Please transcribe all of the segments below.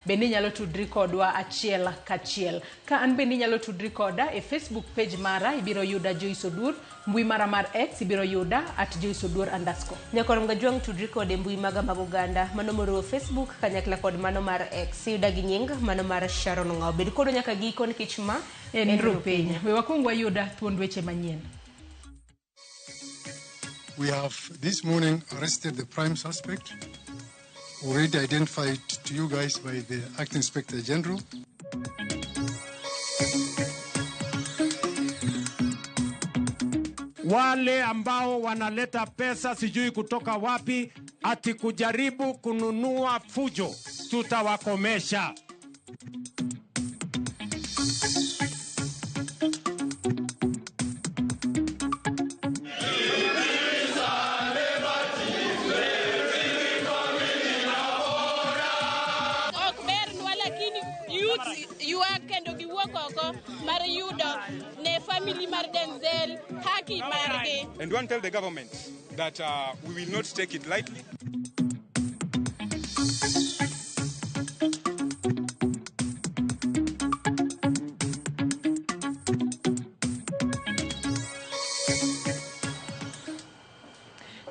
Bende nyalo tudri kodwa achiel kachiel. Ka an bende nyalo tudri koda e Facebook page mara ibiro yuda Joyce Odur, mbui mara mar X ibiro yuda @JoyceOdur_. Nyakorom Gajwang tudri kode mbui maga mag Uganda mano moro Facebook kanyakla kod mano mar X yuda gi nying mano mar Sharon Ngao. Bed kodo nyaka giko nikech ma en rupenya. We wakwong wayuda thuond weche manyien. We have this morning arrested the prime suspect, already identified to you guys by the Acting Inspector General. Wale ambao wanaleta pesa sijui kutoka wapi ati kujaribu kununua fujo, tutawakomesha. And we want to tell the government that we will not take it lightly.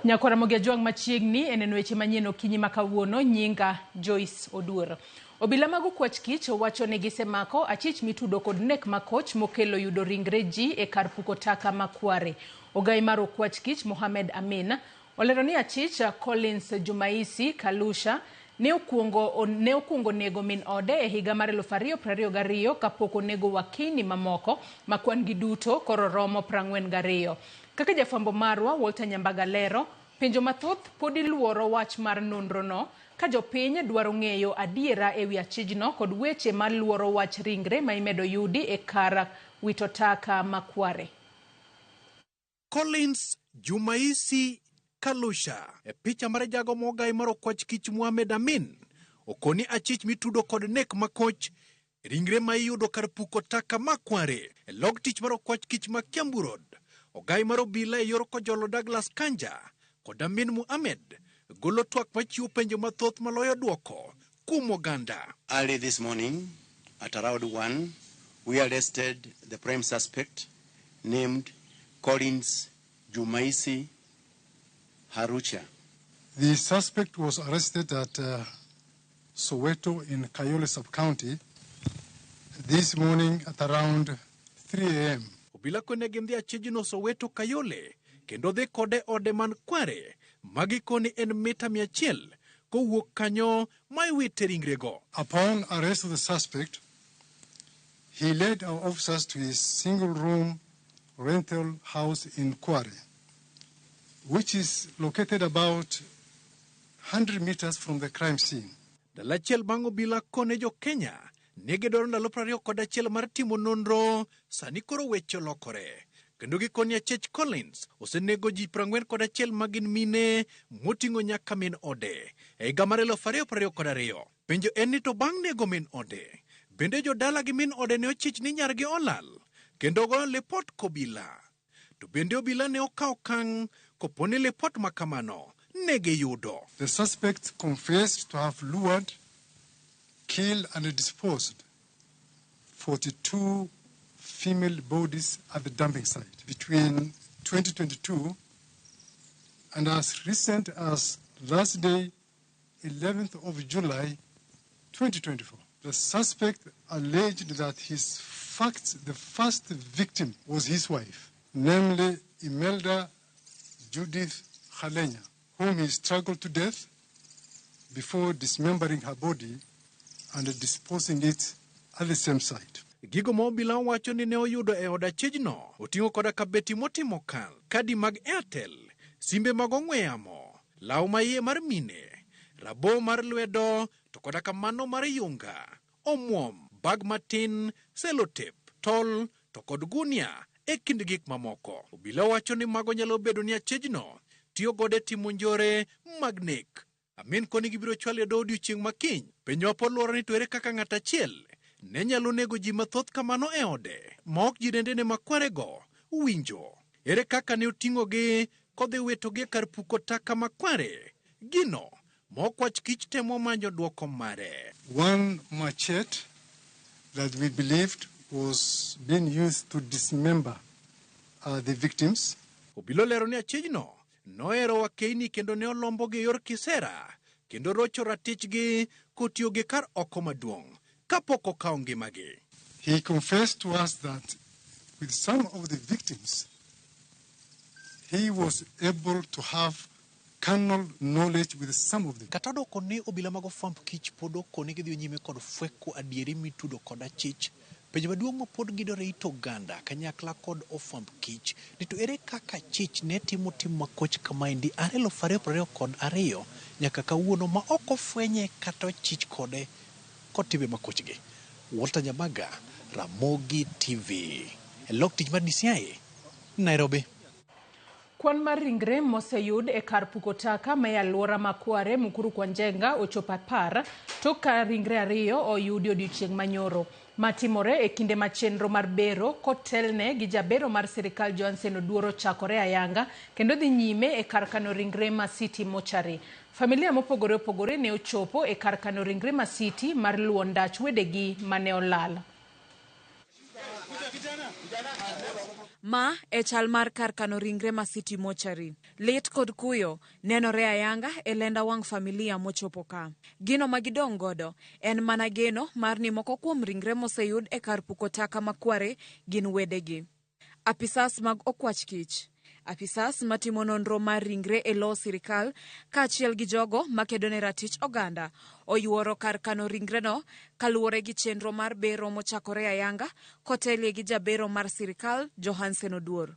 Nyakora Mogajwang machiegni eneno weche manyien okinyi makawuono. Nyinga Joyce Odur. Obila mag Okwach Kich wacho ni gisemako achich mitudo kod nek makoch mokelo yudo ringre ji e kar puko taka Makware. Ogai mar Okwach Kich Mohamed Amin olero ni achich Collins Jumaisi Kalusha ne okuongo nego min ode e higa mar 2022 kapok onego wakini mamoko makwan gi duto koro romo 42. Kaka jafwambo marwa Walter Nyambaga lero, penjo mathoth pod iluoro wach mar nonro no ka jopiny dwaro ng'eyo adiera e wi achijno kod weche maluoro wach ringre ma imedo yudi e kar wito taka Makware. Collins Jumaisi Kalusha e picha mar jago mogai mar Okwach Kich Mohamed Amin okoni achich mitudo kod nek makoch ringre ma iyudo kar puko taka Makware e log tich mar Okwach Kich ma Kiambu Road. Ogai mar obila e yor kojolo Douglas Kanja kod Amin Mohamed golo twak machiwo penjo mathoth maloyo duoko kuom oganda. Early this morning at around 1 we arrested the prime suspect named Collins Jumaisi Harucha. The suspect was arrested at Soweto in Kayole sub-county this morning at around 3 a.m. Obila konegi ndhi achijno Soweto Kayole kendo dhi kode ode man Kware magikoni en mita 100 kowuok kanyo ma iwite ringrego. Upon arrest of the suspect, he led our officers to his single-room rental house in Kware, which is located about 100 meters from the crime scene. Dalachiel bang' obila kone jo Kenya negidoro ndalo 21 mar timo nonro sani koro weche lokore. Kendo gikoni achich Collins osenego ji 41 magin mine moting'o nyaka min ode e higa mar 2022. Penjo en ni to bang' nego min ode bende jodala gi min ode ne ochich ni nyargi olal kendo go lipot kobila. To bende obila ne okawo kang' koponi lipot makamano nege yudo. The suspect confessed to have lured, killed and disposed 42 female bodies at the dumping site between 2022 and as recent as last day, 11th of July, 2024. The suspect alleged that the first victim was his wife, namely Imelda Judith Khalenya, whom he strangled to death before dismembering her body and disposing it at the same site. Gigo mo obila wacho ni ne oyudo e oda chejno oting'o koda kabeti motimo kal, kadi mag Airtel, simbe mag ong'we yamo, law maiye mar mine, rabo mar lwedo, to koda kamano mar yunga, omwom, bag matin, selotep, tol, to kod gunia e kind gik mamoko. Obila wacho ni mago nyalo bedo ni achejno tiyo gode timo njore mag nek. Amin koni gibiro chwale do odiochieng' makiny. Penjo apoluoro ni to ere kaka ng'at achiel ne nyalo nego ji mathoth kamano e ode ma ok jirende ne Makwarego winjo. Ere kaka ne oting'o gi kodhi wito gi kar puko taka Makware. Gino mokwach kich temo manyo duoko mare. One machete that we believed was being used to dismember the victims. Obilo lero ni achijno noero wakeini kendo ne olombo gi yor kisera kendo rocho ratichgi kotiyo gi kar oko maduong' kapok okawo ngimagi. He confessed to us that with some of the victims, he was able to have carnal knowledge with some of them. Kata doko ni obila mag ofwamb kich pod okoni gidhi nyime kod fweko adieri mitudo kod achich. Penjo maduong' ma pod gidore ito oganda kanyakla kod ofwamb kich ni to ere kaka chich ne timo tim makoch kamaendi 2022 nyaka kawuono ma ok ofwenye kata chich kode kotibe makochgi. Walter Nyabaga, Ramogi TV. Elok tich mar DCI, Nairobi. Kwan mar ringre moseyud e kar puko taka ma alwora Makware Mukuru kwa Njenga ochopo 10 tok ka ringre ariyo oyudi odiochieng' manyoro. Matimore e kinde ma chenro mar bero kotelne gi jabero mar sirikal Johnson Oduor chakore ayanga kendo dhi nyime e kar kano ringre ma City Mochari. Familia mopogore opogore ne ochopo e kar kano ringre ma City mar luondach wedegi mane olal. Ma e chal mar kar kano ringre ma City Mochari. Lit kod kuyo nenore ayanga e lenda wang' familia mochopo ka. Gino magidong' godo en mana geno mar ni moko kuom ringre moseyud e kar puko taka Makware gin wedegi. Apisas mag okwach kich, apisas matimo nonro mar ringre e lo sirikal kaachiel gi jogo makedone ratich oganda oyuoro kar kano ringre no kaluwore gi chenro mar bero mochakore ayanga kotelie gi jabero mar sirikal Johnson Oduor.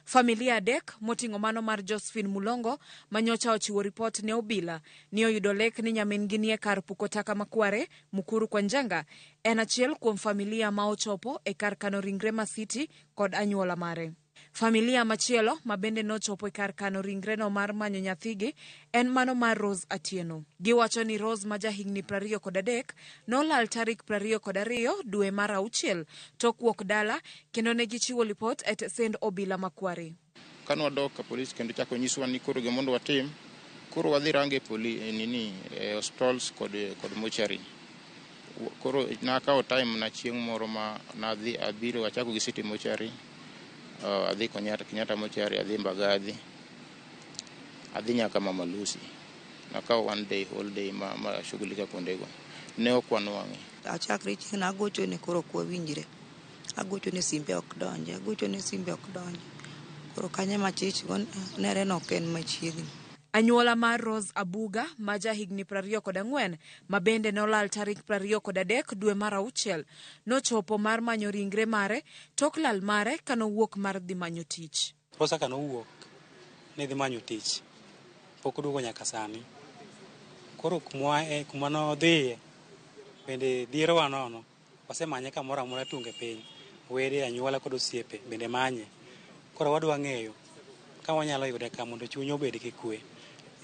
Familia adek moting'o mano mar Josephine Mulongo manyocha ochiwo ripot ne obila ni oyudo lek ni nyamin-gi nie kar puko taka Makware Mukuru kwa Njenga en achiel kuom familia ma ochopo e kar kano ringre ma City kod anyuola mare. Familia machielo mabende nochopo e kar kano ringre no mar manyo nyathigi en mano mar Rose Atieno. Giwacho ni Rose ma jahigni 23 nolal tarik 22 dwe mar 6 tok wuok dala kendo ne gichiwo lipot e tesend obila Makware. Kano wadok ka polis kendo chako nyiswa ni koro gimondo watim koro wadhi range hospitals kod mochari. Koro nakawo time na chieng' moro ma nadhi abiro achako gi City Mochari. Adhi Kenyatta Mochari, adhi Mbagathi, adhi nyaka Mama Lucy. Nakawo one day, whole day ma shughulika kondego. Ne okwan wang'e. Achakre chieng' agocho ne koro kwa winjire. Agocho ne simbe ok donje. Koro kanye machich nere no ken machiegni. Anyuola mar Rose Abuga ma jahigni 24 mabende nolal tarik 23 dwe mar 6 nochopo mar manyo ringre mare tok lal mare kanowuok mar dhi manyo tich. Rosa kanowuok ne dhi manyo tich pok oduogo nyaka sani. Koro kuma nodhiye bende diere wa nono wasemanye kamoro amora tunge piny wede anyuola kod osiepe bende manye. Koro wadwa ng'eyo ka wanyalo yude ka mondo chuny obed gi kwe.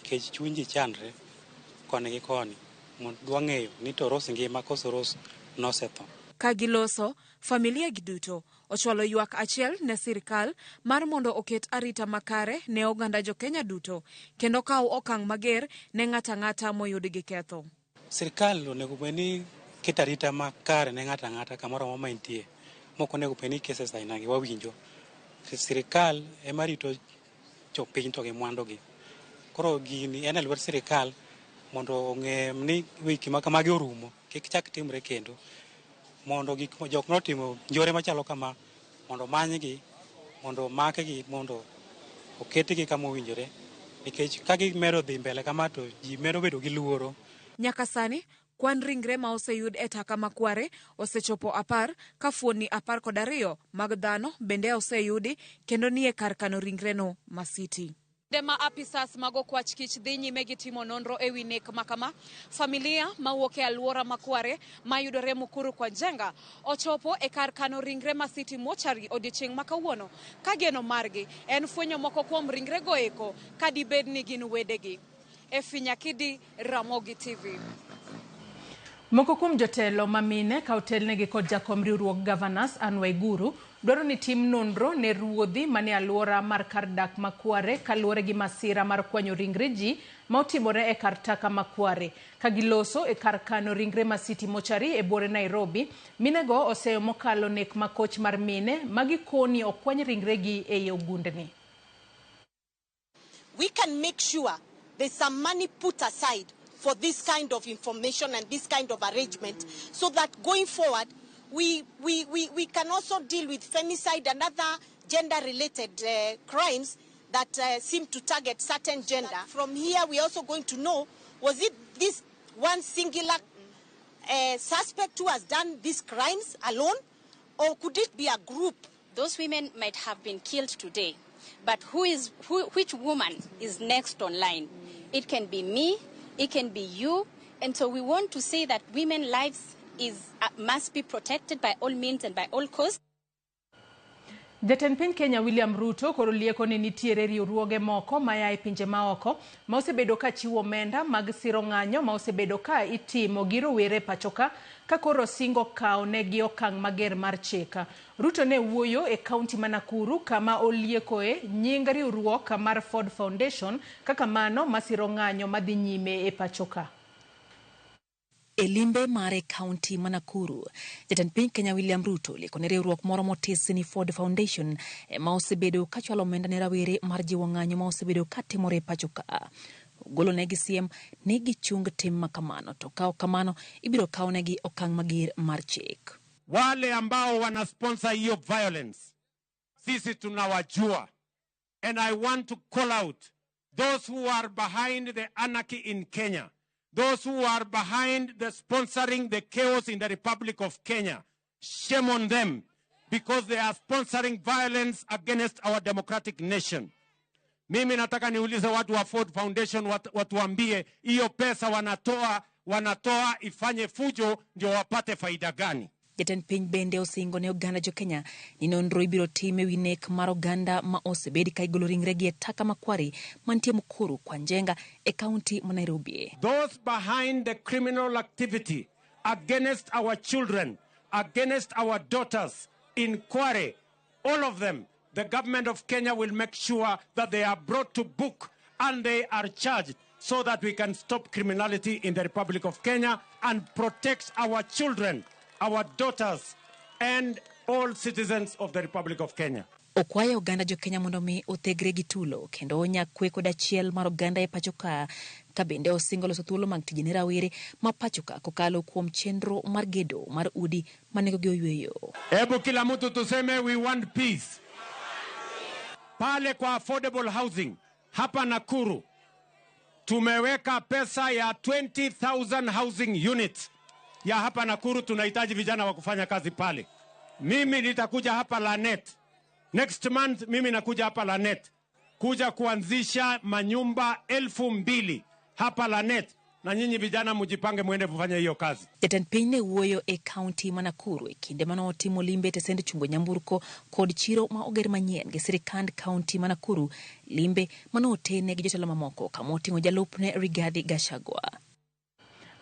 Kech chunji chandre koni gi koni mondo dwa ng'eyo ni to Rose ngima koso Rose nosetho. Ka giloso, familia giduto ochwalo ywak achiel ne sirikal mar mondo oket arita makare ne oganda jo Kenya duto kendo kaw okang' mager ne ng'ata ng'ata moyud gi ketho. Sirikal onego bed ni keto arita makare ne ng'ata ng'ata kamoro amora mantie. Moko onego bed ni cases aina gi wawinjo. Sirikal ema rito jopiny to gi mwandu gi. Koro gini en lwet sirikal mondo ong'e ni wiki ma kamagi orumo kik chak timre kendo mondo jok motimo njore machalo kama mondo manygi mondo makgi mondo oketgi kama owinjore nikech ka gimedo dhi mbele kama to ji medo bedo gi luoro. Nyaka sani kwan ringre ma oseyud e taka Makware osechopo 10 ka fuoni 12 mag dhano bende oseyudi kendo nie kar kano ringre no ma City. Dema apisas mag okwach kich dhi nyime gi timo nonro e wi nek makama. Familia mawuok e alwora Makware mayudore Mukuru kwa Njenga ochopo e kar kano ringre ma City Mochari odiochieng' makawuono ka geno margi en fwenyo moko kuom ringre go eko ka dibed ni gin wedegi. E Finyakidi, Ramogi TV. Moko kuom jotelo mamine ka otelnegi kod jakom riwruok Governors Anne Waiguru dwaro ni tim nonro ne ruodhi mane alwora mar kar dak Makware kaluwore gi masira mar kwanyo ringre ji ma otimore e kar taka Makware. Ka giloso e kar kano ringre ma City Mortuary e bore Nairobi, minego oseyo mokalo nek makoch mar mine magikoni okwany ringre gi e ogundni. We can make sure there's some money put aside for this kind of information and this kind of arrangement, so that going forward, we can also deal with femicide and other gender-related crimes that seem to target certain gender. From here, we're also going to know, was it this one singular suspect who has done these crimes alone, or could it be a group? Those women might have been killed today, but which woman is next online? It can be me, it can be you, and so we want to say that women's lives must be protected by all means and by all costs. Jatend piny Kenya William Ruto koro lieko ni nitiere riwruoge moko maya e pinje maoko ma osebedo ka chiwo omenda mag siro ng'anyo ma osebedo ka itimo gi rowere pachoka ka koro singo kawo negi okang' mager mar chika. Ruto ne wuoyo e kaunti ma Nakuru kama oliekoe nying riwruok mar Ford Foundation kaka mano masiro ng'anyo madhi nyime e pachoka. E limbe mare kaunti ma Nakuru, jatend piny Kenya William Ruto liekone riwruok moro motis ni Ford Foundation ma osebedo ka chwalo omenda ne rawere mar jiwo ng'anyo ma osebedo ka timore pachoka. Golo negi siem ni gichung tim makamano, to kao kamano ibiro kawo negi okang' mager mar chik. Wale ambao wana sponsor hiyo violence, sisi tunawajua. And I want to call out those who are behind the anarchy in Kenya, those who are behind the sponsoring the chaos in the Republic of Kenya. Shame on them, because they are sponsoring violence against our democratic nation. Mimi nataka niulize watu wa Ford Foundation, watuambie hiyo pesa wanatoa ifanye fujo ndio wapate faida gani? Jatend piny bende osingo ne oganda jo Kenya ni nonro ibiro time wi nek mar oganda ma osebedi ka igolo ringre gi e taka Makware mantie Mukuru kwa Njenga e kaunti ma Nairobi. Those behind the criminal activity against our children, against our daughters in Kware, all of them, the government of Kenya will make sure that they are brought to book and they are charged, so that we can stop criminality in the Republic of Kenya and protect our children, our daughters, and all citizens of the Republic of Kenya. Okwayo oganda jo Kenya mondo mi otegre gi tulo kendo onya kwe kod achiel mar oganda e pachoka, ka bende osingo loso thuolo mag tije ne rawere ma pachoka kokalo kuom chenro mar gedo mar udi manego gi oyweyo. Hebu kila mtu tuseme we want peace. Pale kwa affordable housing hapa Nakuru tumeweka pesa ya 20,000 housing units ya hapa Nakuru. Tunahitaji vijana wa kufanya kazi pale. Mimi nitakuja hapa Lanet next month, mimi nakuja hapa Lanet kuja kuanzisha manyumba 2,000 hapa Lanet, na nyinyi vijana mujipange muende kufanya hiyo kazi. Jatend piny ne wuoyo e kaunti ma Nakuru e kinde mano timo limbe te send chungo nyamburko kod chiro ma oger manyien gi sirikand kaunti ma Nakuru, limbe mano otene gi jotelo mamoko kama oting'o jalupne Rigathi Gachagua.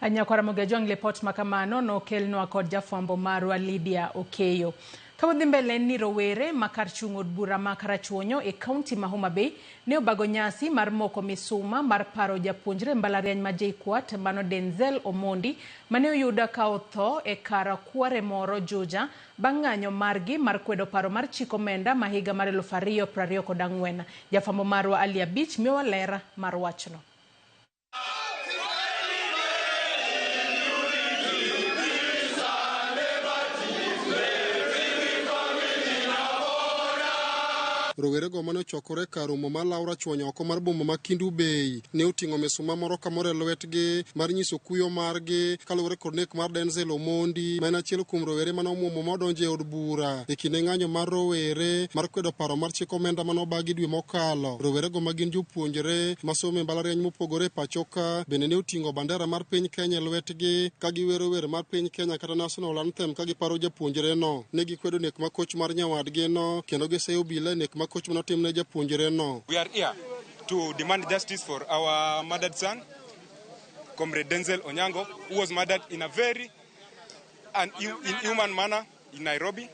Anyakwara Mogejong report makamano no kelnwa kod jafwambo marwa Lydia Okeyo. Kawadhi mbele ni rowere makar chung od bura ma Karachuonyo e kaunti ma Homa Bay ne obago nyasi mar moko misuma mar paro japuonjre mbalariany ma JKUAT mano Denzel Omondi mane oyuda ka otho e kar kware moro Juja bang' ng'anyo margi mar kwedo paro mar chiko omenda ma higa mar 2024. Jafwambo marwa Alia Beach miyowa ler mar wachno. Rowere go mane ochokore kar romo mar Laura Chuonyo oko mar boma ma Kendu Bay ne oting'o misuma moro kamoro e lwetgi mar nyiso kuyo margi kaluwore kod nek mar Denzel Omondi, ma en achiel kuom rowere mane omuomo modonjo e od bura e kinde ng'anyo mar rowere mar kwedo paro mar chiko omenda mane obagi dwe mokalo. Rowere go ma gin jopuonjre masomo e mbalariany mopogore e pachoka bende ne oting'o bandera mar piny Kenya e lwetgi ka giwero wer mar piny Kenya kata national anthem ka giparo japuonjre no. Ne gikwedo nek makoch mar nyawadgi no kendo giseyo obila nek we are here to demand justice for our murdered son. Comrade Denzel Onyango, who was murdered in a very inhuman manner in Nairobi.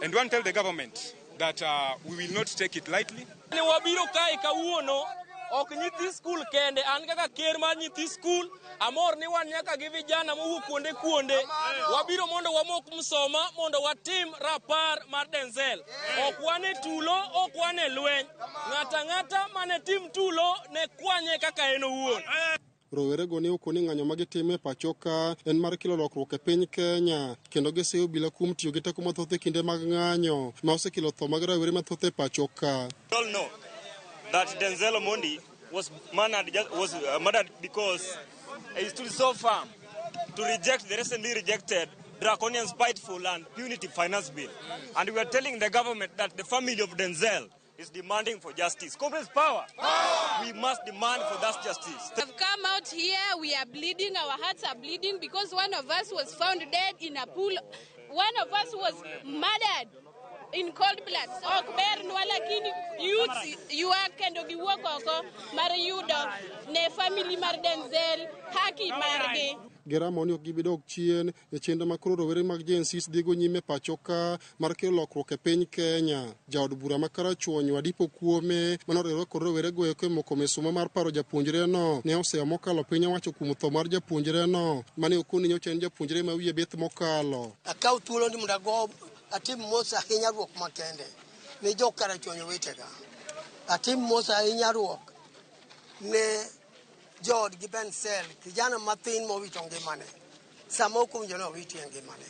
And we want to tell the government that we will not take it lightly. Ni wabiro kai kawuono ok nyithi skul kende an kaka ker mar nyithi skul amor ni wan nyaka gi vijana mowuok kuonde wabiro mondo wamok msoma mondo watim rapar mar Denzel ok wane tulo ok wane lweny ng'ata mane tim tulo ne kwanye kaka en owuon. Rowere go ne okoni ng'anyo magitime pachoka en mar kilo lokruok e piny Kenya kendo giseyo bila kuom tiyo gi teko mathoth e kinde mag ng'anyo ma osekelo tho mag rowere mathoth e pachoka. All know that Denzel Omondi was murdered because he stood so firm to reject the recently rejected draconian, spiteful and punitive finance bill. And we are telling the government that the family of Denzel is demanding for justice. Communist power. We must demand for that justice. We've come out here, we are bleeding, our hearts are bleeding because one of us was found dead in a pool. One of us was murdered in cold blood. Okber nwalakini youth you are kendo giwuok mar yudo ne family mar Denzel haki margi. Geramoni ok gibidok chien e chenro makoro rowere mag JNCs dhigo nyime pachoka mar kelo lokruok e piny Kenya. Jaod bura makarachuonyo Adipo Kuome manoriwore kod rowere go eko moko mesuma mar paro japuonjre no ne oseyo mokalo piny owacho kuom tho mar japuonjre no mane okoni nyocha en japuonjre ma wiye beth mokalo. Akaw thuolo ni mundago atim mos ahinya ruok makende ne jokarachuonyo wetega. Atim mos ahinya ruok ne George Giben Sel, kijana mathin mowito ngimane. Samo kuom jono witi ngimane.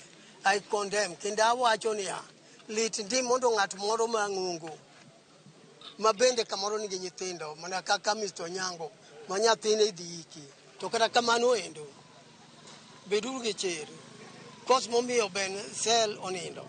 I condemn kinda wacho niya lit ndi mondo ng'at moro mang'ungu mabende kamoro nigi nyithindo mana kaka Mr. Onyango ma nyathine idhi iki to kata kamano endo beduru gi chir cause momiyo Ben Sel onindo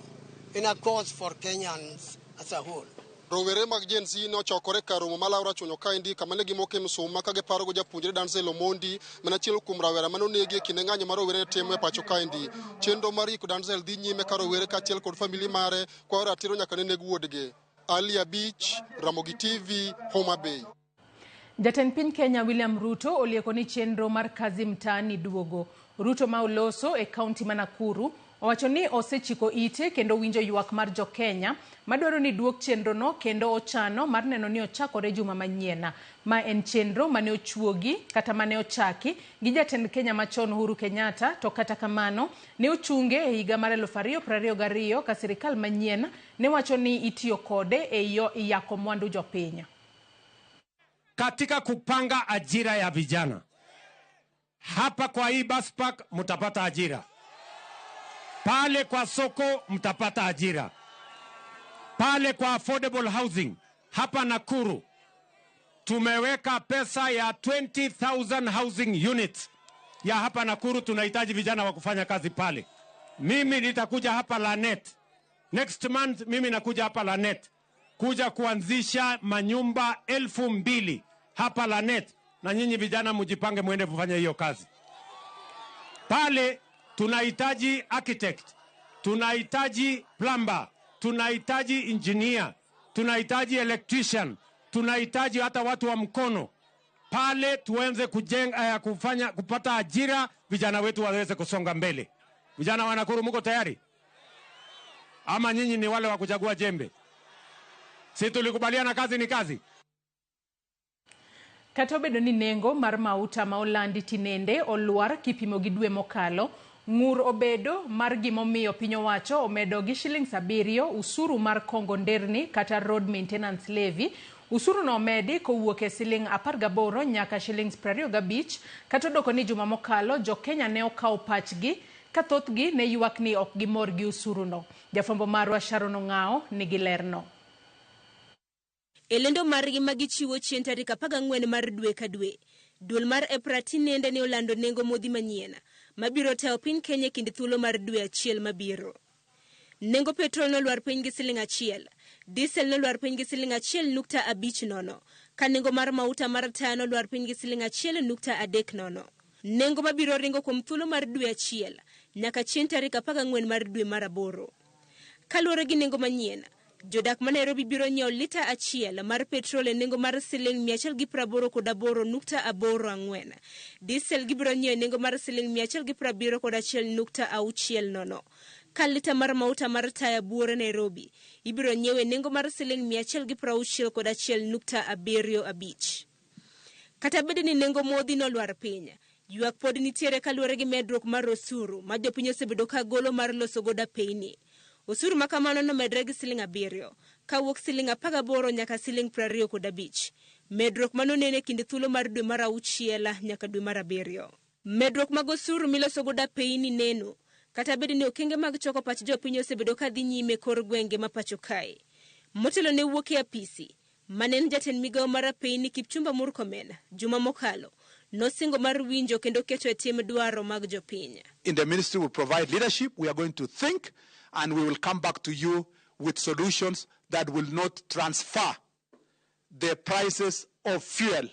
in a cause for Kenyans as a whole. Rowere mag JNC nochokore kar romo malaura chonyo kaendi kama ne gimoke msuma ka giparo go japuonjre Denzel Omondi mana achiel kuom rawera mane onegi e kinde ng'anyo mar rowere timo e pacho kaendi. Chenro mar iko Denzel dhi nyime ka rowere kaachiel kod famili mare kwayo ratiro nyaka ne neg wuodgi. Alia Beach, Ramogi TV, Homa Bay. Jatend piny Kenya William Ruto olieko ni chenro mar kazi mtaani duogo. Ruto ma oloso e kaunti ma Nakuru owacho ni osechiko ite kendo winjo ywak mar jo Kenya madwaro ni duok chenro no kendo ochano mar neno ni ochakore juma manyiena. Ma en chenro mane ochuogi kata mane ochaki gi jatend Kenya machon Uhuru Kenyatta to kata kamano ne ochunge e higa mar 2022 ka sirikal manyiena ne wacho ni itiyo kode e yako mwandu jopiny. Katika kupanga ajira ya vijana hapa kwa hii bus park mtapata ajira. Pale kwa soko mtapata ajira. Pale kwa affordable housing hapa Nakuru tumeweka pesa ya 20,000 housing units ya hapa Nakuru. Tunahitaji vijana wa kufanya kazi pale. Mimi nitakuja hapa Lanet next month. Mimi nakuja hapa Lanet kuja kuanzisha manyumba 2,000 hapa Lanet, na nyinyi vijana mjipange muende kufanya hiyo kazi pale. Tunahitaji architect, tunahitaji plumber, tunahitaji engineer, tunahitaji electrician, tunahitaji hata watu wa mkono pale. Tuanze kujenga kupata ajira, vijana wetu waweze kusonga mbele. Vijana wa Nakuru mko tayari? Ama nyinyi ni wale wa kuchagua jembe? Si tulikubaliana kazi ni kazi? Katobedo ni nengo mar mauta ma olandi tinende olwar kipimo gi dwe mokalo. Ngur obedo mar gimomiyo piny owacho omedo gi Sh7 usuru mar kongo nderni kata road maintenance levy. Usuru no omedi kowuok e Sh18 nyaka Sh25 kata doko ni juma mokalo jo Kenya ne okawo pachgi ka thothgi ne ywak ni ok gimor gi usuru no. Jafwambo marwa Sharon Ong'ao nigi lerno. Elendo margi magichiwo chien tarik 14 mar dwe ka dwe. Duol mar EPRA nende ne olando nengo modhi manyiena mabiro teo piny Kenya kind thuolo mar dwe achiel mabiro. Nengo petrol nolwar piny gi Sh1, diesel nolwar piny gi Sh1.50, ka nengo mar mauta mar taya nolwar piny gi Sh1.30. Nengo mabiro ringo kuom thuolo mar dwe achiel nyaka chien tarik 14 mar dwe mar aboro. Kaluwore gi nengo manyiena, Jodak ma Nairobi biro nyiewo lita achiel mar petrol e nengo mar siling 188.84. Diesel gibiro nyiewo e nengo mar siling 171.60. Ka lita mar mauta mar taya buore Nairobi ibiro nyiewo e nengo mar siling 161.75. Kata bed ni nengo modhi nolwar piny, ywak pod nitiere kaluwore gi medruok mar osuru ma jopiny osebedo ka golo mar loso goda peyni. Osuru ma kamano nomedre gi siling 7 kawuok siling 18 nyaka siling 25. Medruok manonene kind thuolo mar dwe mar 6 nyaka dwe mar 7. Medruok mag osuru miloso goda peyni neno kata bed ni okenge mag choko pach jopiny osebedo ka dhi nyime kor gwenge ma pacho kae. Motelo ne wuok e apisi manen jatend migawo mar peyni Kipchumba Murkomen juma mokalo nosingo mar winjo kendo keto e tim dwaro mag jopiny. In the ministry we provide leadership. We are going to think and we will come back to you with solutions that will not transfer the prices of fuel,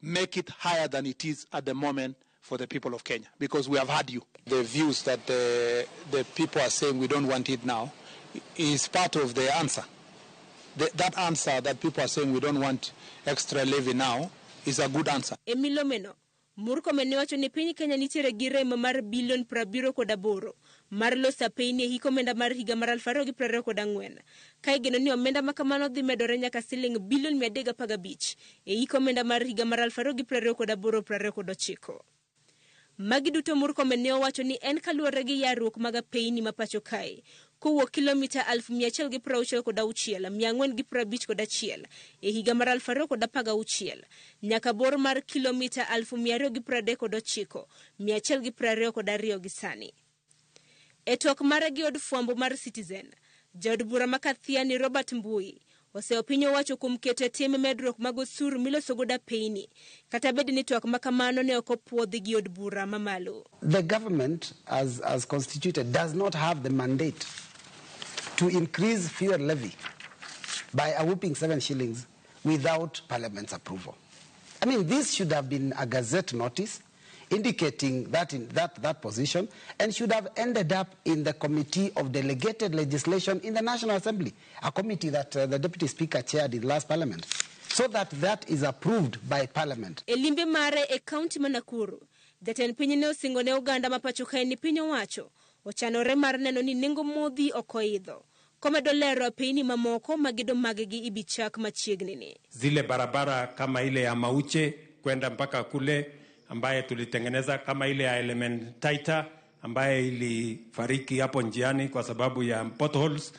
make it higher than it is at the moment for the people of Kenya, because we have had you. The views that the people are saying we don't want it now is part of the answer. That answer that people are saying we don't want extra levy now is a good answer. Emilomeno, Murkomen ne wacho ni piny Kenya nitiere gi rem mar bilion 78 mar losa peyni e hiko omenda mar higa mar 2024. Ka igeno ni omenda ma kamano dhi medore nyaka siling bilion 315 e hiko omenda mar higa mar 2028-29. Magi duto Murkomen ne owacho ni en kaluwore gi yarruok mag peyni ma pacho kae, kowuok kilomita 166,451 e higa mar 2016 nyaka bor mar kilomita 239,122 gi sani. E twak mare gi od fwambo mar Citizen, jaod bura ma Kathiani Robert Mbui oseo piny owacho kuom keto tim medruok mag osuru miloso goda peyni, kata bed ni twak ma kamano ne ok opuodhi gi od bura mamalo. The government as constituted does not have the mandate to increase fuel levy by a whooping 7 shillings without Parliament's approval. I mean, this should have been a Gazette notice indicating that position, and should have ended up in the Committee of Delegated Legislation in the National Assembly, a committee that the Deputy Speaker chaired in the last Parliament, so that is approved by Parliament. Elimbe mare e county Nakuru, jatend piny ne osingo ne oganda ma pacho kae ni piny owacho ochanore mar neno ni nengo modhi okoidho. Komedo lero peyni mamoko magido magegi ibichak machiegni ni. Zile barabara kama ile ya Mauche kwenda mpaka kule ambaye tulitengeneza, kama ile ya Elementaita ambaye ilifariki hapo njiani kwa sababu ya potholes.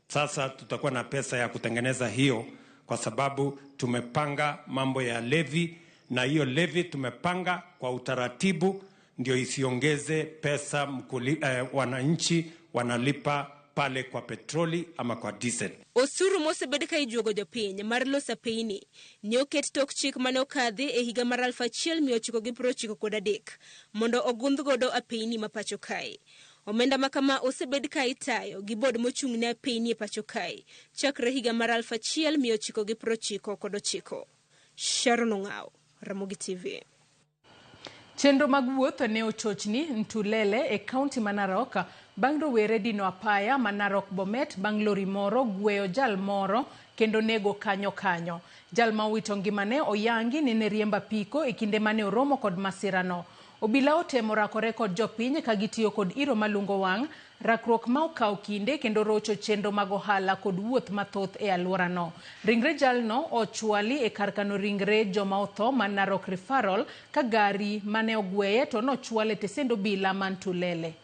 Sasa tutakuwa na pesa ya kutengeneza hiyo, kwa sababu tumepanga mambo ya levy, na hiyo levy tumepanga kwa utaratibu ndio isiongeze pesa wananchi wanalipa pale kwa petroli ama kwa diesel. Osuru mosebed ka ijuogo jopiny mar losa peyni ne oket tok chik mane okadhi e higa mar 1993 mondo ogundh godo apeyni ma pacho kae. Omenda makama osebed ka itayo gi bod mochung' ne apeyni e pacho kae chakre higa mar 1999. Sharon Ong'ao, Ramogi TV. Chenro mag wuoth ne ochochni Ntulele e kaunti ma Narok bang' rowere dino apaya ma Narok Bomet bang' lori moro gweyo jal moro kendo nego kanyo. Jal ma owito ngimane oyangi ni ne riemba piko e kinde mane oromo kod masirano. Obila otemo rakore kod jopiny ka gitiyo kod iro malungo wang', rakruok ma okaw kinde kendo rocho chenro mag ohala kod wuoth mathoth e alworano. Ringre jalno ochwali e kar kano ringre joma otho ma Narok Referral ka gari mane ogweye to nochwale tesend obila man Ntulele.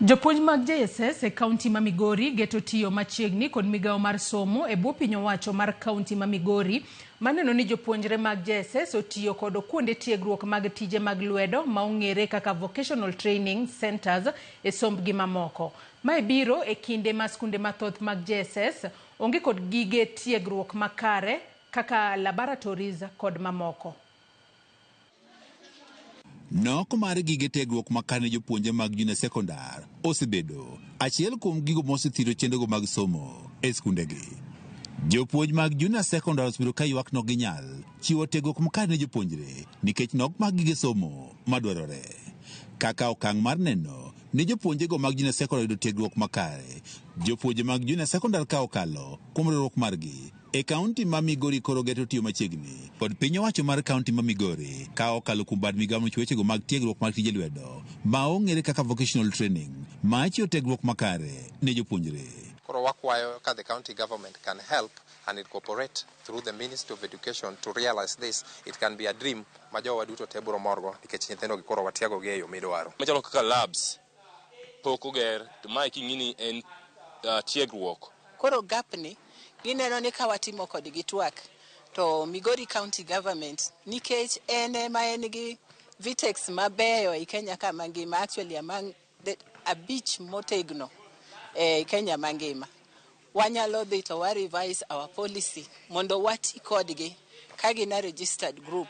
Jopuonj mag JSS e kaunti ma Migori geto tiyo machiegni kod migawo mar somo e bwo piny owacho mar kaunti ma Migori maneno ni jopuonjre mag JSS otiyo kod kuonde tiegruok mag tije mag lwedo ma ong'ere kaka Vocational Training Centers e sombgi mamoko. Mae biro e kinde ma skunde mathoth mag JSS onge kod gige tiegruok makare kaka laboratories kod mamoko. Nok mar gige tiegruok makane jopuonje mag junior sekondar osebedo achiel kuom gigo mosethiro chenrogo mag somo e skundegi. Jopuonj mag junior sekondar osebiro ka ywak nok ginyal chiwo tiegruok makare ne jopuonjre nikech nok mag gige somo madwarore. Kaka okang' mar neno ni jopuonjego mag junior sekondar yudo tiegruok makare, jopuonje mag junior sekondar ka okalo kuom riwruok margi e kaunti ma Migori koro geto tiyo machiegni kod piny owacho mar kaunti ma Migori ka okalo kuom bad migawo wechego mag tiegruok mag tije lwedo ma ong'ere kaka vocational training ma chiwo tiegruok makare ne jopuonjre. Koro wakwayo ka the county government can help and incorporate through the Ministry of Education to realize this. It can be a dream ma jowa duto te biro morgo nikech nyithindo koro watiago gi e yo midwaro. Machalo kaka labs pok oger to ma king'ini en tiegruok. Koro gapni gineno ni ka watimo kodgi twak to Migori County Government nikech en gi vitex mabeyo e Kenya ka mangima, actually among the abich motegno e Kenya mangima. Wanyalo dhi to wa revise our policy mondo wati kodgi ka gina registered group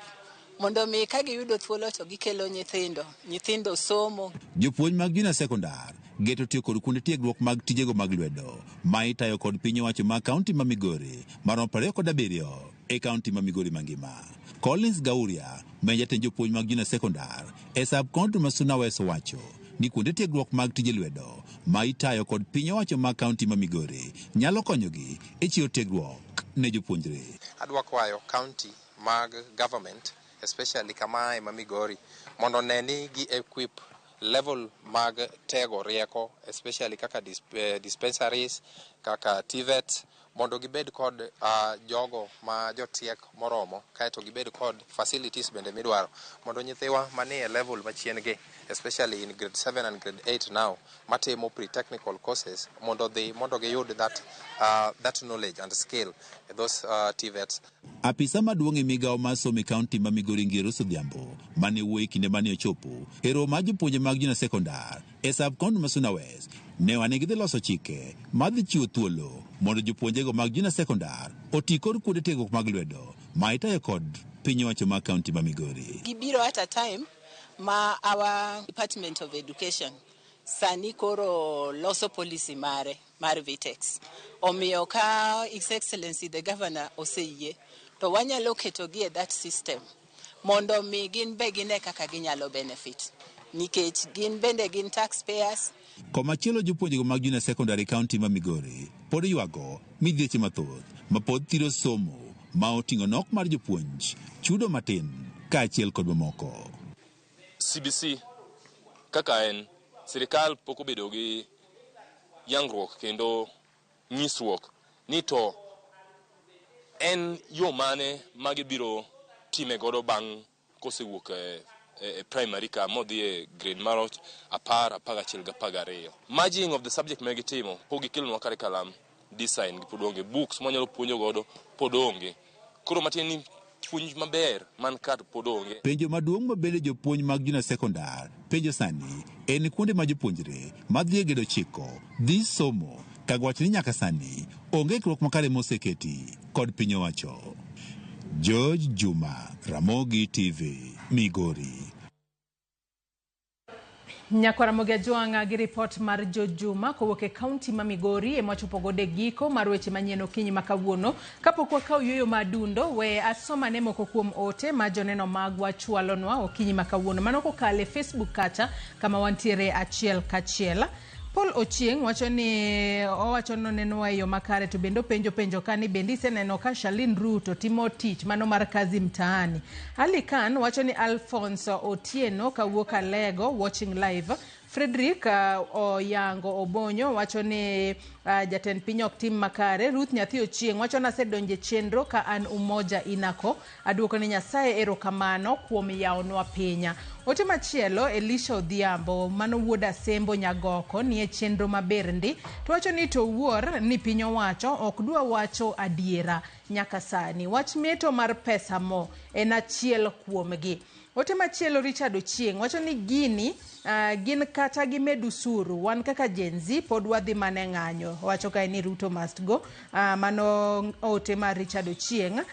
mondo mi ka giyudo thuolo to gikelo nyithindo somo. Jopuonj mag junior sekondar geto tiyo kod kuonde tiegruok mag tijego mag lwedo ma itayo kod piny owacho ma kaunti ma Migori maromo 27 e kaunti ma Migori mangima. Collins Gauria ma jatend jopuonj mag junior sekondar e sub-kaunti ma Suna West wacho ni kuonde tiegruok mag tije lwedo ma itayo kod piny owacho ma kaunti ma Migori nyalo konyogi e chiwo tiegruok ne jopuonjre. Adwa kwayo county mag government especially kama ma Migori mondo neni gi equip level mag tego rieko especially kaka dispensaries kaka TVET mondo gibed kod jogo ma jotiek moromo kaeto gibed kod facilities bende midwaro mondo nyithiwa manie level machien gi especially in grade 7 and grade 8 now matimo pre-technical courses mondo giyud that knowledge and skill those TVETs. Apisa maduong' e migawo mar somo e kaunti ma Migori Ngero Sodhiambo mane wuoyi kinde mane ochopo e romo mar jopuonje mag junior sekondar e sub-kaunti ma Suna West ne wane gidhi loso chike madhi chiwo thuolo mondo jopuonjego mag junior sekondar oti kod kuonde tiegruok mag lwedo ma itayo kod piny owacho ma kaunti ma Migori. Gibiro at a time ma our Department of Education sani koro loso policy mar Vitex. Omiyo ka His Excellency the Governor oseyie to wanyalo ketogi e that system mondo mi gin be gine kaka ginyalo benefit nikech gin bende gin taxpayers. Komachielo jopuonjego mag junior sekondar e kaunti ma Migori pod ywago midhieche mathoth ma pod thiro somo ma oting'o nok mar jopuonj, chudo matin kaachiel kod mamoko. CBC kaka en sirikal pok obedo gi yangruok kendo nyisruok ni to en yo mane ma gibiro time godo bang' kosewuok e primary ka modhi e grade mar 10, 11 gi 12. Merging of the subject ma gitimo pok gikelonwa curriculum design gi pod onge, books manyalo puonjo godo pod onge, koro matin ni puonj maber man kar pod onge. Penjo maduong' mabende jopuonj mag junior sekondar penjo sani en kuonde ma jopuonjre madhi e gedo chiko dhi somo ka wach ni nyaka sani onge ikruok makare moseketi kod piny owacho. George Juma, Ramogi TV, Migori. Nyakwaramogi Ajwang' gi report mar George Juma kowuok e kaunti ma Migori e mochopo gode giko mar weche manyien okinyi ma kawuono. Kapok wakawo yueyo madundo, we asoma ne moko kuom ote ma joneno magwa chwalonwa okinyi ma kawuono. Mano kokale Facebook kacha kama wantiere achiel kachiel. Paul Ochieng wacho no neno yo makare to bendo penjo kani bendi seneno ka Shalin Ruto timo tich mano mar kazi mtaani. Ali Khan wacho ni Alphonse Otieno kawuok Alego watching live. Frederick Oyango Obonyo wacho ni jatend piny ok tim makare. Ruth Nyathi Ochieng wacho na sedonje chenro ka an umoja inako. Aduoko ni Nyasaye erokamano kuom yaonwa pinya. Ote machielo Elisha Odhiambo mano wuoda Sembo Nyagoko ni e chenro maber ndi. To wacho ni to wuor ni piny owacho ok dwa wacho adiera nyaka sani. Wach meto mar pesa mo en achiel kuomgi. Ote machielo Richard Ochieng wacho ni gini gin kata gimedu suru wan kaka Gen Z pod wadhi mane ng'anyo. Wacho ka ni Ruto must go. Mano ote ma Richard Ochieng.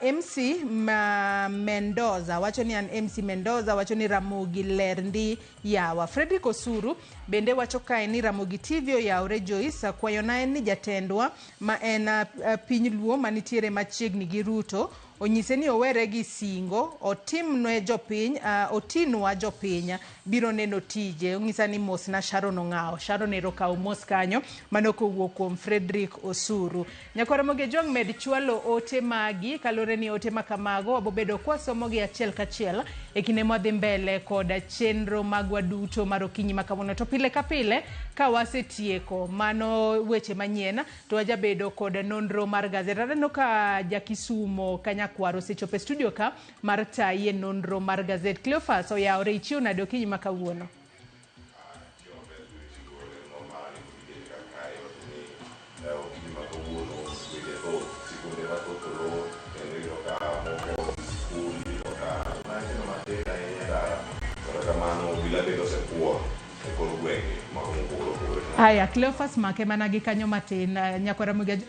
MC Mendoza wacho ni MC Mendoza wacho ni Ramogi ler ndi yawa. Frederick Osuru bende wacho kae ni Ramogi TV oyaure Joyce kwayo na en ni jatendwa ma en piny luo manitiere machiegni gi Ruto onyise ni owere gi singo otimnwe jopiny otinwa jopiny biro neno tije. Onyisa ni mos na Sharon Ong'ao. Sharon ero kawo mos kanyo manoko wuok kuom Frederick Osuru. Nyakora Moge Jwang med chwalo ote magi kalore ni ote makamago wabobedo kwa somo gi achiel kachiel e kinde mwadhi mbele koda chenro magwa duto marokinyi makamono to pile ka pile ka wasetieko mano weche manyien to wajabedo koda nonro mar gazeta. Rano ka Jakisumo Kanyakwaro sechope studio ka mar taye nonro mar gazet. Cleophas oyaore ichiu na dokinyi makawuono. Haya, Cleophas make managi kanyo matin. Nyakora Moge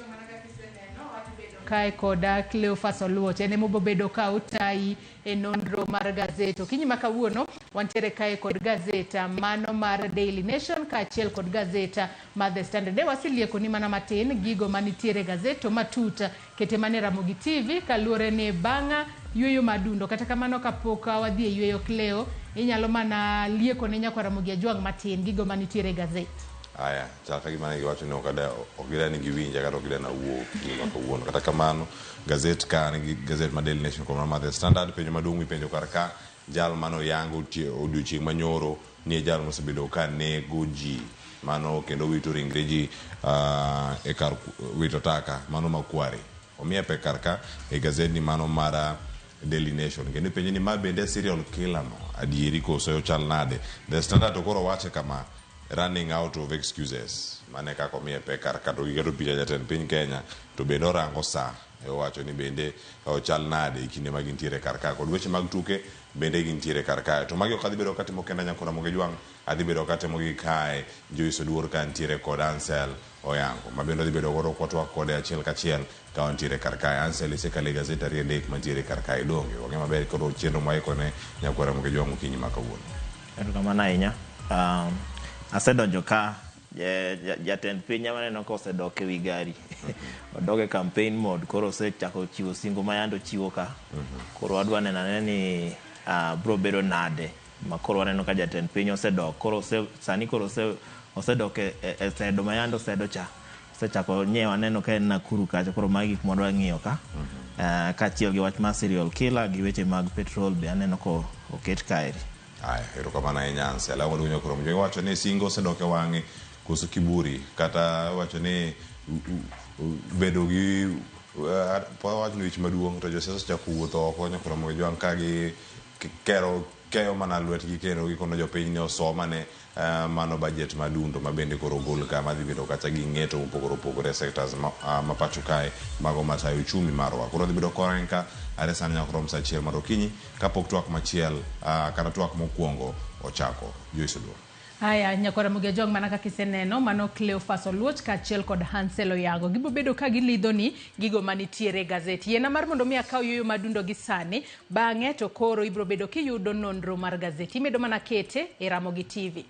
kae koda Cleophas Oluoch ene mobobedo ka otai e nonro mar gazeto. Kinyi makawuono wantiere kae kod gazeta mano mar Daily Nation ka achiel kod gazeta mar The Standard. De wasilieko ni mana matin gigo manitiere gazeto matuta kete mane Ramogi TV kaluore ne banga yueyo madundo. Kata kamano kapoka wadhi e yueyo Cleo inyalo mana lieko ne Nyakora Moge Jwang matin gigo manitiere gazeta. Aya, chaka gimana giwacho ni okida ni giwinja kata okida na wuo kima kawuono. Kata kamano gazet ka ni gazet ma Daily Nation kod mar The Standard penjo maduong' mipenjo kar ka jal mano yango odiochieng' manyoro ni jal mosebedo ka nego ji mano kendo wito ringre ji e kar wito taka mano makwari omiye pe kar ka e gazet ni mano mar Daily Nation kendo penjo ni ma bende serial killer no adieri koso chal nade. The Standard okoro wache kama running out of excuses mane kako mie pe kar kato gigeto picha jatend piny Kenya to bende orango sa e wacho ni bende ochal nade ikinde magintiere kar ka kod weche mag tuke bende gintiere kar ka to magi okadhi bedo katimo kenda Nyakora Moge Jwang adhi bedo katimo gi kae Joyce Oduor ka ntiere kod Ansel Oyango ma bende adhi bedo godo kwatwak kode achiel kachiel ka wantiere kar ka. Ansel isekale gazeta riendek mantiere kar ka idonge wang'e maber koro chenro maikone Nyakora Moge Jwang okinyi makawuono. Erokamano ahinya. Asedonjo ka jatend piny amaneno ka osedok e wi gari odoge campaign mode koro osechako chiwo singo ma yando chiwo ka koro adwa neno ni bro bedo nade ma koro waneno ka jatend piny osedok koro sani koro osedok e sedo ma yando sedo cha osechako nyewa neno ka en Nakuru kacha koro magi gik modwa ng'iyo ka kachiel gi wach mar serial killer gi weche mag petrol be aneno ko oket kaeri. Aya, erokamano ahinya Ansel. Awuondo Nyakora Moge wacho ni singo osedok e wang'e koso kiburi kata wacho ni bedo gi wacho ni wich maduong' to josiasa osechako wuotho oko Nyakora Moge Jwang ka gi keyo mana lwetgi kendo gikono jopiny ni osomane mano budget madundo ma bende koro gol ka madhi bedo kacha gi ng'eto mopogore opogore sectors ma pacho kae mago matayo uchumi marwa. Koro dhi bedo korenka are sani Nyakora sa achiel mar okinyi kapok twak machiel kata twak mokwongo ochako. Joyce Oduor. Haya, Nyakora Moge Jwang mana kaka iseneno mano Cleophas Oluoch ka achiel kod Ansel Oyango gibo bedo ka gilidho ni gigo manitiere gazeti. Yena mar mondo mi akaw yueyo madundo gi sani bang'e to koro ibro bedo kiyudo nonro mar gazeti imedo mana kete e Ramogi TV.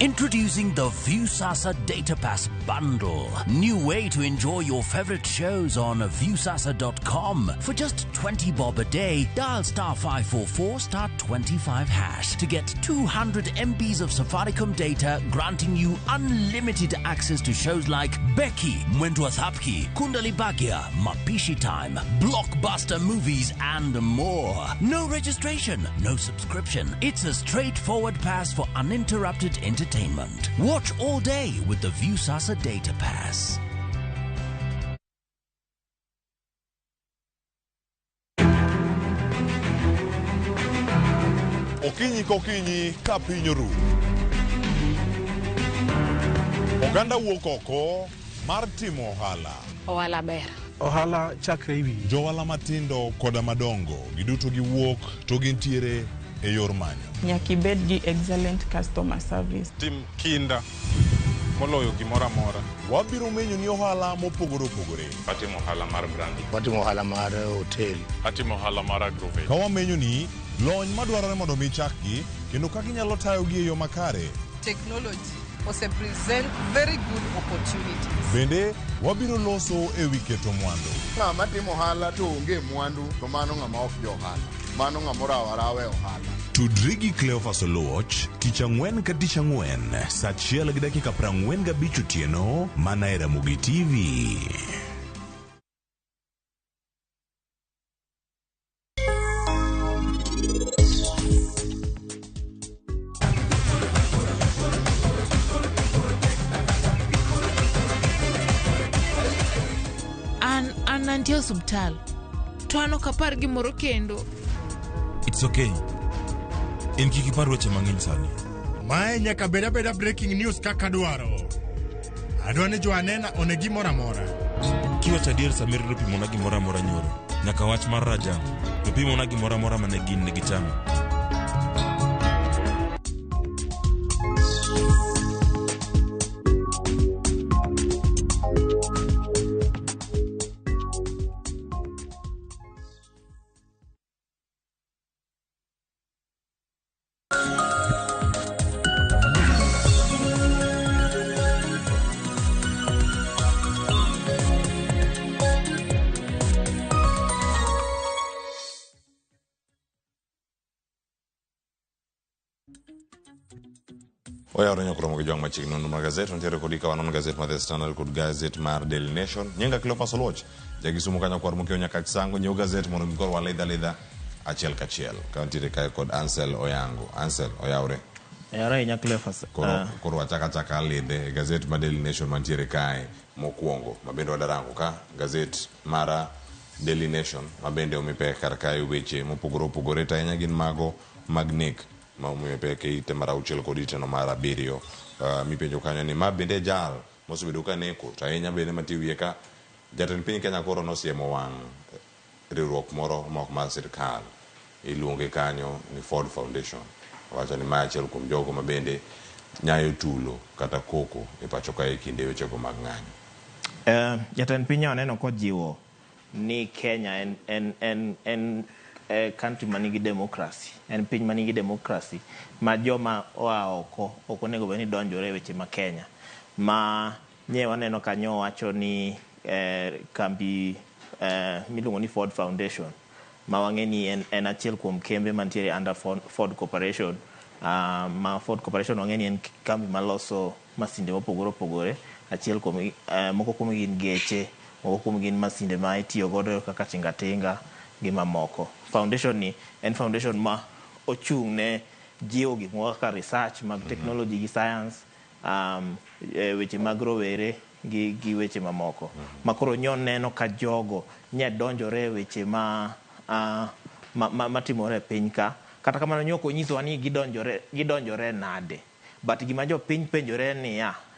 Introducing the Viusasa Data Pass Bundle. New way to enjoy your favorite shows on viusasa.com. For just 20 bob a day, dial *544 *25# to get 200 MBs of Safaricom data, granting you unlimited access to shows like Becky, Mwendwa Thapki, Kundali Bagya, Mapishi Time, blockbuster movies, and more. No registration, no subscription. It's a straightforward pass for uninterrupted entertainment. Watch all day with the Viusasa Data Pass. Okinyi kokinyi ka piny oru. Oganda wuok oko mar timo ohala. Ohala ber. Ohala chakre iwi. Johala matindo koda madongo giduto giwuok to gintiere e yor manyo. Nyaka ibed gi excellent customer service. Tim kinda moloyo gimoro amora. Wabiro menyo ni ohala mopogore opogore. Atimo ohala mar branding. Watimo ohala mar hotel. Atimo ohala mar agrovet. Ka wamenyo ni lony madwarore mondo mi chakgi kendo ka ginyalo tayogi e yo makare. Technology ose present very good opportunities. Bende wabiro loso e wi keto mwandu. Ng'ama timo ohala to onge mwandu to mano ng'ama ok jo ohala. Mano ng'ama rawe ohala. Tudri gi Cleophas Oluoch tich ang'wen ka tich ang'wen saa 1:45 otieno mana e Ramogi TV. An nantie osuptal to an ok apar gimoro kendo. It's okay. In kiki par weche mang'eny sani. Mae nyaka beda breaking news kaka dwaro. Adwa ni Joanena one gimoro amora. Kiwacho adier Samir nopimona gimoro amora nyoro. Nyaka wach mar Rajan. Nopimona gimoro amora mane gin ne gichamo. Oyaore nyokromo gi jong machiegni nonro mar gazet ntiere kod ika wanon gazet mar The Standard kod gazet mar Daily Nation. Nyinga Cleophas Oluoch jagisumo kanyo kwar mokeo nyaka sango nyiew gazet mondo gikor walidha achiel kachiel. Ka ntiere kae kod Ansel Oyango. Ansel oyaore. Oyaore nya Cleophas. Koro wachaka lidhe gazet mar Daily Nation mantiere kae mokwongo mabende wadarango ka gazet mara Daily Nation mabende omipe kar kae weche mopogore opogore ta ahinya gin mago magnik ma omiyo peke ite mar 6 kod ite no mar 7 mipenjo kanyo ni ma bende jal mosebedo ka neko to ahinya bende matiwie ka jatend piny Kenya koro nosiemo wang' riwruok moro mok mar sirkal iluonge kanyo ni Ford Foundation. Wacho ni ma achiel kuom jogo ma bende nyayo tulo kata koko e pacho ka e kinde wechego mag ng'anyo. Jatend piny oneno kojiwo ni Kenya en country manigi democracy, en piny manigi democracy ma joma oa oko ok onego bed ni donjore weche ma Kenya. Ma nye waneno kanyo wacho ni kambi miluongo ni Ford Foundation ma wang'e ni en achiel kuom kembe mantiere under Ford Corporation. Ma Ford Corporation wang'e ni en kambi maloso masinde mopogore opogore. Achiel kuom moko kuom gin geche, moko kuom gin masinde ma itiyo godo kaka tingatinga gi mamoko. Foundation ni en foundation ma ochung' ne jiwo gik moko kaka research mag technology gi science, weche mag rowere gi weche mamoko. Ma koro nyon neno ka jogo nye donjore weche matimore piny ka. Kata kamano nyoko nyisowa ni gidonjore nade. But gima jo piny penjore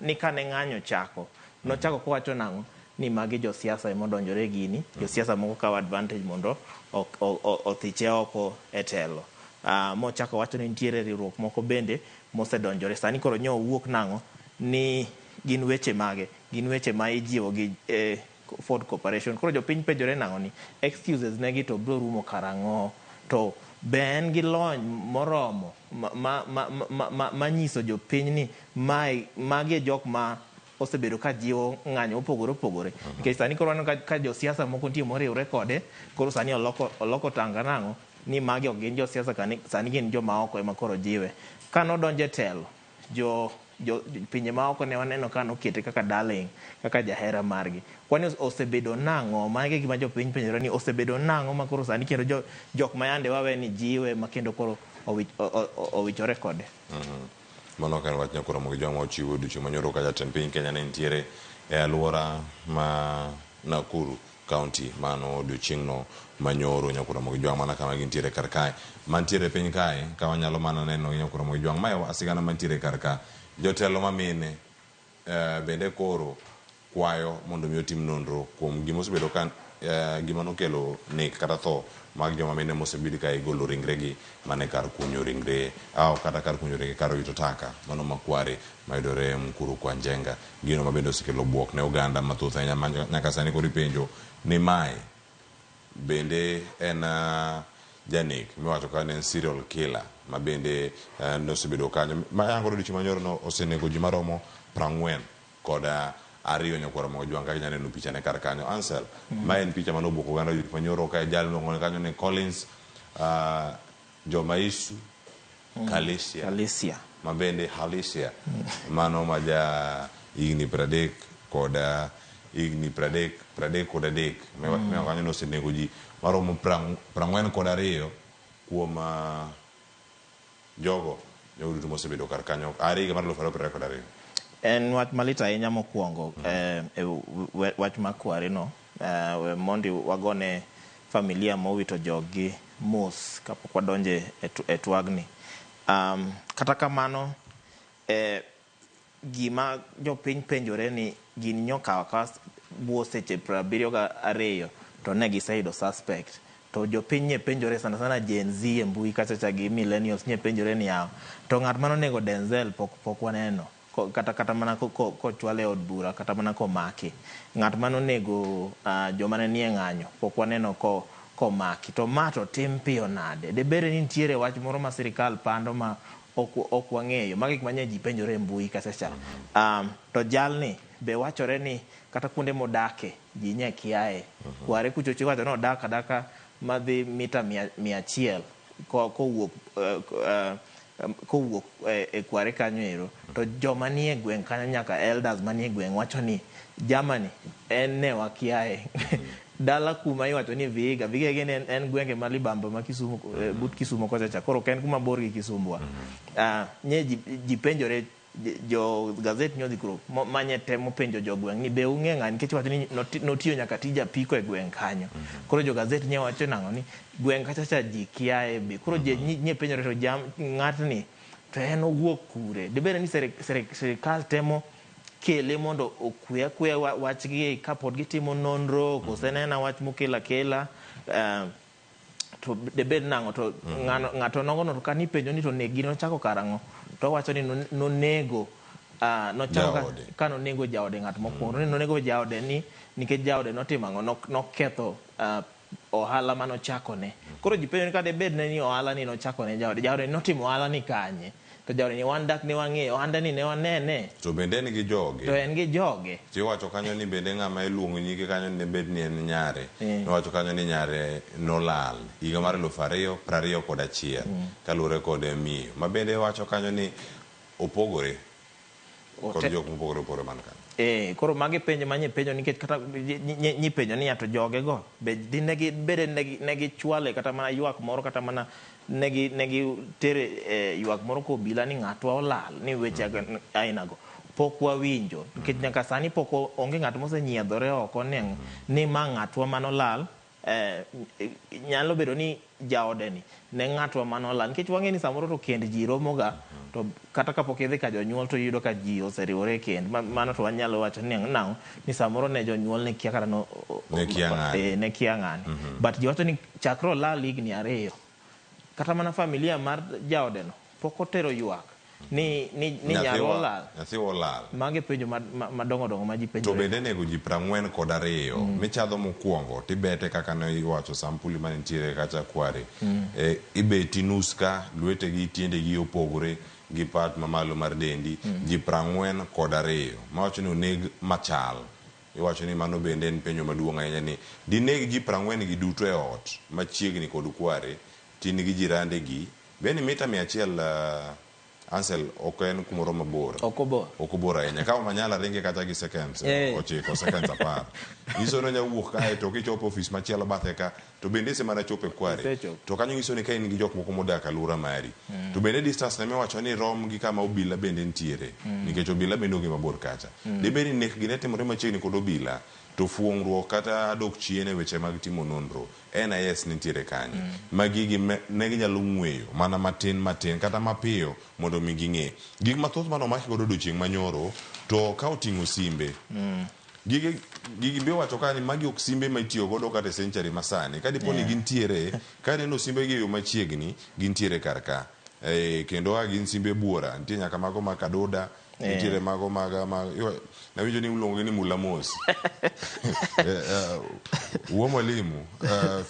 ni kane ng'anyo chako, nochako kowacho nang'o ni magi jo siasa ema odonjore gini, jo siasa moko kawo advantage mondo othiche oko e telo. Mochako wacho ni nitiere riwruok moko bende mosedonjore. Sani koro nyo wuok nang'o ni gin weche mage, gin weche ma ijiwo gi Ford Corporation. Koro jo piny penjore nang'o ni excuses negi to bro rumo karang'o to ben gi lony moromo ma nyiso jo piny ni magi jok ma osebedo ka jiwo ng'anyo opogore. Nikech sani koro waneno ka jo siasa moko nitie moriwre kode, koro sani oloko tanga nang'o ni magi ok gin jo siasa, sani gin joma oko ema koro jiwe. Ka nodonje telo, jo pinje ma oko ne waneno ka nokete kaka darling, kaka jahera margi. Kwani osebedo nang'o, magi gima jo piny penjore ni osebedo nang'o ma koro sani kendo jok ma yande wawe ni jiwe ma kendo koro owichore kode. Mano kan wach nyakoromo gi joma ochiwo ducho manyoro ka jatend piny Kenya ne nitiere e alwora ma Nakuru County mano odiochieng'no manyoro nyakoromo gi jwang' mana kama gintiere kar kae mantiere piny kae ka wanyalo mana neno nyakoromo gi jwang' mae asigana mantiere kar ka jotelo mamine bende koro kwayo mondo mi otim nonro kuom gima osebedo ka gima nokelo nek kata tho mag joma mine mosebidi ka igolo ringregi mane kar kunyo ringre kata kar kunyo ringre kar wito taka mano makware mayudore Mkuru kwa Njenga, gino mabende osekelo buok ne oganda mathoth ahinya nyaka sani kod penjo ni mae bende en janek miwacho ka en serial killer mabende nosebedo kanyo mayango odiochieng' manyoro no osenego ji maromo 40 kod ariyo nyakwara mo jwang ka nyaneno picha ne kar kanyo Ansel ma en picha mano buko ganda odiochieng' manyoro ka jal no ngone kanyo ne Collins Jomaisu Kalicia mabende Halicia mano maja igni 30 kod igni 30 kod adek me kanyo no osenego ji maromo 40 kod ariyo kuom jogo joduto mosebedo kar kanyo ariga mar 2022 kod ariyo. En wach malit ahinya mokwongo wach makware no mondi wagone familia mowito joggi mos kapok wadonje e twagni. Kata kamano gima jopiny penjore ni gin nyokawa ka buo seche 72 to ne giseyudo suspect to jopiny nye penjore sana Gen Z e mbui kachacha gi millennials nye penjore ni yao to ng'at mano nego Denzel pok waneno kata mana kochwale od bura kata mana komaki ng'at mano nego joma ne nie ng'anyo pok waneno komaki to mato tim piyo nade de bere ni ntiere wach moro ma sirikal pando ma ok wang'eyo magi manye ji penjore e mbui kachacha to jalni be wachore ni kata kuonde modake ji nye kiae kware kuchochi wacho no daka madhi mita 100 kowuok e kware kanyo ero to joma nie gweng kanyo nyaka elders manie gweng wacho ni Germany en ne wakiae dala kuma iwacho ni Vihiga en gwenge ma Libamba ma Kisumu but Kisumu kocha koro ken kuma bor gi Kisumbwa nye ji penjore jo gazet nyodhi kuro manye temo penjo jo gweng ni be ung'e ng'ani nikech wacho ni notiyo nyaka tija piko e gweng kanyo koro jo gazet nye wacho nang'o ni gweng kachacha ji kiae be koro nye penjore to ng'atni to en owuok kure debere ni serikal temo kele mondo okwe wachgi kapod gitimo nonro kosenena wach mokela to debed nang'o to ng'ato nogono to kani penjo ni to negi nochako karang'o to wacho ni nonego nochako ka nonego jaode ng'at mokwongo ni nonego jaode ni nikech jaode notimo ang'o noketho ohala manochakone koro ji penjo ni ka debed ni ohala ni nochakone jaode notimo ohala ni kanye to jaode ni wan dak ne wang'eyo ohanda ni ne wanene to bende en gi joge to en gi joge tiwacho kanyo ni bende ng'ama iluongo nyige kanyo ni bed ni en nyare nowacho kanyo ni nyare nolal higa mar 2021 kaluwore kod miyo ma bende wacho kanyo ni opogore kod jok mopogore man kanyo koro magi penjo manye penjo nikech kata nyi penjo ni to joge go bede negi chwale kata mana ywak moro kata mana negi tere ywak moro ko bila ni ng'atwa olal ni weche aina go pok wawinjo nikech nyaka sani pok onge ng'at mosenyiedhore oko ni ma ng'atwa manolal nyalo bedo ni jaode ni ne ng'atwa manolal nikech wang'e ni samoro to kend ji romoga to kata kapok idhi ka jonyuol to yudo ka ji oseriwore kend mano to wanyalo wacho ni nang'o ni samoro ne jonyuol ne kia kata ne kia ng'ani but ji wacho ni chakro olal higni 2 kata mana familia mar jaode no pok otero ywak ni nyathi olal mage penjo madongo ma ji penjo to bende nego ji 42 michadho mokwongo tibete kaka ne iwacho sampuli manitiere kacha kware ibeti nus ka lwetegi tiendegi opogore gi pat mamalo mar dendi ji 42 mawacho ni oneg machal iwacho ni mano bende en penjo maduong' ahinya ni dineg ji 40 gi duto e ot machiegni kod kware tin gi jirande gi bende mita 100 Ansel ok en kumoro mabor okobor ahinya ka manyala ringe kata gi seconds 9 seconds apart nyiso no nyawuok kae to kichopo ofis machielo bathe ka to bende se mana chope kware to kanyo nyiso ni ka in gi jok moko modak alura mari to bende distance ne miwacho ni rom gi kama obila bende ntiere nikech obila bende onge mabor kacha de bende nek gi ne timore machiegni kod obila to fuong'ruok kata dok chien e weche mag timo nonro NIS nitiere kanye ma gigi ne ginyalo ng'weyo mana matin kata mapiyo mondo mi ging'e gik mathoth mano maki godo odiochieng' manyoro to ka oting'o simbe gigi be wacho ka ni magi ok simbe ma itiyo godo kata e century masani ka dipo ni gintiere ka neno simbe gi yo machiegni gintiere kar ka kendo gin simbe buora nitie nyaka mago ma kadoda nitiere mago nawinjo ni iluongo ni mulamos uo mwalimu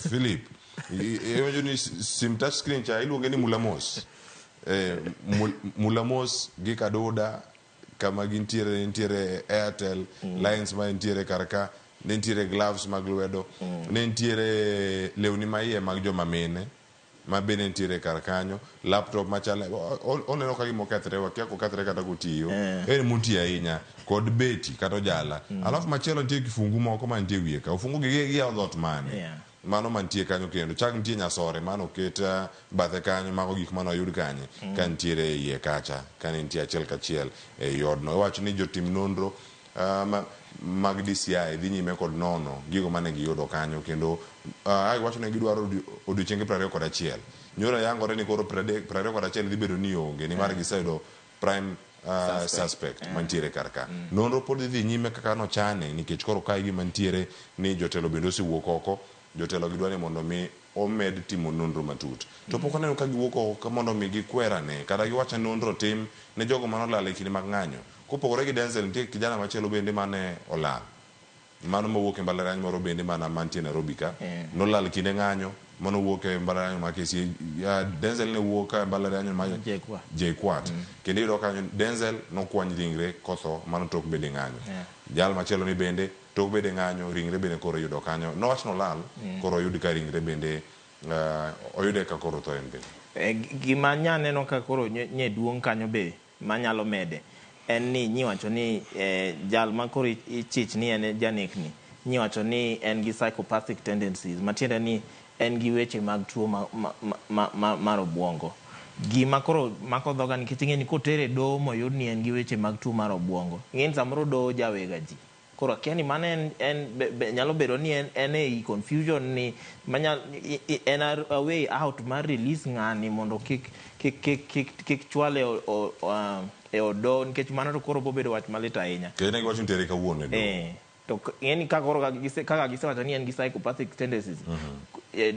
Philip iwinjo ni sim touch screen cha iluongo ni mulamos mulamos gi kadoda kama nitiere Airtel lines ma nitiere karka nitiere gloves mag lwedo nitiere lewni ma iye mag joma mine ma bende nitiere kar kanyo laptop machal oneno ka gimo kethre wakia ko kethre kata gotiyo en muti ahinya kod beti kata jala alafu machielo nitie kifungu moko ma nitie wiye ka ufungu gi odhot mane mano mantie kanyo kendo chak nitie nyasore mano keta bathe kanyo mago gik mano yud kanye ka nitiere iye kacha ka nitie achiel kachiel e yodno wacho ni jotim nonro mag DCI dhi nyime kod nono gigo mane giyudo kanyo kendo wacho ni gidwaro odiochienge 21 nyoro yangore ni koro 21 dhi bedo ni onge ni mar giseyudo prime suspect mantiere karka nonro pod dhi nyime kaka no chane nikech koro kai gima ntiere ni jotelo bende osiwuok oko jotelo gidwani mondo mi omed timo nonro matut to pok oneno ka giwuok oko mondo mi gikwerane kata giwacha nonro tim ne jogo manolal e kinde mag ng'anyo kopogore gi Denzel nitie kijana machielo bende mane olal mano mowuok e mbalariany moro bende mana mantie Nairobi ka nolal kinde ng'anyo mano wuok e mbalariany ma Kisii Denzel ne wuok e mbalariany ma JKUAT kendo iyudo kanyo Denzel nokwany ringre kotho mano tok bede ng'anyo jal machielo ni bende tok bede ng'anyo ringre bende koro yudo kanyo nowach nolal koro oyud ka ringre bende oyude ka koro to en bende gima nyaneno ka koro nye duong' kanyo be manyalo mede en ni nyiwacho ni jal ma koro ichich ni en janek ni nyiwacho ni en gi psychopathic tendencies matiende ni en gi weche mag tuo mar obwongo gima koro mako dhoga nikech ing'e ni kotere doho moyud ni en gi weche mag tuo mar obwongo ing'e ni samoro doho jawega ji koro akia ni mano nyalo bedo ni en ei confusion ni en a way out mar release ng'ani mondo kik chwale e odo nikech mano to koro bobedo wach malit ahinya kendo giwacho nitere kawuono to ng'eni ka koro kaka gisewacho ni en gi psychopathic tendencies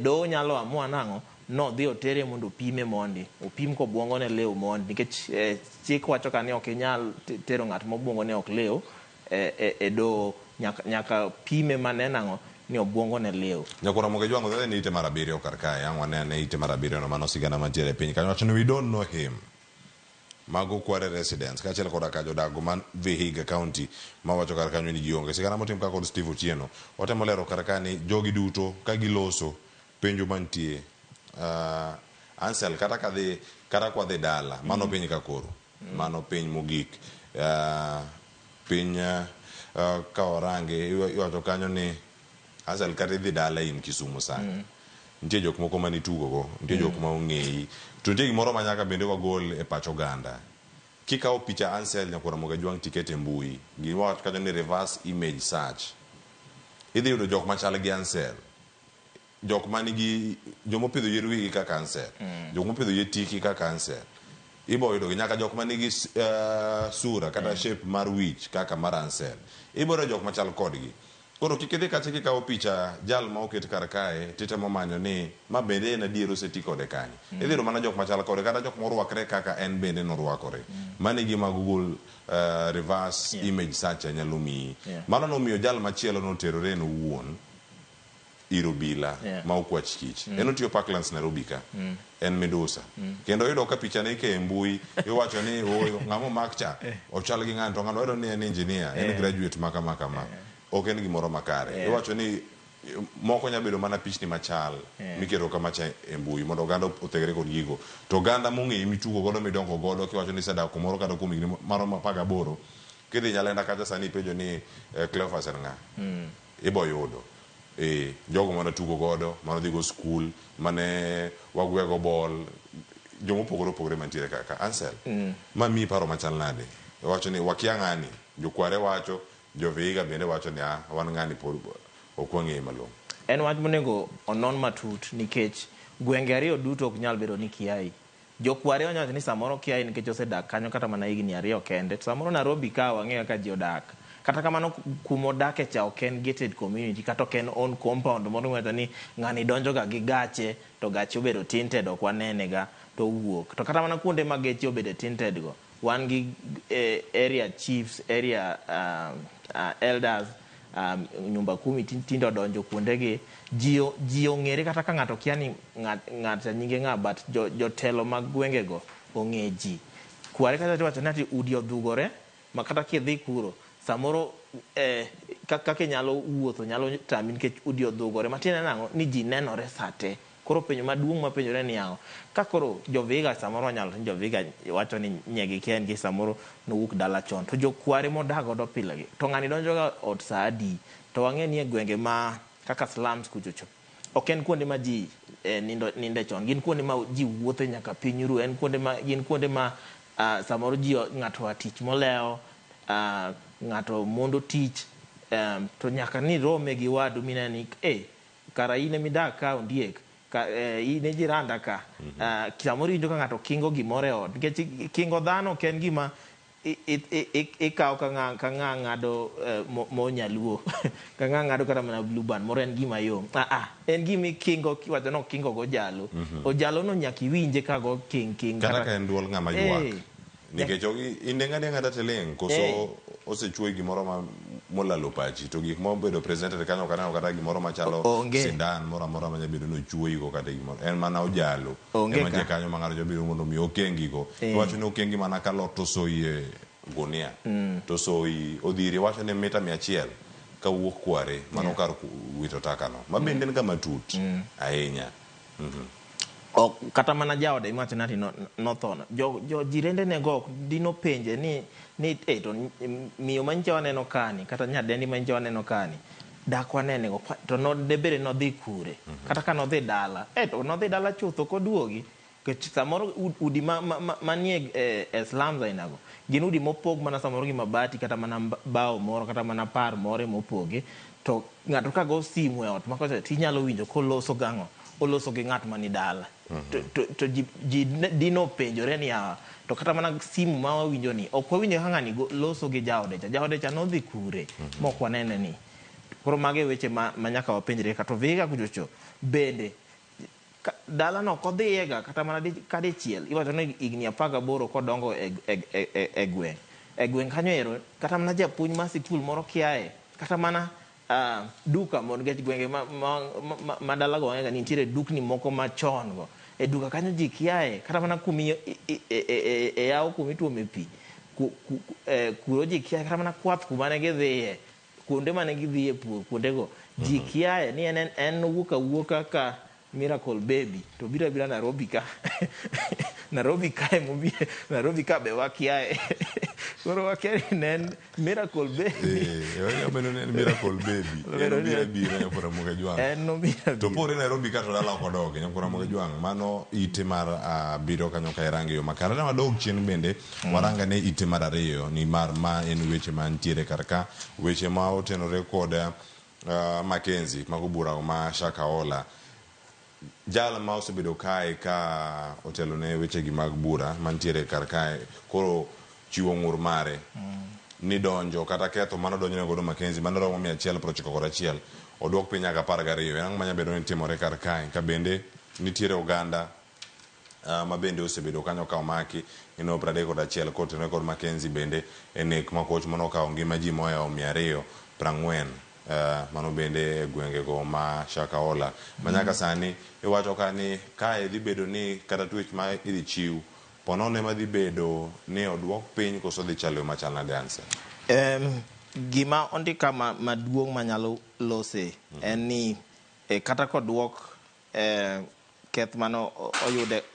doho nyalo amua nang'o no dhi otere mondo opime mondi opim ko obwongo ne lew mondi nikech chik wacho ka ni ok inyal tero ng'at mobwongo ne ok lew e doho nyaka pime mane nang'o ni obwongo ne lew Nyakora Moge Jwang'o dhene ni ite mar 7 kar kae ang' wane ite mar 7 no mano sigana mantiere e piny kanyo wacho ni we don't know him mago Kware residents kaachiel koda ka jodago man Vihiga County ma wacho kar kanyo ni gionge sigana motim ka kod Steve Otieno watemo lero kar ka ni jogi duto ka giloso penjo mantie Ansel kata kwa dhi dala mano piny ka koro mano piny mogik piny ka orange iwacho kanyo ni Ansel kata dhi dala in Kisumu sani nitie jok moko mani tugo go nitie jok ma ong'eyi to nitie gimoro ma nyaka bende wagol e pacho ganda kikawo picha Ansel Nyakora Moge Jwang' tiket e mbui giwacho kanyo ni reverse image search idhi yudo jok machal gi Ansel jok manigi jomopidho yier wigi kaka Ansel jok mopidho yier tiki kaka Ansel ibo yudo nyaka jok manigi sura kata shape mar wich kaka mar Ansel ibo jok machal kodgi koro kikidhi kacha kikawo picha jal ma oket kar kae titemo manyo ni ma bende en adier oseti kode kanyo idhiro mana jok machal kode kata jok morwakre kaka en bende norwakore mane gima Google reverse image search nyalo miyi mano nomiyo jal machielo noterore en owuon irobila ma okwach kich en otiyo Parklands Nairobi ka en Medusa kendo yudo ka picha ne ke mbui iwacho ni ng'amo makcha ochal gi ng'anto ng'ano wedo ni en engineer en graduate maka ok en gimoro makare iwacho ni moko nya bedo mana pichni machal mikero kamacha e mbui mondo oganda otegre kod gigo to oganda mong'eyi mitugo godo midongo godo kiwacho ni sedak kumoro kata kuom higni maromo 18 kidhi Nyalenda kacha sani penjo ni Cleophas ng'a ibo yudo jogo mana tugo godo mana dhi go skul mane wagwego bol jomopogore opogore mantiere kaka Ansel ma mi paro machal nade iwacho ni wakia ng'ani jokware wacho Joviga bende wacho ni wan ng'ani pod okwang'e malong'o. En wach monego onon matut nikech gwenge ariyo duto ok nyal bedo ni kiai. Jokware onyacho ni samoro kiai nikech osedak kanyo kata mana higni 2 kende. Samoro Nairobi ka wang'eyo ka ji odak. Kata kamano kuma odake cha ok en gated community kata ok en own compound moro ng'ato ni ng'ani donjo ga gi gache to gache obedo tinted ok wanene ga to wuok. To kata mana kuonde ma geche obedo tinted go wan gi area chiefs, area elders, nyumba kumi tindo donjo kuonde gi ji ong'ere kata ka ng'ato kia ni ng'ata nyinge ng'a but jotelo mag gwenge go ong'e ji. Kware kata wacho ni udi odhugore ma kata kidhi kuro samoro kaka nyalo wuotho nyalo tami nikech udi odhugore matiende nang'o ni ji nenore sate. Koro penjo maduong' ma penjore ni yawo ka koro Joviga samoro nyalo Joviga wacho ni nyegi ken gi samoro nowuok dala chon to jokware modak godo pile gi to ng'ani donjo ga od saadi to wang'e ni e gwenge ma kaka slums kuchocho ok en kuonde ma ji ninde chon gin kuonde ma ji wuothe nyaka piny ru en kuonde ma gin kuonde ma samoro ji ng'ato atich molewo ng'ato mondo tich to nyaka ni rome gi wadu mineni kara ine midak ka ondiek ine jiranda ka samoro injo ka ng'ato kingo gimore od nikech kingo dhano ok en gima ikaw ka ng'ado monyaluo ka ng'ado kata mana blue band moro en gima yom en gima kingo kiwacho no kingo go jalo ojalo no nyaka iwinje ka go king kata ka en duol ng'ama ywak nikech inde ng'ada teleng koso osechwe gimoro ma molalo pachi to gik mobedo presented kanyo kata gimoro machalo sindan moro amora ma nyabedo no chuoigo kata gimoro en mana ojalo ema je kanyo ma ng'ato jabiro mondo mi okengigo wacho ni okengi mana ka lot tosoi gunia tosoi odhiri wacho ni mita 100 ka wuok Kware mano kar wito takano ma bende en kama tut ahinya kata mana jaode iwacho nati nothono jo jirende nego dino penje ni to miyo manche waneno kani kata nyadendi manche waneno kani dak wanene go to no debere no dhi kure kata ka no dhi dala to no dhi dala chutho koduogi kech samoro udi manie slums ainago gin udi mopog mana samoro gi mabati kata mana bao moro kata mana par more mopoge to ng'ato ka go simu e ot makosa tinyalo winjo koloso gang'o oloso gi ng'at mani dala to ji dino penjore ni to kata mana simu ma wawinjo ni ok wawinjo ka ng'ani loso gi jaode cha nodhi kure mok wanene ni koro mage weche ma nyaka wapenjre kata Vihiga kuchocho bende dala no kodhiyega kata mana kadichiel iwacho ni higni 18 kodongo e gweng kanyo ero kata mana japuonj ma sikul moro kiae kata mana duka mon get gwenge ma dala go ng'ani nitiere dukni moko machon go e duka kanyo ji kiae kata mana kumi yawo kumi tuome pi kuro ji kiae kata mana kwath kuma ne gidhiye kuonde mane gidhiye pur kuonde go ji kiae ni en wuoka ka Miracle Baby to bira Nairobi ka Nairobi ka Nairobi ka be wakiae koro wakiae nen Miracle Baby Miracle Baby bira nyakura moga juang to pore Nairobi ka to dala kodoge nyakura moga juang mano ite mar biro kanyo ka irange yo makara na dog chien bende waranga ne ite mar ariyo ni mar ma en weche mantiere karka weche ma otenore koda Mackenzie magobura ma Shakahola jala ma osebedo kae ka otelo ne weche gi mag bura mantiere kar kae koro chiwo ng'ur mare ni donjo kata ketho mano donjo ne godo Mackenzie mano romo 191 odwok piny nyaka 12 en manya bedo ni timore kar kae ka bende nitiere oganda ma bende osebedo kanyo ka omaki ino 31 kotenore kod Mackenzie bende enek makoch mano ka ngima ji moya 240 mano bende gwenge go ma Shakahola manyaka sani iwacho ka ni kae dhi bedo ni kata twech ma idhi chiw ponone ma dhi bedo ni odwok piny koso dhi chalo machalna dansa gima ondika maduong' manyalo lose en ni kata kodwok keth mano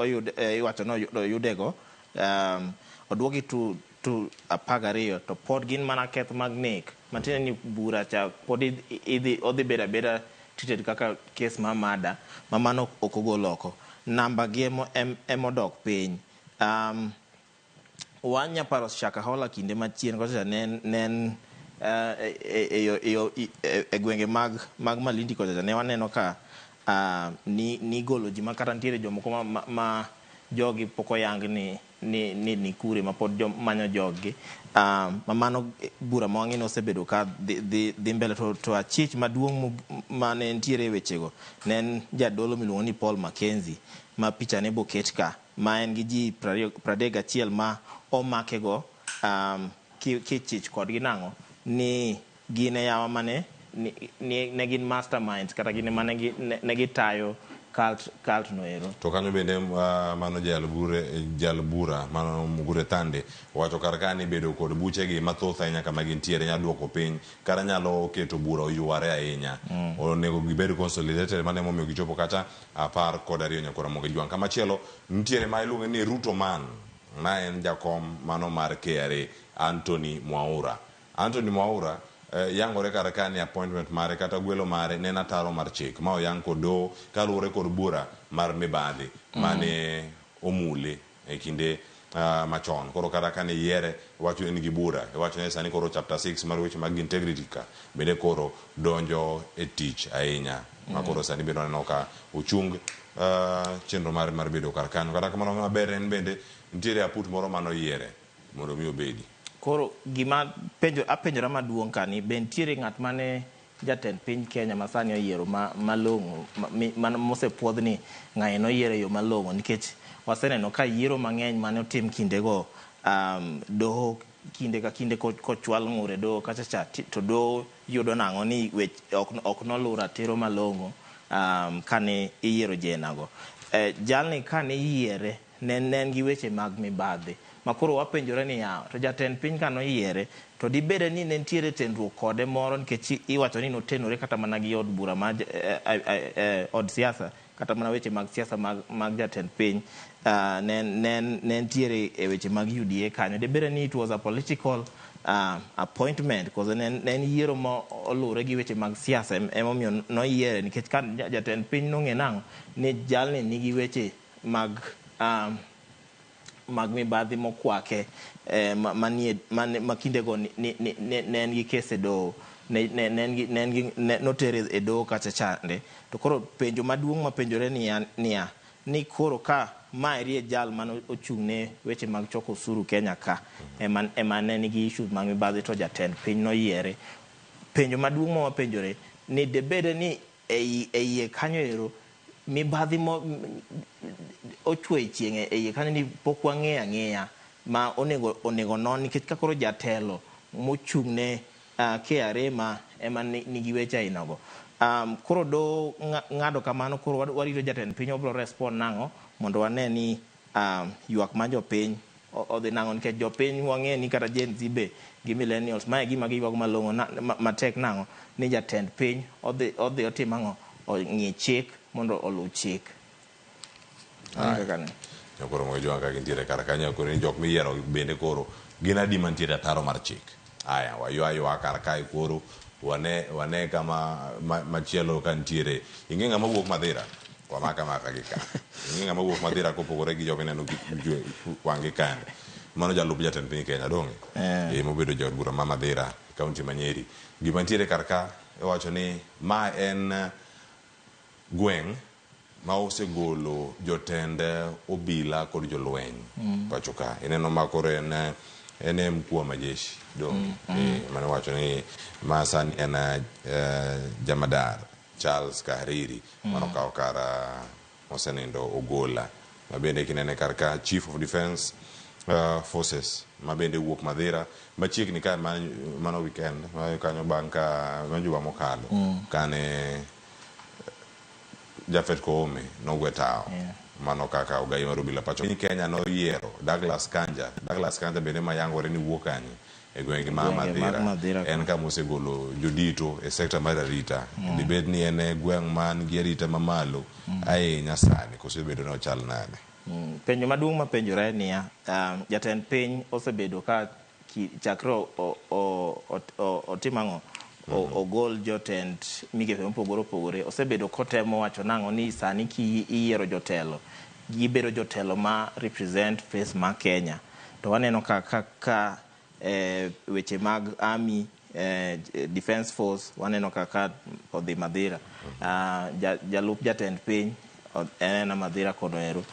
oyude iwacho no oyudego odwoki to 12 to pod gin mana keth mag nek matine ni bura cha pod odhi beda treated kaka kes mamada mamano ok ogoloko namba gi emodok piny wanya paro Shakahola kinde machien kocha nen e gwenge mag Malindi kocha ne waneno ka ni golo ji makata ntiere jomoko ma jogi poko yang ni kure ma pod manyo jogi mano bura mawang'ino osebedo ka dhi mbele to achich maduong' mane ntiere wechego ne en jadolo miluongo ni Paul Mackenzie ma pichane boket ka ma en gi ji 31 ma omakego kichich kodgi nang'o ni gin e yawa mane ne gin masterminds kata gin mane gitayo cult no ero. To kanyo bende mano jal bura mano Mugure Thande wacho kar ka ni bedo kod buchegi mathoth ahinya kama gintiere nyalo duoko piny kata nyalo keto bura oyware ahinya. Onego gibed consolidated mane momiyo gichopo kata 12 nyakora moge jwang. Kamachielo ntiere ma iluongo ni Ruto Man ma en jakom mano mar KRA Anthony Mwaura yangore kar ka ni appointment mare kata gwelo mare ne nataro mar chik ma oyang kodo kaluwore kod bura mar mibadhi mane omule e kinde machon koro kata ka ni yiere wacho ni gibura wacho ni sani koro chapter 6 mar weche mag integrity ka bende koro donjo e tich ahinya ma koro sani bedo neno ka ochung chenro mar bedo kar kanyo kata kamano maber en bende ntiere aput moro mano yiere mondo mi obedi. Koro gima apenjora maduong' kani be ntiere ng'at mane jatend piny Kenya ma sani oyiero malong'o mosepuodh ni ng'aye noyiero yo malong'o nikech waseneno ka yiero mang'eny mane otim kindego doho kinde ka kinde kochwal ng'ure doho kachacha to doho yudo nang'o ni ok noluw ratiro malong'o kane iyiero jenago. Jalni kane yiere ne en gi weche mag mibadhi makoro wapenjore ni yawa to jatend piny kano yiere to dibede ni ne ntiere tenruok kode moro nikech iwacho ni notenore kata mana gi od bura od siasa kata mana weche mag siasa mag jatend piny ne ntiere e weche mag UDA kanyo dibede ni it was a political appointment because ne en yiero ma oluwore gi weche mag siasa emomiyo noyiere nikech ka jatend piny nong'e nang'o ni jalni nigi weche mag mibadhi mokwake makindego ne en gi kese doho notere e doho kacha chande to koro penjo maduong' mapenjore niya ni koro ka maeri e jal mane ochung' ne weche mag choko osuru Kenya ka ema ne nigi issues mag mibadhi to jatend piny noyiere. Penjo maduong' ma wapenjore ni debede ni e iye kanyo ero mibadhi ochwe chieng' e iye kanyo ni pok wang'eyo ang'eya ma onego non nikech ka koro jatelo mochung' ne KRA ma ema nigi weche ainago koro do ng'ado kamano koro warito jatend piny obro respond nang'o mondo wane ni ywak ma jopiny odhi nang'o nikech jopiny wang'e ni kata Gen Z be gi millennials mae gima giywak malong'o matek nang'o ni jatend piny odhi otim ang'o ong'i chik mondo oluw chik. Koro mo jwang ka gintiere kar kanyo koro ni jok miyiero bende koro gin adi mantiere ataro mar chik. Aya waywa kar kae koro wane kama machielo ka ntiere ing'e ng'ama wuok Madhira wamaka gi ka ing'e ng'ama wuok Madhira kopogore gi jogo neno wang'i kande mano jalup jatend piny Kenya dong'e mobedo jaod bura ma Madhira kaunti ma Nyeri. Gima ntiere kar ka iwacho ni ma en gweng' ma osegolo jotend obila kod jolweny pacho ka ineno ma koro en mkuu wa majeshi mane wacho ni ma sani en jamadar Charles Kahariri manokawo kar mosenindo Ogola ma bende kinene kar ka Chief of Defence Forces ma bende wuok Madhira machiegni ka mano weekend kanyo bang' ka juma mokalo kane Jafet Koome nogwe tao mano kaka ogai mar obila pacho piny Kenya noyiero Douglas Kanja bende mayangore ni wuok kanye e gwenge ma Madhira en kama osegolo jodito e sekta mar arita dibed ni en gweng' man gi arita mamalo ahinya sani kosebedo no chal nade. Penjo maduong' mapenjore niya jatend piny osebedo ka chakro otimang'o ogol jotend migepe mopogore opogore osebedo kotemo wacho nang'o ni sani kiyiero jotelo gibedo jotelo ma represent face ma Kenya to waneno ka weche mag army Defense Force waneno kaka odhi Madhira. Jalup jatend piny en Madhira kono ero.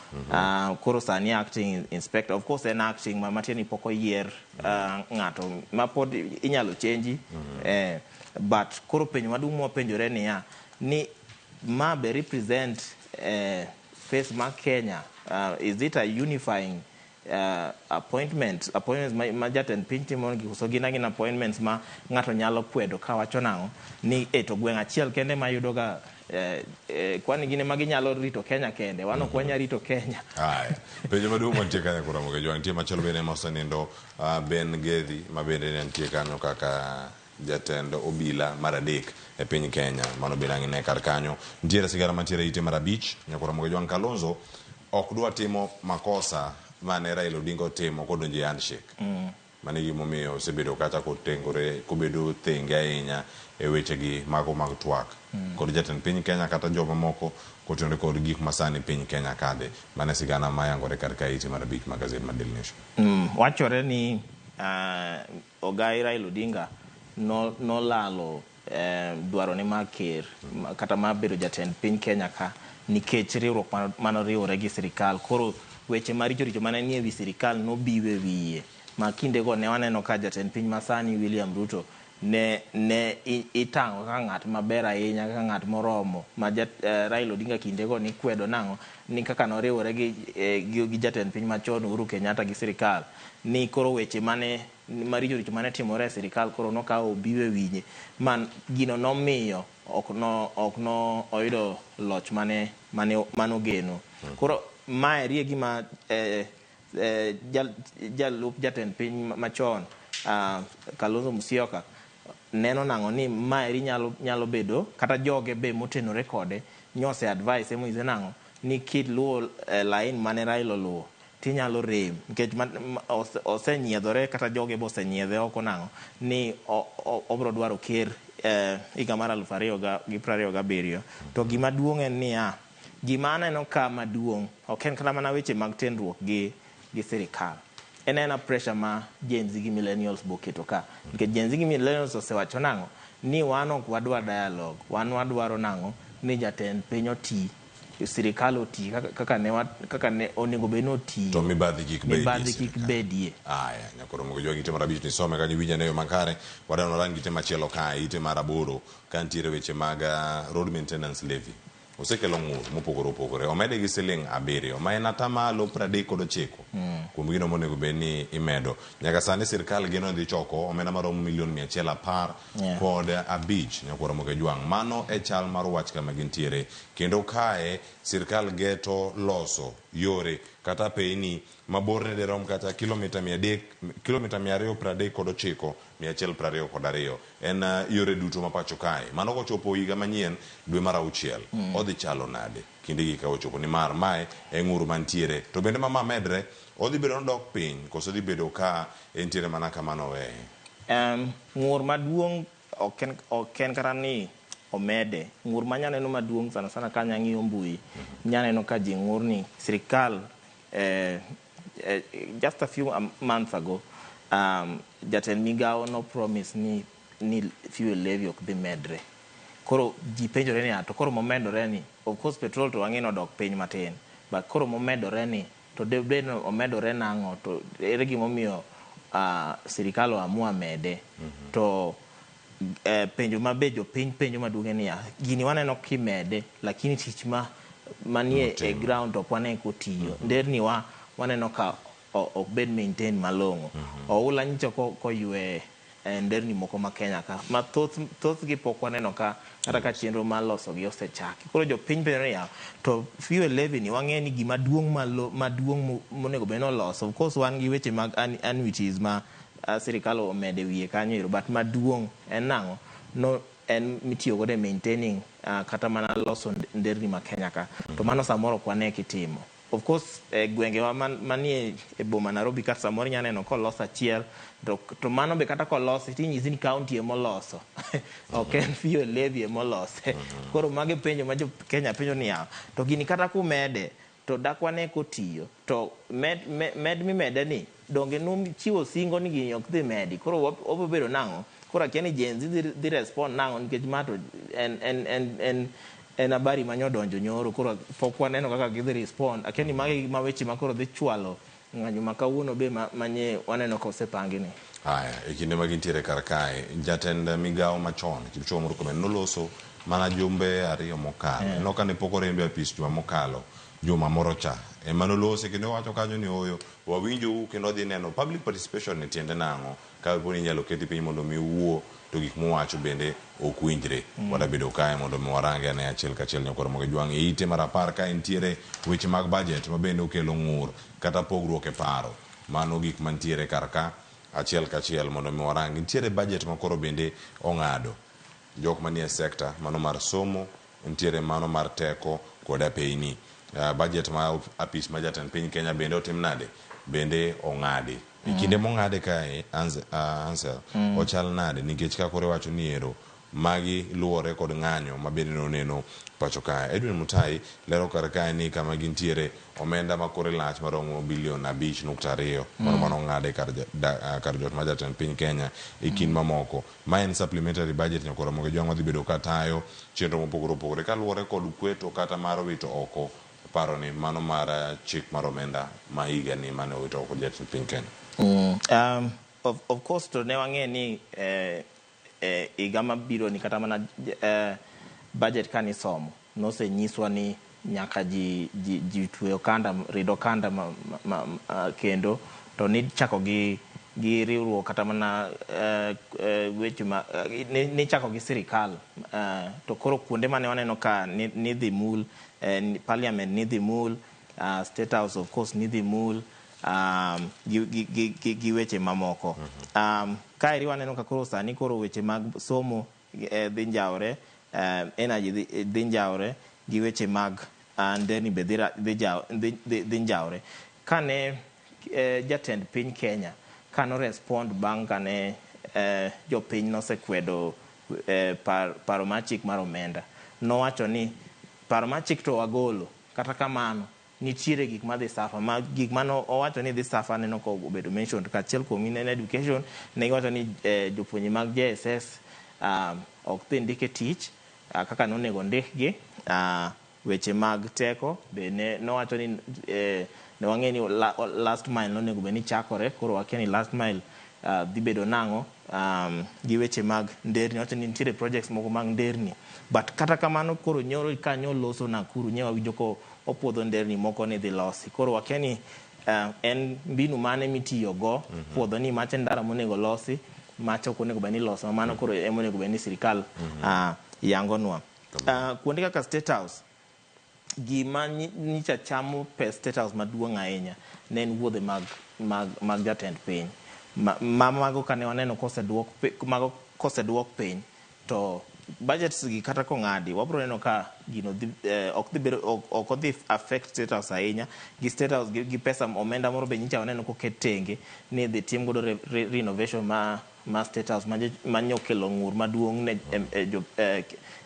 Koro sani acting inspector, of course en acting matieni poko yier ng'ato ma pod inyalo change. But koro penjo maduong' mwapenjore ni ma be represent face ma Kenya. Is it a unifying appointments ma jatend piny timo so gin appointments ma ng'ato nyalo kwedo kawacho nang'o ni to gweng' achiel kende ma yudo ga kwani gine ma ginyalo rito Kenya kende wano kwanya rito Kenya. Penjo maduong' mantie kanyo kura moge jwang' nitie machielo bende mosenindo Ben Gedhi ma bende nitie kanyo kaka jatend obila mar adek e piny Kenya mano bende ang'ine kar kanyo nitiere sigara mantiere ite mar abich nyakura moge jwang' Kalonzo ok dwa timo makosa mane Raila Odinga otimo kodonje handshake. Mane gimomiyo osebedo kata kotengore kobedo thenge ahinya e wechegi mago mag twak kod jatend piny Kenya kata jogo moko kotenore kod gik masani piny Kenya kade. Mane sigana mayangore kar ka ite mar abich mag gazet mar Daily Nation. Wachore ni Ogai Raila Odinga no lalo dwarone mar ker kata ma bedo jatend piny Kenya ka nikech riwruok manoriwore gi sirikal. Koro weche maricho mane nie wi sirikal no biwe wiye ma kinde go ne waneno ka jatend piny masani William Ruto ne itango ka ng'at maber ahinya ka ng'at moromo ma Raila Odinga kinde go ni kwedo nang'o ni kaka noriwore gi jatend piny machon Uhuru Kenyatta gi sirikal ni koro weche mane maricho mane timore e sirikal koro no ka obiwe wiye man gino nomiyo ok no oyudo loch mano geno. Koro ma rie gima jalup jatend piny machon Kalonzo Musyoka neno nang'o ni maeri nyalo bedo kata joge be motenore kode nyose advice moize nang'o ni kit luwo line mane Raila luwo tinyalo rem nikech osenyiedhore kata joge be osenyiedhe oko nang'o ni obro dwaro ker higa mar 2027. To gima duong' en niya gima aneno ka maduong' ok en kata mana weche mag tenruok gi sirikal. En pressure ma Gen Z gi millennials boketo ka. Nikech Gen Z gi millennials osewacho nang'o ni wan ok wadwa dialogue, wan wadwaro nang'o ni jatend piny oti, sirikal oti kaka ne onego bed ni oti. To mibadhi kik bedie. Nyakoro mogo jwang' ite mar abich ni some kanyo winja neyo makare wadano rangi ite machielo ka ite mar aboro ka ntiere weche mag road maintenance levy. Osekelo ng'ur mopogore opogore omede gi siling 7 ma en atamalo 39 kuom gino monego bed ni imedo. Nyaka sani sirikal geno dhi choko omenda maromo $110 kod 5 nyakoro moge jwang'. Mano e chal mar wach kama gintiere kendo kae sirikal geto loso yore kata peini maborne derom kata kilomita 239 122. En yore duto mapacho kae. Mano kochopo higa manyien dwe mar 6 odhi chalo nade kinde gi ka ochopo ni mar mae e ng'uru mantiere to bende mama medre odhi bedo dok piny koso dhi bedo ka entiere mana kamano we. Ng'ur maduong' oken kata ni omede. Ng'ur manyaneno maduong' sana ka nyang'iyo mbui nyaneno ka ji ng'ur ni sirikal just a few months ago jatend migawo no promise ni fuel levy ok dhi medre. Koro ji penjore ni to koro momedore ni of course petrol to wang'e dok piny matin but koro momedore ni to debe no omedore nang'o to ere gimomiyo sirikal oamua mede. To penjo mabe jopiny penjo maduong' ni gini waneno kimede lakini tich manie e ground to wane kotiyo nderni waneno ka ok bed maintain malong'o. Oula nyicho koywe nderni moko ma Kenya ka ma thoth gi pok waneno ka kata ka chenro mar loso gi osechaki. Koro jopiny penjo ni to fuel levy ni wang'e ni gima maduong' monego bed noloso. Of course wan gi weche mag annuities ma sirikal omede wiye kanyo but maduong' en nang'o no en mitiyo godo maintaining kata mana loso nderni ma Kenya ka to mano samoro kwane kitimo. Of course gwenge manie e boma Nairobi kata samoro nyaneno kolos achiel to mano be kata kolos tinyisi ni county emoloso ok en fuel levy emolose. Koro mage penjo ma jo Kenya penjo ni to gini kata kumede to dakwane kotiyo to med mimede ni donge chiwo singo ni gini ok dhi medi. Koro obedo nang'o kora kiani Gen Z dhi respond nango nikech mato en habari manyodonjo nyoro kora pok waneno kaka gidhi respond akiani magi maweche makoro dhi chwalo ng'anyo makawuono be manye waneno kosepangi ni. Haya, kinde magintiere kar kae jatend migawo machon Kipchumba Murkomen noloso mana jumbe ariyo mokalo no kane pok orembe apis juma mokalo juma moro cha ema nolose kendo wacho kanyo ni oyo wawinjo kendo dhi neno public participation ne tiende nango ka poni nyalo keti piny mondo mi wuo to gik mowacho bende ok winjre wada bedo kae mondo mi warange ne achiel kachiel nyakoro moge jwang ite mar 10 ka entiere weche mag budget ma bende okelo ng'ur kata pogruok e paro mano gik mantiere kar ka achiel kachiel mondo mi warange ntiere budget makoro bende ong'ado jok manie sekta mano mar somo ntiere mano mar teko koda peini budget ma apis ma jatend piny Kenya bende otim nade bende ong'adi kinde mong'ade kae Ansel ochal nade nikech ka kore wacho ni ero magi luore kod ng'anyo ma bende noneno pacho kae. Edwin Mutai lero kar kae ni kama gintiere omenda makore lach maromo bilion 5.2 mano ng'ade kar jot ma jatend piny Kenya ikin mamoko ma en supplementary budget nyakoro moge jwang dhi bedo katayo chenro mopogore opogore kaluore kod kweto kata mar wito oko paro ni mano mar chik mar omenda ma higa ni mane wito oko jatend piny Kenya. Of course to ne wang'e ni higa mabiro ni kata mana budget kani somo nosenyiswa ni nyaka ji tweyo kanda rido kanda kendo to ni chako gi riwruok kata mana weche ni chako gi sirikal to koro kuonde mane waneno ka ni dhi mul parliament ni dhi mul state house of course ni dhi mul gi weche mamoko ka iri waneno ka koro sani koro weche mag somo dhi njawre energy dhi njawre gi weche mag ndeni be dhi njawre kane jatend piny Kenya kano respond bang' kane jopiny nosekwedo paro mar chik mar omenda nowacho ni paro mar chik to wagolo kata kamano nitiere gik ma dhi safa ma gik mano owacho ni dhi safa neno ko obedo mentioned ka achiel kuom in education ne wacho ni jopuonje mag JSS ok dhi ndike tich kaka nonego ndikgi weche mag teko be ne nowacho ni ne wang'e ni last mile nonego be ni chakore koro wakia ni last mile dhi bedo nango gi weche mag nderni wacho ni nitiere projects moko mag nderni but kata kamano koro nyoro kanyo loso Nakuru nyewa winjo ko opuodho nderni moko ni dhi losi koro wakia ni en mbinu mane mitiyo go puodho ni mache ndara monego losi macho konego be ni loso mano koro emonego be ni sirikal yangonwa kuonde kaka State House gima nyicha chamo pe State House maduong' ahinya ne en wuodhe mag jatend piny mago kane waneno koseduok piny to budgets gi kata kong'adi wabro neno ka gino ok odhi affect State House ahinya gi State House gi pesa omenda moro be nyicha waneno koket tenge ni dhi tim godo renovation ma State House manyokelo ng'ur maduong'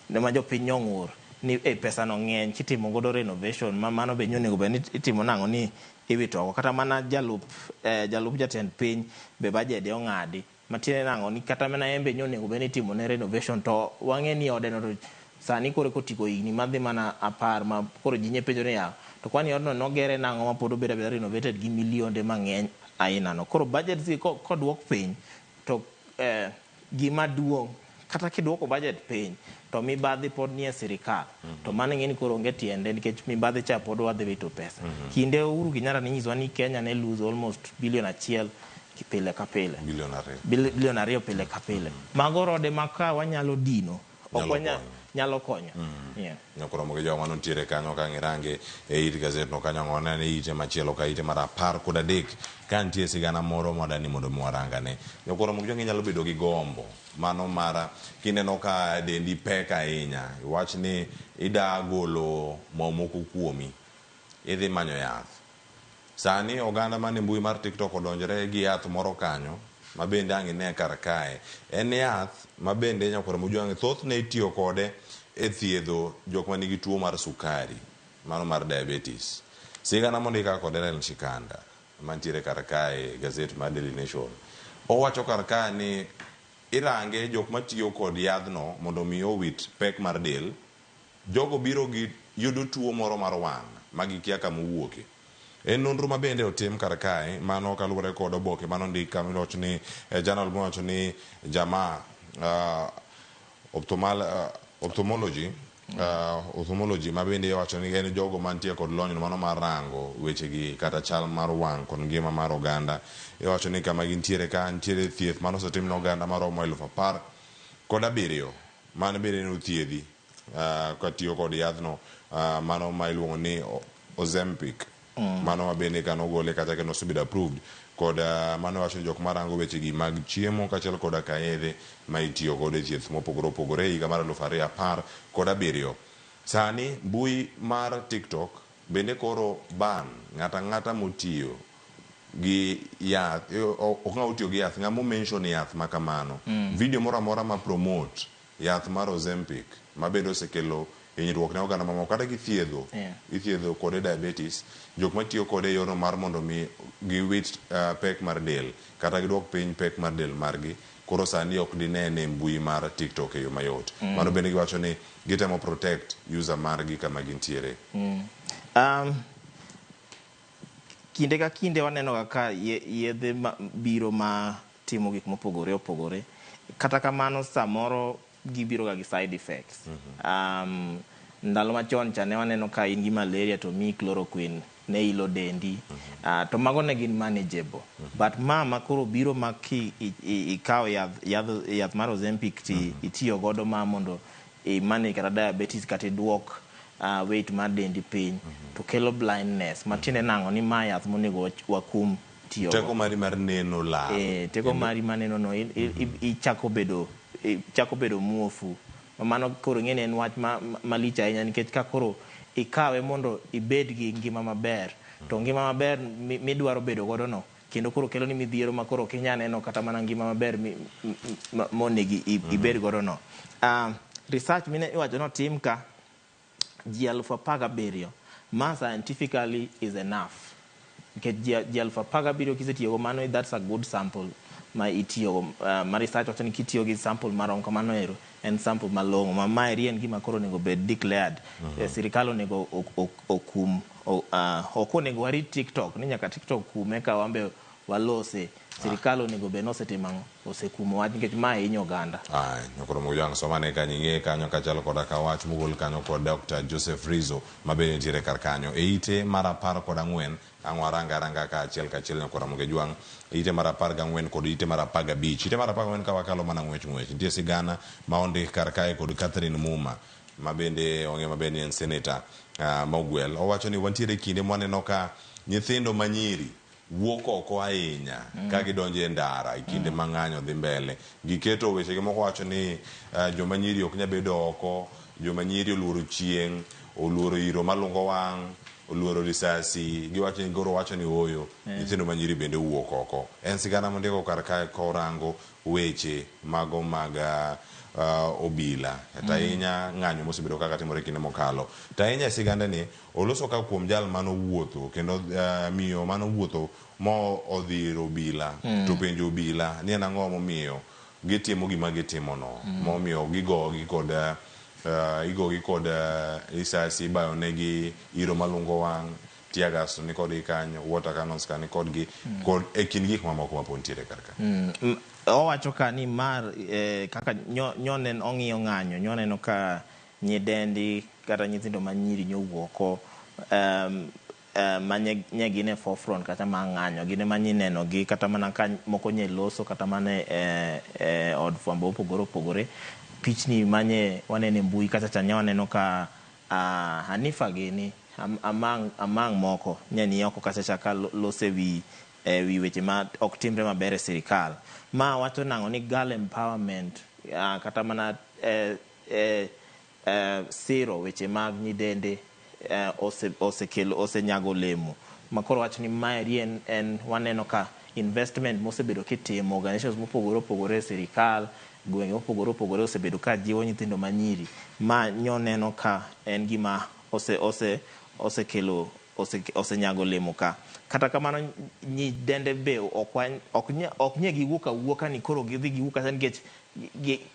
ne ma jopiny ng'ur ni pesa no ng'eny kitimo godo renovation mano be nyonego be ni itimo nang'o ni iwito oko kata mana jalup jatend piny be budget ong'adi matiene nang'o ni kata mana embe nyonego be ni itimo ne renovation to wang'e ni odeno to sani kore kotiko higni madhi mana 10 ma koro ji nyepenjo ni yaw to kwani odno nogere nang'o ma pod obedo renovated gi milionde mang'eny aina no koro budget si koduok piny to gima duong' kata kiduoko budget piny to mibadhi pod nie sirikal to mano ng'eni koro onge tiende nikech mibadhi cha pod wadhi wito pesa kinde Uhuru Kenyatta ne nyiswa ni Kenya ne lose almost $1 billion pile ka pile bilion 2 pile ka pile mago rode maka wanyalo dino ok nyalo konyo nyakoro moge joma nontiere kanyo ka ng'irange e it gazet no kanyo ng'one ne ite machielo ka ite mar 13 ka nitie sigana moro modani mondo mwarangane nyakoro moge jongi nyalo bedo gi gombo mano mara kineno ka dendi pek ahinya wach ni ida golo momoko kuomi idhi manyo yath sani oganda mane mbui mar TikTok odonjore gi yath moro kanyo ma bende ang' ine kar kae en yath ma bende nyakoro mojuang' thoth ne itiyo kode e thiedho jok ma nigi tuo mar sukari mano mar diabetes sigana mondika kod Ellen Shikanda mantiere kar kae gazet mar Daily Nation owacho kar kae ni irange jok matiyo kod yadhno mondo mi owit pek mar del, jogo biro gi yudo tuo moro mar wang' magikia kama owuoke. En nonro ma bende otim kar kae, mano kaluwore kod oboke mano ndika miwacho ni journal miwacho ni JAMA ophthalmology ma bende wacho ni en jogo mantie kod lony mano mar rango wechegi kata chal mar wang' kod ngima mar oganda. Iwacho ni kama gintiere ka nitiere thieth mano osetim ne oganda maromo 17,000 mano bende nothiedhi katiyo kod yadhno mano ma iluongo ni Ozempic. Mano ma bende kanogole kata kendo osebedo approved kod mano wacho ni jok marango wechegi mag chiemo kachiel koda ka yedhe ma itiyo kod e thieth mopogore opogore higa mar 2017. Sani mbui mar TikTok bende koro ban ng'ata motiyo gi yath, ok ng'a otiyo gi yath, ng'amo mention yath ma kamano. Video moro amora ma promote yath mar Ozempic ma bende osekelo hinyruok ne oganda mamoko kata ithiedho kode diabetes, jok matiyo kode yorno mar mondo mi giwit pek mar del kata giduok piny pek mar del margi, koro sani ok dinene mbui mar TikTok e yo mayot. Mano bende giwacho ni gitemo protect user margi kama gintiere. Kinde ka kinde waneno kaka yedhe biro ma timo gik mopogore opogore, kata kamano samoro gibiro ga gi side effects. Ndalo machon cha ne waneno ka in gi malaria to mi chloroquine ne ilo dendi, to mago ne gin manageable. But ma koro biro ma ikawo yath mar Ozempic ti itiyo godo ma mondo manage kata diabetes kata duok weight mar dendi piny, to kelo blindness matine nango ni ma yath monego wakum tiyo. Teko mari mar neno la. Teko mari maneno no ichako bedo muofu. Mano koro ng'ene en wach malich ahinya, nikech ka koro ikawe mondo ibed gi ngima maber, to ngima maber midwaro bedo godo no kendo koro kelo ni midhiero ma koro kinya neno kata mana ngima maber monegi ibed godo no. Research mine iwacho no tim ka ji 17,000 ma scientifically is enough, nikech ji 17,000 kisetiyogo mano, that's a good sample ma itiyogo. Ma research wacho ni kitiyo gi sample marom kamano ero en sample malong'o ma en gima koro onego bed declared. Sirikal onego okum, ok onego warit TikTok ni nyaka TikTok kume ka wambe walose. Sirikal onego bed nosetimo osekumo wach, nikech ma hinyo oganda. Nyokoro mojang somane kanyo ing'e kanyo kachalo koda ka wach mogol kanyo kod Dr. Joseph Rizo ma bende nitiere kar kanyo e ite mar 14 ang'waranga ka achiel nyokora moge jwang' ite mar 14 kod ite mar 15. Ite mar 14 ka wakalo mana ng'wech nitie sigana ma ondik kar kae kod Catherine Muma ma bende ong'e ma bende en senator ma ogwel. Owacho ni wantiere kinde mwaneno ka nyithindo manyiri wuok oko ahinya ka gidonjo e ndara kinde mang'anyo dhi mbele. Giketo wechegi moko wacho ni joma nyiri ok nya bedo oko, joma nyiri oluoro chieng', oluoro iro malungo wang', oluoro risasi. Giwacho ni goro wacho ni oyo nyithindo manyiri bende wuok oko. En sigana mondiko kar kae korango weche mago mag obila tahinya ng'anyo mosebedo kaka timore kinde mokalo. Tahinya siganda ni oloso ka kuom jal mano wuotho kendo miyo mano wuotho mo odhiro obila to penjo obila ni en ang'o momiyo gitimo gima gitimo no, momiyo gigogi kod risasi, bayo negi iro malungo wang', tiagas ni kod kanyo, water cannons ni kodgi kod e kin gik mamoko ma pontiere kar ka. Owacho ka ni mar kaka nyonen ong'iyo ng'anyo, nyoneno ka nyidendi kata nyithindo manyiri nyowuoko manye gine forefront kata ma ng'anyo gine manyineno gi kata mana ka moko nye loso kata mana od fwambo opogore pichni manye wanene mbui kata chanya waneno ka Hanifa gini amang moko nyani oko kata chaka lose wi weche ma ok timre maber e sirikal. Ma wacho nango ni girl empowerment kata mana siro weche mag nyidende osenyago lemo. Makoro wacho ni maeri en waneno ka investment mosebedo kitimo, organizations mopogore sirikal, gwenge mopogore osebedo ka jiwo nyithindo manyiri. Ma nyoneno ka en gima osekelo osenyago lemo ka. Kata kamano nyidende be ok nye giwuok awuoka ni koro gidhi giwuok asa nikech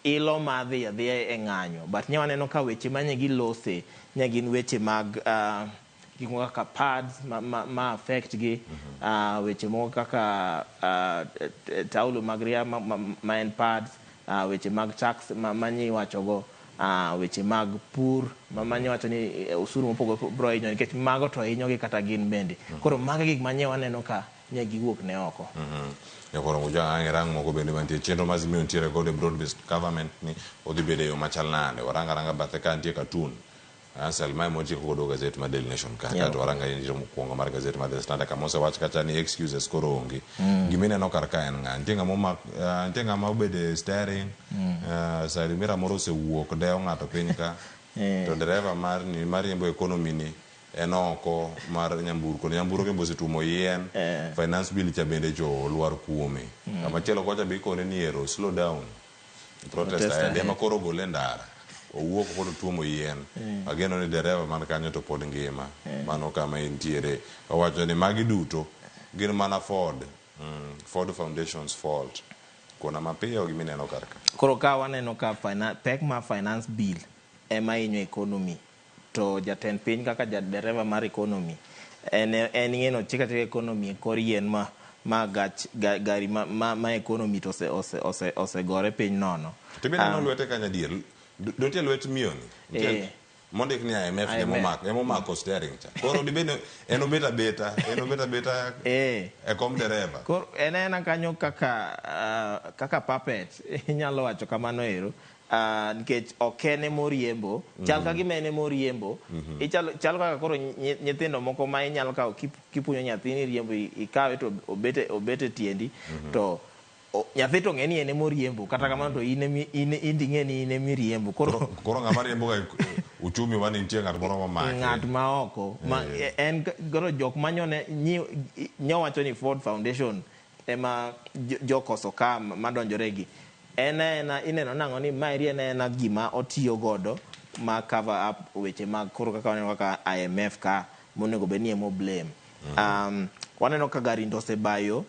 ilo madhi adhiya e ng'anyo. But nye waneno ka weche manye gilose nye gin weche mag gik moko kaka pads ma affect gi, weche moko kaka taulo mag ria ma en pads, weche mag tax manye wachogo, weche mag pur manye wacho ni usuru mopogore bro hinyo nikech mago to hinyogi kata gin bende. Koro mago gik manye waneno ka nye giwuok ne oko. Koro muja rang moko bende mantie chenro mazimiyo ntiere kod broad based government ni odhi bedo yo machal nade waranga bathe ka ntie katun Ansel mai mochi kodo gazet ma Daily Nation ka to waranga yinjiro mokwongo mar gazet ma The Standard kama osewach kacha ni excuses koro onge gimene no kar ka en nga ntenga ma obede steering sari mira moro osewuok deo ng'ato piny ka to dereva mar riembo economy ni en oko mar nyamburo ke mbose tumo yien finance bill cha bende jo luar kuome kama chelo kocha be ikone ni ero slow down protest ade ma koro gole ndara owuok kod tuomo yien ageno ni dereva man kanyo to pod ngima mano kama intiere owacho ni magi duto gin mana Ford Foundation's fault kona mapiyo gimineno karka koro ka waneno ka pek ma finance bill ema inyo economy to jatend piny kaka dereva mar economy en ng'eno chika economy kor yien ma gari ma economy to osegore piny nono tibene no lwete kanya dier donte lwet mioni mondik ni IMF emo mako steering cha koro dibene eno beta e kom dereva koro en kanyo kaka puppet inyalo wacho kamano ero nikech okene moriembo chal ka gimene moriembo chal kaka koro nyithindo moko ma inyalo kawo kipunyo nyathini riembo ikawe to obete tiendi to nyathi to ng'eni ene moriembo kata kamano to inding'e ni ine miriembo koro ng'ama riembo uchumi wani nitie ng'at moro mamake ng'at ma oko en goro jok manyone nyowacho ni Ford Foundation ema jokoso ka madonjoregi ineno nang'o ni maeri en gima otiyo godo ma cover up weche mag koro kaka waneno kaka IMF ka monego bed ni emo blame waneno ka gari osebayo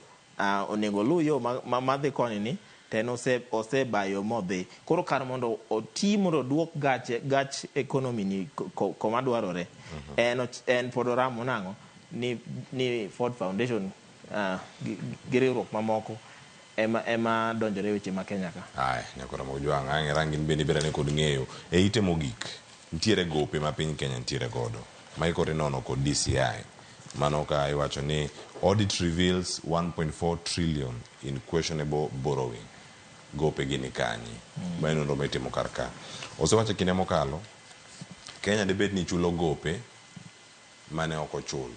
onego luyo madhi koni ni ten osebayo modhi koro kar mondo oti mondo duok gach economy ni koma dwarore en pod oramo nang'o ni Ford Foundation gi riwruok mamoko ema donjore weche ma Kenya ka nyakora mojwang' ang'e rangin bende berane kod ng'eyo e ite mogik ntiere gope ma piny Kenya ntiere godo ma ikore nono kod DCI mano ka iwacho ni audit reveals 1.4 trillion in questionable borrowing gope gini kanyi ma ino ndo metimo karka osewacho kine mokalo Kenya debed ni chulo gope mane oko chul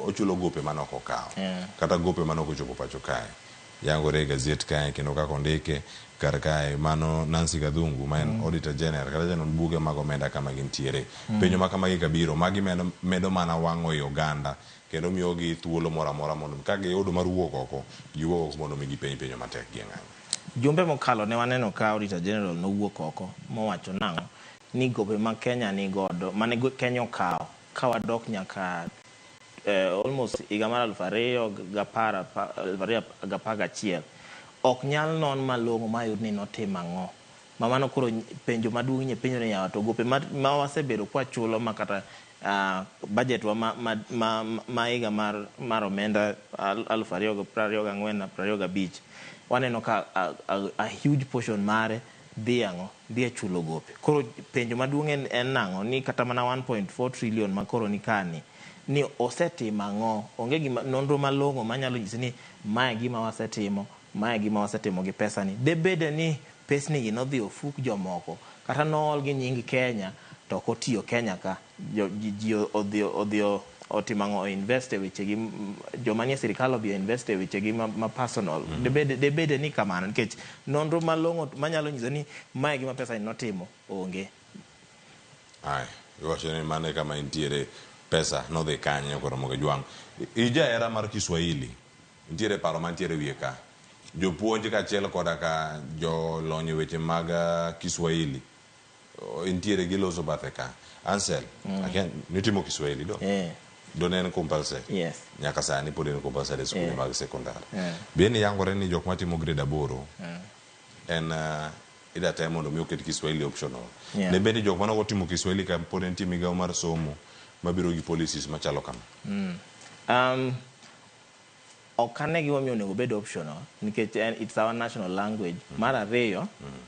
ochulo gope mane oko kao kata gope mane oko chopo pacho kae yangore gazet kae kendo kako ondike kar kae mano Nancy Gadhungu ma en auditor general kata janon buge mag omenda kama gintiere penjo ma kamagi kabiro magi medo mana wang'o i Uganda kendo miyogi thuolo moro amora mondo ka giyudo mar wuok oko giwuok mondo migi penjo matek gi ng'anyo jumbe mokalo ne waneno ka auditor general nowuok oko mowacho nang'o ni gope ma Kenya ni godo mane Kenya okawo ka wadok nyaka almost higa mar 2011 ok nyal non malong'o mayud ni notim ang'o mamano koro penjo maduong' penjo ne yawa to gope ma wasebedo kwa chulo makata budget wa ma higa mar omenda 2024-25 waneno ka a huge portion mare dhi chulo gope koro penjo maduong' en nang'o ni kata mana 1.4 trillion ma koro ni kani ni osetima ang'o onge gima nonro malong'o manyalo nyisi ni mae gima wasetimo gi pesa ni debede ni pesni gi nodhi ofuk jomoko kata nool gi nying Kenya to kotiyo Kenya ka ji odhi otimang'o invest e weche gi joma nie sirikal odhi invest e weche gi ma personal debede ni kamano nikech nonro malong'o manyalo nyiso ni mae gima pesa ni notimo onge iwacho ni mane kama intiere pesa nodhi kanye koro moge jwang' era mar Kiswahili ntiere paro mantiere wiye ka jopuonj kachiel koda ka jolony weche mag Kiswahili ntiere giloso bathe ka Ansel nitimo Kiswahili do donen compulsory. Yes. Nyaka sani pod en compulsory school mag secondary. Bende yangore ni jok matimo grade 8 en ida time mondo mi oket Kiswahili optional. Ne bende jok mano otimo Kiswahili ka pod en tim migawo mar somo mabiro gi policies machalo kama. Okane gi wamiyo onego bed optional nikech it's our national language. Mar ariyo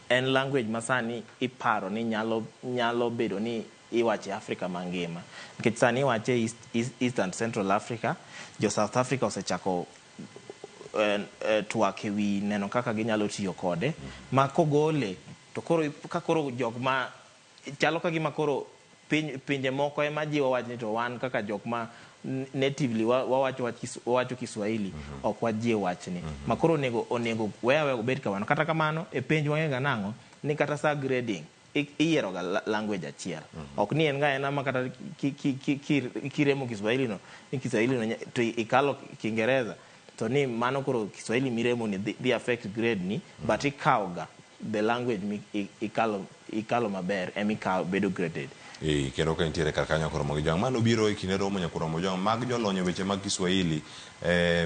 en language masani iparo ni nyalo bedo ni iwache Africa mangima nikech sani iwache East and Central Africa. Jo South Africa osechako twak ewi neno kaka ginyalo tiyo kode ma kogole to koro jok ma chalo ka gima koro pinje moko ema jiwo wach ni to wan kaka jok ma natively wawacho Kiswahili ok wajiwo wachni ma koro onego wewe obed kamano. Kata kamano e penj wang'ega nang'o ni kata sa grading iyiero ga language achiel ok ni en ga ena ma kata kiremo Kiswahili no ni Kiswahili no to ikalo Kiingereza to ni mano koro Kiswahili miremo ni the affect grade ni but ikaoga the language ikalo maber emikawo bedo graded. Kendo ka intiere kar kanyo koro mogi jang mano biro e kinde romo nyakoro mo jang mag jolonyo weche mag Kiswahili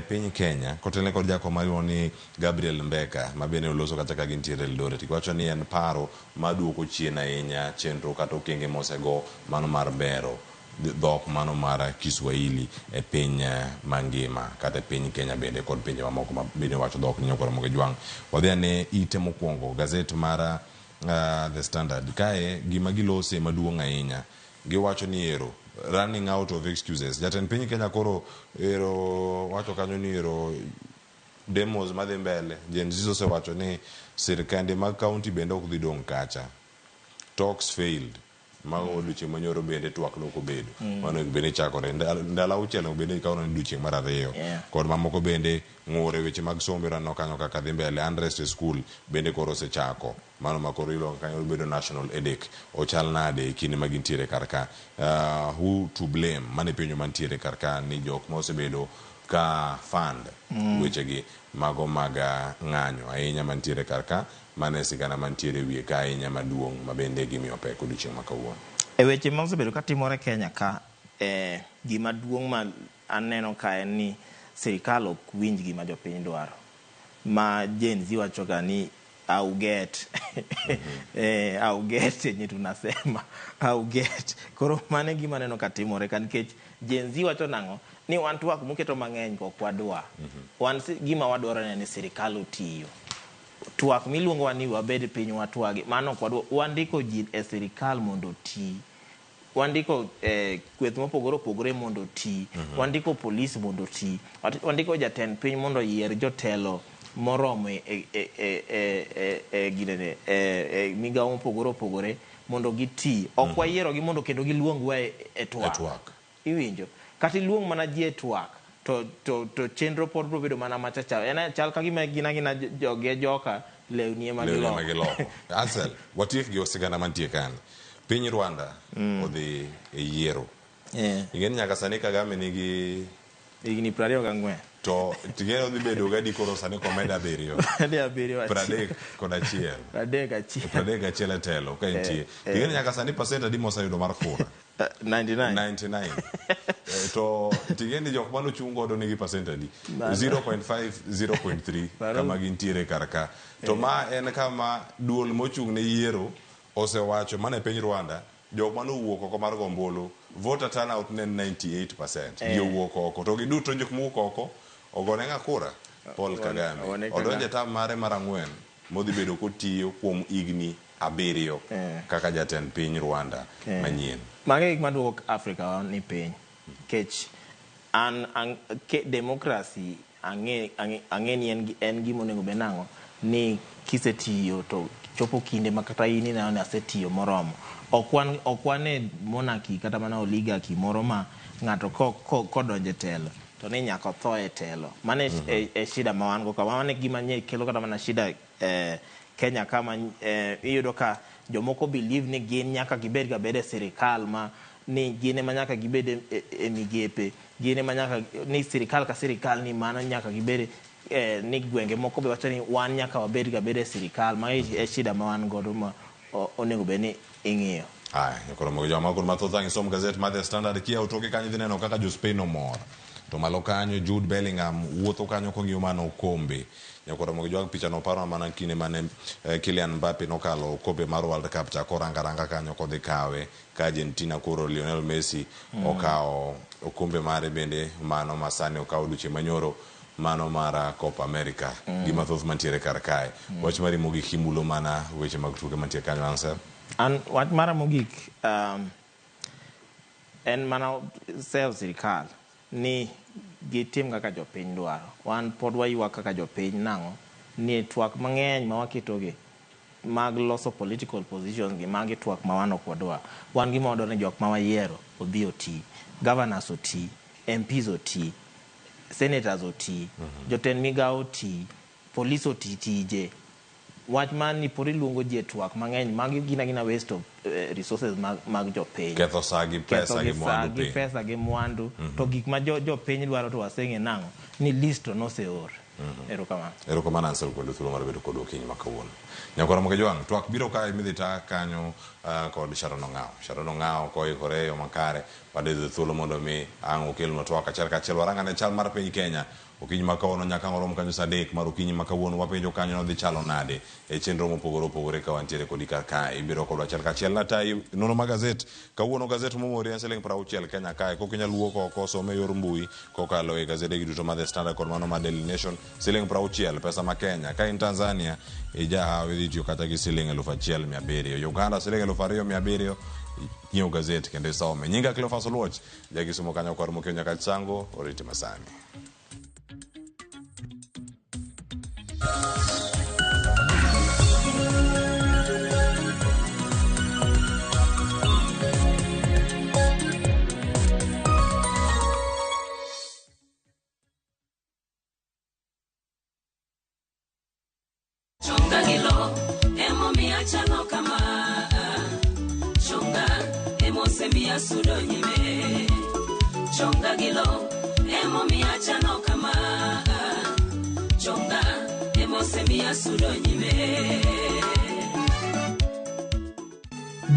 piny Kenya kotene kod jako mariwo ni Gabriel Mbeka mabene oloso kata ka gintiere Eldoret wacho ni en paro maduoko chien ahinya chenro kata okenge mosego mano mar bero dhok mano mar Kiswahili e piny mangima kata piny Kenya bende kod pinje mamoko mabende wacho dhok ni nyakoro mogi jwang wadhi ane ite mokwongo gazet mara The Standard kae gima gilose maduong' ahinya giwacho ni ero running out of excuses jatend piny Kenya koro ero wacho kanyo ni ero demos madhi mbele Gen Z osewacho ni sirkande mag county bende ok dhi dong' kacha talks failed mago duche manyoro bende twak loko bedo mano bende chakore ndala uchiel bende kawono ni duche mar ariyo kod mamoko bende ng'ure weche mag somo rano kanyo kaka dhi mbele unrest e school bende koro osechako mano makoro ilo kanyo bedo national headache ochal nade kinde magintiere karka who to blame mane penyo mantiere karka ni jok mosebedo ka fund wechegi mago mag ng'anyo ahinya mantiere karka mane sigana mantiere wiye ka ahinya maduong' mabende gimiyo pek odiochieng' makawuono. E weche mosebedo katimore Kenya ka gima duong' ma aneno ka en ni sirikal ok winj gima jopiny dwaro ma Gen Z wachoga ni au get yenye tunasema au get koro mane gima neno katimore ka nikech Gen Z wacho nang'o ni wan twak muketo mang'eny ko kwadwa wan gima wadwaro ni sirikal otiyo twak miluongo ni wabed piny watwagi mano kwadwa wandiko ji e sirikal mondo oti wandiko kweth mopogore opogore mondo oti wandiko polisi mondo oti wandiko jatend piny mondo yier jotelo moromo ginene migawo mopogore opogore mondo giti ok wayiero gi mondo kendo giluongwa e twak iwinjo kata iluong mana ji e twak to chenro pod bro bedo mana machacha en chal ka gima gina joge joka lewni ema giloko Ansel watiek gi osigana mantie kan piny Rwanda odhi e yiero ingeni nyaka sani Kagame nigi igni 24 to tigeno dhi bedo gadi koro sani komeda 7 31 telo ka intie tigeni nyaka sani pasent adi mosayudo mar kura 99 to tigeni jok mano chung godo nigi pasent adi 0.5 0.3 kama gintiere karka to ma en kama duol mochung ne yiero osewacho mana e piny Rwanda jok mano wuok oko mar gombolo voter turnout ne 98% wuok oko to giduto jok mowuok oko ogone nga kura Paul Kagame odonje tam mare mar 4 modhi bedo kotiyo kuom igni 7 kaka jatend piny Rwanda manyien mage maduok Africa ni piny kech democracy ang'eni en gimo nego benango ni kisetiyo to chopo kinde makata ini na asetiyo moromo okwane monarchy kata mana oligarchy moro ma ng'ato kodonje telo to ni nyaka tho e telo mane e shida ma wan go ka mane gima nye kelo kata mana shida Kenya kama iyudo ka jomoko believe ni gin nyaka gibed ga bede sirikal ma ni gine manyaka gibede e migepe gine manyaka ni sirikal ka sirikal ni mano nyaka gibede ni gwenge moko be wacho ni wan nyaka wabed ga bede sirikal ma e shida ma wan godo ma onego be ni ing'iyo Ai, nyakora mogo joma kun mathoth ang' isom gazet mar The Standard kia utoke kanyo dhi neno kaka jo Spain omor. To malo kanyo Jude Bellingham wuotho kanyo kong'iyo mano okombe. Nyakora mogo jwag picha no paro mana kine mane Kylian Mbappe nokalo okombe mar World Cup chako ranga kanyo kodhi kawe ka Argentina koro Lionel Messi okawo okombe mare bende mano masani okawo duche manyoro mano mara Copa America gima thoth mantiere kar kae. Wach mari mogik himulo mana weche mag tuke mantiere kanyo Ansel. An wach mara mogik en mana sel sirikal ni gitim kaka jopiny dwaro. Wan pod wayuak kaka jopiny nang'o ni twak mang'eny ma waketogi mag loso political positions gi magi twak ma wan ok wadwar. Wan gima wadwaro ni jok ma wayiero odhi oti, governors oti, MPs oti, senators oti, jotend migawo oti, police oti tije. Wach man ni pori luongo ji twak mang'eny magi gina waste of resources mag jopiny. Ketho saa gi pesa gi mwandu. To gik ma jopiny dwaro to waseng'e nang'o ni list to noseor. Erokamano Ansel kuonde thuolo mar bedo kod okinyi ma kawuono. Nyakora mogo jwang' twak biro kae midhi ta kanyo kod Sharon Ong'aw koikore yo makare wadhi thuolo mondo mi ang' okelno twak achiel kachiel warangane chal mar piny Kenya. Okinyi ma kawuono nyaka oromo kanyo saa 3 mar okinyi ma kawuono wapenjo kanyo no dhi chalo nade e chenro mopogore opogore ka wantiere kodi kar kae ibiro kodwa achiel kachiel na tai nono ma gazet kawuono gazet momori en siling 60 Kenya kae kok inyalo wuok oko some yor mbui kokalo e gazede gi duto ma The Standard kod mano ma Daily Nation siling 60 pesa ma Kenya ka in Tanzania ijahawi dhi tiyo kata gi siling 1,700 Uganda siling 2,700 nyiew gazet kendo isome. Nyinga Cleophas Oluoch jagisomo kanyo kod mokio nyaka chango oriti masani.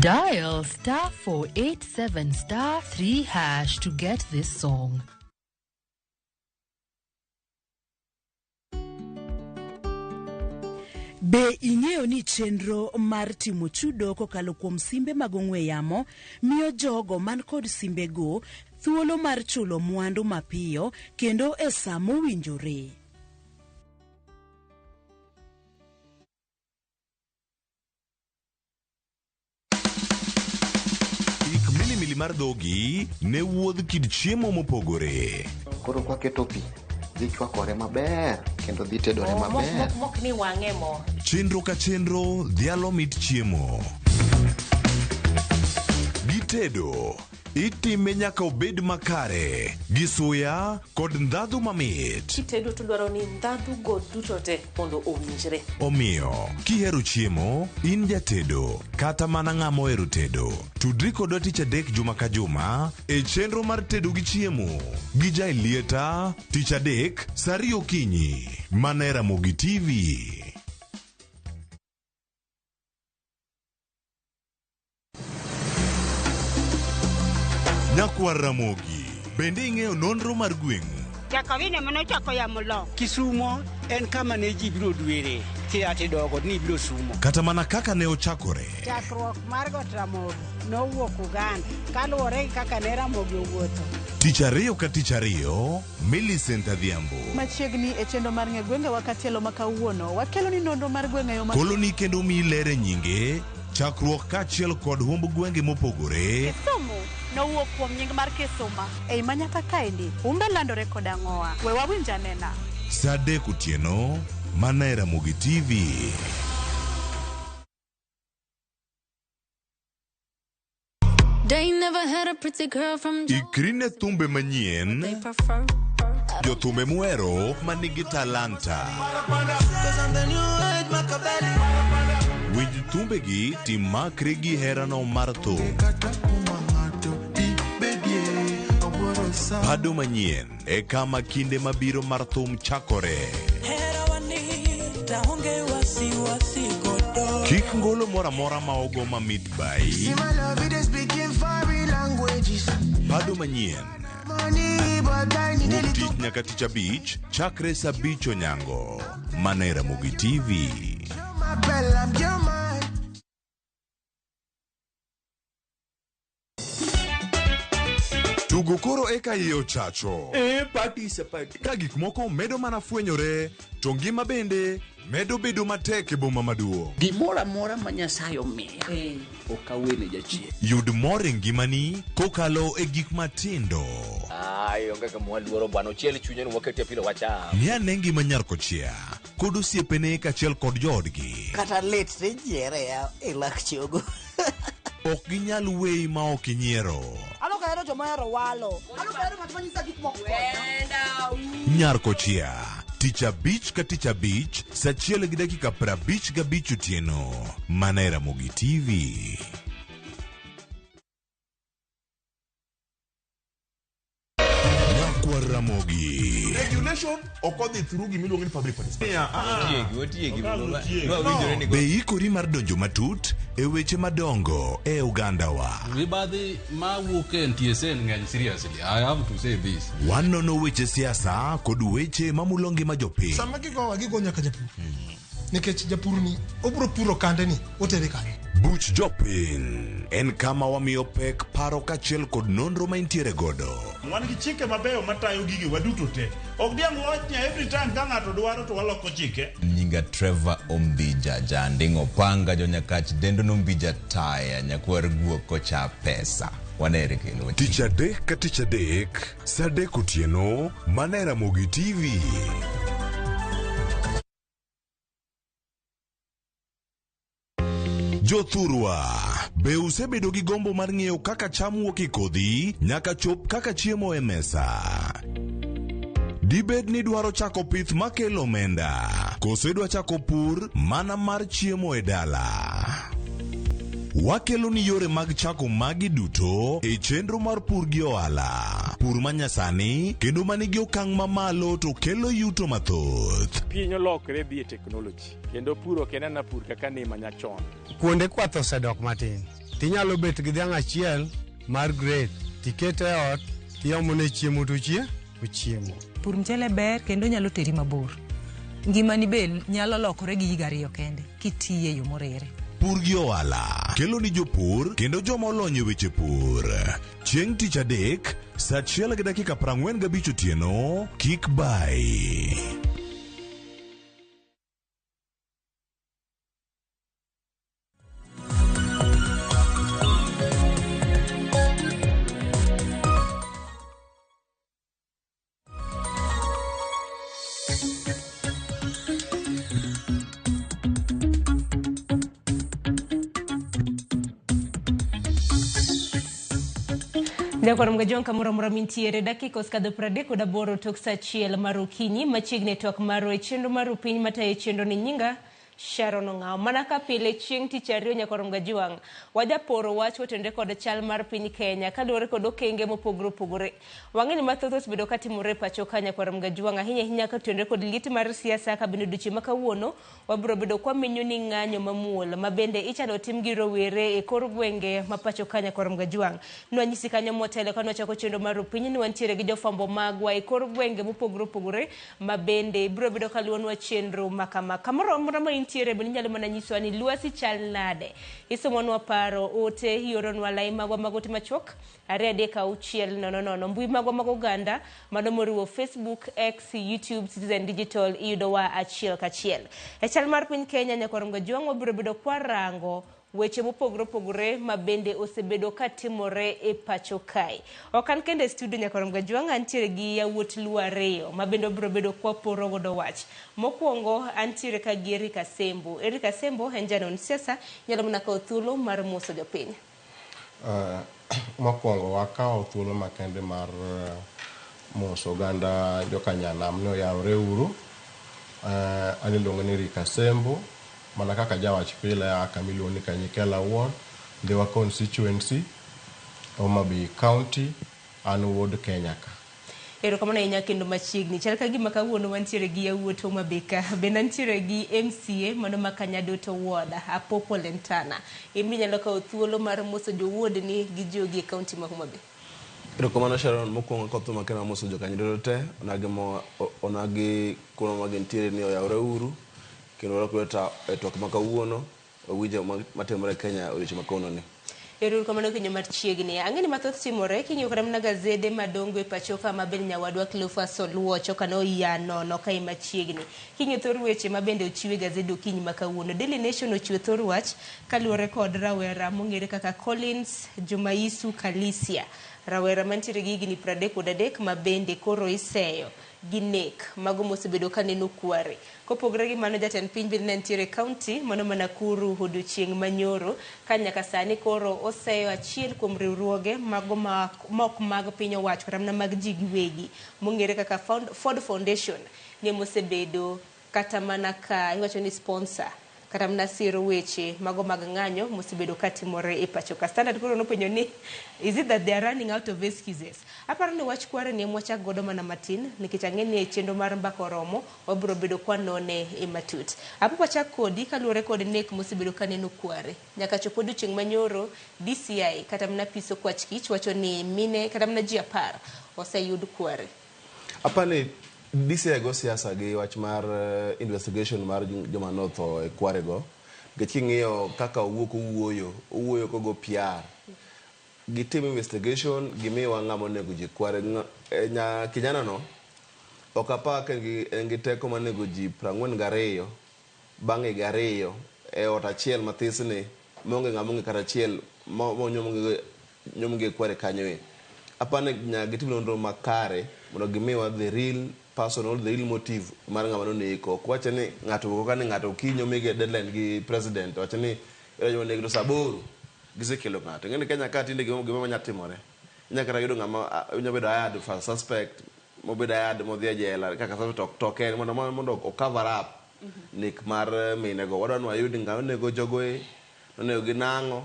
Dial *487*3# to get this song. Be ing'eyo ni chenro mar timo chudo kokalo kuom simbe mag ong'we yamo miyo jogo man kod simbe go thuolo mar chulo mwandu mapiyo kendo e saa mowinjore. Milimili mar dhogi ne wuodh kid chiemo mopogore. Koro kwa keto pi dhi chwakore maber kendo dhi tedore maber. Mok ni wang'e mo. Chenro ka chenro dhialo mit chiemo. Gitedo itime nyaka obed makare gi suya kod ndhadhu mamit. Kitedo to dwaro ni ndhadhu go duto te mondo owinjre. Omiyo kihero chiemo in jatedo kata mana ng'ama ohero tedo tudri kodwa tich adek juma ka juma e chenro mar tedo gi chiemo gi Jailieta tich adek saa 2 okinyi mana e Ramogi TV. Nyakwar Ramogi bende ing'eyo nonro mar gweng'. Jakawine mano chako ya mulo. Kisumo en kama ne ji biro dwere ati dogo ni biro sumo. Kata mana kaka ne ochakore. Chakruok mar got Ramogi nowuok Uganda kaluwore kaka ne Ramogi owuotho. Tich ariyo ka tich ariyo Millicent Adhiambo machiegni e chenro mar ng'e gwenge wakatielo makawuono wakelo ni nonro mar gwenge yo koloni kendo mi lere nyinge chakruok kachiel kod humb gwenge mopogore. Kisumu nowuok kuom nying mar Kisuma ei manyaka kaendi umbe landore kod ang'oa we wawinj anena saa 3 otieno mana e Ramogi TV. Ikri ne thumbe manyien jothumbe muhero manigi talanta. Winj thumbegi timakre gi herano mar thum. Pado manyien e kama kinde mabiro mar thum chakore. Kik ngolo mora mora ma ogo mamit bai. Pado manyien. Wuok tich nyaka tich abich, chakre sa abich onyango. Mana e Ramogi TV. Tugo koro eka iye ochacho. Ka gik moko medo mana fwenyore, to ngima bende medo bedo matek e boma maduong'. Gimora mora ma Nyasaye omiya ok awene jachien. Yud mor e ngimani kokalo e gik matindo. Onge ka mwaluoro bwana ochiel chunye ni wakete pile wacha. Ni ane ngima nyar kochia kod osiepene kaachiel kod joodgi. Kata lit tijiere ya ilak chogo. Ok ginyal weyi ma ok inyiero. Ano ka ero joma ero walo. Ano ka ero matmanyisa gik moko. Nyar kochia tich abich ka tich abich saa 1:55 otieno. Mana e Ramogi TV. Nyakwa Ramogi. Regulation okodhi through gimiluongo ni public participation. Be ikori mar donjo matut e weche madongo e Uganda wa. Mibadhi ma wuok e NTSA ng'eny seriously. I have to say this. Wanono weche siasa kod weche mamulo ngima jopiny. Sama gigo nyaka japur. Nikech japur ni obro puro kande ni otere kanye. Buch jopiny en kama wamiyo pek paro kaachiel kod nonro ma intiere godo. Wan gi chike mabeyo matayo gigi waduto te. Ok diang' wachnya every time ka ng'ato dwaro to waloko chike. Nyinga Trevor Ombija jandingo panga jo Nyakach dendo nombija taya nyakwar guok kocha pesa. Wanere kelo. Tich adek ka tich adek saa 3 otieno. Mana e Ramogi TV. Jothurwa, be usebedo gi gombo mar ng'eyo kaka cham wuok e kodhi nyaka chop kaka chiemo e mesa? Dibed ni dwaro chako pith makelo omenda, koso idwa chako pur mana mar chiemo e dala? Wakelo ni yore mag chako magi duto e chenro mar pur gi ohala. Pur manyasani kendo manigi okang' mamalo to kelo yuto mathoth. Piny olokre dhi e teknoloji kendo puro kenana pur kaka ne manyachon. Kuonde kwath osedok matin. Tinyalo bet gi dhiang' achiel mar grade, tikete e ot, tiomone chiemo to ochiemo. Pur mchele ber kendo nyalo teri mabor. Ngimani be nyalo lokore gi higa 2 kende kitiye yo morere. Pur gi ohala kelo ni jopur kendo joma olony e weche pur. Chieng' tich adek saa 1:45 otieno. Kik bai. Nyakoro mgajonka muramura mintiere dakika oskadho 38 tok saa 1 mar okinyi machiegni tok maro e chenro mar piny matayo chenro ni nyinga Sharon Ong'aw. Mana ka pile chieng' tich ariyo nyakoro mgajuang' wajaporo wach otende kod chal mar piny Kenya kaluwore kod okenge mopogore opogore. Wang'eni mathoth osebedo katimore pacho ka nyakoro mgajuang' ahinya ka otende kod liet mar siasa ka bende duche makawuono wabiro bedo kwa menyo ni ng'anyo mamuol mabende ichalo tim gi rowere e kor gwenge mapacho ka nyakoro mgajuang'. Nwanyisi kanyo motelo ka nwachako chenro mar piny ni wantiere gi jofambo magwa e kor gwenge mopogore opogore mabende biro bedo kaluonwa chenro makama kamoro intiere bende nyalo mana nyiswa ni lwasi chal nade. Isomonwa paro ote hioronwa lai magwa magote machuok 2-3-6-000 mbui magwa mag Uganda manomoriwo Facebook, X, YouTube, Citizen Digital iyudowa achiel kachiel. E chal mar piny Kenya nyakoro mgajuang' wabiro bedo kwa rango weche mopogore opogore mabende osebedo katimore e pacho kae. Okan kende studio nyakoro mgajuang' antiere gi yawuot luo ariyo mabende biro bedo kwa poro godo wach. Mokwongo antiere ka gi Erika Sembo. Erika Sembo en janon siasa nyalo mana kawo thuolo mar moso jopiny. Mokwongo wakawo thuolo makende mar moso oganda jokanyanam ne oyawre uru. Aniluongo ni Erika Sembo. Mana kaka jawach pile kamiluongo ni Kanyikela Ward, Dhiwa Constituency, Homa Bay County, and Ward Kenya ka. Erokamano ahinya kendo machiegni. Chal ka gima kawuono wantiere gi yawuot Homa Bay ka. Bende nitiere gi MCA mano ma Kanyadoto Ward, Apopo Lentana. In minyalo kawo thuolo mar moso jowuod ni gi jogi e kaunti ma Homa Bay. Erokamano Sharon, mokwongo kotho makena moso jo Kanyadoto te, onagi kuno magintiere ni oyawre uru, kendo wakuleta e twak ma kawuono, owinjo matimore Kenya odiochieng' ma kawuono ni. Erokamano kinyo mar chiegni. Ang'eni mathoth timore king'iyo kata mana gazede madongo e pacho ka mabende nyawadwa Cleophas Oluocho kano nono ka machiegni. King'iyo thor weche mabende ochiwe gazede okinyi ma kawuono. Daily Nation ochiwo thor wach kaluwore kod rawera mong'ere kaka Collins Jumaisu Kalisia. Rawera mantiere gi higni 33 mabende koro iseyo gi nek mago mosebedo ka neno kware. Kopogore gi mano, jatend piny bende nitiere kaunti mano ma Nakuru odiochieng' manyoro ka nyaka sani koro oseyo achiel kuom riwruoge mago mok mag piny owacho kata mana mag ji giwegi mong'ere kaka Ford Foundation ne mosebedo kata mana ka iwacho ni sponsor kata mana siro weche mago mag ng'anyo mosebedo katimore e pacho ka. Standard koro nopenjo ni is it that they are running out of excuses? Aparo ni wach kware ni mwachak godo mana matin nikech ang'eni e chenro mar mbaka romo wabiro bedo kwanone e matut. Apo pachak kodi kaluwore kod nek mosebedo kaneno kware nyaka chopo odiochieng' manyoro DCI kata mana piso kwach kich wacho ni mine kata mana ji 10 oseyud kware. Apani DCI go siasa gi wach mar investigation mar joma notho e kware go. Giking'iyo kaka owuoyo kogo PR. Gitim investigation gimiwa ng'amo nego ji kware. Kijana no okapa gi teko manego ji 42 bang'e gariyo e ot achiel mathisni monge ng'amonge kata achiel nyomge kware kanyoe. Apane gitim nonro makare mondo gimiwa the real personal, the real motive mar ng'ama noneko. Kwacha ni ng'ato ka ni ng'ato kinyo mige deadline gi president wacha ni yo nego saboro gisekelo ng'ato. Ng'eni Kenya ka tinde gima manya timore. Nyaka yudo ng'ama nyabedo ayad for suspect mobedo ayad modhi jela kaka token mondo o cover up nik mar minego. Wadwa ni wayud ng'ama nego jogoe nonego ginang'o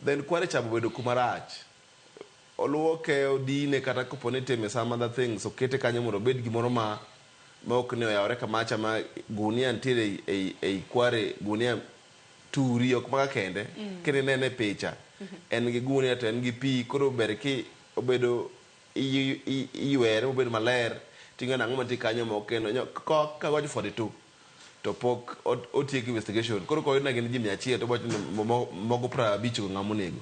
then kware chabo bedo kumarach. Oluoke odine kata kopone teme some other things okete kanyo mondo bed gimoro ma ok ne oyawre kamacha ma gunia ntiere ei kware gunia turi ok maka kende kene nene picha en gi gunia to en gi pi koro ber ki obedo iwere obedo maler tinga nang'o mantie kanyo ma okeno ka wach 42 to pok otiek investigation koro ko ina gin ji 100 to boch mogo 50 ng'amo nego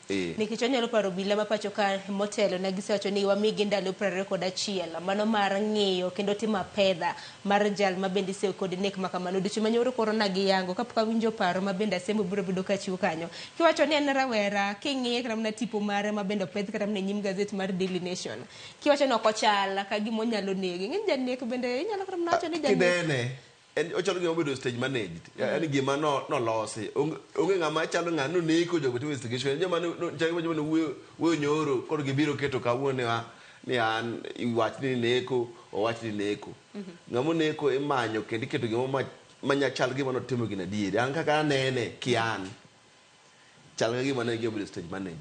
nikech onyalo paro bila ma pacho ka motelo ne gisewacho ni wamigi ndalo 21 mano mar ng'iyo kendo timo pedha mar jal ma bende se kod nek makamano dicho manyoro korona gi yango kapok awinjo paro ma bende asembo biro bedo ka chiwo kanyo kiwacho ni en rawera king'iye kata na tipo mare ma bende opedh kata na nyim gazet mar Daily Nation kiwacho ni okochala ka gimo nyalo negi ng'en janek bende inyalo kata nacho ni janek en ochalo gima obedo stage managed yani gima no losi onge ng'ama chalo ng'ano neko jogo to investigation joma no wuoyo nyoro kod gibiro keto kawuone ni an iwach ni neko owach ni neko ng'amo neko imanyo kendo iketo gima manya chal gima no timo gina diere an kaka anene kian chal gima ne obedo stage managed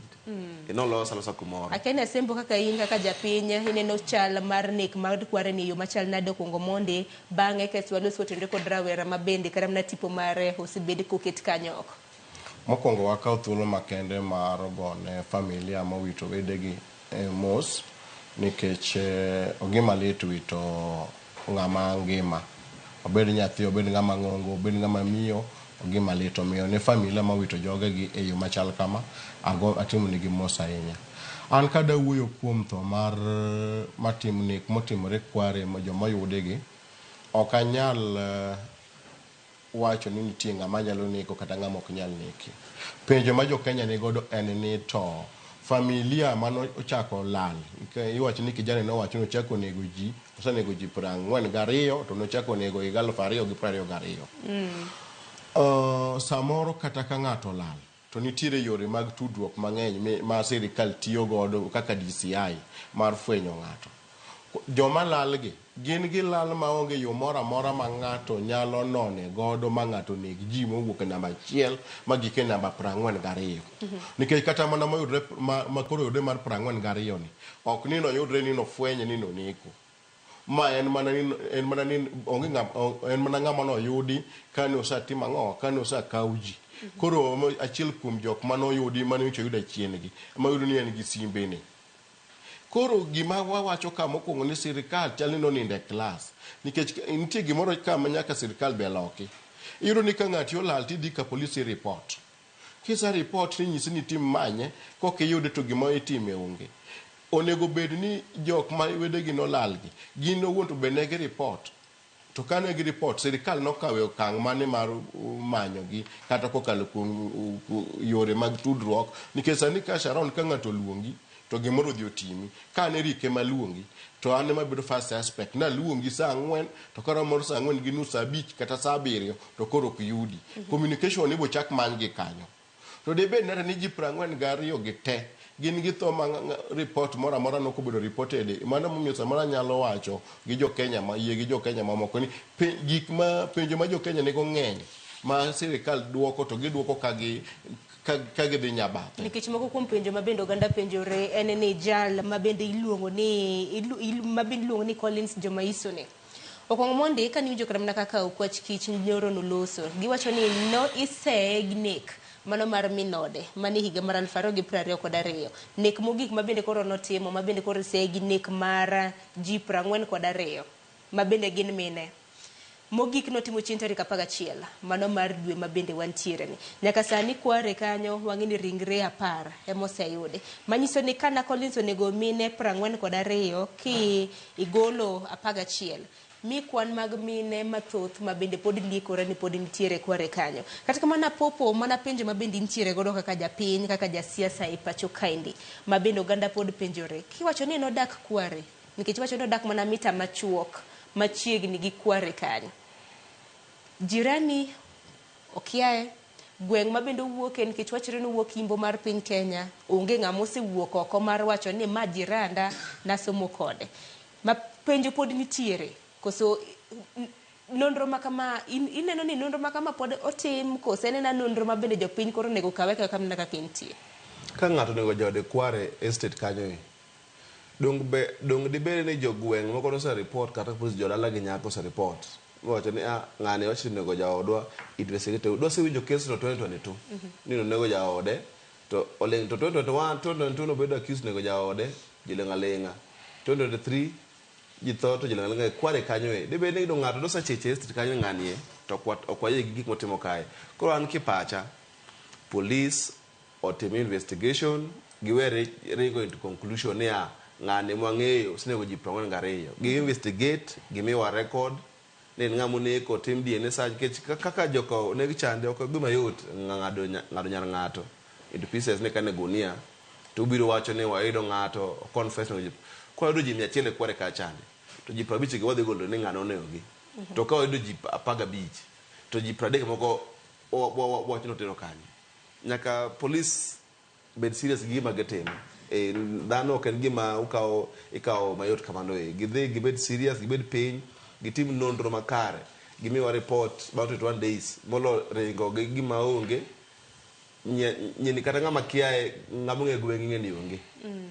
no losa kumoro akene sembo kaka in kaka japinya ineno chal mar nek mar kware ni yo machal nado kongo monde bang'e keswalo sotende kod rawera mabende kata na tipo mare osebed koket kanyo oko. Mokwongo wakaw thuolo makende mar gone familia mowito wedegi mos nikech ogima lit wito ng'ama ngima obed nyathi obed ng'ama ng'ongo obed ng'ama miyo ogima lit omiyo ne familia mawito jogegi e yo machal kama atimo nigi mos ahinya. An kada wuoyo kuom tho mar matim nek motimore kware ma joma yudegi ok anyal wacho ni nitie ng'ama nyalo neko kata ng'ama ok nyal neki. Penjo ma jo Kenya ni godo en ni to familia mano ochako lal iwacho ni kijana no wacho ni ochako nego ji osenego ji 42 to nochako nego 2022 samoro kata ka ng'ato lal to nitiere yore mag tudruok mang'eny ma sirikal tiyo godo kaka DCI mar fwenyo ng'ato joma lalgi gin gi lal maonge yo moro amora ma ng'ato nyalo none godo ma ng'ato neg ji mowuok e namba 1 ma gike namba 42 nikech kata mana moyudre ma koro yudre mar 42 ni ok ni noyudre ni nofwenye ni noneko ma en mana ni onge en mana ng'ama noyudi kane osatim ang'o kane osakaw ji koro achiel kuom jok manoyudi mane oyudo chiengi ma yudo ni en gi simbe ni. Koro gima wawacho ka mokwongo ni sirikal chal ni noninde klas nikech nitie gimoro kama nyaka sirikal be loki. Iyudo ni ka ng'ato olal tidhi ka polisi report. Kisa report ni nyisi ni tim manye kokiyude to gima itime onge. Onego bed ni jok ma wedegi nolalgi gin owuon to be negi report. To kane gi report sirikal nokawe okang' mane mar manyogi kata kokalo kuom yore mag tudruok nikech sani ka Sharon ka ng'ato luongi to gimoro dhi otimi kane rike maluongi to an ema bedo first suspect na luongi saa 4 to koro moro saa 4 gi nus saa 5 kata saa 7 to koro ok yudi communication ibo chak many gi kanyo to de bed ni ji 42 gi te gin gi tho ma report moro amora nokobedo reported mana momiyo samora nyalo wacho gi jo Kenya ma yie gi jo Kenya mamoko ni gik ma penjo ma jo Kenya nego ng'eny ma sirikal duoko to giduoko kagi dhi nyabathe. Nikech moko kuom penjo mabende oganda penjore en ni jal mabende iluongo ni Collins Jomaiso ne okong'o mondi ka niwinjo kata mana kaka okwach kich nyoro noloso giwacho ni no isegnek mano mar minode mani higa mar 2022 nek mogik mabende koro notimo mabende koro isegi nek mar ji 42 mabende gin mine mogik notimo chieng' tarik 11 mano mar dwe mabende wantiere ni nyaka sani kware kanyo wang'e ni ringre 10 emoseyude manyiso ni kana Collins onego mine 42 ki igolo 11 mi kwan mag mine mathoth mabende pod liekore ni pod nitiere kware kanyo kata kamana popo mana penjo mabende nitiere godo kaka japiny kaka jasiasa e pacho kaindi mabende oganda pod penjore kiwacho ni nodak kware nikech wacho ni odak mana mita machuok machiegni gi kware kanyo jirani okiae gweng' mabende wuoke nikech wachore ni wuok imbo mar piny Kenya onge ng'ama osewuok oko mar wacho ni ma jiranda nasomo kode ma penjo pod nitiere koso nonro makama ineno ni nonro makama pod otim koso en nonro mabende jopiny koro nego kawe kaka mna kaka intie ka ng'ato nego jode kware estate kanyo dong dibere ni jogweng' moko nosa report kata police jodala gi nyako sa report wacho ni ng'ane wacho nego jaodwa investigate dwa sewinjo case no 2022 nino nego jaode to oleng to 2021 no bedo accused nego jaode jilengalenga 2023 jitho to jilengalenga kware kanyo debe ni do ng'ato dosa cheche estate kanyo ng'anie to okwaye gik motimo kae koro an kipacha police otime investigation giwere ringo into conclusion ya ng'ane mwang'eyo sinego ji 42 gi investigate gimiwa record ne ng'amo neko tim DNA search kaka joko ne gichande ok gima yot ng'ado nyar ng'ato into pieces ne kane gunia to biro wacho ne waido ng'ato confess no ko do ji 100 kware ka chande to ji 50 gi wadhi golo ne ng'ano ne ogi to ka waido ji 15 to ji 30 moko wacho no tero kanyo nyaka police bed serious gi gima getemo dhano ok en gima ikawo mayot kamano gidhi gibed serious gibed piny gitim nonro makare gimiwa report about 21 days molo ringo gi gima onge nyeni kata ng'ama kiae ng'ama ng'e gweng' ng'e ni onge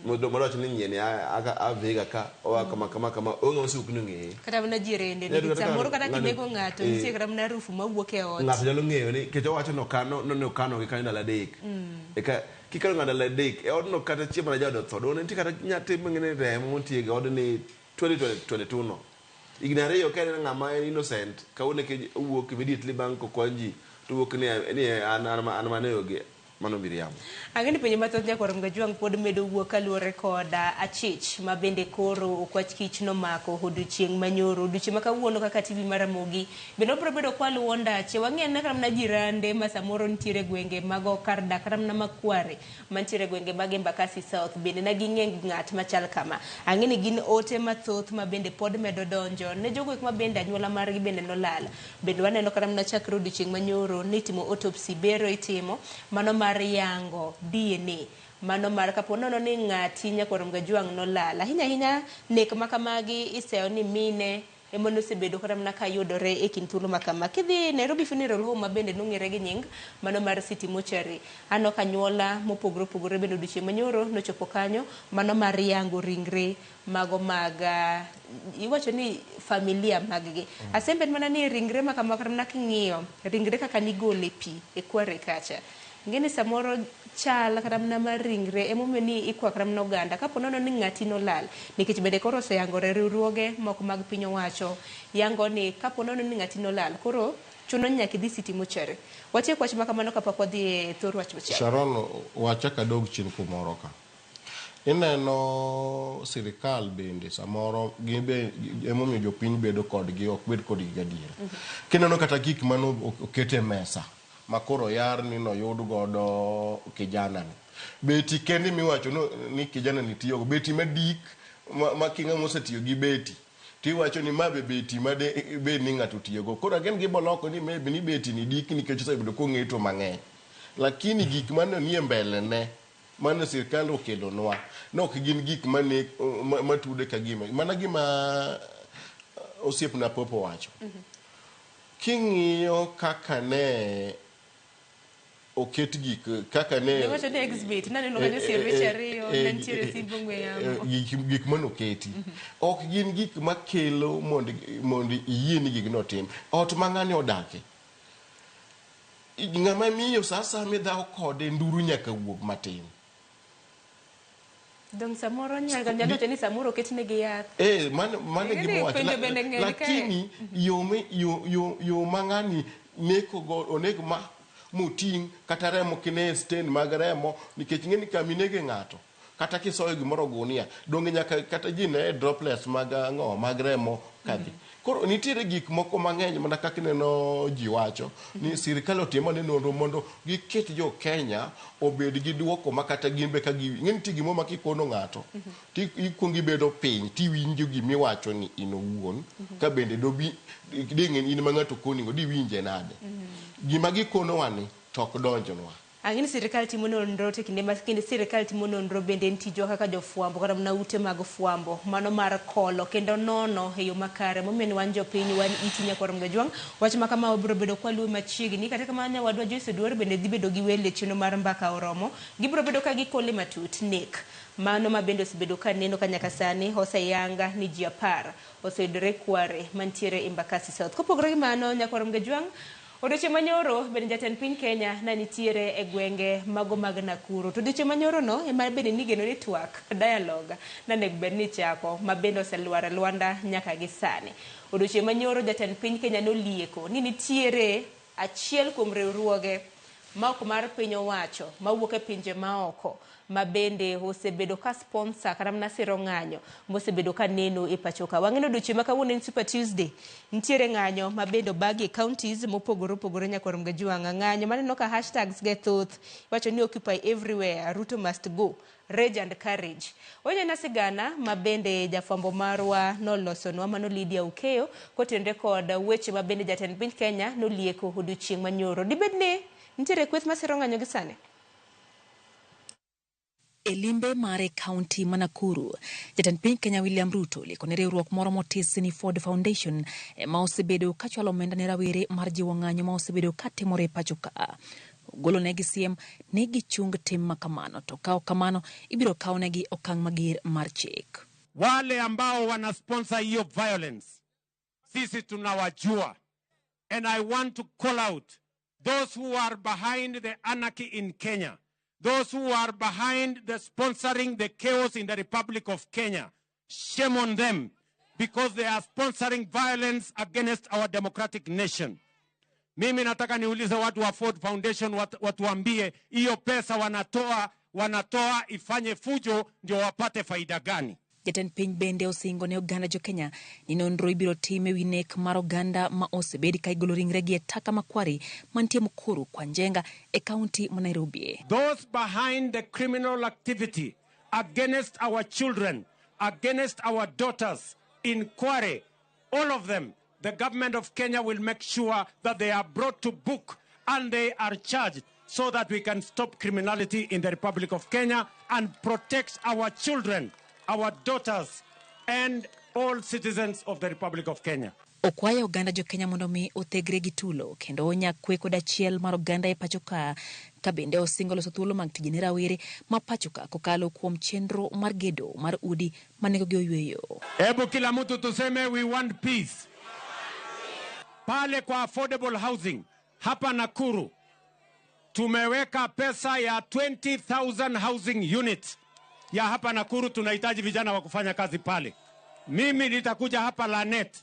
modo wacho ni nyeni avega ka oa kama onge osuk ni ng'e kata mna jirende ni samoro kata kinego ng'ato nitie kata mna rufu mawuok e ot ng'ato nyalo ng'eyo ni kecho wacho no kano gi kanyo dala dek eka kikalo ng'ada la dek e odno kata chiemo na jado tho do nitie kata nyate mang'ene remo montie ga odni 2022 no ignare yo kene ng'ama innocent kaune ke wuok immediately bang' kokwanji to wuok ni an maneyoge mano Miriam ang'eni penjo mathoth nyakoro Mgajwang' pod medo wuok kaluwore koda achich mabende koro okwach kich nomako odiochieng' manyoro odiochieng' makawuono kaka TV mar Ramogi bende obiro bedo kwaluwo ndache wang'e na kata mna jirande ma samoro nitiere gwenge mago kar dak kata mna makware mantiere gwenge mag Embakasi South bende na ging'e ng'at machal kama ang'eni gin ote mathoth mabende pod medo donjo ne jogo mabende anyuola margi bende nolala bende waneno kata mna chakre odiochieng' manyoro nitimo autopsy bero itimo mano mar yango DNA mano mar kapo nono ni ng'ati Nyakwar Mgajwang' nolal. Ahinya ahinya nek makamagi iseyo ni mine emono sebedo kata mana ka yudore e kind thuolo makama. Kidhi Nairobi Funeral Home mabende nong'ere gi nying mano mar City Mortuary. Ano kanyuola mopogore opogore bende odiochieng' manyoro nochopo kanyo mano mar yango ringre mago mag iwacho ni familia mag-gi. Asembed mana ni ringre makama kata mana king'iyo ringre kaka nigole pi e Kware kacha. Ngeni samoro chal kata mana mar ringre emomiyo ni ikwa kata mana oganda kapo nono ni ng'ati nolal nikech bende koro oseyangore riwruoge moko mag piny owacho yango ni kapo nono ni ng'ati nolal koro chuno nyaka idhi City Mortuary. Wachie kwach makamano kapok wadhi e thor wach machielo. Sharon, wacha kadog chien kumoro ka. Ineno sirikal bende samoro gibe emomiyo jopiny bedo kodgi ok bed kodgi gadier. Kineno kata gik mano okete mesa makoro yar ni no yud godo kijana ni. Beti kendi miwacho ni kijana ni tiyo go beti madik makinga mosetiyo gi beti. Tiwacho ni mabe beti made be ni ng'ato tiyo go. Koro again giboloko ni maybe ni beti ni dik nikech osebedo kong'eto mang'eny. Lakini gik mano nie mbele ne mano sirkal okelonwa nok gin gik mane matude ka gima mana gima osiepna popo wacho. King'iyo kaka ne oket gik kaka ne wacho ni exhibit nani no kanyo sirweche ariyo nentiere simbo ng'we yamo gik mano oketi ok gin gik makelo mondo iyie ni gigno tim ot mang'ani odake ng'ama miyo sasa midhaw kode nduru nyaka wuog matin. Dong samoro nyalo teni samoro ketne gi yath. Mane gimo wacho. Lakini yo mang'ani neko go onego ma muting kata remo kine stand mag remo nikech ng'eni kaminege ng'ato kata kisoyo gimoro gunia donge nyaka kata jine droplets mag mag remo kadhi. Koro nitiere gik moko mang'eny mana kaka neno ji wacho ni sirikal otimo ne nonro mondo giket jo Kenya obed gi duoko makata gin be ka ng'eni ti gimo makikono ng'ato ti ikuongi bedo piny ti winjo gimiwacho ni inowuon ka bende dobi ding'en in mang'ato koningo di winje nade gima gikono wani tok donjonwa. Ang'ini sirikal timo nonro to kinde ma sirikal timo nonro bende ntijo kaka jofwambo kata mana ute mag fwambo mano mar kolo kendo nono e yo makare momiyo ni wan jopiny wan iti Nyakwar Mgajwang' wach ma kama wabiro bedo kwaluwe machiegni kata kamano wadwa Joyce Oduor bende dhi bedo gi wele chino mar mbaka oromo gibiro bedo ka gikole matut nek mano ma bende osebedo ka neno ka nyaka sani oseyanga ni ji 10 oseyudore Kware mantiere Embakasi South. Kopogore gi mano Nyakwar Mgajwang' odiochieng' manyoro bende jatend piny Kenya na nitiere e gwenge mago mag Nakuru. To odiochieng' manyoro no ema bende nigeno ni twak dialogue na nek bed ni chako ma bende oseluar Luanda nyaka gi sani. Odiochieng' manyoro jatend piny Kenya nolieko ni nitiere achiel kuom riwruoge ma ok mar piny owacho mawuok e pinje maoko ma bende osebedo ka sponsor kata mana siro ng'anyo mosebedo ka neno e pachoka. Wang'eno odiochieng' ma kawuono en Super Tuesday nitiere ng'anyo ma bende obagi counties mopogore opogore Nyakwar Mgajwang' ng'anyo maneno ka hashtags ge thoth wacho ni Occupy Everywhere, Ruto must go, Rage and Courage. Onye na sigana ma bende jafwambo marwa nolosonwa mano Lydia Ukeyo kotenre kod weche ma bende jatend piny Kenya nolieko odiochieng' manyoro. Dibedni nitiere kweth masiro ng'anyo gi sani? E limbe mare kaunti ma Nakuru, jatend piny Kenya William Ruto lieko ne riwruok moro motis ni Ford Foundation ma osebedo ka chwalo omenda ne rawere mar jiwo ng'anyo ma osebedo ka timore pacho ka. Golo negi siem ni gichung tim makamano to kao kamano ibiro kao negi okang' mager mar chik. Wale ambao wana sponsor hiyo violence sisi tunawajua, and I want to call out those who are behind the anarchy in Kenya, those who are behind the sponsoring the chaos in the Republic of Kenya. Shame on them, because they are sponsoring violence against our democratic nation. Mimi nataka niulize watu wa Ford Foundation watuambie hiyo pesa wanatoa ifanye fujo ndio wapate faida gani? Jatend piny bende osingo ne oganda jo Kenya ni nonro ibiro tim ewi nek mar oganda ma osebedi ka igolo ringre gi e taka makwari mantie Mukuru kwa Njenga e kaunti ma Nairobi. Those behind the criminal activity against our children, against our daughters in Kware, all of them, the government of Kenya will make sure that they are brought to book and they are charged so that we can stop criminality in the Republic of Kenya and protect our children, our daughters, and all citizens of the Republic of Kenya. Okwayo oganda jo Kenya mondo mi othegre gi tulo kendo onya kwe kod achiel mar oganda e pacho ka bende osingo loso thuolo mag tijene rawere ma pacho ka kokalo kuom chenro mar gedo mar udi manego gi oyweyo. Hebu kila mtu tuseme we want peace. Pale kwa affordable housing hapa Nakuru tumeweka pesa ya 20,000 housing units ya hapa Nakuru. Tunahitaji vijana wa kufanya kazi pale. Mimi nitakuja hapa Lanet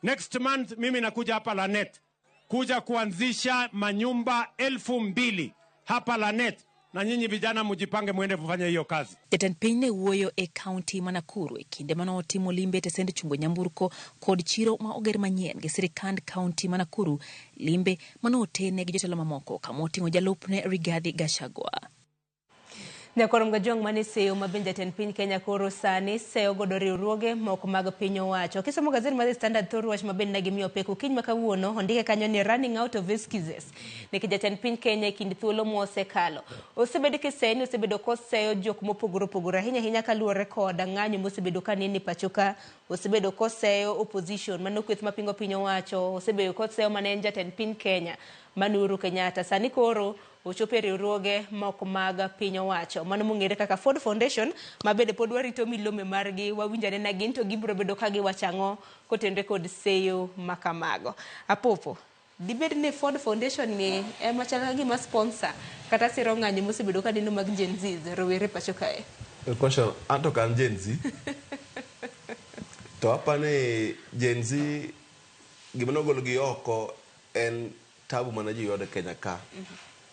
next month, mimi nakuja hapa Lanet kuja kuanzisha manyumba 2,000 hapa Lanet, na nyinyi vijana mujipange mwende kufanya hiyo kazi. Jatend piny ne wuoyo e kaunti ma Nakuru e kinde mano timo limbe te send chungo nyamburko kod chiro ma oger manyien gi sirikand kaunti ma Nakuru, limbe mano otene gi jotelo mamoko kama oting'o jalupne Rigathi Gachagua. Nyakorom gajong mane seyo mabenja ten piny Kenya koro sani seyo godo riwruoge moko mag piny owacho. Kisomo gazeti mar Standard thoro wach maben na gimiyo peko kiny makawuono ondike kanyo ni running out of excuses. Neki jatend piny Kenya kinde thuolo mosekalo. Osebedo kiseni osebedo koseyo jok mopogoro pogoro hinya kaluwore koda ng'anyo mosebedo kanini pachoka. Osebedo koseyo opposition manokweth mapingo piny owacho. Osebedo koseyo manen jatend piny Kenya Uhuru Kenyatta. Sani koro ochopo riwruoge moko mag piny owacho mano mong'ere kaka Ford Foundation mabende pod warito milome margi wawinjane na gin to gibiro bedo ka giwachang'o kotendre kod seyo makamago. Apopo dibed ni Ford Foundation ni machalo gima sponsor kata siro ng'anyo mosebedo ka neno mag Gen Z rowere pacho kae. Question anto kan Gen Z to apane Gen Z gima nogolo gi oko en tabu manaji yode Kenya ka.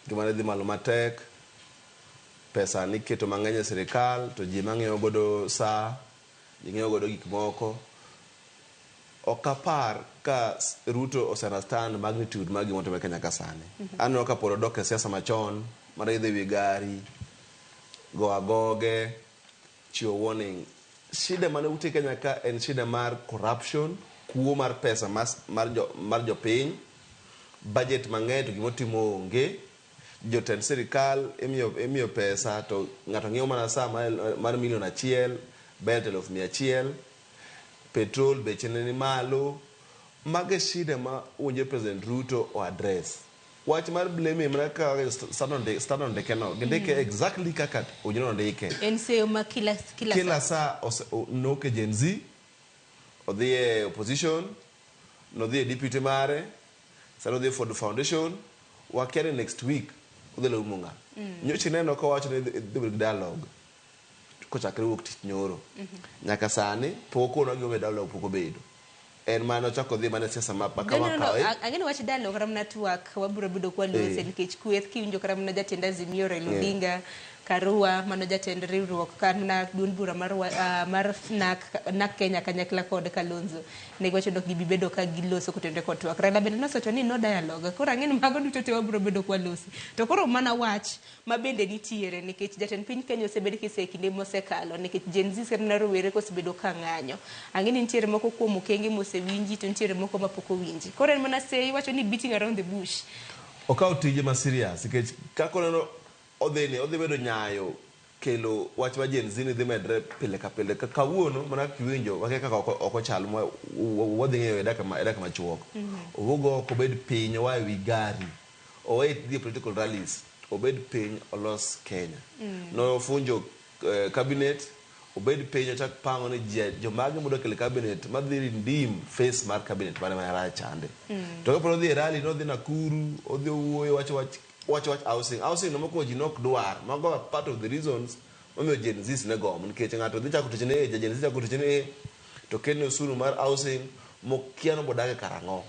Gimana dhi malo matek, pesa niketo mang'eny e sirikal, to ji mang'eyo godo saa, ji ng'eyo godo gik moko. Okapar ka Ruto understand magnitude mag gima timore Kenya ka sani. Aneno ka pod odok e siasa machon, mar idho ewi gari, go agoge, chiwo warning. Shida mane uti Kenya ka en shida mar corruption, kuo mar pesa mar jopiny, budget mang'eny to gimotimo onge. Jotend sirikal emio pesa to ng'ato ng'iewo mana saa mar $1,000,000, belt 100,000, petrol beche ni malo. Mage shida ma unje President Ruto o address. Wach mar blame mana ka start on the canal. Gendeke exactly kaka unje on the weekend. En seyo ma kila saa no ke Gen Z odhi opposition, no dhi deputy mare, sano dhi Ford Foundation, wakiare next week udhelo umunga. Nyochi neno ko wacho ni the dialogue ko chakre wuok tich nyoro. Nyaka sani poko no gi dialogue poko bedo. En mano chako dhi mana siasa mapa kama kae. Ageni wach dialogue ram network waburo bedo kwa lose nikech kweth kiwinjo karam na jatenda Azimio Raila Odinga Karua mano jatend riwruok kana duond bura mar nak Kenya kanyakla kod Kalonzo ne gwacho dok gibi bedo ka giloso kotende kod twak. Raila bende noseto ni no dialogue koro ang'eni mago duto te wabiro bedo kwa losi to koro mana wach mabende nitiere nikech jatend piny Kenya osebedo kisekinde mosekalo nikech Gen Z na rowere kosebedo ka ng'anyo. Ang'eni nitiere moko kuom okenge mosewinji to nitiere moko mapoko winji. Koro en mana sei wacho ni beating around the bush. Okaw tije ma serious nikech kakono odhi bedo nyayo kelo wach ma Gen Z ni dhi medre pile ka pile kawuono mana kiwinjo wake kaka oko chal wadhi ng'eyo edaka machuok. Ogo ko bed piny wa ewi gari o the political rallies obed piny olos Kenya. No funjo cabinet obed piny ochak pango ni jomage modo kele cabinet madhi ndim face mar cabinet mane mara chande. To ko dhi rally no dhi Nakuru odhi wuoyo watch housing no moko ji nok dwar mago part of the reasons momiyo Gen Z ne gom nikech ng'ato dhi chako tich ne Gen Z chako tich ne to kene usuru mar housing mokiano bodage karang'o.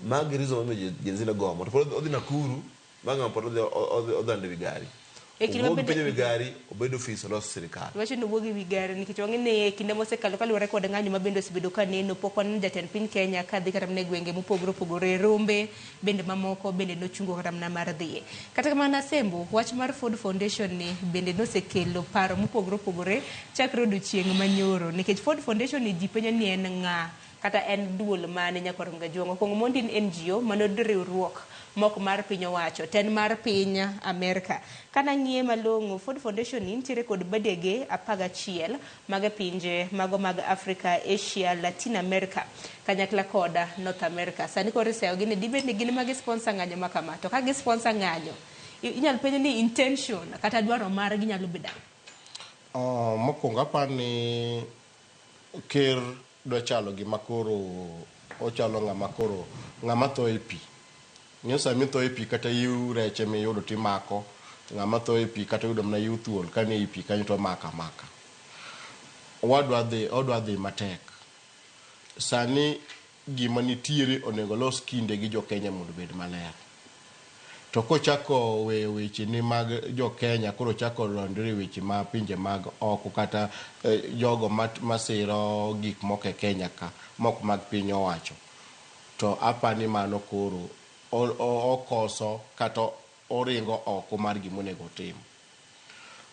Magi reason momiyo Gen Z ne gom to odhi Nakuru bang'e pod odhi ande vigari. Obedo vigari obedo office los sirikal. Wacho no wogi vigari nikech wang'ene kinde mosekalo kaluwore kod ng'anyo mabedo osebedo ka neno pok wan jatend piny Kenya ka dhi karam ne gwenge mopogore opogore rombe bende mamoko bende nochungo karam na mar dhiye. Kata kamano Sembo wach mar Ford Foundation ni bende nosekelo paro mopogore opogore chakre odiochieng' manyoro nikech Ford Foundation ni ji penjo ni en ng'a kata en duol mane Nyakwar Mgajongo. Kuongo mondo in NGO manod riwruok mok mar piny owacho ten mar piny Amerika. Kana ng'iye malong'o, Ford Foundation nitiere kod badege 11 mag pinje mago mag Africa, Asia, Latin America kanyakla koda North America. Sani koro iseo gini dibed ni gin mag sponsor ng'anyo makama. To ka gi sponsor ng'anyo, inyalo penjo ni intention kata dwaro mar ginyalo bedo. Mokwongo apani ker dwa chalo gima koro ochalo ng'ama tho e pi. Ng'eyo sami tho e pi kata yiw reche miyudo timako, ng'ama tho e pi kata yudo mana yiw thuol kane e pi kanyo to maka. Odwa dhi matek. Sani gima nitiere onego los kinde gi jo Kenya mondo bed maler. To kochako weche ni mag jo Kenya, koro chako londre weche ma pinje mag oko kata jogo masiro gik moko e Kenya ka, mok mag piny owacho. To apani mano koro okoso kata oringo oko mar gimonego tim.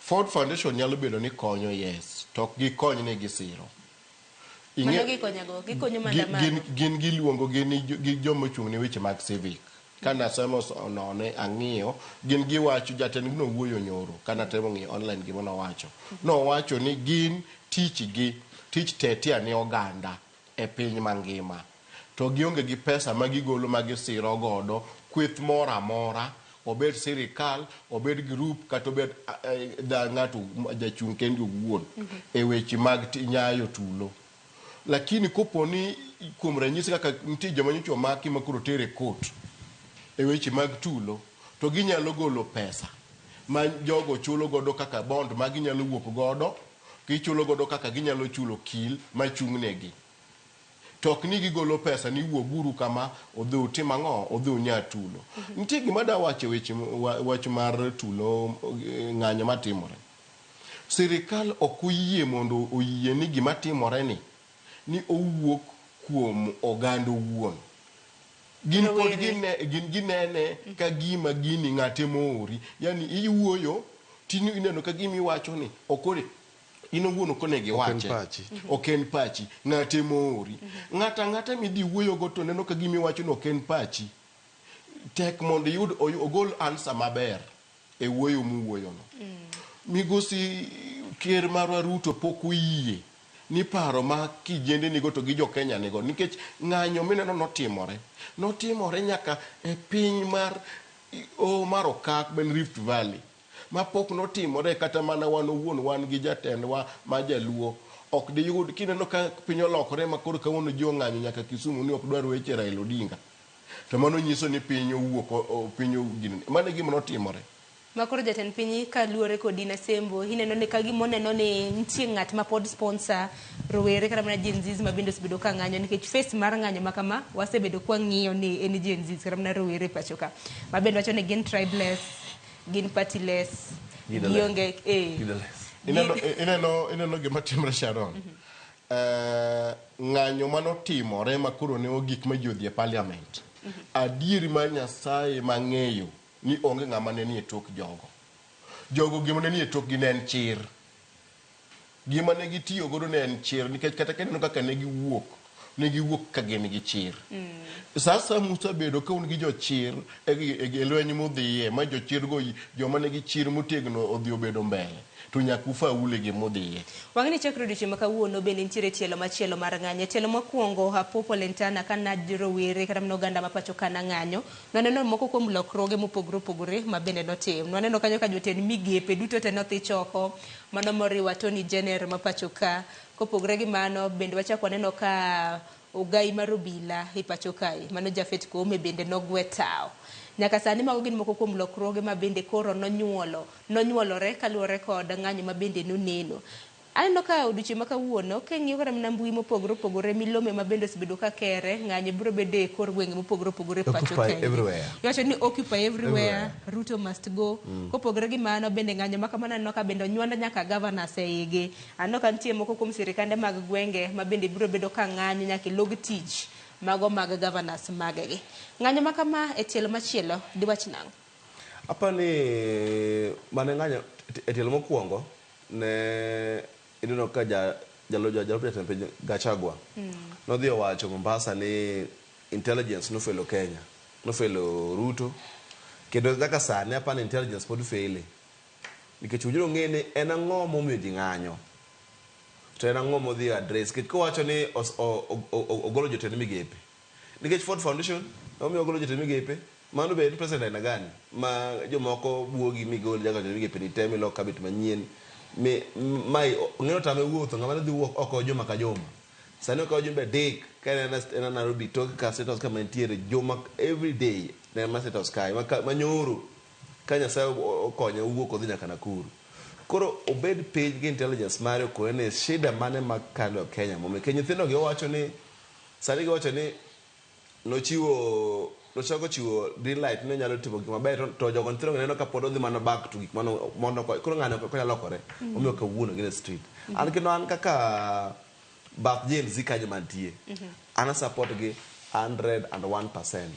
Ford Foundation nyalo bedo ni konyo, yes, to ok gikony ni gisiro. Gin giluongo gi joma chung' ne weche mag civic. Kana semo none ang'iyo, gin giwacho, jatend no wuoyo nyoro kana temo ng'iyo online gima nowacho. Nowacho ni gin tich tetia ni oganda e piny mangima. To gionge gi pesa ma gigolo ma gisiro godo kweth moro amora, obed sirikal, obed group kata obed ng'ato jachung' kendi owuon e weche mag nyayo tulo. Lakini koponi kuom ranyisi kaka nitie joma nyocha omaki ma koro tere court e weche mag tulo, to ginyalo golo pesa ma jogo chulo godo kaka bond ma ginyalo wuok godo, gichulo godo kaka ginyalo chulo kil machung' negi. To ok ni gigolo pesa ni wuok guru kama odhi utim ang'o, odhi unya tulo. Nitie gima da wacho wach mar tulo ng'anyo matimore. Sirikal ok oyie mondo oyie ni gima timore ni owuok kuom oganda owuon. Gin pod ginene ka gima gini ng'ate mori. Yani iwuoyo tini ineno ka gima iwacho ni okore inowuono konegi wache. Ok en pachi. Ng'ate mori. Ng'ata midhi wuoyo go to neno ka gima iwacho ni ok en pachi. Tek mondo yud ogol answer maber e wuoyo muwuoyo no. Migosi ker marwa Ruto pok oyie ni paro ma kijende nigo to gi jo Kenya nigo, nikech ng'anyo mineno notimore nyaka e piny mar Okak ben Rift Valley, ma pok notimore kata mana wan owuon wan gi jatendwa ma jaluo ok diyud. Kineno ka piny olokore ma koro kawuono ji ong'anyo nyaka Kisumu ni ok dwar weche Raila Odinga, to mano nyiso ni piny owuok piny gini mano gima notimore. Makoro jatend piny kaluore kod Dina Sembo, ineno ni ka gima oneno ni nitie ng'at ma pod sponsor rowere kata mana Gen Z ma bende osebedo ka ng'anyo, nikech face mar ng'anyo ma kama wasebedo kwa ng'iyo ni en Gen Z kata mana rowere pacho ka ma bende wacho ni gin tribeless, gin partyless, gionge ineno gima timre Sharon. Ng'anyo manotimore ma koro ne ogik ma ji odhi e parliament. Adieri ma Nyasaye mang'eyo ni onge ng'ama ne nie tok jogo gima ne nie tok gi ne en chir. Gima ne gitiyo godo ne en chir, nikech kata kaneno kaka ne giwuok ka gin gi chir. Sasa Musa bedo ka un gi jochir e lweny modhiye ma jochir go joma ne gi chir motegno odhi obedo mbele, to nyaka ufaule gi modhiye. Wang'ni chakre odiochieng' ma kawuono bende nitiere tielo machielo mar ng'anyo. Tielo mokwongo Apopo Lentana kana rowere kata mana oganda ma pacho kana ng'anyo. Nwaneno moko kuom lokruoge mopogore opogore ma bende notim. Nwaneno kanyo ka jotend migepe duto te nodhi choko, mano moriwo Attorney General ma pacho ka. Kopogore gi mano bende wachako waneno ka Ogai mar obila e pacho kae, mano Japhet Koome bende nogwe tao. Nyaka sani mago gin moko kuom lokruoge ma bende koro nonyuolore kaluwore kod ng'anyo ma bende noneno. Aneno ka odiochieng' ma kawuono king'iyo kata mana mbui mopogore opogore milome ma bende osebedo ka kere, ng'anyo biro bedo e kor gwenge mopogore opogore pacho kae. Iwacho ni occupy everywhere, Ruto must go. Kopogore gi mano bende ng'anyo ma kamano aneno ka bende onywand nyaka governors e igi. Aneno ka nitie moko kuom sirikande mag gwenge ma bende biro bedo ka ng'anyo nyaka log tich mago mag governors magegi. Ng'anyo ma kama e tielo machielo diwach nang'o? Apani mane ng'anyo e tielo mokwongo ne ineno ka jalup jatend piny Gachagua nodhi owacho Mombasa ni intelligence nofelo Kenya, nofelo Ruto, kendo kaka sani apani intelligence pod fele nikech ujiro ng'e ni en ang'o momiyo ji ng'anyo, to en ang'o modhi address nikech kowacho ni ogolo jotend migepe nikech Ford Foundation omiyo ogolo jotend migepe mano be en president aina gani ma jomoko buogi migol jago jotend migepe ni temi lok kabit manyien mai ng'eno tame wuotho ng'ama dhi wuok oko joma ka joma sani okawo jumbe adek ka en Nairobi toke ka State House kama nitiere joma every day ne ma State House kae manyoro ka Nyasaye okonyo wuok odhi nyaka Nakuru. Koro obed page gi intelligence mare ko ene shida mane makalo Kenya momi Kenya nyithindo gi wacho ni sani gi wacho ni nochako chiwo green light ne nyalo timo gik maber to jogo nyithindo neno ka pod odhi mana back to gik mano mondo koro ng'ano ko nyalo lokore omiyo ka wuono gi street an kino an kaka bath Gen Z kanyo mantie ana support gi 101%.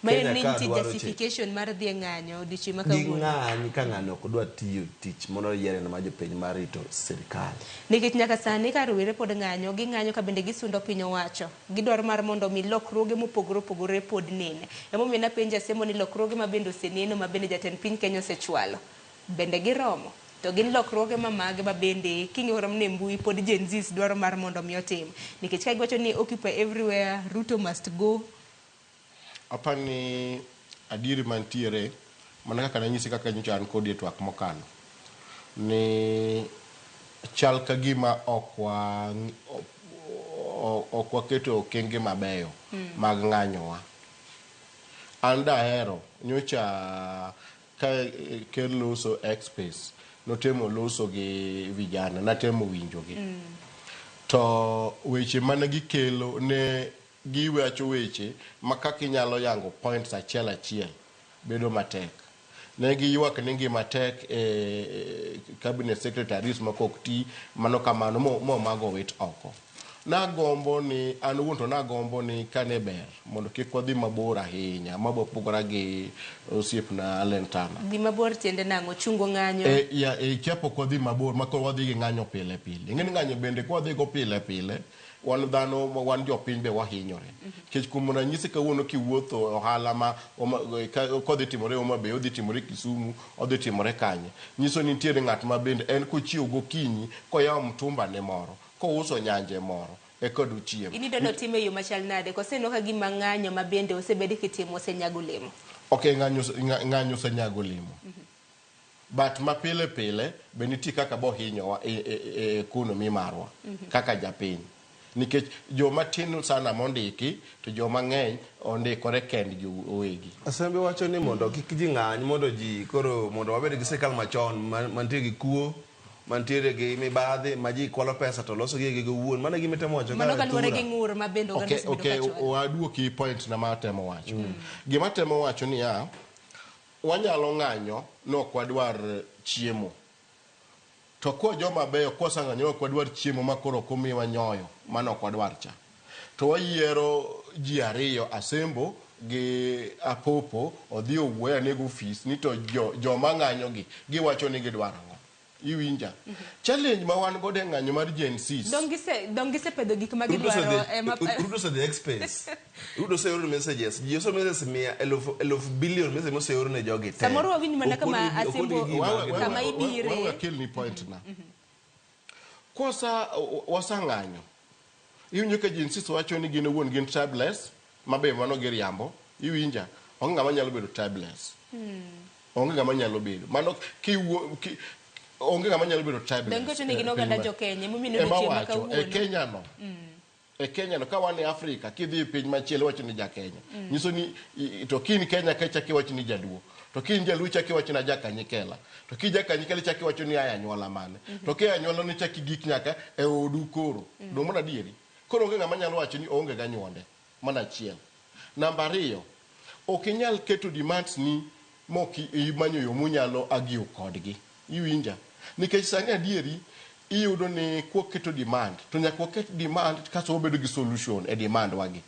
Mayo ni justification mar dhi ng'anyo dichi makawuono. Ng'anyo ka ng'anyo ok dwa tiyo tich mono yiere na majo piny mar rito sirikal. Nikech nyaka sani ka rowere pod ng'anyo gi ng'anyo ka bende gisundo piny owacho. Gidwaro mar mondo mi lokruoge mopogore pod nene. Emomiyo na penja semo ni lokruoge ma bende oseneno ma bende jatend piny Kenya osechwalo. Bende giromo. To gin lokruoge mamage ma bende king'oro ne mbui pod Gen Z dwaro mar mondo mi otim. Nikech ka giwacho ni occupy everywhere, Ruto must go. Apani adiri mantiere mana kaka nanyisi kaka nyocha an kodi twak mokalo ni chal ka gima okwa keto okenge mabeyo mag ng'anyowa. An dahero nyocha ka ker loso X-Space notemo loso gi vijana natemo winjogi to weche mana gikelo ne giwacho weche ma kaka inyalo yango points achiel bedo matek. Ne giywak ni ngima tek cabinet secretaries makok ti mano kamano mo mago wit oko. Nagombo ni an wuon to nagombo ni kane ber mondo kik wadhi mabor ahinya mabo pogora gi osiepna Alentana. Dhi mabor tiende nang'o chungo ng'anyo? Chapo kodhi mabor makoro wadhi gi ng'anyo pile. Ing'eni ng'anyo bende kwa wadhi go pile wan dhano wan jopiny be wahinyore. Kech kuom ranyisi kawuono kiwuotho ohala ma kodhi timore Homa Bay, odhi timore Kisumu, odhi timore kanye. Nyiso ni nitiere ng'at ma bende en kochiewo gokinyi koyawo mtumba ne moro, kouso nyanje moro kod chiemo. Inido notime yo machal nade koseno ka gima ng'anyo ma bende osebedi kitimo osenyago olemo. Okay, ng'anyo osenyago olemo. But ma pile be nitie kaka bohinyowa economy marwa kaka japiny. Nikech joma tin sana mondiki to joma ng'eny ondikore kendgi owegi. Asembe wacho ni mondo kik ji ng'any mondo ji koro mondo wabed gi sirkal machon mantie gi kuo mantiere gi mibadhi ma ji kwalo pesa to loso gi wuon mana gima temo wacho mano kaluwore gi ng'ur ma bende oganda sebedo kacho. Okay, waduoki point na ma temo wacho. Gima temo wacho ni wanyalo ng'anyo nok wadwar chiemo. To kwa joma beyo kwa sang'anyo kwa dwar chiemo makoro komiwa nyoyo mano kwa dwar cha. To wayiero ji ariyo Asembo gi Apopo odhi owuoya nego ofis ni to joma ng'anyo gi wacho ni gidwaro ang'o. Iwinja. Challenge ma wan godo ng'anyo mar Gen Z. Dongise pedho gik ma gidwaro Ruto se the expense. Ruto se oro messages. Ji oso messages mia eluf billion messages mo se oro ne jogi te. Samoro wawinj mana kama Asembo kama idire. Wawa kill ni point na. Kosa wasa ng'anyo. Iwinjo ka Gen Z wacho ni gin wuon gin tribeless mabe mano giriambo. Iwinja. Onge ng'ama nyalo bedo tribeless. Onge ng'ama nyalo bedo. Mano onge ng'ama nyalo bedo tribeless. Dengo to ni gino ganda jo Kenya mumino ni chiema ka wuono. Kenya no ka wan e Afrika kidhi piny machielo wacho ni ja Kenya. Nyiso ni to kin Kenya ka chaki wacho ni jaduo. To kin jaluo chaki wacho na jakanyikela. To ki jakanyikela chaki wacho ni aya nyuola mane. To ki anyuola ni chaki gik nyaka e odu koro. Do mona dieri. Koro onge ng'ama nyalo wacho ni onge ga nyuonde. Mana achiel. Namba 2. Ok inyal keto demands ni moki imanyo yo munyalo agio kodgi. Iwinja. Nikech sani adieri iyudo ni keto demand to nyaka waket demand kaso wabedo gi solution e demand wagi.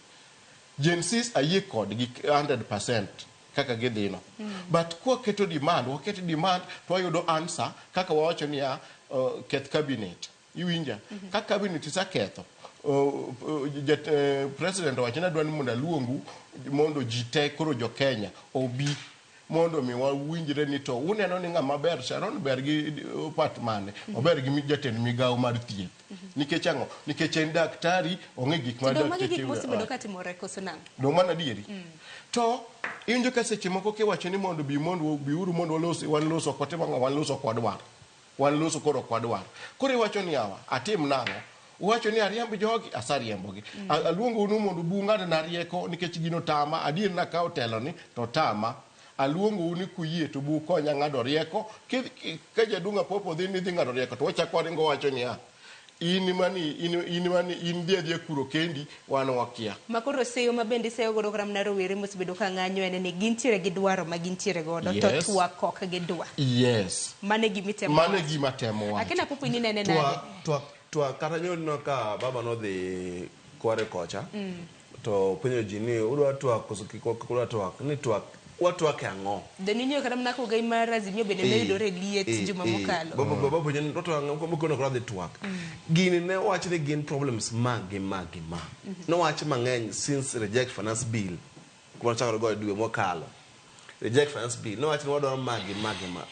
Gen Z ayie kodgi 100% kaka gidhino. But waketo demand to wayudo answer kaka wawacho ni keth cabinet. iwinja ka cabinet iseketho president owacho ni adwani mondo aluongu mondo ji te koro jo Kenya obi mondo mi wawinjre ni to uneno ni ng'ama ber Sharon ber gi pat mane ober gi jatend migawo mar thieth nikech ang'o nikech en daktari ong'e gik ma do mana dieri to injo ka seche moko kiwacho ni mondo biuru mondo wanloso koro kwadwar koro iwacho ni awa atim nang'o uwacho ni ariemb jogi asariembogi aluongo unu mondo bung'ad na rieko nikech gino tama adier nakawo teloni to tama aluongo uni kuyie to bu konya ng'ado rieko ka jadunga popo dhi ng'ado rieko to wachako ringo wacho ni in dhie kuro kendi wan wakia makoro seyo mabende seyo godo kram na rowere mosebedo ka ng'anyo en ni gintiere gi dwaro ma gintiere godo to twak ok gi dwa mane gima temo wacho akina popo ni nene nade twak kata nyono ka baba no dhi kware kocha to penjo ji ni udwa twak koso kikwa twak ni twak watwak ang'o deninyo kata mna ko gai mar Azimio bende ne yudore liet juma mokalo baba penjo to ang'o kono kra dhi twak gini ne wach ni gin problems magi no wach mang'eny since reject finance bill kuma chakore go dwe mokalo reject finance bill no wach ni wadwaro magi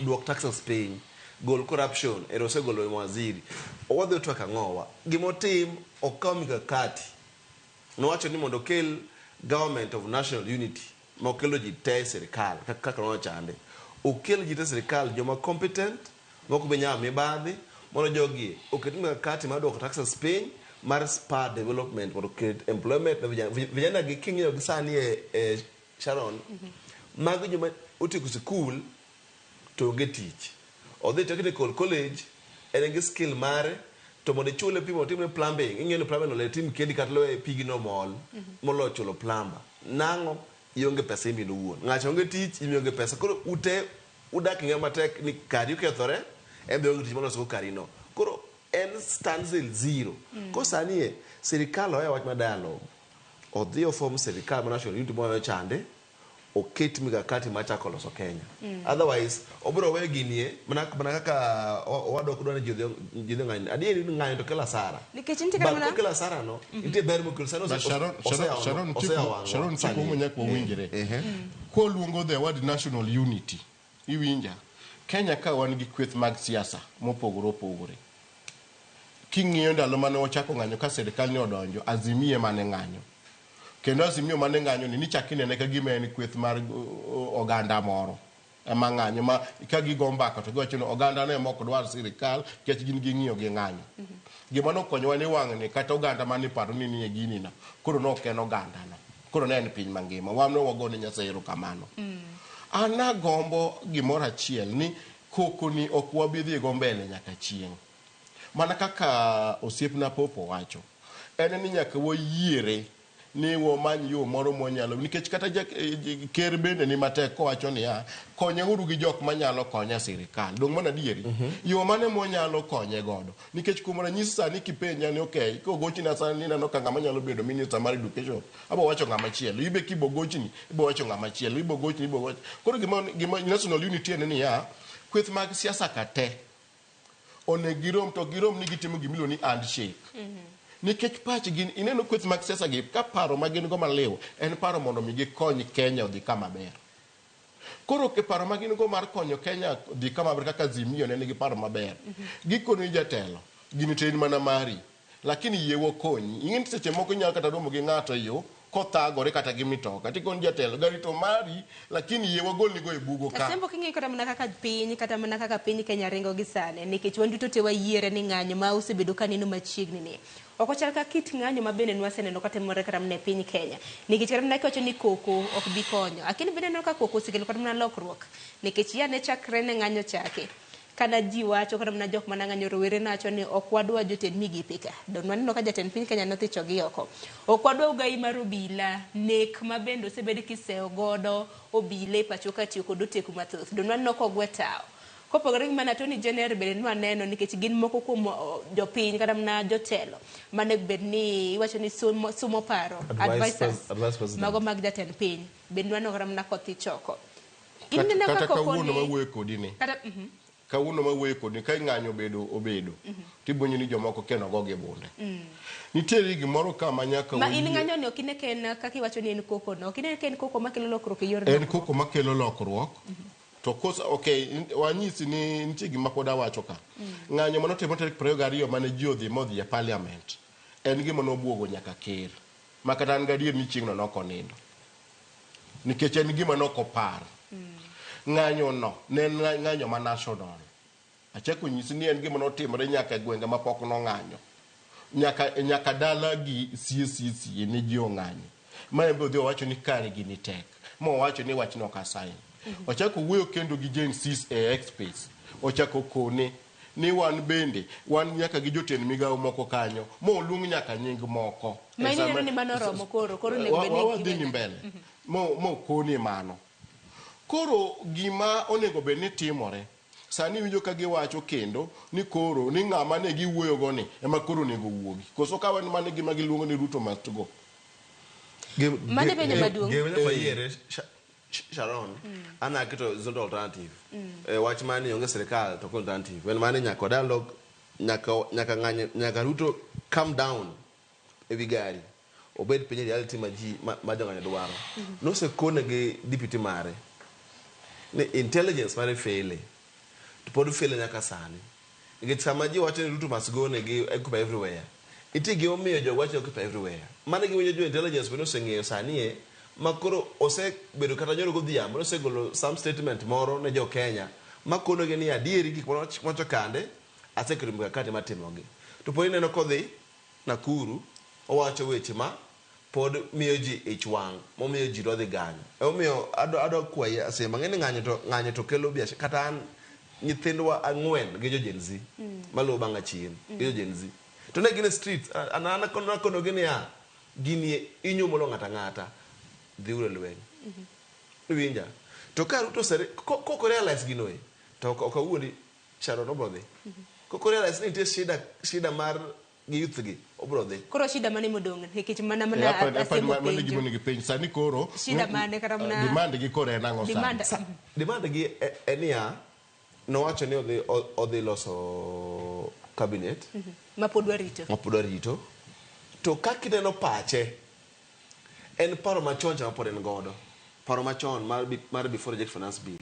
duok taxes piny gol corruption erose golo waziri owadhi twak ang'owa gimotim okaw mikakati no wacho ni mondo kel government of national unity mokelo ji te serikal kaka no chande okelo ji te serikal joma competent moko be nyama mibadhi mondo jogi oket mikakati mar duoko taxes piny mar spur development mondo oket employment na vijana gi king'iyo gi sani Sharon mag joma otieko sikul to onge tich odhi technical college en gi skill mare to mondo chule pi mondo timne plumbing ing'eyo ni plumbing ole tim kendi kata lo pigno mol molo chulo plumber nang'o ionge pesa imbi no wuon ng'acho onge tich imionge pesa koro ute udak ng'ama tek ni kari ukethore embe onge tich moloso kari no koro en standstill zero ko sanie serikal oya wach ma dialogue odhi form serikal ma national unity mo chande oket mikakati machako loso Kenya otherwise obro we ginie mana kaka wadok dwane jidhi ng'any adieri ng'any to kela sara nikech nti kama kela sara no ntie ber mo kelo sara Sharon tipo munya kwa winjire ko luongo the word national unity iwinja Kenya ka wan gi kweth mag siasa mopogore king'iyo ndalo mane ochako ng'anyo ka serikal ne odonjo Azimio mane ng'anyo kendo Azimio mane ng'anyo ni chakine ne ka gima en kweth mar oganda moro ema ng'anyo ma ka gigo mbaka to giwacho ni oganda ne moko dwar sirikal kech gin ging'iyo gi ng'anyo gima nokonyowa ni wang'ni kata oganda mane paro ni nie gini na koro noken oganda no koro ne en piny mangima wamne wagone Nyasaye erokamano ana gombo gimoro achiel ni koko ni ok wabidhi go mbele nyaka chieng' mana kaka osiepna Popo wacho en ni nyaka wayiere ni womany yo moro monyalo nikech kata ker bende ni matek kowacho ni konyeuru gi jok manyalo konya sirikal dong mana dieri yo mane monyalo konye godo nikech kuom ranyisi sani kipenya ni okay kogochina sani neno ka ng'ama nyalo bedo minister mar education abo wacho ng'ama chielo ibe kibogochni ibo wacho ng'ama chielo ibogochni ibo wacho koro gima national unity en ni kweth mag siasa kate onegirom to girom ni gitimo gimilo ni handshake nikech pach gin ineno kweth mag siasa gi ka paro magin go maliw en paro mondo mi gikony Kenya odhi kama ber koro ke paro magin go mar konyo Kenya odhi kama ber kaka Azimio ne nigi paro maber gikoni jatelo gini tin mana mari lakini yewo konyi ing'e seche moko nyalo kata romo gi ng'ato yo kothagore kata gi mitoka tikon jatelo gari to mari lakini yewo gol ni go e bugo ka sembo kingi kata mana kaka piny Kenya ringo gi sane nikech wanduto te wayiere ni ng'anyo ma osebedo kaneno machiegni ni okochal ka kit ng'anyo mabende nwaseneno katimore kata mne piny Kenya nikech kata mna kiwacho ni koko ok bi konyo lakini bende neno ka koko osekelo kata mna lokruok nikech ya ne chakre ne ng'anyo chake kana ji wacho kata mna jok mana ng'anyo rowere nacho ni ok wadwa jotend migipe ka don waneno ka jatend piny Kenya nothicho gi oko ok wadwa ugai mar obila nek mabende osebed kiseo godo obile pacho ka tiyo kod oteku mathoth don waneno ka ogwe tao kopogore gi mana Attorney General bende nwaneno nikech gin moko kuom jopiny kata mna jotelo mane bed ni iwacho ni sumo paro advisors mago mag jatend piny bende nwaneno kata mna kothi choko kata kawuono mawuoyo kodi ni kawuono mawuoyo kodi ka ng'anyo obedo tibonyo ni jomoko kendo gogi bunde. Nitiere gimoro kama nyaka ma in ng'anyo ni okine ken kaka iwacho ni en koko no okine ken koko makelo lokruok e yor en koko makelo lokruok to kosa okay wanyisi ni nitie gima pod awacho ka ng'anyo manotimo tarik 22 mane ji modhi e parliament en gima nobuogo nyaka ker makata an gadier ni chieng'no nokonindo nikech en gima nokopar ng'anyo no ne ng'anyo ma national achako nyisi ni en gima notimore nyaka gwenge mapok nong'anyo nyaka dala gi CCC ne ji ong'anyo ma embe odhi owacho ni kare gini tek mo wacho ni wach no kasain ochako wuoyo kendo gi Jane Sis e X-Space ochako kone ni wan bende wan nyaka gi jotend migawo moko kanyo mo lung nyaka nying moko ma ineno ni mano romo koro ne wadhi mbele mo kone mano koro gima onego bed ni timore sani winjo ka giwacho kendo ni koro ni ng'ama ne giwuoyo go ni ema koro nego wuogi koso ka wan mane gima giluongo ni Ruto must go mane penjo maduong' yiere Sharon ana kito zondo alternative wach mani onge serikal to alternative when mani nyaka dialogue nyaka ng'anyo nyaka Ruto calm down e vigari obed piny reality ma jong'anyo dwaro no se kone gi deputy mare ni intelligence mare fele to pod fele nyaka sani nikech sama ji wacho ni Ruto must go ne gi occupy everywhere iti gi omiyo jo wacho occupy everywhere mane gi winjo jo intelligence beno seng'eyo sani makoro osebedo kata nyoro godhiambo osegolo some statement moro ne jo Kenya makono gi ni adieri gik mocho kande aseketo mikakati matimogi to pod ineno kodhi Nakuru owacho weche ma pod miyo ji ich wang' momiyo ji rodhi ganyo omiyo ado kwayi asema ng'eni ng'anyo to kelo biashara kata an nyithindwa 4 gi jo Gen Z maluwo bang' achien gi jo Gen Z to ne gin streets anana kono gini ya gini inyumo ng'ata dhiure lweny winja to ka Ruto koko realize gino to okawuoni Sharon obrodhi koko realize ni nitie shida mar gi youth gi obrodhi koro shida mane modong' nikech mana asemo penjo sani koro shida mane kata mana demand gi koro en ang'o demand gi enia nowacho ni odhi loso cabinet mapodwa rito to kakineno pache en paro machon chama pod en godo paro machon mar before reject finance bill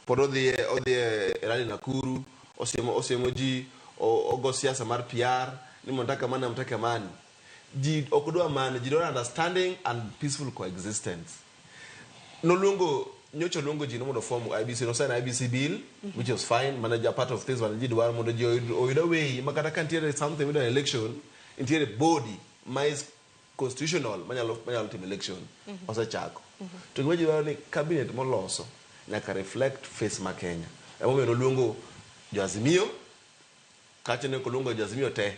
pod odhi e rally Nakuru osiemo ji ogo siasa mar PR ni mtaka mani ji okudwa mani ji don't understanding and peaceful coexistence nyocho luongo ji mondo form IBC no sign IBC bill which was fine manager part of things ji dwaro mondo ji oyudo way makata kantiere something with an election intiere body mais constitutional manyalo timo election osechako to gima ji dwaro ni cabinet moloso nyaka reflect face ma Kenya emomiyo noluongo jo Azimio kache ne kolongo jo Azimio te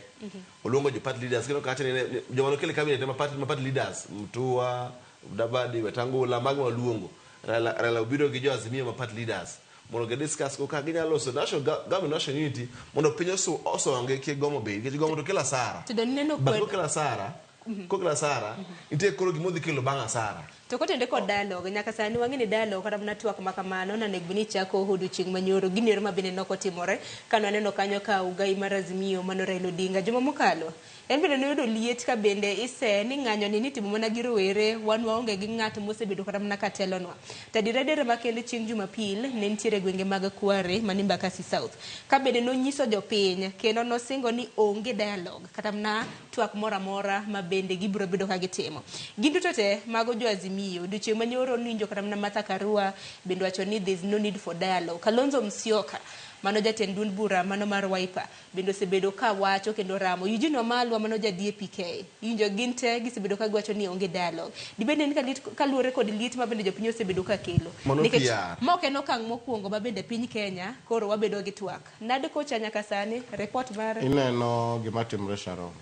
olongo jo party leaders kino kache ne jo manokele cabinet ma party leaders Mtua Mudavadi Wetangula mago luongo Raila obiro gi jo Azimio ma party leaders mondo ge discuss ko ka ginyalo so national government national unity mondo piny osonge ki gomo be ki gomo to kila sara to neno ko kila sara ite koro gimodhi kelo banga sara to kotende kod dialogue nyaka sani wang'eni dialogue kata mana twak makamano na negni chako hudu chieng' manyoro ginero mabende nokotimore kano aneno kanyo ka ugai mar Azimio mano Raila Odinga juma mokalo en bende noyudo liet ka bende ise ni ng'anyo ni timo mana gi rowere wan waonge gi ng'at mosebedo kata mana katelonwa tadiredere makende chieng' Jumapil ne nitiere gwenge mag Kware mani Mbakasi South ka bende nonyiso jopiny kendo nosingo ni onge dialogue kata mana twak mora mora ma bende gibiro bedo ka gitimo ginduto te mago jo Azimio duche manyoro ninjo kata mana Martha Karua bende wacho ni there is no need for dialogue. Kalonzo Musyoka mano jatend duond bura mano mar Wiper bende osebedo ka wacho kendo ramo Eugene Wamalwa mano ja DAP-K injo ginte gisebedo ka gwacho ni onge dialogue dibende ni kaluore kod liet ma bende jopiny osebedo ka kelo nikech moke no kang' mokwongo ma bende piny Kenya koro wabedo gi twak nade kocha nyaka sani report mar ineno gima timre Sharon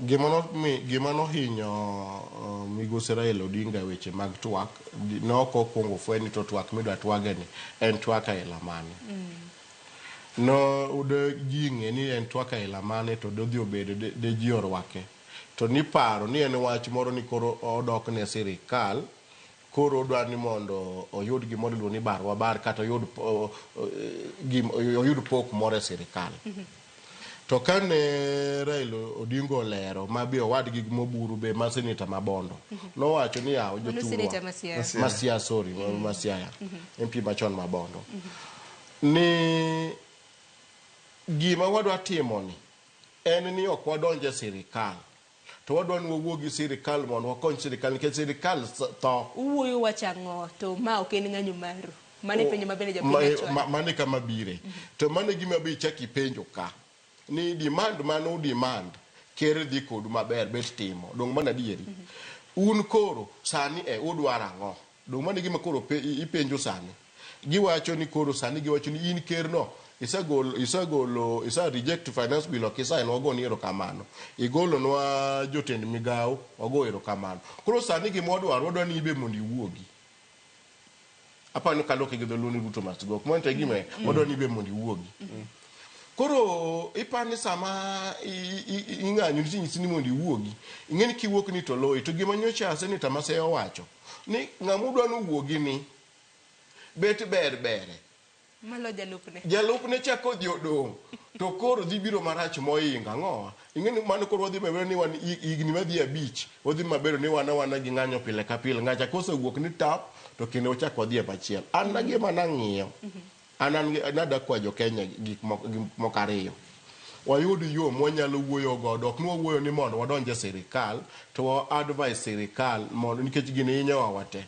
gima nohinyo migosi Raila Odinga weche mag twak noko kwongo fweni to twak midwa twageni en twak aila mane no ude jinge ni en twak aila mane to dodhi obedo de ji orwake to ni paro ni en wach moro ni koro odok ne sirikal koro odwa ni mondo oyud gimoro iluongo ni barwa bar kata oyud pok moro e sirikal. To kane Raila Odinga olero ma bi owadgi moburu be ma seneta Mabondo nowacho ni yawo jothurwa Masiaya MP machon Mabondo ni gima wadwa timo ni en ni ok wadonje e sirikal to wadwa ni wawuo gi sirikal mondo wakony sirikal nikech sirikal tho. Uwuoyo wachang'o to ma ok en ng'anyo maru mane penjo mabende japiny mane kama bire to mane gima bi chaki penjo ka ni demand mano demand ker dhi kodu maber bet timo dong mana dieri un koro sani udwaro ang'o dong mana gima koro ipenjo sani giwacho ni koro sani giwacho ni in ker no isa reject finance bill okisa no go ni erokamano igolo nwa jotend migao ogo erokamano koro sani gima wadwa ni ibe mondo iwuogi apano kaloke gi dholuni Ruto must go kuma nte gima wadwa ni ibe mondo iwuogi koro ipani sama ing'anyo ninyisi ni mondo iwuogi ing'eni kiwuok ni to loyi to gima nyocha seneta Masaya owacho ni ng'amudwa no wuogi ni bet bere malo jalupne chako dhi odong to koro dhi biro marach moinga ng'owa ing'eni mano koro wadhi maber ni wan igni madhi abich wadhi maber ni wana gi ng'anyo pile ka pile ng'acha kosewuok ni tap to kendo ochako wadhi e machiel an na gima nang'iyo nada kwa jo Kenya gik moko ariyo wayud yo mwanyalo wuoyo godo ok nwawuoyo ni mondo wadonje sirikal to advice sirikal mondo nikech gini inyowa wate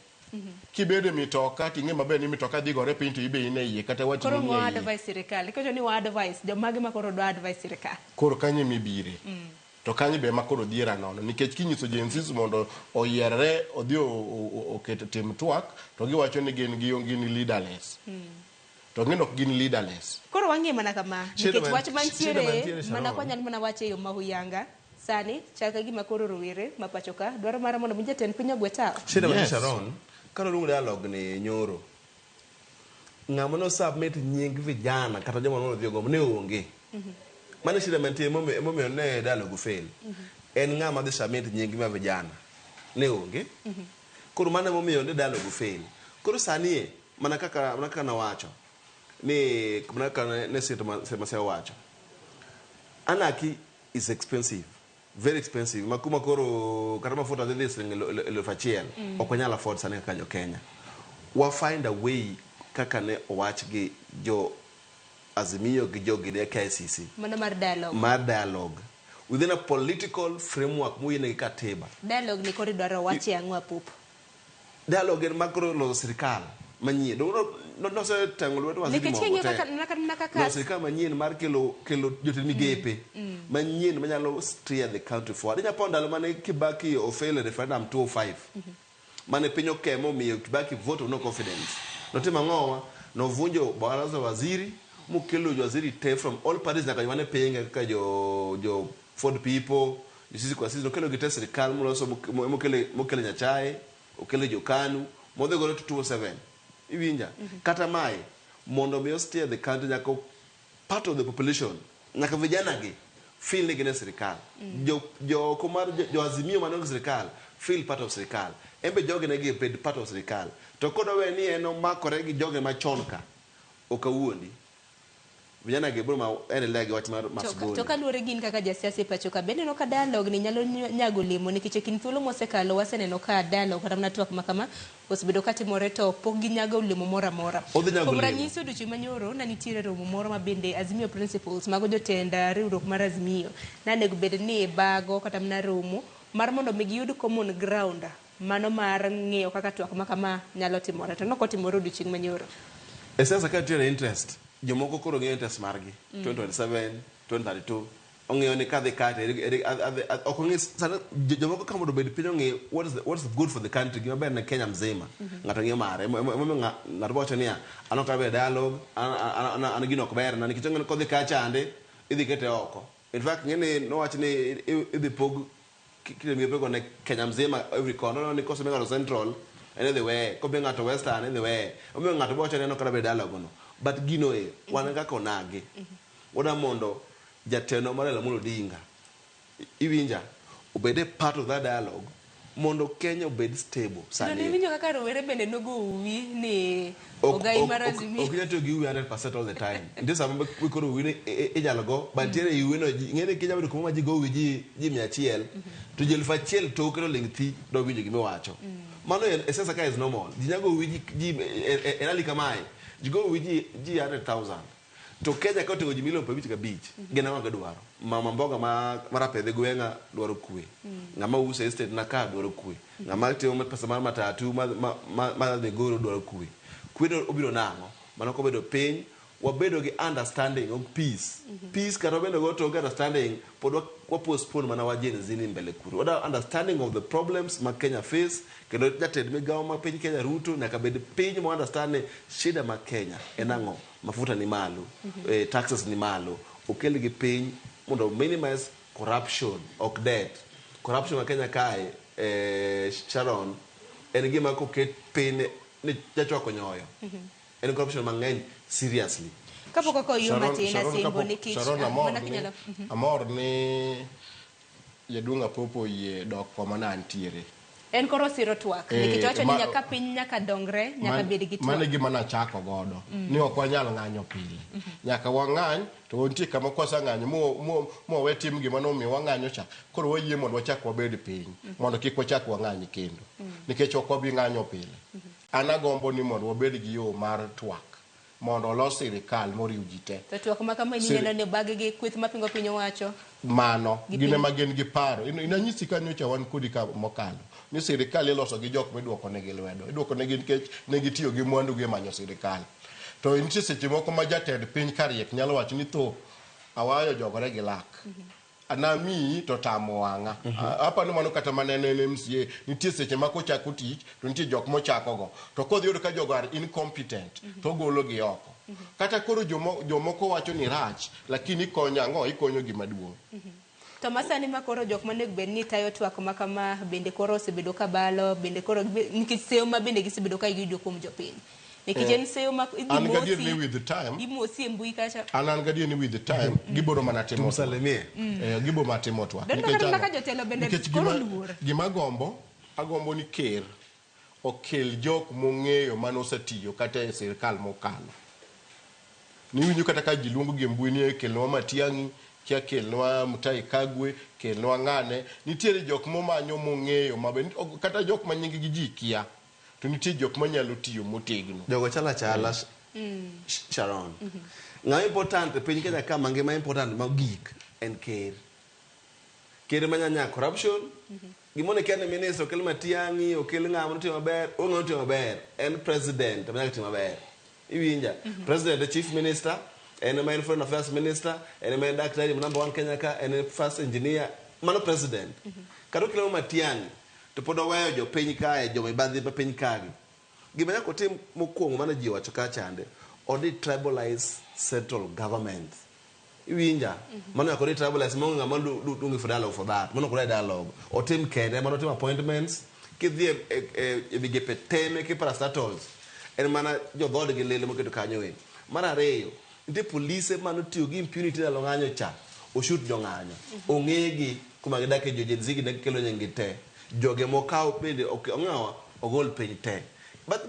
kibede mitoka ting'e maber ni mitoka dhi gore piny to ibe ine iye kata wati ni koro advice sirikal ikocho ni advice jomage ma koro do advice sirikal koro kanye mibire to kanye be ma koro dhiera nono nikech kinyiso jensis mondo oyierre odhi oket tim twak to giwacho ni gin leaderless to ng'eno ok gin leaderless koro wang'e mana kama nikech wach mantiere mana kwanyal mana wache yo mahuyanga sani chaka gima koro rowere mapachoka dwaro mara mondo jatend piny ogwe tao shida mantie Sharon kano lungu dialogue ni nyoro ng'ama no submit nying vijana kata joma nono dhi gomo ne onge mane shida mantie momiyo ne dialogue fail en ng'ama dhi submit nying ma vijana ne onge koro mane momiyo ne dialogue fail koro sani mana kaka nawacho ni mana kaka ne Masaya wacho anarchy is expensive, very expensive. Makuma koro kata mafuta dhidi $1,000 okonyala afford sana kaka jo Kenya. Wa find a way kaka ne owach gi jo Azimio gi jo gide KICC. Mana mar dialogue. Mar dialogue. Within a political framework mu yene katiba. Dialogue ni kori dwaro wachi ang'wa pup. Dialogue en makro lo serikal manyie. No se tangolo wetu waziri mo. No serikal manyie mar kelo jotend migepe. Manyie manyalo steer the country forward. Nya ponda lo mane Kibaki o fail referendum 205. Mane pinyo kemo miyo Kibaki vote no confidence. No tema ngowa no vunjo baraza waziri mukelo waziri te from all parties na kanywane penga kaka jo Ford people sisi kwa sisi no kelo gite serikal muloso mukele Nyachae ukele Jokanu modhe golo 207 iwinja kata mai mondo me steer the country nyako part of the population nyaka vijana gi feel ni gine serikal jo komar jo Azimio manongo serikal feel part of serikal embe joge na gi part of serikal to kodo we ni eno makore gi joge machonka okawuondi vijana gi bro ma ene lege wach mar masboni to kaluore gin kaka jasiasa pachoka bende no ka dialogue ni nyalo nyago limo nikech kin thuolo mosekalo waseneno ka dialogue kata mna twak makama osebedo katimore to pok gi nyago limo mora kuom ranyisi odiochieng' manyoro na nitiere romo moro ma bende Azimio principles mago jotenda riwruok mar Azimio na nego bed ni bago kata mna romo mar mondo giyud common ground mano mar ng'eyo kaka twak makama nyalo timore to nokotimore odiochieng' manyoro sasa ka tiene interest jomoko koro ng'eyo interest margi 2027 2032 ong'eyo ni kadhi kate okong'e sana jomoko kama bed piny ong'eyo what is good for the country gima ber ne Kenya mzima ng'ato ng'eyo mare ng'ato wacho niya an ok abe dialogue an gino ok ber na nikech ong'eyo kodhi kachande idhi kete oko in fact ng'eni nowach ni idhi pog kile migepe ne Kenya mzima every corner ni koso ng'ato central and the way ko be ng'ato western and the way omiyo ng'ato wacho ni no kada be dialogue no but gino wan kaka onage oda mondo jateno mar Raila Odinga iwinja obede part of that dialogue mondo Kenya obed stable sani. Ndio winjo kaka rowere bende nogo uwi ni ogai marazimi. Ok to give 100% all the time. Ndio sababu wikoro uwi ijalo go but tiere uwi no ngene Kenya bedo kuma ji go uwi ji 100 to ji 1,000 to kero lengthi do winjo gime wacho. Mano essence ka is normal. Ji nyago uwi ji enali kamae. Ji go uwi ji 100,000. To Kenya ka to ji milion 50 gena wa dwaro. Mama mboga mara pedhe gwenga dwaro kwe. Ngama uso estate na ka dwaro kwe. Ngama timo pesa mar matatu ma de goro dwaro kwe. Kwedo obiro nango mano ko bedo piny wabedo gi understanding of peace. Peace kata bedo go to understanding pod wa postpone mana wa Gen Z ni mbele kuru. Wada understanding of the problems ma Kenya face kendo jatend migawo ma piny Kenya Ruto na kabed piny mo understand shida ma Kenya enango mafuta ni malo taxes ni malo okel gi piny mondo minimize corruption ok debt. Corruption ma Kenya kae Sharon en gima ko ket piny ni jachwako nyoyo. En corruption mang'eny seriously. Kapoko ko yo matina simbo ni kich. Amor ni yadunga popo ye dok koma na antiere. En koro siro twak. Nikichocho ni nyaka piny nyaka dongre nyaka bedi gi twak. Mane gima na chako godo. Ni ok wanyalo ng'anyo pile. Nyaka wang'any to wontie kama kosa ng'anyo mo wetim gima no mi wang'anyo cha. Koro wayie mondo wachak wabed piny. Mondo kik wachak wang'anyi kendo. Nikech ok wabi ng'anyo pile. Anagombo ni mondo wabed gi yo mar twak mondo olos sirikal moriw ji te. To twak ma kama ni neno ne bag gi kweth mapingo piny owacho. Mano gine magen gi paro. Inanyisi kanyo cha wan kodi ka mokalo. Ni sirikal iloso gi jok midwoko ne gi lwedo. Idwoko ne gi nikech ne gitiyo gi mwandu gi manyo sirikal. To nitie seche moko ma jatend piny kariek nyalo wacho ni to awayo jogore gi lak. Anami to tamo wanga. Hapa no mano kata manene MCA nitie seche ma kochako tich to nitie jok mochako go. To kodhi yudo ka jogo are incompetent to golo gi oko. Kata koro jomoko wacho ni rach lakini ikonyo gima duong'. To masani makoro jok manego bed ni tayo twak ma kama bende koro osebedo ka balo bende koro nikech seyo ma bende gisebedo ka giyudo kuom jopiny. Nikech seyo ma imosi mbui kacha. An gadier ni with the time giboro mana timo. Salemie. Gibo matimo twak. Nikech jotelo bende koro luor. Gima agombo ni ker okel jok mong'eyo mano osetiyo kata e sirikal mokalo. Ni winjo kata ka ji luongo gi mbui ni kelwa Matiang'i kia kelwa Mutai Kagwe kelwa ng'ane nitiere jok momanyo mong'eyo mabe kata jok ma nyingi gi ji kia to nitie jok manyalo tiyo motegno jogo chala Sharon ng'a important piny Kenya ka mangima important magik en ker manyanya corruption gimone kene minister okel Matiang'i okel ng'ama notimo maber ong'o notimo maber en president manyaka timo maber iwinja president the chief minister and my foreign affairs minister and my doctor number 1 Kenya ka and first engineer mano president kado kilo Matiang'i to podo weyo jo piny kae jo mibadhi pa piny kagi gima nyako tim mokwongo mana ji wacho ka chande odi tribalize central government iwinja mano yako di tribalize mongo ngama dungi for dialogue for that mano kule dialogue otim kende mano tim appointments kidhi migepe teme ki parastatals en mana jo dhod gi lele moketo kanyo we mara reyo nde police mano tiyo gi impunity na ng'anyo cha oshut jo ng'anyo ong'egi kuma gidake jo Gen Z ne kelo nyengi te joge mokaw bende ong'awa ogol piny te but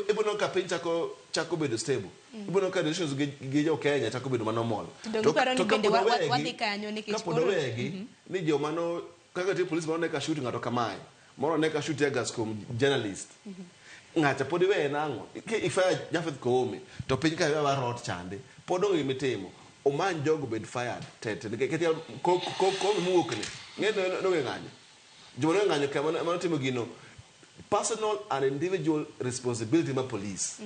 ibono ka piny chako bedo stable ibono ka relations gi jo Kenya chako bedo manormal to bende wadhi kanyo nikech koro wegi ni jo mano kaka te police mano ne ka shoot ng'ato kamae moro ne ka shoot gas com journalist ng'acha podi we nango ifa Jafeth Koome to piny ka wa rot chande podong imitimo oman jogo bed fired tete niketi ko muokne ng'eto no ng'anyo jono ng'anyo kama mano timo gino personal and individual responsibility ma police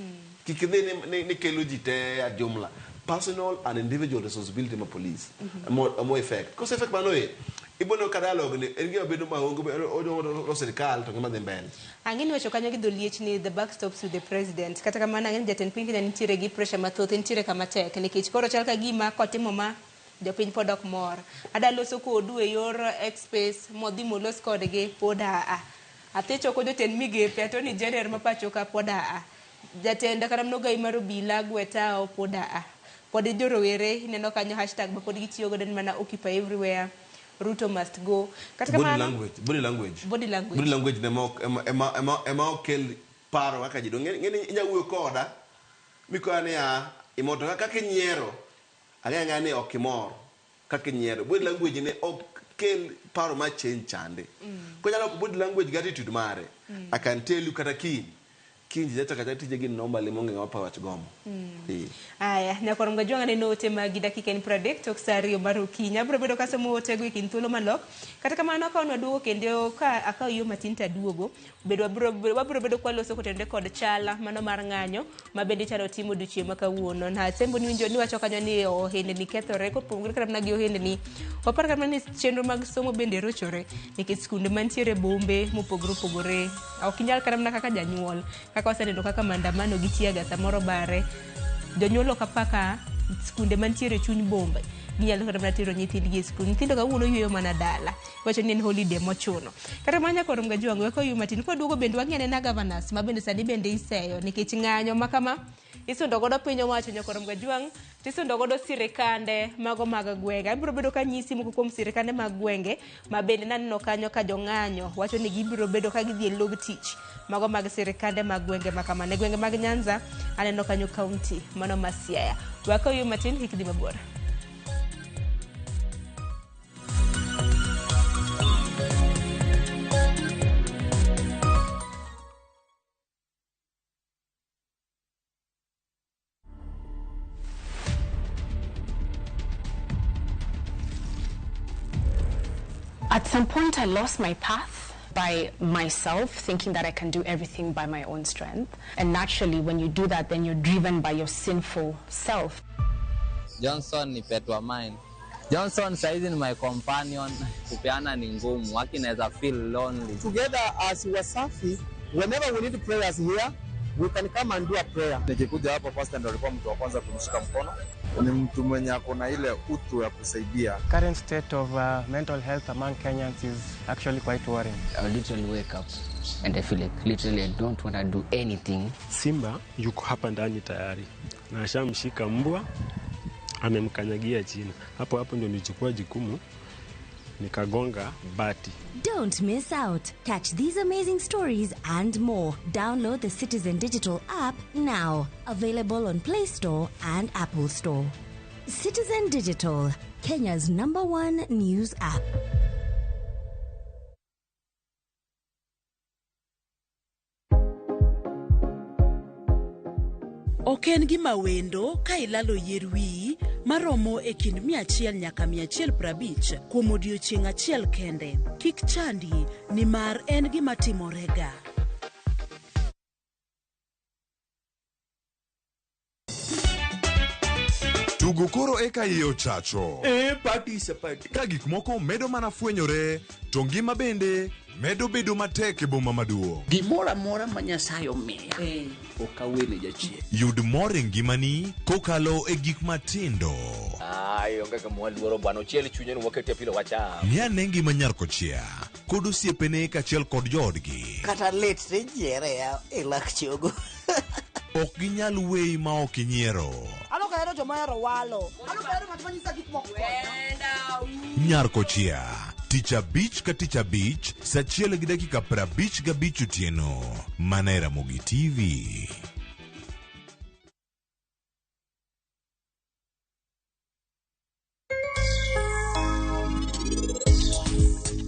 kikidhi ni kelo jite a jumla personal and individual responsibility ma police mo effect cause effect mano ibono ka dialogue ni engio bedo maongo ojo serikal to ngima dhi mbele ang'eni wacho kanyo gi dholiech ni the back stops with the president kata kamano ang'eni jatend piny Kenya nitiere gi pressure mathoth nitiere kama tek nikech koro chal ka gima kotimo ma jopiny pod ok mor adaloso kodu e yor X-Space modhi molos kodgi pod athechoko jotend migepe atoni general ma pacho ka pod jatend kata mnogai mar obila Gwetao pod pod jorowere neno kanyo hashtag ma pod gitiyo godo mana occupy everywhere Ruto must go. Body language ne mok ema okel paro kaka jido ngene inyawuo koda mikone ya imoto kaka kinyiero aganga ne okimor kaka kinyiero body language ne okel paro ma change chande ko nyalo body language gratitude mare I can tell you kata kinji jata kata tije gin normally monge ngapa wach gomo aya nyakoro mgajwanga ne note magi dakika ni pradek tok sari maru kinya bro bedo kaso mote go ikin thuolo malok kata kamano ka onwa duogo kendo ka akaw yo matin ta duogo bedo wabro bedo kwa loso kotende kod chala mano mar nganyo mabende chalo timo duchie makawuono na sembo ni winjo ni wacho kanyo ni ohende ni kethore ko pungre kram nagi ohende ni wapar kama ni chenro mag somo bende rochore nikech skunde mantiere bombe mopogore okinyal karamna kaka janyuol kaka waseneno kaka maandamano gi chiaga samoro bare jonyuolo kapaka skunde mantiere chuny bombe ginyalo kata tero nyithindgi e skul nyithindo kawuono yueyo mana dala wacho ni en holiday mochuno kata manya koro mgajwangwe ko yu matin kwa duogo bende wang'ene na governors mabende sani bende iseyo nikech ng'anyo makama isundo godo piny owacho nyakoro mgajwang tisundo godo sirikande mago mag gwenge abiro bedo ka nyisi moko kuom sirikande mag gwenge mabende naneno kanyo ka jong'anyo wacho ni gibiro bedo ka gidhi e log tich mago mag sirikande mag gwenge makama ne gwenge mag Nyanza aneno kanyo county mano ma Siaya wako yu matin hikdi mabora. At some point, I lost my path by myself, thinking that I can do everything by my own strength. And naturally, when you do that, then you're driven by your sinful self. Johnson ni pet wa mine. Johnson saizi ni my companion. Kupeana ni ngumu. Waki naeza feel lonely. Together as Wasafi, whenever we need prayers here, we can come and do a prayer. Nikikuja hapo first ndio alikuwa mtu wa kwanza kunishika mkono. Ni mtu mwenye akona ile utu ya kusaidia. Current state of mental health among Kenyans is actually quite worrying. I literally wake up and I feel like literally I don't want to do anything. Simba yuko hapa ndani tayari. Na ashamshika mbwa amemkanyagia chini. Hapo ndio nilichukua jukumu nikagonga bati. Don't miss out. Catch these amazing stories and more. Download the Citizen Digital app now. Available on Play Store and Apple Store. Citizen Digital, Kenya's #1 news app. Oken gima wendo ka ilalo yier wiyi maromo e kind 100 nyaka 150 kuom odiochieng' achiel kende. Kik chandi nimar en gima timorega. Tugo koro eka iyo chacho. Participate. Ka gik moko medo mana fwenyore, to ngima bende medo bedo matek e boma maduong'. Gimora mora ma Nyasaye omiya. Okawene jachie. Yud mor e ngimani kokalo e gik matindo. Onge kama luoro bwana Ochiel chunye ni wakete pile wacha. Mia nengi manyar kochia. Kod osiepene kachiel kod joodgi. Kata let ne nyiere ya e lak chogo. Ok ginyal weyi ma ok inyiero. Alokero jomahero walo. Alokero ng'at manyisa gik moko. Nyar kochia. Tich abich ka tich abich, saa 1:55 otieno. Mana e Ramogi TV.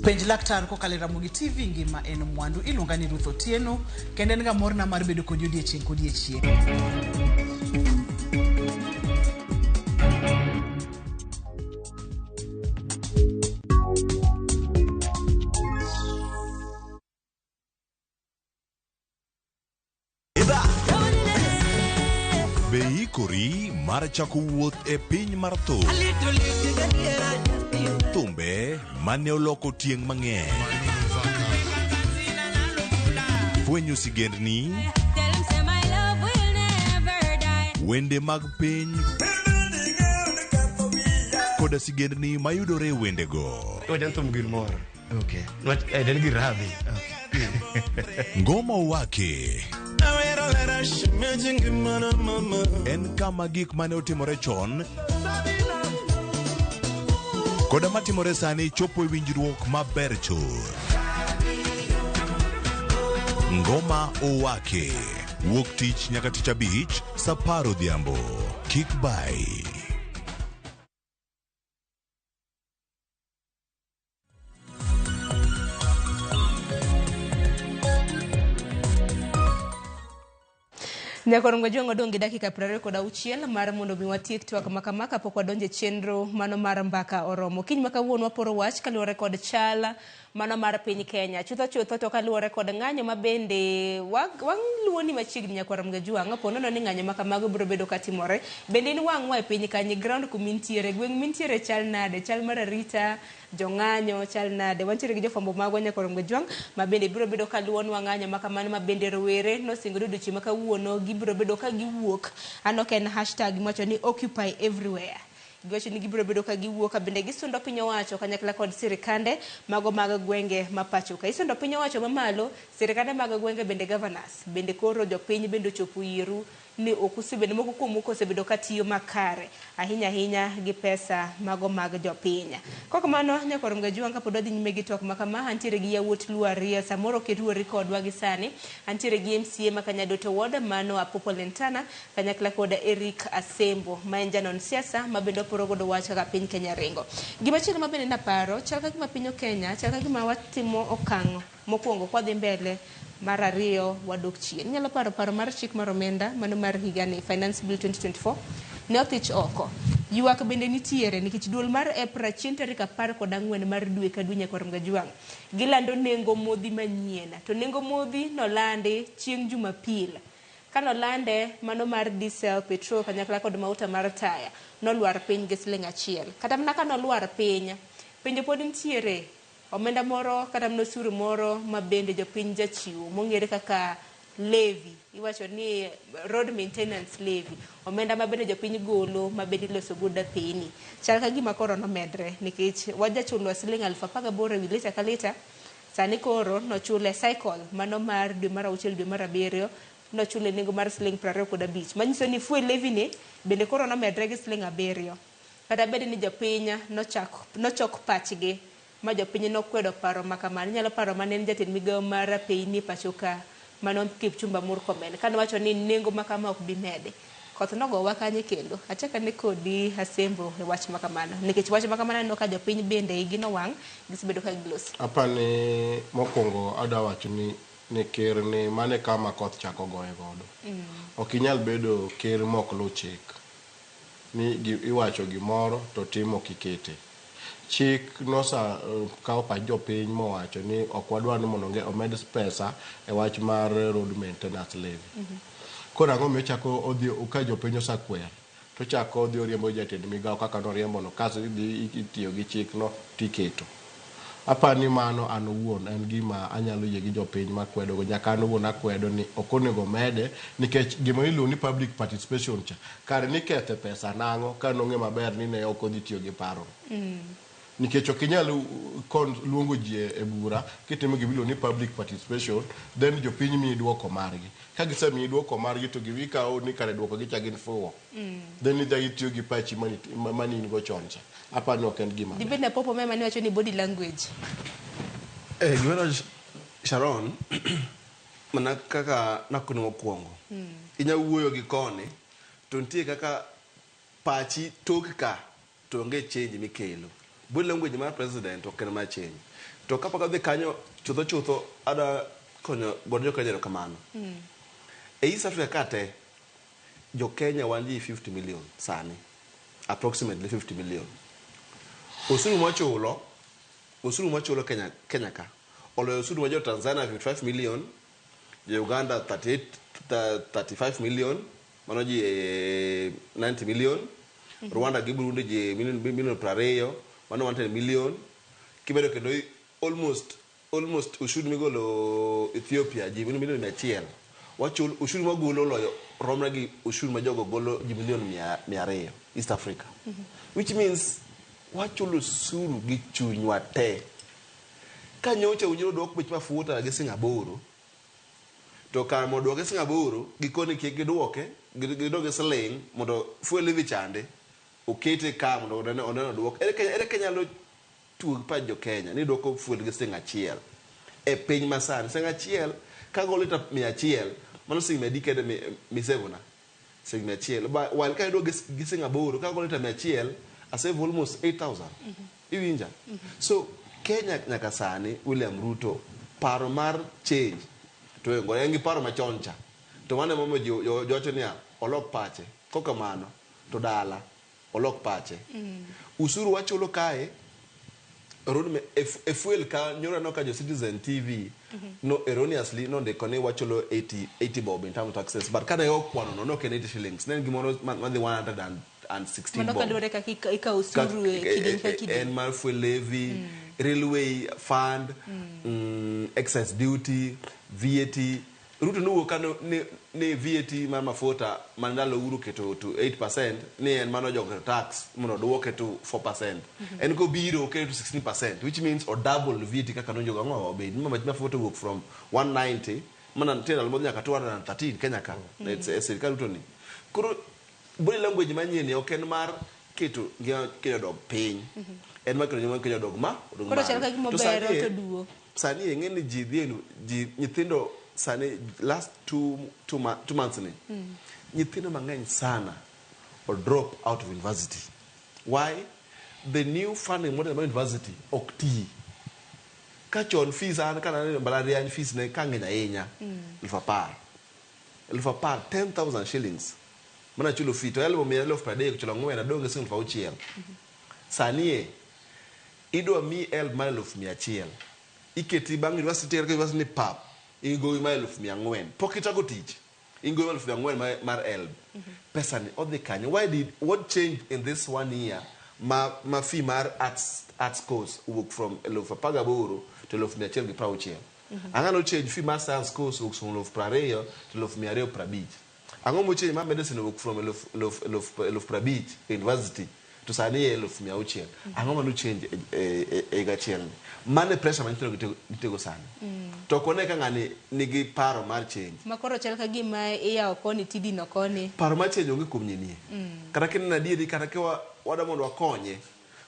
Penj laktar kokalo Ramogi TV ngima en mwandu iluonga ni Ruth Otieno kendo en ga morna mar bedo kod odiechieng'. Beikori mar chako wuoth e piny mar thum. Thumbe mane oloko tieng' mang'eny. Fwenyo sigendni, wende mag piny, koda sigendni mayudore e wendego. Wajan thum gilmoro. Okay. Den giradhi. Ngoma wake. En kama gik mane otimore chon koda matimore sani chopo e winjruok maber chor. Ngoma Owake wuok tich nyaka tich abich saa 10 odhiambo. Kik bai. Nyakoro ng'wejo donge dakika 26 mar mondo mi watiek twak makamaka pok wadonje chenro mano mar mbaka oromo. Kiny makawuono waporo wach kaluwore kod chala mano mar piny Kenya. Chutho to kaluwore kod ng'anyo mabende wang'luo ni machiegni nyakwar mgejua ng'apo nono ni ng'anyo makamago biro bedo katimore. Bende in wang'wa e piny kanyi ground kumintiere gweng' mintiere chal nade, chal mar arita jong'anyo chal nade. Wantiere gi jofambo magwa nyakwar mgejua mabende biro bedo kaluwonwa ng'anyo makamano mabende rowere nosingo dudo chi makawuono gibiro bedo ka giwuok anoken hashtag macho ni Occupy Everywhere. Giwacho ni gibiro bedo ka giwuok bende gisundo piny owacho kanyakla kod sirikande mago mag gwenge mapacho ka isundo piny owacho mamalo sirikande mag gwenge bende governors bende koro jopiny bende chopo yiru ni okusi bende moko kuom osebedo katiyo makare ahinya gi pesa mago mag jopiny. Kok mano nyakor mgejua ka pod odhi nyime gi tok makama antiere gi yawuot luaria samoro ketuori kodwa gi sani antiere gi MCA makanya Doto Ward mano Apopo Lentana kanyakla kod Eric Asembo ma en janon siasa mabende oporo godo wach kaka piny Kenya ringo. Gima chielo mabende naparo chal ka gima piny Kenya chal ka gima watimo okang' mokwongo kwa dhi mbele mar ariyo wadok chien. Nyalo paro mar chik mar omenda mano mar higani Finance Bill 2024 ne othich oko. Ywak bende nitiere nikech duol mar EPRA chien tarik 14 mar dwe ka dwe nyakor mgejua gilando nengo modhi manyien to nengo modhi nolandi chieng' Jumapil. Kanolande mano mar diesel, petrol kanyakla kod mauta mar taya nolwar piny gi $1. Kata mana kanolwar piny pod nitiere omenda moro kata mnosuru moro mabende jopiny jachiwo mong'ere kaka levy. Iwacho ni road maintenance levy omenda mabende jopiny golo mabende iloso godo piny. Chal ka gima koro nomedre nikech wajachulo $18,000 ewi lita ka lita. Sani koro nochule cycle mano mar dwe mar 6 dwe mar 7 nochule nengo mar $25. Manyiso ni fuel levy ni bende koro nomedre gi $7. Kata bende ni jopiny nochok pachgi ma jopiny nokwedo paro makamano. Nyalo paro mane en jatend migawo mar piny pachoka mano Kipchumba Murkomen kana wacho ni nengo makama ok bi mede. Koth nogowa kanye kendo achaka ne kodi Asembo e wach makamano nikech wach makamano no ka jopiny bende igi no wang' gisibedo ka glos. Apani mokwongo ada wacho ni ker ni mane kama koth chako goye godo. Ok inyal bedo ker mok lu chik ni iwacho gimoro to timo kikete. Chik nosa kawo pa jopiny mowacho ni ok wadwa ni mondo omed pesa e wach mar road maintenance levy. Koro ang'o miyo chako odhi ka jopiny osakwer to chako odhi oriembo jatend migawo kaka noriembo no kaso itiyo gi chik no tiketo. Apani mano an owuon en gima anyalo yie gi jopiny makwedo go nyaka an owuon akwedo ni ok onego mede nikech gima iluongo ni public participation cha kare ni kethe pesa nang'o ka nong'e maber ni ne ok odhi tiyo gi paro. Nikech ok inyalo luongo ji e bura kitimo gima iluongo ni public participation then jopiny miyi duoko margi. Ka gisemiyi duoko margi to gikawo ni kare duoko gi cha gin fuwo. Then idhi itiyo gi pachi mani in go chon cha. Apani ok en gima. Dibed na popo mema ni wacho ni body language. Gimero Sharon mana kaka nakono mokwongo. Inya wuoyo gi koni to nitie kaka pachi tok ka to nge change mikelo. Body language mar president ok en ma change. To kapaka dhi kanyo chutho ada konyo godo Kenya kamano. East Africa kate jo Kenya wan ji 50 million sani. Approximately 50 million. Osuru machulo Kenya ka. Olo osuru majo Tanzania 55 million, jo Uganda 35 million, mano ji 90 million. Rwanda gi Burundi ji million 20, mano 110 million. Kibedo kendo almost ushuru migolo Ethiopia ji million 100. Wachul ushuru magolo loyo romna gi ushuru majogo golo ji million 200 East Africa. Which means wachulo ushuru gi chunywa te. Kanyocha unyiro dwok bech mafuta gi Singapore. To kar modo gi Singapore gikoni kik gidwoke gidoge siling mondo fuel levy chande okete ka mondo oneno duoko. Ere Kenya lo tuog pa jo Kenya ni duoko fuel gi siling achiel. E piny masani siling achiel ka go lita 100 mano siling medikede misevuna. Siling 100 ba wal ka do gi siling 8 ka go lita 100 I save almost 8,000. Iwinja. So Kenya nyaka sani William Ruto paro mar change to ngorengi paro machoncha to mane momo jocho niya olok pache kokamano to dala olok pache usuru wachulo kae road fuel ka nyora no ka jo Citizen TV no erroneously no de kone wachulo 80 bob in terms of taxes but kana yo kwano no ken 80 shillings nen gimono man the 116 bob mano kadore ka usuru kidin and mar fuel levy railway fund excess duty VAT Ruto no kano ne VAT mar mafuta mandalo uru keto to 8% ne en mano jogo tax mono duoke to 4% en ko biro ke to 16% which means or double VAT kaka no jogo ngo obed mafuta work from 190 mana tena almost nyaka 213 Kenya ka it's serikali Ruto ni kuro body language manyeni oken mar keto Kenya dog piny en ma Kenya dog ma koro chalka gimo bero to duo sani ngeni ji nyithindo sani last two months ni nyithindo mang'eny sana or drop out of university. Why? The new funding model of university okti kachon fees an kana balarian fees ne kangenya yenya ilfapar 10,000 shillings mana chulo fee to elbo mi elof per day chulo ngwe na donge sing fa uchiel sani idwa mi mar 100,000 iketi bang university ni pap ingo ma 1,400 pocket ago teach ingo 1,400 mar elb pesa ni odhi kanyo what changed in this 1 year ma fee mar arts course work from 1,080 to 1,160 angano change fee mar science course work from 1,200 to 1,250 ango mo change mar medicine work from 1,250 university to sani 1,600 ango manu change e gachiel mane pressure manitero gitego sana to kone ka ngani nigi paro mar change makoro chal ka gima iya koni tidi no koni paro mar change onge kumnyenie kata kin na dieri kata ke wada mondo wakonye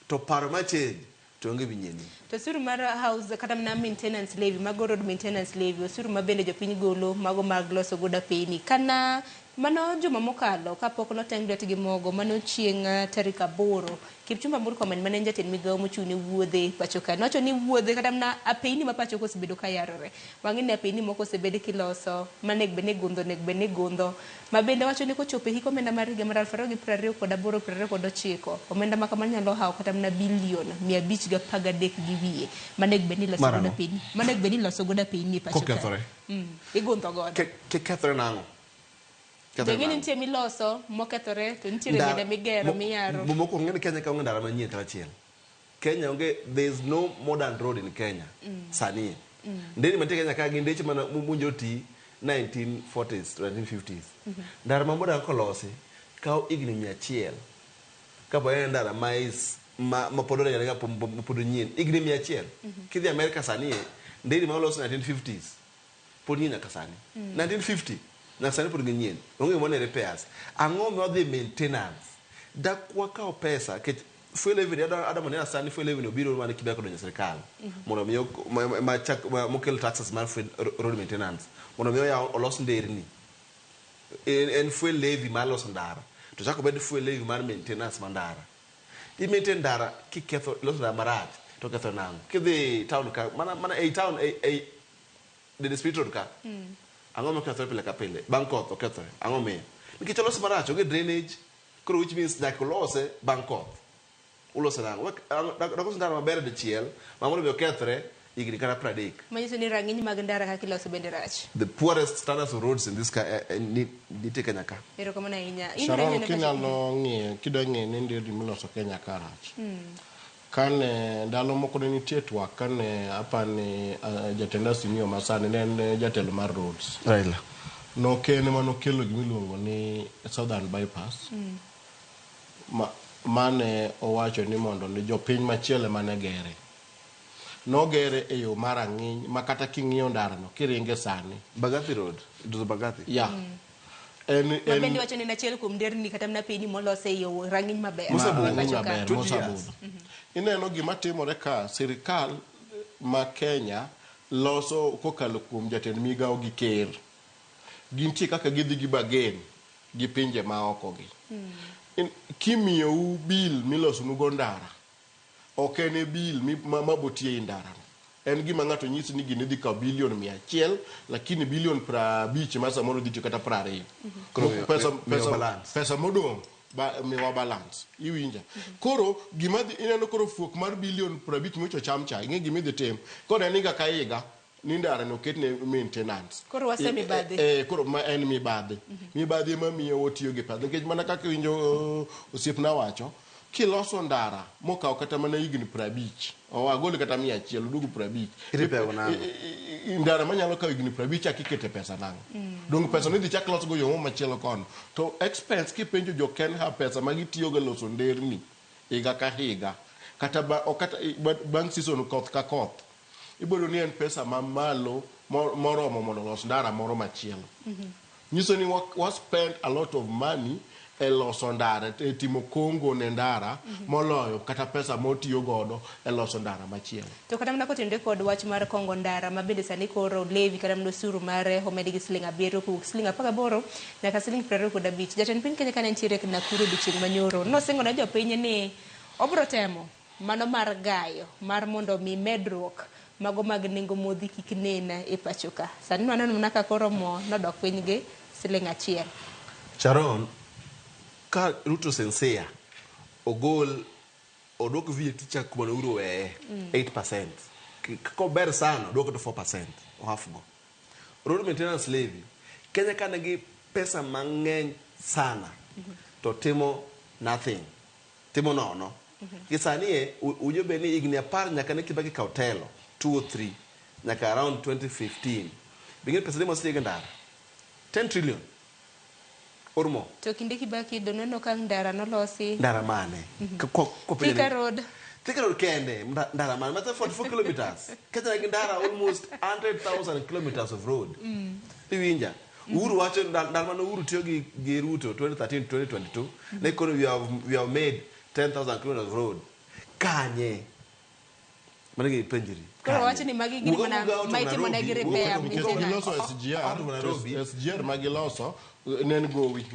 to paro mar change to onge binyeni to suru mar house kata na maintenance levy mago road maintenance levy suru mabende jopiny golo mago mag loso goda peni kana mano juma mokalo kapok noteng dwet gi mogo mano chieng' tarik 8 Kipchumba Murkomen mane jatend migawo mochune wuodhe pacho ka nocho ni wuodhe kata na apeni ma pacho kosebedo ka yarore wang'ini apeni moko osebed kiloso maneg bene gondo mabende wacho ni kochope hiko omenda mar higa mar 2028 omenda ma kamano nyalo hawo kata na bilion 513 gi wiye maneg bene loso goda peni pacho ka igondo godo ke kethre nango Dengini nitie miloso mokethore to nitie ngene migero miyaro. Moko ngene Kenya ka ngendara manyien trachiel. Kenya there is no modern road in Kenya. Sani. Ndeni mantie Kenya ka gi ndeche mana munjo ti 1940s 1950s. Ndara mamoda kolosi ka igni 100. Ka boye ndara mais ma podore ga podo nyien igni 100. Kidhi America sani ndeni maloso 1950s. Podi nyaka sani. 1950 na sani por nyien onge mone repairs ango me odhi maintenance da kwa ka pesa ke fuel every ada mone sani fuel every obiro mane kibeko do serikal mono miyo ma chak mokel taxes mar road maintenance mono miyo ya olos nderni en fuel levy malos ndara to chako bed fuel levy mar maintenance mandara i maintain ndara ki ketho los ndara marat to ketho nango kidhi town ka mana a town a the district road ka ango me ketho pile ka pile Bangkok oketho ango me nikech los maracho ge drainage koro which means like lose Bangkok ulose nango da ko ndara maber de chiel mamoro be okethre igri kara pradik manyiso ni rang'iny mag ndara ka kiloso bende rach the poorest standards of roads in this need Kenya ka ero kama na inya Sharon kinalo ng'ie kidang'e ni ndio miloso Kenya ka rach kane ndalo moko ne nitie twak kane apani jatenda simio masani ne jatelo mar roads Raila no kene mano kelo gimiluongo ni southern bypass mane owacho ni mondo ni jopiny machiele mane gere nogere e yo mar ang'iny makata king'iyo ndara no kiringe sani Bagathi road it was Bagathi Mabende wacho ni nachiel kuom nderni kata mna piny molose yo rang'iny maber. Mosabud. Ineno gima timore ka sirikal ma Kenya loso kokalo kuom jatend migao gi ker. Gintie kaka gidhi gi bagen gi pinje maoko gi. Kimiyou bil miloso nugo ndara, ok en bil mabotie ndara. En gima ng'ato nyisi ni gini dhi ka bilion 100, lakini bilion 50 ma samoro dhi kata 20. Pesa modong miwa balance. Iwinja. Koro gima ineno koro fuok mar bilion 50 mocho chamcha, ing'e gima idhi tim. Koro en higa ka higa ni ndara no ketne maintenance. Koro wase mibadhi. Koro ma en mibadhi. Mibadhi ema miyo otiyo gi pesa. Nikech mana kaka winjo osiepna wacho, kiloso ndara mokaw kata mana higni 50, agole kata 100, odugu 50. Ndara manyalo kaw higni 50 akikete pesa nango. Dong pesa ni dhi chak loso go yo machielo kono. To expense kipenjo jo Kenya pesa magitiyo go loso nderni higa ka higa kata bang' season koth ka koth. Ibodo ni en pesa mamalo moromo mondo los ndara moro machielo. Nyiso ni we spend a lot of money e loso ndara, e timo kongo ne ndara moloyo kata pesa motiyo godo e loso ndara machielo. To kata mna kotende kod wach mar kongo ndara mabende sani koro levi kata mno suru mare omedi gi siling 7 kuwuok siling 18 nyaka siling 25. Jatend piny Kenya kane ntiere Nakuru odiochieng' manyoro nosingo na jopiny ni obro temo mano mar gayo mar mondo mi medruok mago mag nengo modhi kik nena e pacho ka. Sani waneno mna ka koro mo nodok piny gi siling 1. Sharon, ka Ruto sincere odwok VAT cha kuma euro 8%. Ko ber sana odwoko to 4% o half go. Road maintenance levy Kenya kana gi pesa mang'eny sana to timo nothing. Timo nono. Kisani ujobe ni igni apar nyaka ne Kibaki kautelo 2 or 3 nyaka around 2015. Bingine pesa demo sije ndara 10 trillion. Ormo. To kinde Kibaki doneno ka ndara nolosi. Ndara mane? Thika Road. Thika Road kende ndara mane? Mata 44 kilometers. Keta na ndara almost 100,000 kilometers of road. Iwinja. Uhuru wacho ndara mane Uhuru tiyo gi Ruto 2013-2022. Na ikono we have made 10,000 kilometers of road. Kanye. Manegi penjiri. Koro wacho ni magi gini mana maiti mona gi repair. Giloso SGR magiloso nen gowi.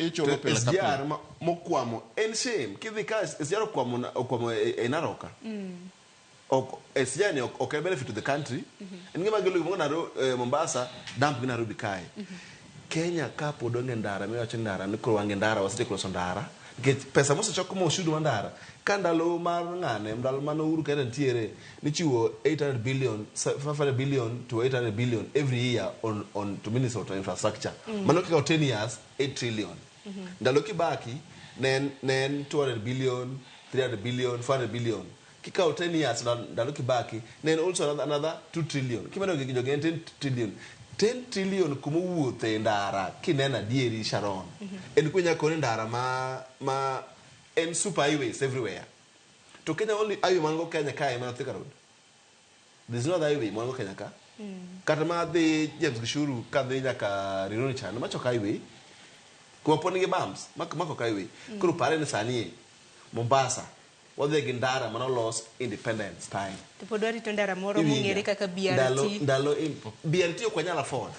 Ichulo pesa. SGR mokwamo. En shame. Kidhi ka SGR okwamo e Naroka. SGR ni okay benefit to the country. Ngima gelo mo na Mombasa dump gi Nairobi kai. Kenya kapo donge ndara me wacho ndara ni kro wange ndara wasite kuloso ndara. Get pesa moso choko mo shudu mandara. Kandalo mar ngane mdalo mano Uhuru kenda ntiere ni chiwo 800 billion 500 billion to 800 billion every year on to Minnesota infrastructure. Mano kika 10 years 8 trillion. Ndalo Kibaki nen 200 billion 300 billion 400 billion. Kika 10 years ndalo Kibaki nen also another 2 trillion. Kimeno gijogen 10 trillion. 10 trillion kumuwuothe ndara kinena dieri Sharon. En kunya kone ndara ma and super highways everywhere. To Kenya only highway mango Kenya kai man Thika Road. There's no other highway mango Kenya ka. Katama de James Gishuru kadhi nyaka Rironi chana macho highway. Kuma poni ge bumps mako highway. Kuru pare ni sani Mombasa. Wadhe gindara mano lost independence time. Tipodwari to ndara moro mungere kaka BRT. Ndalo BRT kwa nyala Ford.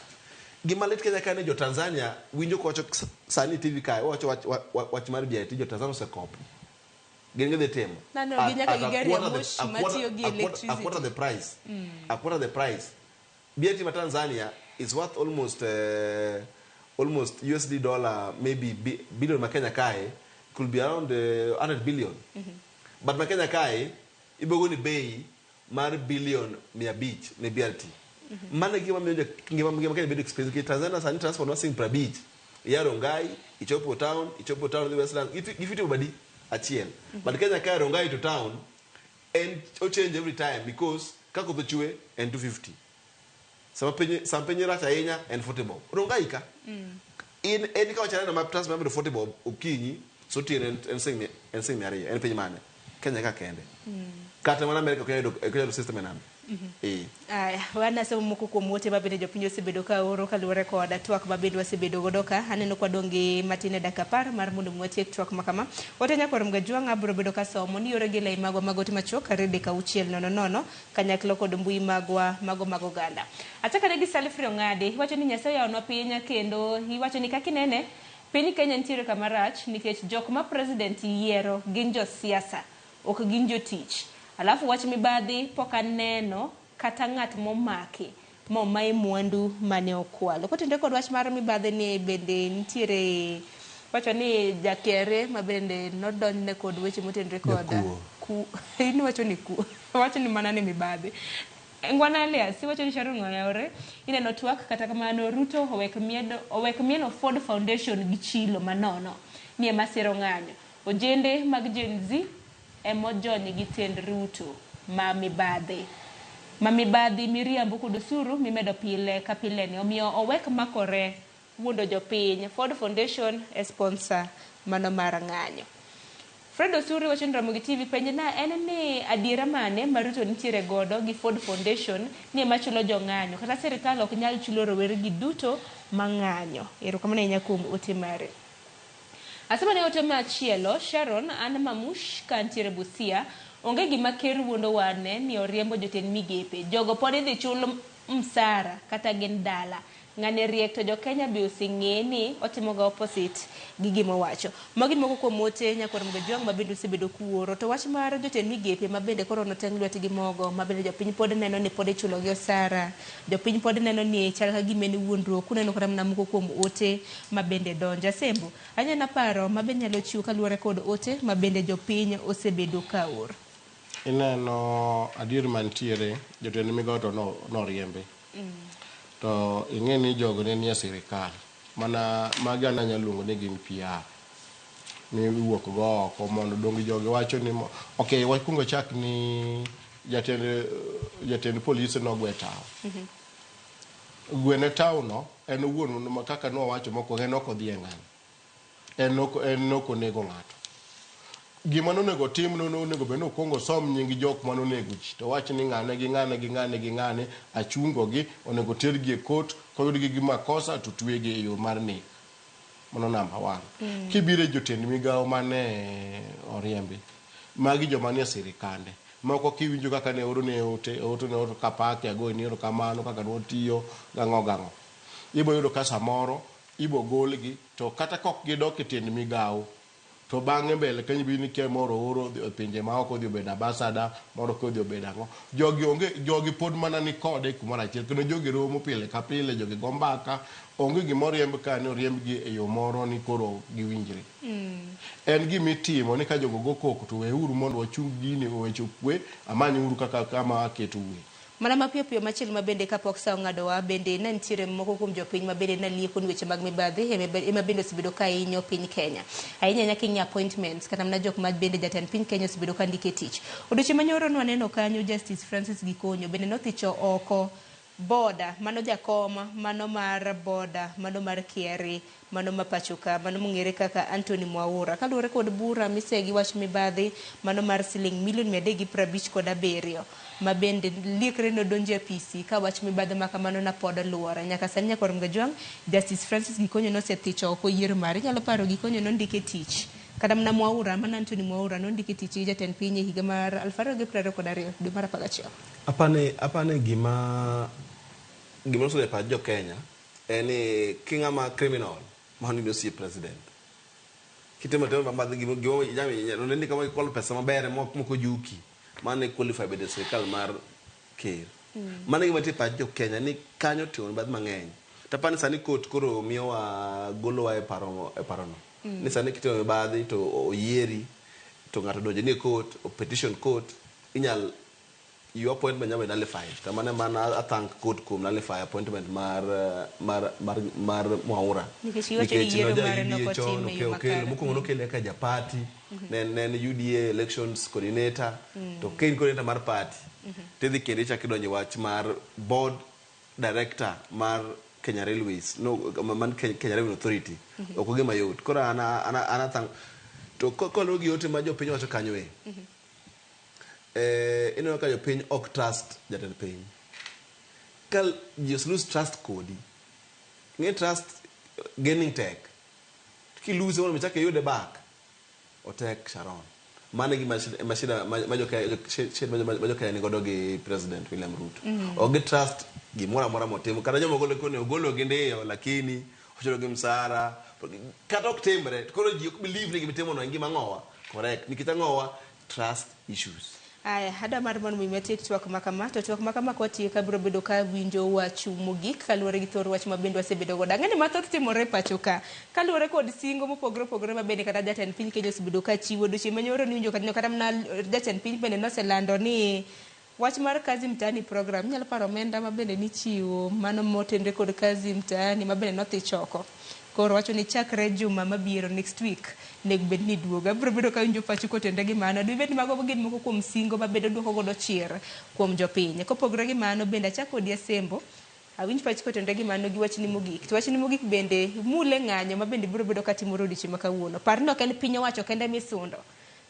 Gimalet Kenya kane jo Tanzania winjo ko wacho sani TV kai wacho wach mar BRT jo Tanzania se kopo. Genge the temo. Nano ginyaka gigari ya moshi matiyo gi electricity. A quarter the price. A quarter the price. BRT ma Tanzania is worth almost USD dollar maybe billion ma Kenya kai could be around 100 billion. But ma Kenya kai ibogo ni bei mar billion 100 ne BRT. Mana gima ngima Kenya bedo expensive. Tanzania sani transport wasing pra beach. Rongai, Ichopo town the Westland. If it body achiel. But Kenya kai Rongai to town and change every time because kako tochwe and 250. Sampenye rata yenya and 40 bob. Rongai ka. In any ka wachana na map transport to 40 bob ukinyi so tien and sing me area and penye mane. Kenya ka kende. Kata mana America kwenye system enana. Aya, wana somo moko kuom wote mabende jopiny osebedo ka oro kaluwore koda twak mabende wasebedo godo ka. Aneno kwa donge matine dakika 10 mar mondo mwatiek twak makama. Wote nyakwar mga juang biro bedo ka somo ni yore gila imagwa magoti machok arede ka uchiel nono kanyaklo kod mbui magwa mago ganda. Ataka negi Salifri Ong'ade iwacho ni Nyasaye yaonwa piny kendo iwacho ni kakinene piny Kenya nitiere kamarach nikech jok ma president yiero gin jo siasa ok gin jotich. Alafu wach mibadhi pok aneno kata ng'at momaki momaye mwandu mane okwalo. Kotinde kod wach mar mibadhi ni bende nitiere wacho ni jakere mabende nodonjne kod weche motendre koda ku ini wacho ni ku wacho ni mana ni mibadhi. Ngwana Elias wacho ni Sharon Ngoyore ineno twak kata kamano Ruto owek mieno Ford Foundation gi chilo manono ni masiro ng'anyo. Ojende mag Gen Z emojoni gi tend Ruto ma mibadhi miriambo kod osuru mimedo pile ka pile ni omiyo owek makore wuondo jopiny. Ford Foundation e sponsor mano mar ng'anyo. Fred Osuri wacho ni Ramogi TV penje na en ni adiera mane ma Ruto nitiere godo gi Ford Foundation ni ema chulo jong'anyo kata sirikal ok nyal chulo rowere gi duto mang'anyo. Erokamano ahinya kuom ote mare. Asema ne ote machielo Sharon an Mamush kantiere Busia onge gima ker wuondo wane ni oriembo jotend migepe jogo pod idhi chulo msara kata gin dala ng'ane riek to jo Kenya bi osing'e ni otimo ga opposite gi gimo wacho. Magi moko kuom ote nyakwar mga juang mabende osebedo kuoro to wach mar jotend migepe mabende koro noteng lwet gi mogo mabende jopiny pod neno ni pod ichulo gi osara jopiny pod neno ni chal ka gima ni wuondruok kuneno kata mana moko kuom ote mabende donja Sembo anyana paro mabende nyalo chiwo kaluwore kod ote mabende jopiny osebedo ka oro. Ineno adier mantiere jotend migawo to noriembe to ing'e ni jogo ne nie sirikal mana magi anyalo luongo ni gin PR ni wuok go oko mondo dongi jogi wacho ni okay wakungo chak ni jatend polisi no gwe tao gwene tao no en owuon kaka no wacho moko en ok odhi ng'an en ok onego ng'ato gima nonego tim nonego beno kongo som nyingi jok manonego ji to wach ni ng'ane achungo gi onego tergi e court koyud gi makosa to twege e yo mar nek mono namba 1 kibire jotend migawo mane oriembi magi joma nie sirikande moko kiwinjo kaka ne oro ne ote kapake ago ni oro kamano kaka no tiyo gango ibo yudo ka samoro ibo golgi to kata kok gidok e tend migawo to bang'e mbele kanyo bi ni ke moro oro pinje ma oko dhi bedo ambassador moro ko dhi bedo ang'o jogi pod mana ni kode kumoro achiel kendo jogi romo pile ka pile jogi gombaka onge gimoro riemb ka ne oriembgi e yo moro ni koro giwinjre en gimitimo ni ka jogo go koko to weuru mondo wachung gini owecho kwe amanye uru kaka kama aketo uwe mana mapiyo machielo mabende kapok sa ng'adowa bende ne nitiere moko kuom jopiny mabende nalieko ni weche mag mibadhi ema bende osebedo ka hinyo piny Kenya ahinya nyaka ing'e appointments kata mana jok ma bende jatend piny Kenya osebedo ka ndike tich. Odiochieng' manyoro nwaneno kanyo Justice Francis Gikonyo bende nothicho oko boda mano jakoma mano mar boda mano mar Kiari mano mapachoka mano mong'ere kaka Anthony Mwaura kaluwore kod bura misegi wach mibadhi mano mar siling milion 357 mabende liekre nodonje PC ka wach mibadhi makamano na pod luora nyaka sani nyakwar mga juang Justice Francis Gikonyo nosethicho oko yiero mare nyalo paro Gikonyo nondike tich kata mana Mwaura mana Anthony Mwaura nondike tich jatend piny higa mar 2022 dwe mar 11 apane gima sole pa jo Kenya eni kinga ma criminal mahoni si president kitema temo mabadhi gimo jami nonendi kama kwalo pesa mabere moko juki mane qualify be serikal mar ker mane gima tipa jo Kenya ni kanyo tio badhi mang'eny tapani sani court koro miyowa golowa e parono ni sani kitema badhi to oyieri to ng'ato donje ni court o petition court inyal your appointment nyame nullify tamane mana thank court kum nullify appointment mar Mwaura nikech yiero mare no kotime yo makare muko ngono kele ka japati nen UDA elections coordinator to ken coordinator mar party tedhi kende cha kidonje wach mar board director mar Kenya Railways man Kenya Revenue Authority okoge mayot koro ana thank to kologi yote ma jopiny wacho kanyoe ineno ka jopiny ok trust jatend piny. Ka just lose trust kodi. Ng'e trust gaining tech. Ki lose one michake yude back. Otek Sharon. Mane gi mashida majoka ni godo gi President William Ruto. Oge trust gimora mora motimo. Kata jomo ogolo gendeyo lakini ochoro gi msara. Kata ok timbre. Koro ji ok believe ni gimitimo no ngima ngowa. Correct. Nikita ngowa trust issues. Aya, hada mar mon mimete twak makama to twak makama ko tie ka biro bedo ka winjo wachu mogik kaluore gi thor wach mabendo wasebedo goda ng'eni mathoth timore pacho ka kaluore kod singo mopogore mabende kata jatend piny Kenya osebedo ka chiwo doche manyoro ni winjo kata mana jatend piny bende noselando ni wach mar kazi mtaani program nyalo paro omenda mabende ni chiwo mano motendre kod kazi mtaani mabende nothi choko koro wacho ni chakre juma mabiro next week nego bed ni duoga biro bedo ka winjo pacho kotende gi mano dibed mago gin moko kuom singo mabedo duoko godo chier kuom jopiny kopogore gi mano bende achako dia sembo awinj pacho kotende gi mano gi wach ni mogik to wach ni mogik bende mule ng'anyo mabende biro bedo ka timoro odichi makawuono parno ok en piny owacho kende misundo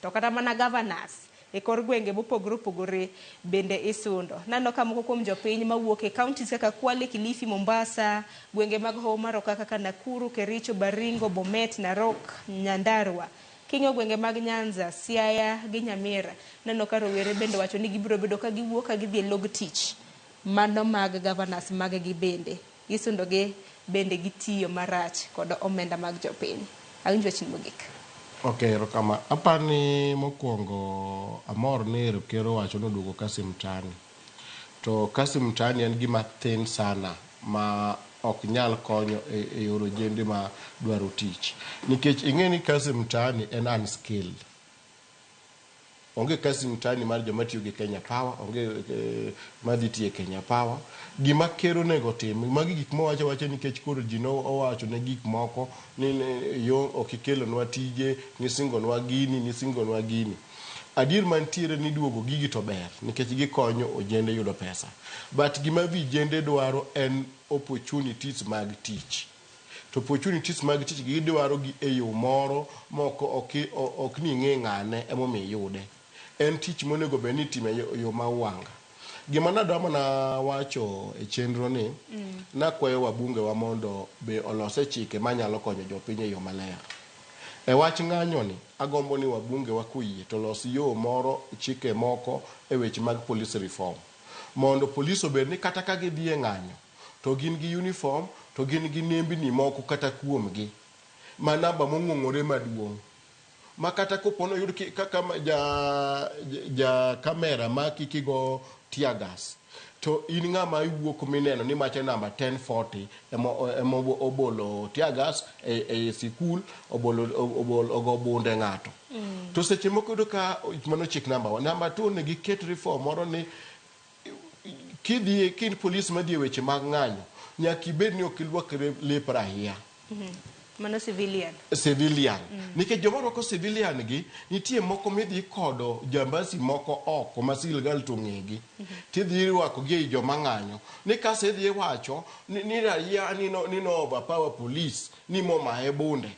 to kata mana governors e kor gwenge mopogore bende isundo nano ka moko kuom jopiny mawuok e counties kaka Kwale, Kilifi, Mombasa, gwenge mag Homa Ro kaka Nakuru, Kericho, Baringo, Bomet, Narok, Nyandarua, kingo gwenge mag Nyanza, Siaya gi Nyamira nano ka rowere bende wacho ni gibiro bedo ka giwuok ka gidhi e log tich mano mag governors mag gi bende isundo ge bende gitiyo marach kod omenda mag jopiny awinjo chin mogik. Okay, kama apani mokwongo amor ni kero wacho noduogo kasi mtani. To kasi mtani en gima thin sana ma ok nyal konyo e yoro jende ma dwaro tich. Nikech ing'eni kasi mtani en unskilled. Onge kasi mtani mar joma tiyo gi Kenya Power, onge madhi tiyo Kenya Power. Gima kero nego tim, magi gik mowacho nikech koro ji no owacho ne gik moko ni yo okikelonwa tije, nisingonwa gini. Adier mantiere ni duogo gigi to ber nikech gikonyo ojende yudo pesa. But gima vijende dwaro en opportunities mag tich. To opportunities mag tich gidwaro gi e yo moro moko ok ni ng'e ng'ane emomiyo yude. En tich monego bed ni time yo mawanga. Gima nadama na wacho e chenro ni nakwayo wabunge wa mondo be olose chike manyalo konyo jopiny e yo maler. E wach ng'anyo ni agombo ni wabunge wa kuyie to los yo moro chike moko e weche mag police reform mondo police obed ni kata ka gidhi e ng'anyo to gin gi uniform to gin gi nembni moko kata kuomgi ma namba mong'ong'ore maduong' ma kata kopono yud kaka ja kamera ma kikigo tear gas to in ng'ama iwuok mineno ni mache namba 1040 emo obolo tear gas e sikul ogo bunde ng'ato. To seche moko do ka mano chik namba 1 namba 2 ne giket reform moro ni kin police madhi weche mag ng'anyo nyaka ibed ni ok ilwakre lep rahia. Mano civilian. Nikech joma rwako civilian gi nitie moko midhi kodo jambasi moko oko ma silgal to ng'egi. Tidhi rwako gi joma ng'anyo. Ni kase dhi wacho ni raia ni no overpower police ni moma e bunde.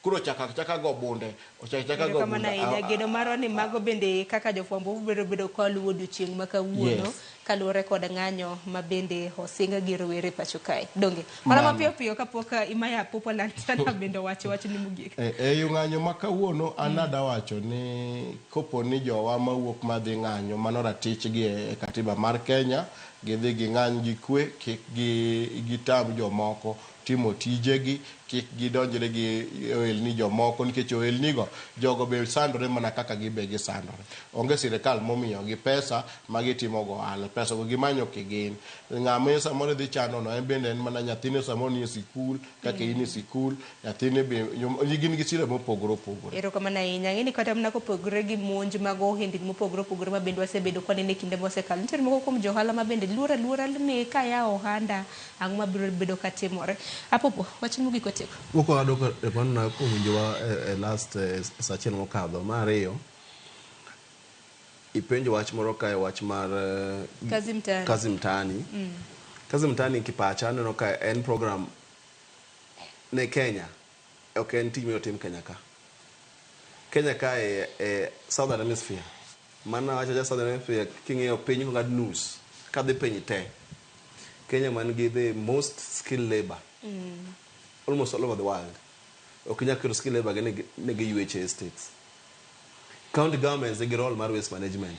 Kuro chaka go bunde. Chaka go bunde. Kama gedo maro ni mago bende kaka jofwambo bedo kaluwo odiochieng' makawuono kaluwore kod ng'anyo ma bende osinga gi rowere pacho kae. Donge. Mana mapiyo kapok imaya popo lantana bende wacho ni mogik. Yo ng'anyo makawuono anada wacho ni kopo ni jowa mawuok madhi ng'anyo mano ratich gi e katiba mar Kenya gidhi gi ng'any gi kwe kik gi tam jomoko timo tijegi kik gidonjre gi ohelni jomoko nikech ohelnigo jogo be sandore mana kaka gibe gisandore. Onge sirikal momiyo gi pesa ma gitimo go ohala, pesa go gimanyo kigin. Ng'ama samoro dhi chano no en bende en mana nyathine samoro ni e sikul kaka in e sikul nyathine be gin gi sira mopogore. Erokamano ahinya. Ng'eni kata mana kopogore gi monj mag ohendni mopogore ma bende wasebedo kwaneno e kinde mosekalo. Nitie moko kuom johala ma bende luora ni kaya ohanda ang'o mabiro bedo katimore. Apopo wachni mogik otieko. Moko adoko repona kuwinjowa last sachiel mokadho mar ariyo ipenjo wach moro kae wach mar kazi mtaani. Kazi mtaani kipacha aneno ka en program ne Kenya ok en timo tim Kenya ka e Southern Hemisphere mana wacha ja Southern Hemisphere king'eyo piny ko nus kadhi piny te Kenya man gi the most skilled labor almost all over the world. Okinya kiro skill labor negi UHA states. County governments they get all mar waste management,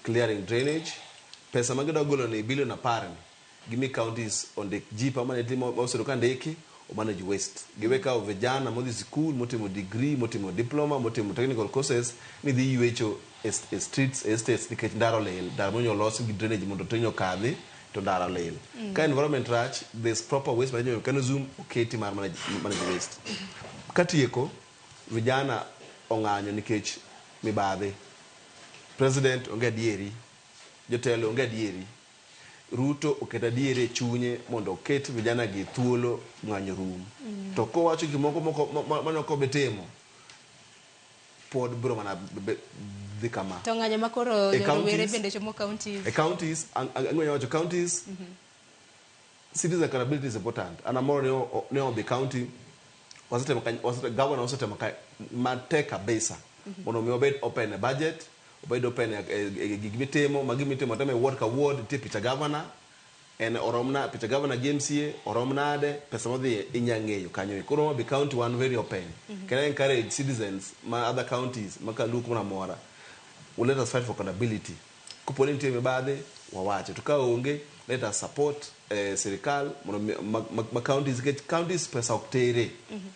clearing drainage, pesa magida golo ni billion aparen. Give me counties on the G permanently also look andeki or manage waste. Giweka vijana modi school, motimo degree, motimo diploma, motimo technical courses ni the UHO streets estates the ndaro lel darmonyo loss gi drainage mondo tonyo kadhi to ndara lel. Ka environment rach there's proper waste management mechanism oketi mar manage waste. Katieko vijana onganyo nikech mibadhi. President onge dieri, jotelo onge dieri. Ruto oketa diere chunye mondo oket vijana gi thuolo ng'anyo rum. To ko wacho gimoko manoko betemo pod bro mana dhi kama. To ng'anyo makoro were bende chomo counties. Counties ang'wenyo wacho counties citizen accountability is important. And amoro ne the county wasete governor wasete mateka besa. Mondo mi obed open a budget. Obedo open gimitemo magimitemo tame ward ka ward ti picha governor en oromna picha governor GMCA oromnade pesa modhi inyangeyo kanyo koro be county one very open. Can I encourage citizens my other counties makalu kuna mora let us fight for accountability kuponi ntie mebade wawache tukaonge let us support serikal ma counties pesa oktere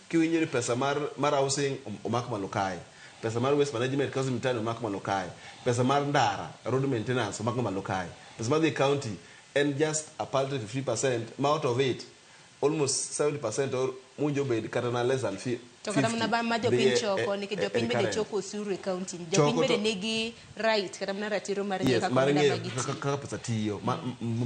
kiwinyere pesa mar housing omak malokai pesa mar waste management kazi mtani omak malokai pesa mar ndara road maintenance omak malokai pesa mar the county and just a paltry 50% out of it almost 70% or munjo bed katana less than 50. To kata mna ba majo pinchoko ni kijo pin bede choko usuru county jo pin bede negi right kata mna ratiro mar nyaka kwa mna magiti kaka pesa tiyo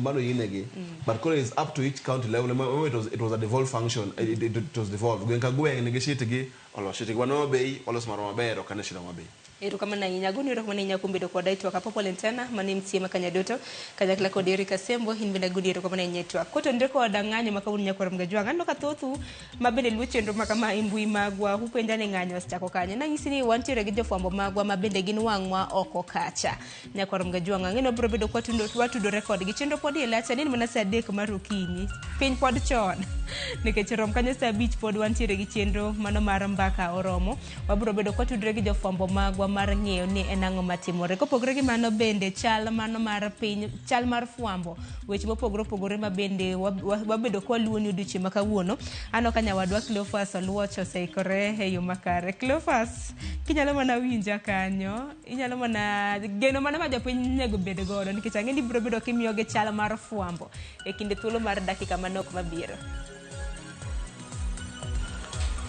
mano yinegi but call is up to each county level it was a devolved function it was devolved gwenka gwen negi shitigi olo shitigi wano bei olo smaro mabero kana shira mabe ero kama na nyago ni kama na nyago mbedo kwa daito ka popo lentana mani mtiema kanya doto kanya kla ko Derika Sembo hin benda gudi ero kama na nyetwa koto ndeko wadanganyo makabuni nyakora mgajwa ngando katothu mabende luchendo makama imbui magwa hupendane nganyo stako kanya na nyisini wantire gijo fombo magwa mabende ginu wangwa oko kacha nyakora mgajwa ngano brobedo kwa tundo watu do record gichendo podi elacha nini mana sadek marukinyi pin pod chon nikechero kanya sa beach pod wantire gichendo mano marambaka oromo wabrobedo kwa tudre gijo fombo magwa mar ng'eyo ni enango matimore kopogore gi mano bende chal mano mar piny chal mar fwambo weche mopogore mabende wabedo kwa luoni udichi makawuono ano kanya wadwa Cleophas Oluocho seikore heyo makare Cleophas kinyalo mana winja kanyo inyalo mana geno mana ma japiny nego bede godo nikech ang'e ni biro bedo kimiyo ge chal mar fwambo e kinde thuolo mar dakika manok mabiro.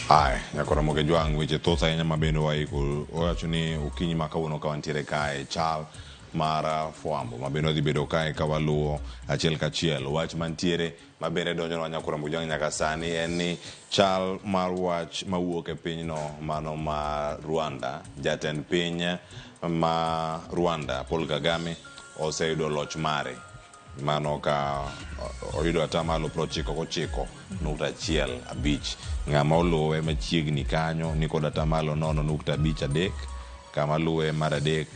Ai, nyakora moge jwang weche thosa yenya mabendo waiko owacho ni ukinyi makawuono ka wantiere kae chal mar fwambo mabendo dhi bedo kae ka waluo achiel kachiel wach mantiere mabende donjo na nyakora moge jwang nyaka sani en ni chal mar wach mawuok e pinyno mano ma Rwanda jatend piny ma Rwanda Paul Kagame oseyudo loch mare mano ka oyudo atamalo 99.5 ng'ama oluwe machiegni kanyo ni kod atamalo 0.53 kama luwe mar adek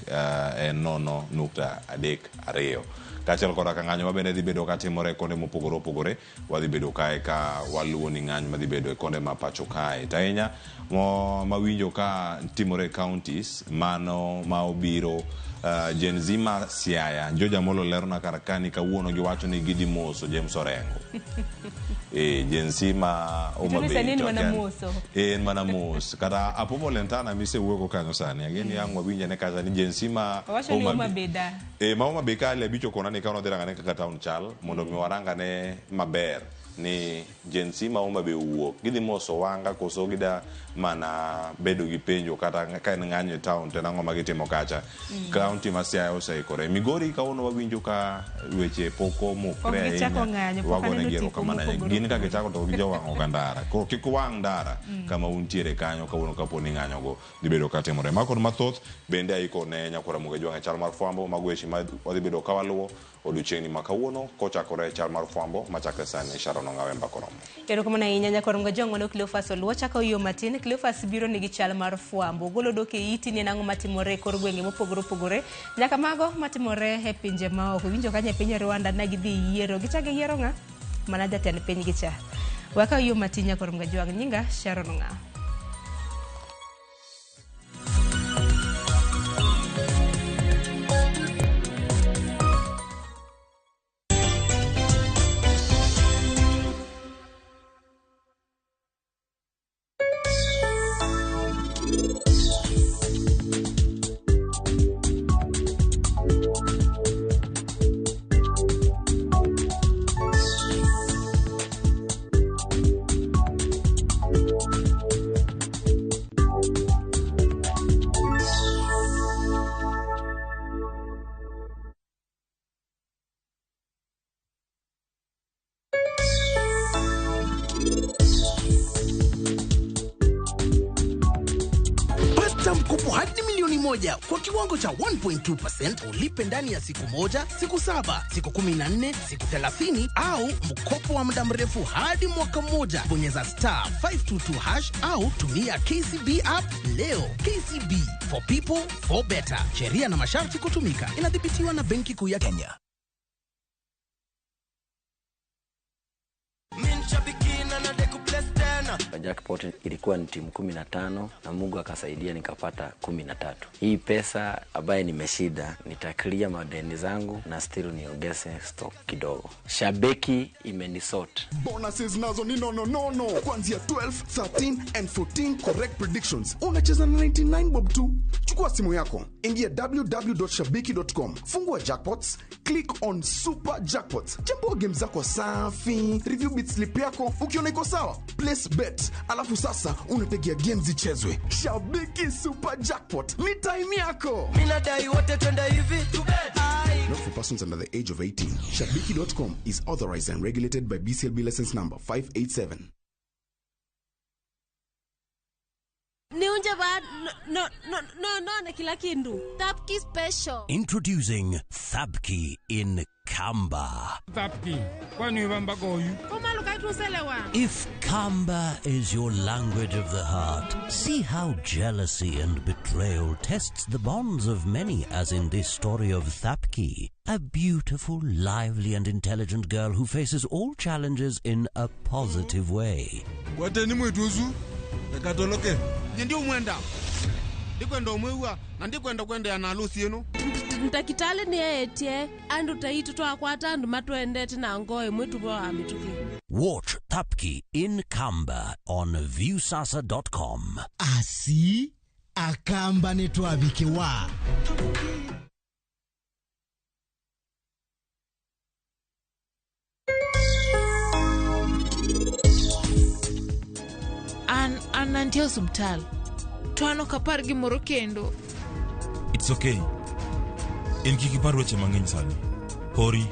en 0.32 kachiel kod ng'anyo mabende dhi bedo katimore konde mopogore opogore wadhi bedo kae ka waluwo ni ng'anyo madhi bedo e konde ma pacho kae tainya mawinjo ka timore counties mano ma obiro Gen Z ma Siaya Joja Molo lerona karakani kawuono giwacho ni gidi moso James Orengo Gen Z ma mana moso kata apomo lentana mise wuoko kanyo sani ageni yangu winja ne kaza ni Gen Z ma mabeda ma beka le bicho kona ni kauna diranga ne kaka town chal mondo mi waranga ne maber ni Gen Z ma be wuok gidi moso wanga koso gida mana bedo gi penjo kata ka ng'anyo town tena ngoma gitimo kacha county ma Siaya oseikore Migori kauno wawinjo ka weche poko mokre wagone gero kama na gini ka gichako to gijo wang ogandara ko kiko wang dara kama untiere kanyo kauno kaponi ng'anyo go dhi bedo katimore makon mathoth bende aiko ne nyakora moge jwang chal mar fwambo magweshi ma wadhi bedo kawaluo odiochieng' ma kawuono kochakore chal mar fwambo machakre sani Sharon Ong'aw Mbakoromo. Erokamano ahinya nyakoro mga jong'ono Cleophas Oluo chako yo matin. Cleophas biro nigi chal mar fwambo golo dok e iti ni nang'o matimore e kor gwenge mopogore opogore nyaka mago matimore e pinje maoko. Winjo kanya piny Rwanda na gidhi yiero gichage yiero ng'a mana jatend piny gicha. Waka yo matin nyakoro mga jwang' nyinga Sharon Ong'aw. Kwa kiwango cha 1.2% ulipe ndani ya siku moja, siku 7, siku 14, siku 30 au mkopo wa muda mrefu hadi mwaka mmoja. Bonyeza *522# au tumia KCB app leo. KCB, for people, for better. Sheria na masharti kutumika. Inadhibitiwa na Benki Kuu ya Kenya. Jackpot ilikuwa ni timu 15 na Mungu akasaidia nikapata 13. Hii pesa ambaye nimeshida nitaklia madeni zangu na still niongeze stock kidogo. Shabeki imenisort. Bonuses nazo ni no. Kuanzia 12, 13 and 14 correct predictions. Unacheza na 99 bob tu. Chukua simu yako, ingia www.shabiki.com. Fungua jackpots, click on super jackpots. Chambua game zako safi, review bit slip yako, ukiona iko sawa, place bet. Alafu sasa unategea games zichezwe. Shabiki super jackpot ni time yako. Mina dai wote twenda hivi to bet. Not for persons under the age of 18. Shabiki.com is authorized and regulated by BCLB license number 587. No, kila kindu. Thapki special. Introducing Thapki in Kamba. Thapki. Kwani wamba goyu? Koma lukaitu selewa. If Kamba is your language of the heart, see how jealousy and betrayal tests the bonds of many, as in this story of Thapki, a beautiful, lively and intelligent girl who faces all challenges in a positive way. Wateni mwetuzu? Ekatoloke. Ndio mwenda. Ndikwenda umwewa na ndikwenda kwenda ya nalusi yenu. Ntakitale ni etie andu taitu twakwata andu matwendete na ngoe mwitu bwa amituki. Watch Thapki in Kamba on viewsasa.com. Asi akamba netwabikewa. An nantie osuptal. Tuano kapar gi moro kendo. It's okay. En kikipar weche mang'eny sani. Hori.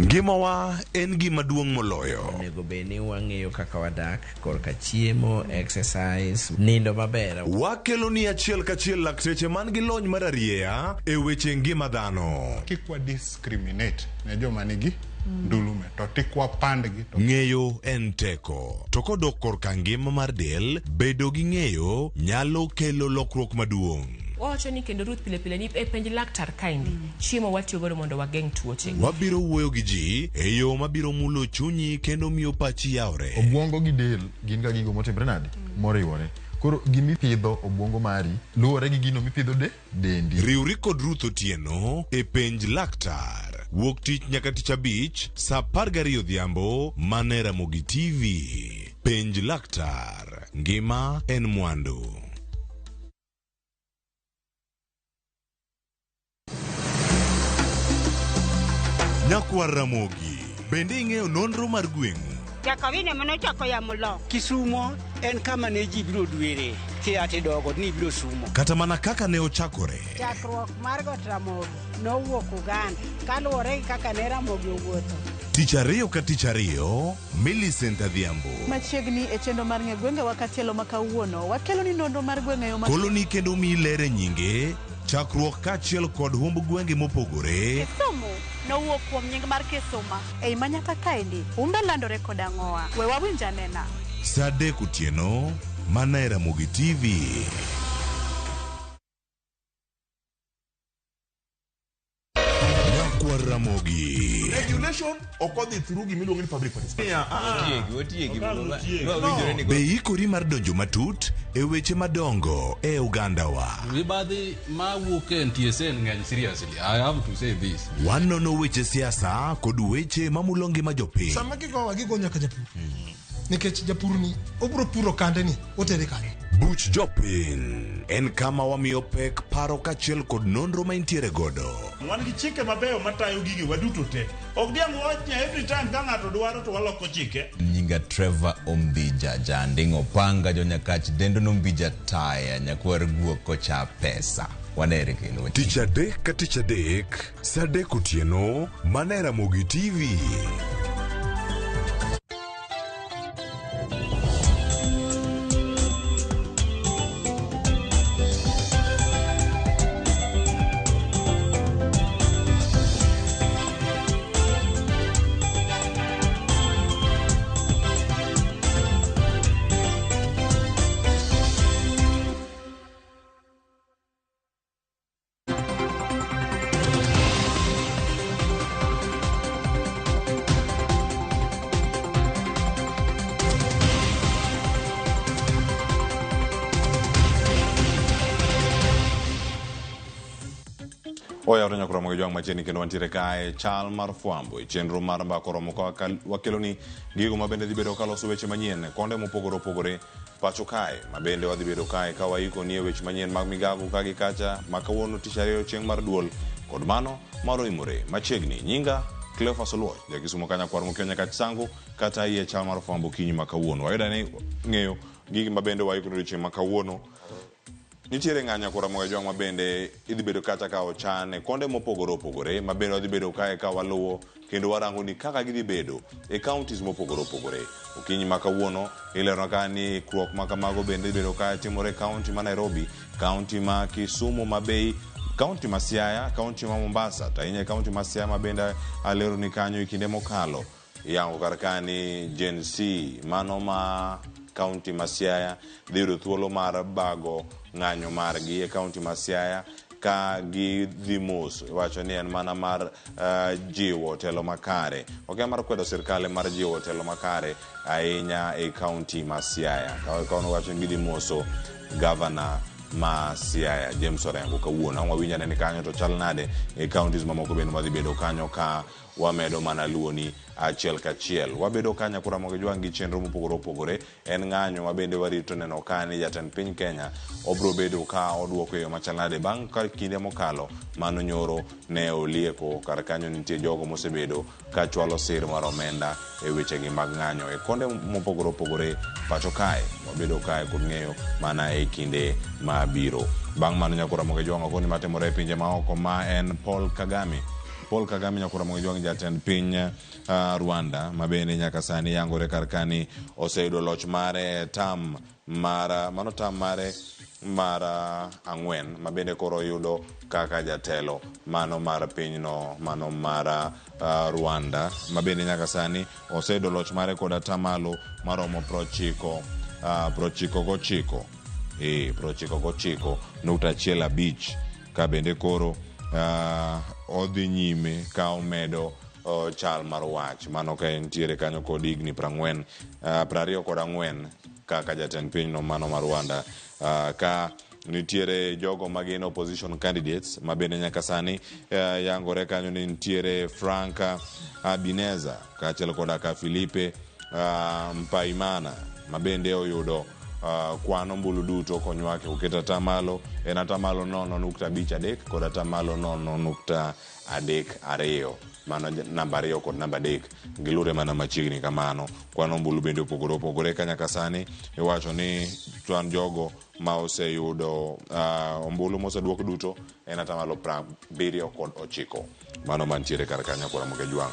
Ngimawa en gima duong' moloyo. Onego beni wang'eyo kaka wadak, korka chiemo, exercise, nindo maber. Wakelo ni achiel kachiel lakteche man gi lony mar arieya e weche ngima dhano. Kikwa discriminate ne joma nigi ndulume to tikwa pandgi. Ng'eyo en teko. To kodok korka ngima mar del, bedo gi ng'eyo nyalo kelo lokruok maduong'. Wacho ni kendo Ruth pile ni e penj laktar kaindi. Chiemo watiyo godo mondo wageng' tuoche. Wabiro wuoyo gi ji e yo mabiro mulo chunyi kendo miyo pachi yawre. Obwongo gi del gin ga gigo motimre nade? Moriwore. Koro gimipidho obwongo mari luwore gi gino mipidho dendi. Riwri kod Ruth Otieno e penj laktar. Wuok tich nyaka tich abich saa 12 odhiambo mane Ramogi TV. Penj laktar. Ngima en mwandu. Nyakwar Ramogi, bende ing'eyo nonro mar gweng'u? Jakawine mano chako ya mulo. Kisumo en kama ne ji biro dwere. Kiati dogo ni biro sumo. Kata mana kaka ne ochakore. Chakruok mar got Ramogi nowuok Uganda. Kaluwore kaka ne Ramogi owuotho. Tich ariyo ka tich ariyo, Millicent Adhiambo. Machiegni e chenro mar ng'e gwenge wakatielo makawuono, wakelo ni nonro mar gwenge yo Koloni kendo mi lere nyinge, chakruok kachiel kod humb gwenge mopogore. Kisumu nowuok kuom nying mar Kisuma. Ei manyaka kaendi, humbe landore kod ang'oa. We wawinj anena. Sa adek otieno, mana e Ramogi TV. Ramogi. Regulation okodhi through gimiluongo ni public participation. Be ikori mar donjo matut e weche madongo e Uganda wa. Mibadhi ma wuok e NTSA ng'eny seriously. I have to say this. Wanono weche siasa kod weche mamulo ngima jopiny. Sama gigo nyaka japur. Nikech japur ni obro puro kande ni otere kanye. Buch jopiny en kama wamiyo pek paro kachiel kod nonro ma intiere godo. Wan gi chike mabeyo matayo gigi waduto te. Ok diang' wachnya every time ka ng'ato dwaro to waloko chike. Nyinga Trevor Ombija jandingo panga jonyakach dendo nombija taya nyakwar guok kocha pesa. Wanere kendo. Tich adek ka tich adek, sa adek otieno, mana e Ramogi TV. Oya otonya kura mga juang macheni kendo wantire kae chal mar fuambo. Chenro mar mbako romo kwa wakelo ni gigo mabende dhibedo kaloso weche manyien konde mopogore pacho kae. Mabende wadhibedo kae kawaiko nie weche manyien mag migago kagi kacha makawuono tich ariyo chieng' mar duol kod mano maro imore machiegni. Nyinga Cleophas Oluoch jakisumo kanya kwar mokio nyaka chisangu kata iye chal mar fuambo kinyi makawuono. Wayuda ni ng'eyo gigi mabende waiko chieng' makawuono. Nitiere ng'anya kura mga juang mabende idhibedo kata ka ochane konde mopogore mabende wadhibedo kae ka waluwo kendo warango ni kaka gidhibedo e counties mopogore. Okinyi makawuono ilero ka ni kruok makamago bende idhibedo kae timore county ma Nairobi, county ma Kisumu, Mabei, county ma Siaya, county ma Mombasa. Tainye county ma Siaya mabende alero ni kanyo ikinde mokalo yango karkani Gen Z mano ma county ma Siaya dhiro thuolo mar bago ng'anyo margi e county ma Siaya ka gi dhimos wacho ni en mana mar jiwo telo makare. Ok mar kwedo sirkale mar jiwo telo makare ahinya e county ma Siaya. Kawono wacho ni dhimoso governor ma Siaya James Orengo kawuono wawinjane ni kanyo to chal nade e counties mamoko bende madhibedo kanyo ka wamedo mana luoni achiel kachiel. Wabedo kanya kura mga juang gi chenro mopogore en ng'anyo mabende warito neno kani jatend piny Kenya obro bedo ka oduoko yo machalnade bang' ka kinde mokalo mano nyoro ne olieko kar kanyo nitie jogo mosebedo ka chwalo sir mar omenda e wechegi mag ng'anyo e konde mopogore pacho kae. Wabedo kae kod ng'eyo mana e kinde mabiro. Bang' mano nyakura mga juang okoni matimore e pinje maoko ma en Paul Kagame nyakura mga juang jatend piny Rwanda mabende nyaka sani yangore karkani oseyudo loch mare tam mare mara ang'wen mabende koro yudo kaka jatelo mano mar pinyno mano mara Rwanda mabende nyaka sani oseyudo loch mare kod atamalo maromo 99.5 ka bende koro odhi nyime ka omedo chal mar wach mano ka entiere kanyo kod higni 24 kaka jatend pinyno mano mar Rwanda. Ka nitiere jogo magin opposition candidates mabende nyaka sani yangore kanyo ni nitiere Frank Habineza kaachiel kod ka Filipe Mpaimana mabende oyudo kwano mbulu duto konywake uketa atamalo en atamalo 0.53 kod atamalo 0.32 mano namba 2 kod namba 3 gilure mana machiegni kamano. Kwano mbulu bende opogore kanyaka sani iwacho ni chwan jogo ma oseyudo ombulu moseduok duto en atamalo 79 mano mantiere kar kanyo kora mga juang.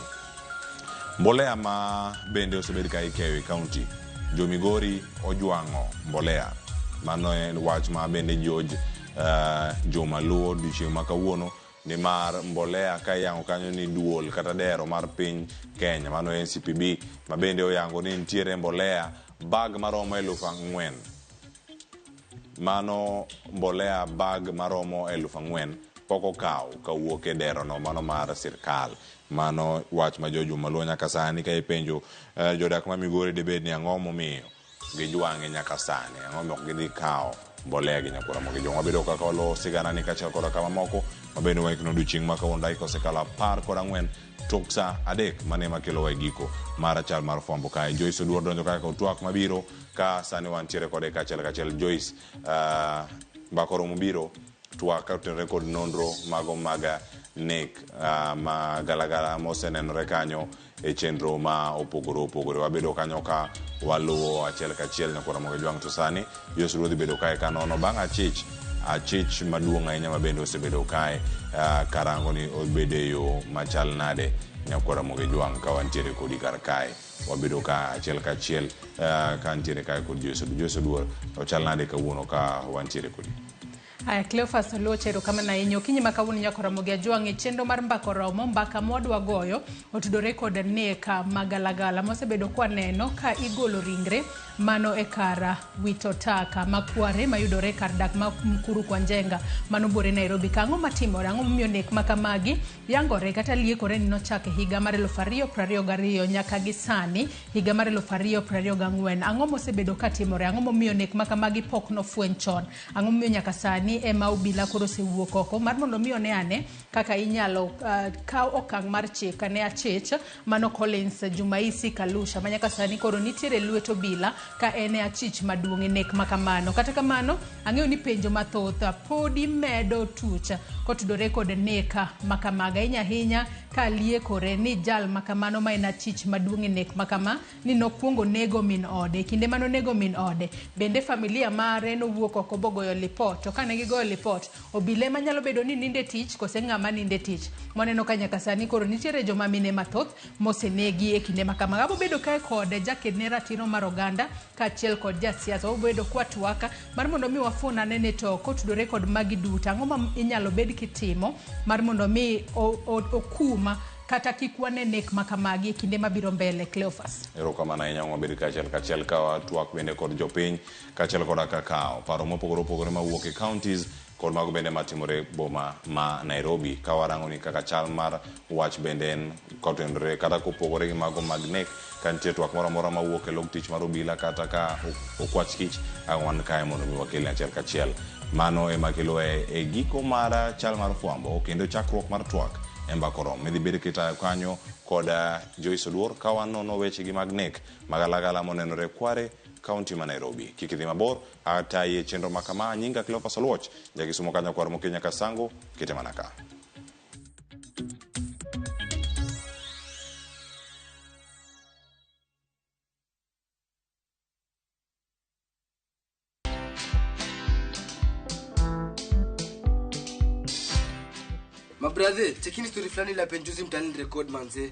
Mbolea ma bende osebed ka ikeyo e kaunti. Jo Migori ojwang'o mbolea. Mano en wach ma bende Joma Luo odiochieng' ma kawuono ni mar mbolea ka yango kanyo ni duol kata dero mar piny Kenya. Mano NCPB ma bende oyango ni nitiere mbolea bag maromo 4,000. Mano mbolea bag maromo 4,000 poko kaw kawuok e dero no mano mar sirkal. Mano wach ma Joma Luo nyaka sani ka ipenjo jodak ma Migori debed ni ang'o momiyo gijwang'e nyaka sani, ang'o mok gidhi kaw mbolea gi nyakura mo gijongo bedo kaka olo sigana ni kachel koda kama moko mabendo waikno duching maka wonda ikose kala 14 tuksa adek mane makelo wa giko mara chal mar fombo kai Joyce Oduor donjo kaka utwak mabiro ka sani wantiere kode kachel Joyce bakoro mubiro twaka record nondro mago maga nek ma galagala mosenenore kanyo e chenro ma opogore wabedo kanyo ka waluo achiel kachiel nyakora moge jwang' to sani Joyce Oduor bedo kae kanono bang' achich maduong' ahinya mabende osebedo kae karango ni obede yo machal nade nyakora moge jwang' ka wantiere kodi kar kae wabedo ka achiel kachiel ka ntiere kae kod Joyce Oduor ochal nade kawuono ka wantiere kodi. Aya Cleophas Oluochero kama na yenyo kinyi makawuni nyakora mogia juangi chendo mar mbako romo mbaka modwa goyo otudore kod neka magalagala mosebedo kwa neno ka igolo ringre mano e kara wito taka makware mayudore kar dak Mkuru kwa Njenga mano bore Nairobi. Kang'o matimore ang'o momiyo nek makamagi yangore kata liekore ni nochake higa mar 2022 nyaka gi sani higa mar 2024 ang'o mosebedo katimore ang'o momiyo nek makamagi pok nofweny chon ang'o momiyo nyaka sani ema obila koro sewuok oko mar mondo miyo ne ane kaka inyalo kaw okang' mar chik ne achich mano Collins Jumaisi Kalusha manyaka sani koro nitiere lweto bila ka ene achich maduong' nek makamano. Kata kamano ang'eyo ni penjo mathoth podi medo tucha kotudore kod neka makamaga hinya ka liekore ni jal makamano ma en achich maduong' nek makama ni nokwongo nego min ode kinde mano nego min ode bende familia mare nowuok oko bogoyo lipot to kane gigoyo lipot obile manyalo bedo ni ninde tich kose ng'ama ninde tich moneno ka nyaka sani koro nitiere joma mine mathoth mosenegi e kinde makama abo bedo kae kod jakedne ratiro mar oganda kaachiel kod jasiasa obedo kwa twaka mar mondo mi wafuna nene to kotudore kod magi duta ang'o ma inyalo bed kitimo mar mondo mi okuma kata kikwane nek makamagi kinde mabiro mbele. Cleophas erokamano ahinya wabed kachiel ka twak bende kod jopiny kaachiel kod kakao paro mopogore mawuok e counties kod mago bende matimore boma ma Nairobi ka warango ni kaka chal mar wach bende en kotendore kata kopogore gi mago mag nek ka nitie twak moro mawuok e log tich mar obila kata ka okwach kich ang'wan kae mondo mi wakel achiel kachiel mano ema kelo e giko mar chal mar fwambo kendo chakruok mar twak embakorom medhi bedo kita kanyo kod Joyce Oduor ka wanono weche gi mag nek magalagala monenore Kware kaunti ma Nairobi. Kik idhi mabor ata ye chenro makama nyinga Cleophas Oluoch jakisumo kanyo kwar mokenya kasango kite manaka. Mabrother, chekini story fulani la penjuzi mtani record manze.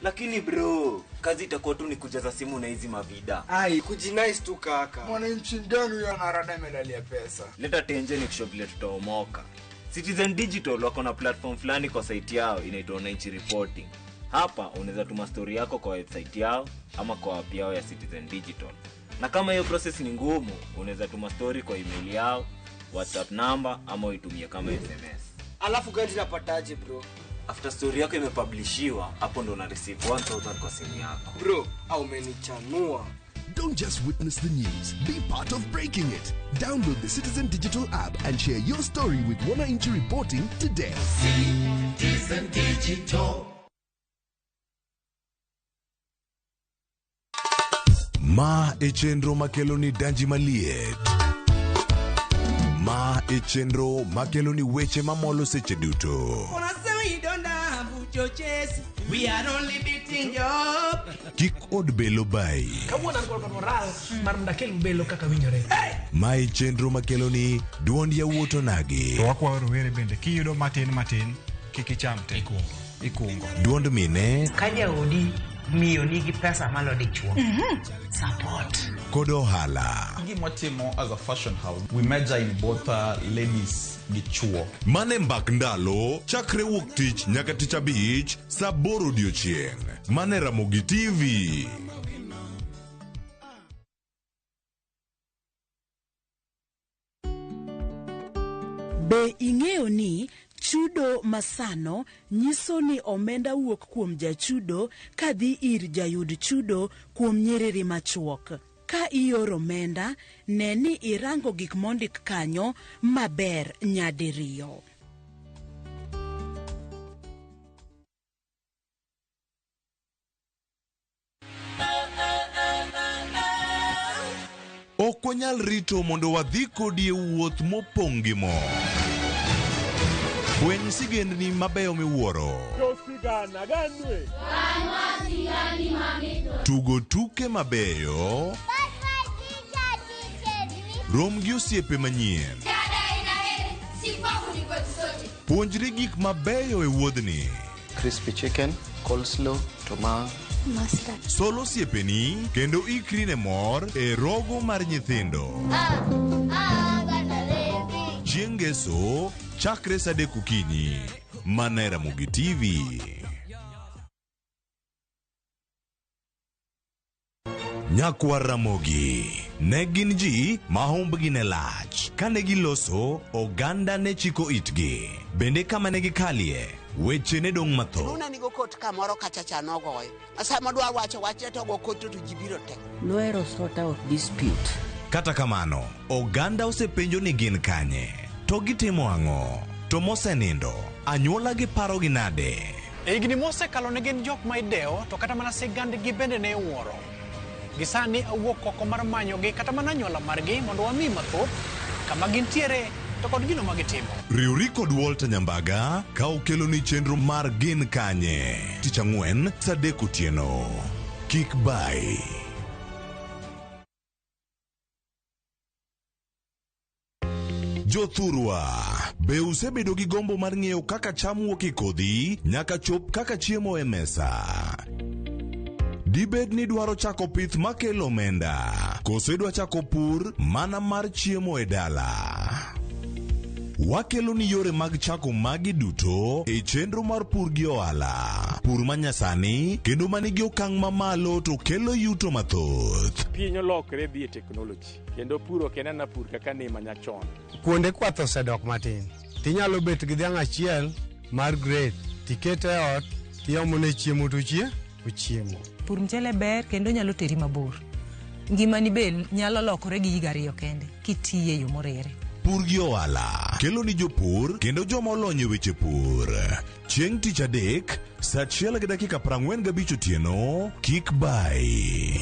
Lakini bro, kazi itakuwa tu ni kujaza simu na hizi mavida. Ai, kujinice tu kaka. Mwananchi gani huyo anarada medali ya pesa? Leta tenje ni kusho vile tutaomoka. Citizen Digital wako na platform fulani kwa site yao inaitwa Wananchi Reporting. Hapa unaweza tuma story yako kwa website yao ama kwa app yao ya Citizen Digital. Na kama hiyo process ni ngumu, unaweza tuma story kwa email yao, WhatsApp number ama uitumie kama SMS. Alafu gani napataje bro? After story yako imepublishiwa, hapo ndo una receive 1000 kwa simu yako. Bro, au umenichanua. Don't just witness the news, be part of breaking it. Download the Citizen Digital app and share your story with Wananchi Reporting today. Citizen Digital. Ma e chenro makelo ni danji maliet. Ma e chenro makelo ni weche mamolo seche duto. We are only beating job. Kik od belo bai. Kawuono an kod moral mar ndakel belo kaka winjore. Ma e chenro makelo ni duond yawuoto nagi. To wakwayo rowere bende kiyudo matin kik icham te. ikungo. Duond mine ka jaodi miyo nigi pesa malo dichuo. Support. kod ohala. Gimotimo as a fashion house, we measure in both ladies gi chuo. Mane mbak ndalo chakre wuok tich nyaka tich abich saa 8 odiechieng'. Mane Ramogi TV. Be ing'eyo ni chudo masano nyiso ni omenda wuok kuom jachudo kadhi ir jayud chudo kuom nyiriri machuok. Ka ioro omenda, ne ni irango gik mondik kanyo maber nyadiriyo. Ok wanyal rito mondo wadhi kodi e wuoth mopong' gi mo. Fweny sigendni mabeyo miwuoro. Tugo tuke mabeyo. Rom gi osiepe manyien. Puonjri gik mabeyo e wuodhni. Crispy chicken, coleslaw, tomato, mustard. Solo osiepeni kendo ikri ne mor e rogo mar nyithindo. Chieng' Ngeso chakre saa 3 okinyi. Mana Ramogi TV. Nyakwa Ramogi ne gin ji ma humbgi ne lach. Kane giloso, oganda ne chiko itgi. Bende kama ne gikalie, weche ne dong' matho. Nuna nigo kot kamoro kachacha nogoyo. Asa modwa wacho to go kot to jibiro tek. Luero sort out dispute. Kata kamano, oganda osepenjo ni gin kanye. To gitimo ang'o? To mosenindo, anyuola gi paro gi nade? Higni mosekalo ne gin jok ma idewo, to kata mana sigandgi bende ne wuoro. Gisani awuok oko mar manyogi kata mana anyuola margi mondo wami mathoth kama gintiere to kod gino ma gitimo. Riwri kod Walter Nyambaga ka okelo ni chenro mar gin kanye. Tich Ang'wen saa 3 otieno. Kik bai. Jothurwa, be usebedo gi gombo mar ng'eyo kaka cham wuok e kodhi nyaka chop kaka chiemo e mesa? Dibed ni dwaro chako pith makelo omenda, kose dwa chako pur mana mar chiemo e dala? Wakelo ni yore mag chako magi duto e chenro mar pur gi ohala. Pur manyasani kendo manigi okang' mamalo to kelo yuto mathoth. Piny olokre dhi e teknoloji kendo puro kenana pur kaka ne manyachon. Kuonde kwath osedok matin. Tinyalo bet gi dhiang' achiel mar grade, tikete e ot, tiomone chiemo to ochiemo. Pur mchele ber kendo nyalo teri mabor. Ngimani be nyalo lokore gi higa 2 kende kitiye yo morere. Pur gi ohala kelo ni jopur kendo joma olony e weche pur. Chieng' tich adek saa 1:45 otieno. Kik bai.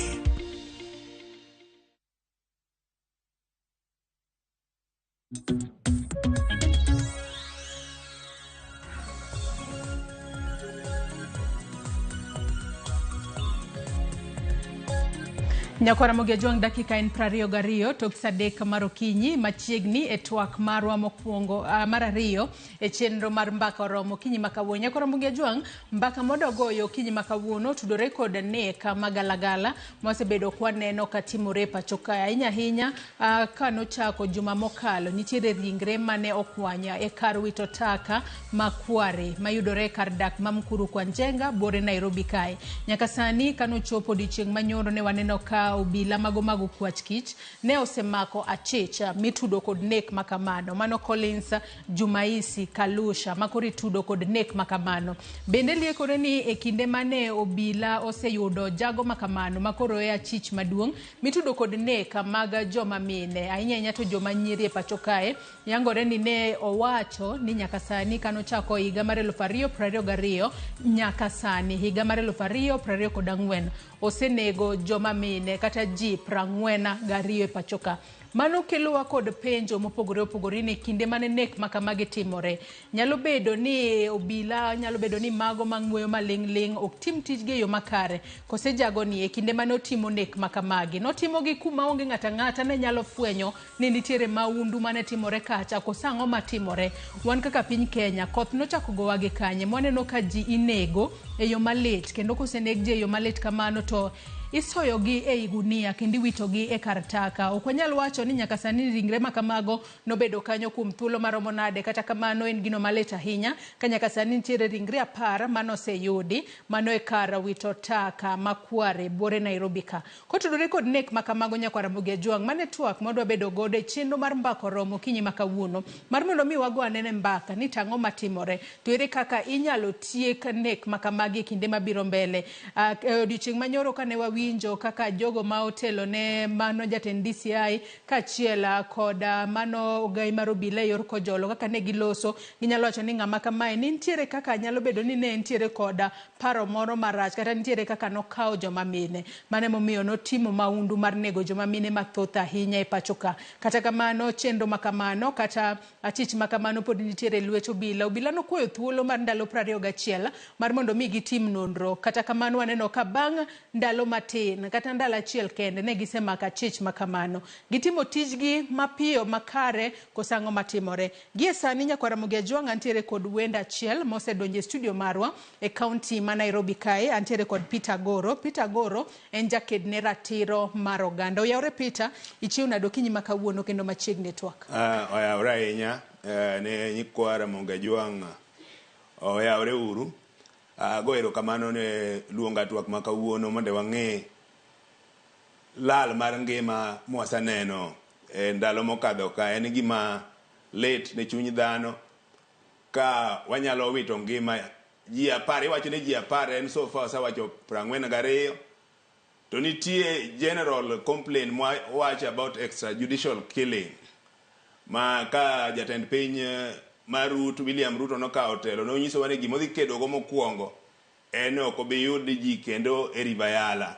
Nyakwa Ramogi Ajwang' dakika en 22 tok saa 3 mar okinyi machiegni e twak marwa mokwongo mar ariyo e chenro mar mbaka oromo okinyi makawuono. Nyakwa Ramogi Ajwang' mbaka modogoyo okinyi makawuono tudore kod nek magalagala mosebedo kwaneno katimore pacho ka ahinya kanochako juma mokalo. Nitiere ringre mane okwanya e kar wito taka Makware mayudore kar dak Mamkuru kwa Njenga bore Nairobi kae. Nyaka sani kanochopo dichieng' manyoro ne waneno ka obila mago kwach kich ne osemako achicha mitudo kod nek makamano. Mano Collins Jumaisi Kalusha makori tudo kod nek makamano. Bende liekore ni e kinde mane obila oseyudo jago makamano makoro e achich maduong' mitudo kod nek mag joma mine ahinya to joma nyiri e pacho kae. Yangore ni ne owacho ni nyaka sani kanochako higa mar 2022 nyaka sani higa mar 2024 osenego joma mine kata ji 42 e pachoka. Mano kelowa kod penjo mopogore opogore ni kinde mane nek makamagi timore. Nyalo bedo ni obila, nyalo bedo ni mago mang'weyo maling' ok tim tijgi e yo makare. Kose jago ni e kinde mane otimo nek makamagi. Notimo gi kuma onge ng'ata ne nyalo fwenyo ni nitiere maundu mane timore kacha kose ang'o matimore. Wan kaka piny Kenya, koth nochako gowa gi kanye. Mwaneno ka ji inego e yo malit. Kendo kose neg ji e yo malit kamano to isoyogi e gunia kendo iwitogi e kar taka. Ok wanyal wacho ni nyaka sani ringre makamago nobedo kanyo kuom thuolo maromo nade, kata kamano en gino malit ahinya ka nyaka sani nitiere ringre 10 manoseyudi mano e kar wito taka Makware buore Nairobi ka. Kotudore kod nek makamago Nyakwar Ramogi Ajwang' mane twak modwa bedo godo e chenro mar mbako romo kinyi makawuono mar mondo mi wago anene mbaka ni tang'o matimore to ere kaka inyalo tiek nek makamagi kinde mabiro mbele. Odiochieng' manyoro kane winjo kaka jogo ma otelo ne mano jatend DCI kachiela koda mano ogai mar obila yor kojolo kaka ne giloso, ginyalo wacho ni ng'ama kamae ni nitiere kaka nyalo bedo ni ne nitiere koda paro moro marach kata nitiere kaka nokawo joma mine mane momiyo notimo maundu mar nego joma mine mathoth ahinya e pachoka. Kata kamano chenro makamano kata achich makamano pod nitiere lwet obila. Obila nokuoyo thuolo mar ndalo 21 mar mondo mi gitim nonro. Kata kamano waneno ka bang' ndalo matin kata ndalo achiel kende ne gisemako achich makamano. Gitimo tijgi mapiyo makare kosang'o matimore. Gie sani Nyakwar Ramogi Ajwang' antiere kod wenda achiel mosedonjo studio marwa e kaunti ma Nairobi kae. Antiere kod Peter Goro. Peter Goro en jaked ne ratiro mar oganda. Oyawre Peter, ichiw nado kinyi makawuono kendo machiegni twak. Oyawre ahinya ne Nyakwar Ramogi Ajwang'. Oyawre uru. Go erokamano ne luonga twak makawuono mondo wang'e lal mar ngima mwasaneno e ndalo mokadho ka. En gima lit ne chuny dhano ka wanyalo wito ngima ji 10. Iwacho ni ji 10 en so far osewacho 42 to nitie general complaint wacho about extrajudicial killing ma ka jatend piny Marut William Ruto nokawo telo nonyiso wane gima odhi kedogo mokwongo en ok obi yud ji kendo e Ribayala.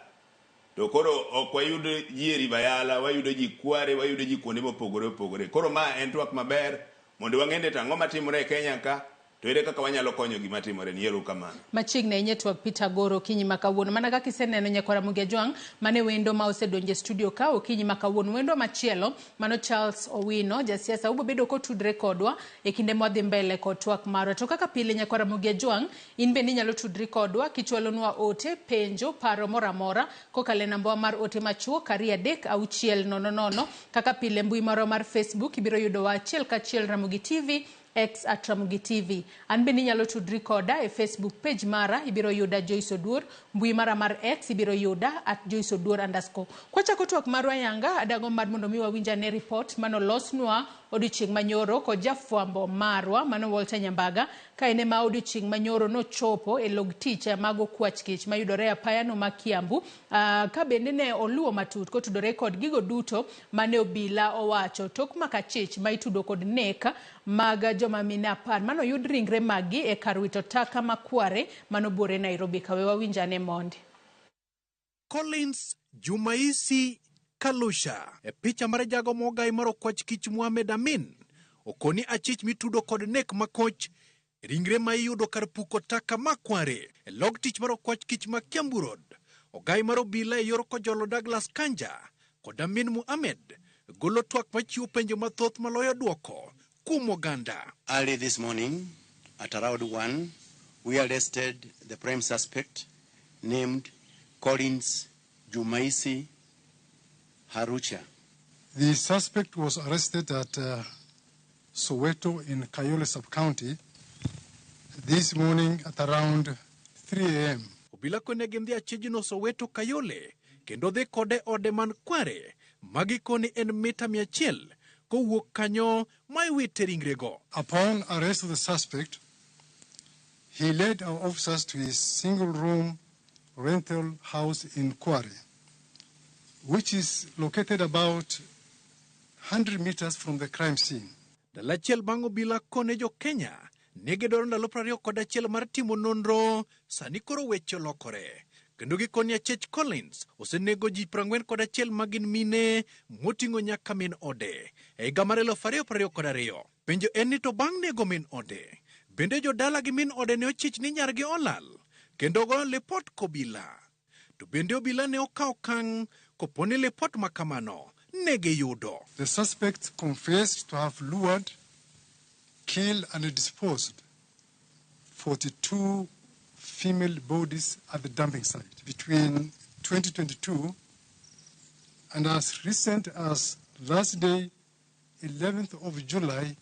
To koro ok wayud ji e Ribayala, wayudo ji Kware, wayudo ji kuonde mopogore opogore. Koro ma en twak maber mondo wang'e tang'o matimore e Kenya ka to ere kaka wanyalo konyo gima timore. Ni erokamano. Machiegni ahinya twak Peter Goro kinyi makawuono. Mana kaka iseneno Nyakwar Ramogi Ajwang' mane wendo ma osedonjo studio ka okinyi makawuono. Wendo machielo mano Charles Owino jasiasa ubo bedo kotudre kodwa e kinde mwadhi mbele kod twak marwa. To kaka pile Nyakwar Ramogi Ajwang' in bende inyalo tudri kodwa kichwalonwa ote penjo paro mora mora kokale namba mar ote machuo 33600. Kaka pile mbui marwa mar Facebook ibiro yudo wa achiel kachiel Ramogi TV X at Ramogi TV. An bende inyalo tudri koda e Facebook page mara ibiro yuda Joyce Oduor. Mbui mara mar X ibiro yuda at Joyce Oduor_. Kwachako twak marwa yanga adago mar mondo mi wawinja ne report mano losnwa odiochieng' manyoro kod jafwambo marwa mano Walter Nyambaga ka ene ma odiochieng' manyoro no chopo e log tich mago kwach kich mayudore apaya no ma Kiambu. Ka bende ne oluwo matut kotudore kod gigo duto mane obila owacho tok makachich ma itudo kod nek mag joma mine 10 mano yud ringre magi e kar wito taka Makware mano buore Nairobi kawe wawinjane mondi. Collins Jumaisi Kalusha e picha mar jago mogai mar okwach kich Mohamed Amin okoni achich mitudo kod nek makoch ringre ma iyudo kar puko taka Makware e log tich mar okwach kich ma Kiambu Road. Ogai mar obila e yor kojolo Douglas Kanja kod Amin Mohamed golo twak machiwo penjo mathoth maloyo duoko kuom oganda. Early this morning at around 1 we arrested the prime suspect named Collins Jumaisi Harucha. The suspect was arrested at Soweto in Kayole sub-county this morning at around 3 a.m. Obila kone gimdhi achijno Soweto Kayole kendo dhi kode ode man Kware magikoni en mita 100 kowuok kanyo maiwite ringrego. Upon arrest of the suspect, he led our officers to his single-room rental house in Kware, which is located about 100 meters from the crime scene. Dalachiel bang' obila kone jo Kenya negedoro ndalo 21 mar timo nonro sani koro weche lokore. kendo gikoni Achech Collins osenego ji 41 magin mine moting'o nyaka min ode e higa mar 2022. Penjo en ni to bang' nego min ode, bende jodala gi min ode ne ochich ni nyargi olal kendo go lipot kobila. To bende obila ne okawo okang' koponi lipot makamano ne giyudo. The suspect confessed to have lured, killed and disposed 42 female bodies at the dumping site between 2022 and as recent as last day, 11th of July,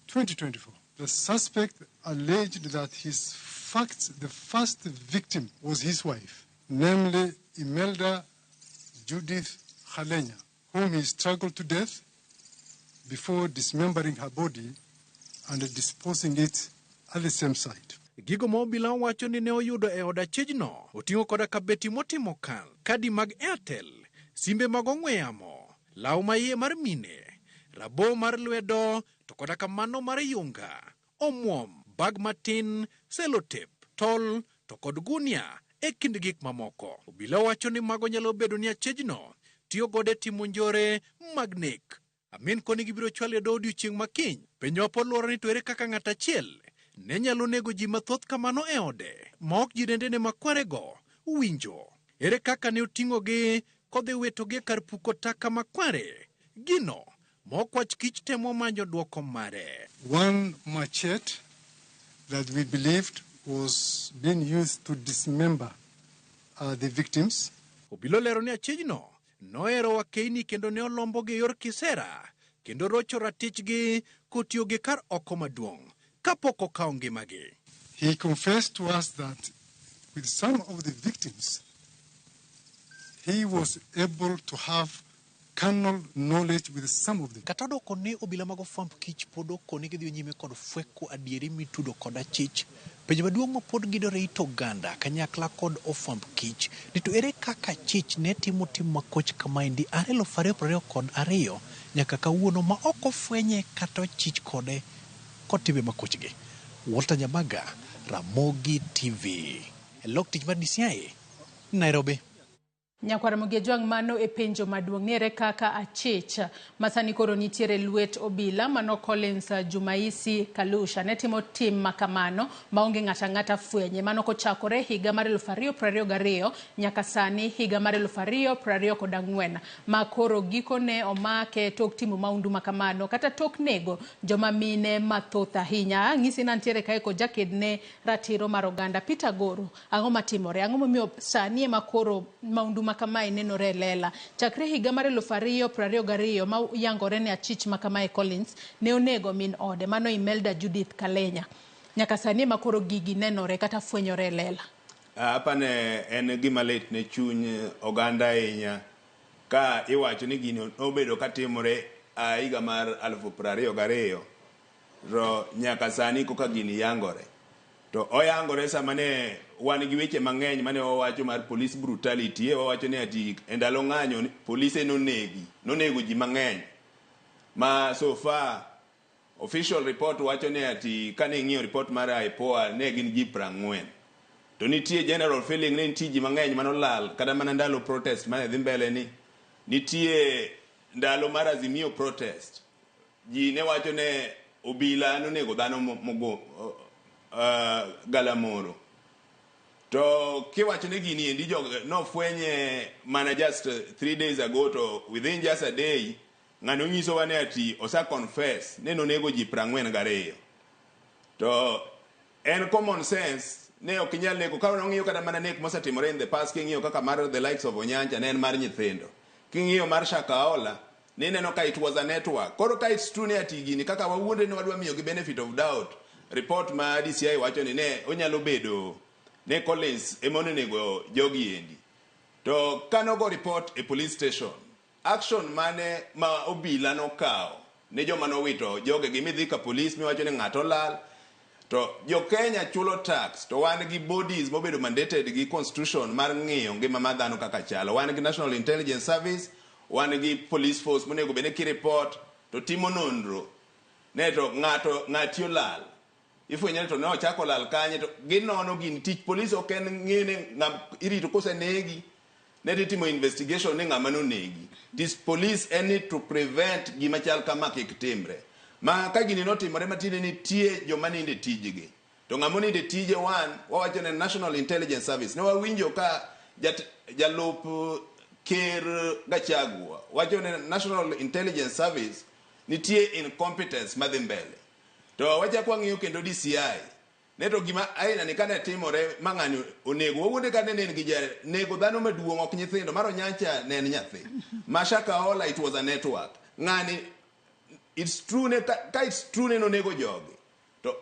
2024. The suspect alleged that the first victim was his wife, namely Imelda Judith Khalenya, whom he strangled to death before dismembering her body and disposing it at the same site. Gigo ma obila wacho ni ne oyudo e od Achechno oting'o koda kabeti motimo kal, kadi mag Airtel, simbe mag ong'we yamo, law maiye mar mine, rabo mar lwedo, to koda kamano mar yunga, omwom, bag matin, selotep, tol, to kod gunia e kind gik mamoko. Obila wacho ni mago nyalo bedo ni Achechno tiyo gode timo njore mag nek. Amin koni gibiro chwal e do odiochieng' makiny. Penjo pod luoro ni to ere kaka ng'at achiel ne nyalo nego ji mathoth kamano e ode, ma ok jirendene makwarego winjo. Ere kaka ne oting'o gi kodhi wetogi kar puko taka makware, gino ma okwach kich temo manyo duoko mare. One machete that we believed was being used to dismember the victims. Obilo lero ni Achechno noero wakeini kendo ne olombo gi yor kisera kendo rocho ratichgi kotiyo gi kar oko maduong' kapok okawo ngimagi. He confessed to us that with some of the victims, he was able to have carnal knowledge with some of them. Kata doko ni obila mag ofwamb kich pod okoni gidhi nyime kod fweko adieri mitudo kod Achich. Penjo maduong' ma pod gidore it oganda kanyakla kod ofwamb kich ni to ere kaka Achich ne timo tim makoch kamaendi 2022 nyaka kawuono ma ok ofwenye kata Achich kode kotibe makochgi. Walter Nyamaga, Ramogi TV. Elok tich mar DCI, Nairobi. Nyakwara Mugiajwang' mano e penjo maduong' nere kaka Achich masani koro nitiere lwet obila mano Collins Jumaisi Kalusha ne timo tim makamano maonge ng'ata fwenye mano kochakore higa mar 2022 nyaka sani higa mar 2024 ma koro giko ne omake tok timo maundu makamano kata tok nego joma mine mathoth ahinya. Ng'isi nantiere kae ko jaked ne ratiro mar oganda Peter Goro, ang'o matimore, ang'o momiyo sani ema koro maundu makamae nenore lela. Chakre higa mar 2022 ma yangore ne Achich makamae Collins ne onego min ode mano Imelda Judith Khalenya. Nyaka sani ma koro gigi nenore kata fwenyore lela. Apane en gima lit ne chuny oganda ahinya ka iwacho ni gino nobedo katimore higa mar 2022 ro nyaka sani koka gini yangore. To oyangore sama ne wan gi weche mang'eny mane wawacho mar police brutality, wawacho ni ati endalo ng'anyo police nonego ji mang'eny. Ma so far official report wacho ni ati kane ng'iyo report mar IPOA ne gin ji 40. To nitie general feeling ni nitie ji mang'eny manolal kata mana ndalo protest mane dhi mbele ni. Nitie ndalo mar Azimio protest. Ji ne wacho ne obila nonego dhano Galamoro. To kiwacho ni gini endi no fwenye mana just 3 days ago to within just a day ng'ano nyiso wane ati osa confess ne nonego ji 42. To en common sense ne ok inyal nego ka ng'iyo kata mana nek mosetimore in the past. King'iyo kaka mar the likes of Onyancha ne en mar nyithindo, king'iyo mar Shakahola ne neno ka it was a network. Koro ka it's true ne ati gini kaka wawuonde ne wadwa miyo gi benefit of doubt, report ma DCI wacho ni ne onyalo bedo ne Collins emonego jogi endi. To kanogo report e police station, action mane ma obila no kao ne joma no wito joge gi midhi ka police mi wacho ni ng'ato lal. To jo Kenya chulo tax, to wan gi bodies mobedo mandated gi constitution mar ng'iyo ngima ma dhano kaka chalo. Wan gi National Intelligence Service, wan gi police force monego bene ki report to timo nonro ne to ng'ati olal. ifwenyo ni to ne ochako lal kanye to ginono gin tich police ok en ng'ene irito kose negi ne titimo investigation ni ng'ama nonegi. This police en ni to prevent gima chal kama kik timre. Ma ka gini notimore matine nitie joma ninde tijgi. To ng'ama ninde tije wawacho ne National Intelligence Service. Ne wawinjo ka jalup Ker Gachagua wacho ne National Intelligence Service nitie incompetence madhi mbele. To wachako ng'iyo kendo DCI. Ne to gima aina ni kane timore mang'ani onego wuode kane ne ngi jare nego dhano maduong' ok nyithindo maro nyancha ne en nyathi. Mashaka Ola it was a network. Ng'ani it's true ne ka it's true ne onego jogi. To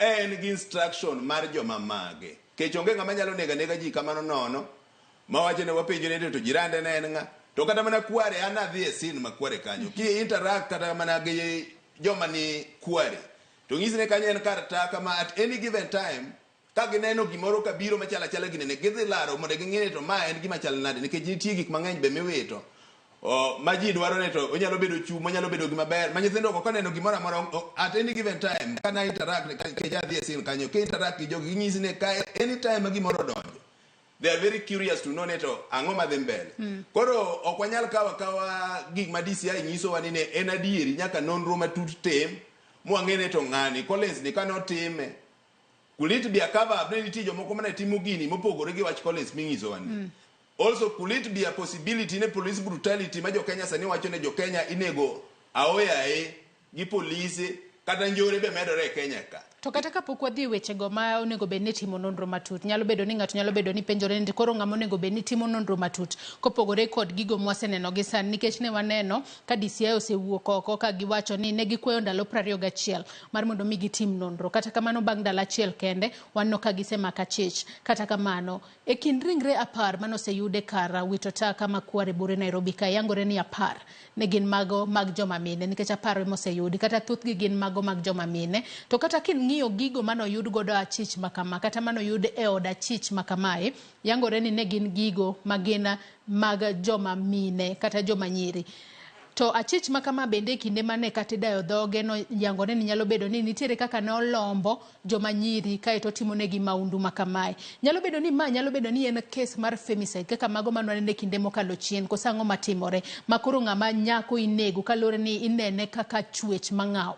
en gi instruction mar joma mage. Kech onge ng'ama nyalo nega ji kamano nono. Mawacho ne wapenjo ne to jirande ne en ng'a. To kata mana kware an adhi e sin makware kanyo. Ki interact kata mana gi joma ni kware. To ng'isi ne kanyo en kar ta kama at any given time ka gineno gimoro kabiro machala chala ginene gidhi laro mondo ging'e to ma en gima chal nade nikech nitie gik mang'eny be miwito. Ma ji dwaro ne to onyalo bedo chum, onyalo bedo gima ber. Ma nyithindo ko kaneno gimoro amora at any given time kana interact ke adhi e sin kanyo ke interact gi jogi ng'isi ne ka anytime ma gimoro donjo. They are very curious to know neto ang'o madhi mbele. Koro ok wanyal kawa gik ma DCI nyisowa ni ne en adieri nyaka nonro matut tem mwang'ene to ng'ani Collins ni kano time. Could it be a cover up ne nitie jomoko mane timo gini mopogore gi wach Collins ming'isowa ni. Also could it be a possibility ne police brutality ma jo-Kenya sani wacho ne jo-Kenya inego aoyae gi polise kata njore be medore e Kenya ka. To kata kapok wadhi wechego ma onego bed ni timo nonro matut, nyalo bedo ni ng'ato nyalo bedo ni penjore ni koro ng'ama onego bed ni timo nonro matut kopogore kod gigo mwaseneno gi sani nikech ne waneno ka DCI osewuok oko ka giwacho ni ne gikwayo ndalo 21 mar mondo mi gitim nonro. Kata kamano bang' ndalo achiel kende wanno ka gisemako achich. Kata kamano e kind ringre 10 manoseyude kara wito taka makware bure Nairobi ka yangore ni 10 ne gin mago mag joma mine nikech 10 moseyudi kata thuth gi gin mago mag joma mine. To kata ng'iyo gigo mano yud godo achich makama kata mano yud e od achich makamae yangore ni ne gin gigo magina mag joma mine kata joma nyiri. To achich makama bende kinde mane kata dayo dhoge no yangore ni nyalo bedo ni nitiere kaka ne olombo joma nyiri kae to timo negi maundu makamae. Nyalo bedo ni nyalo bedo ni en case mar femicide kaka mago manone ne kinde mokalo chien kosango matimore makoro ng'ama nyako inego kalore ni inene kaka chwech mang'aw.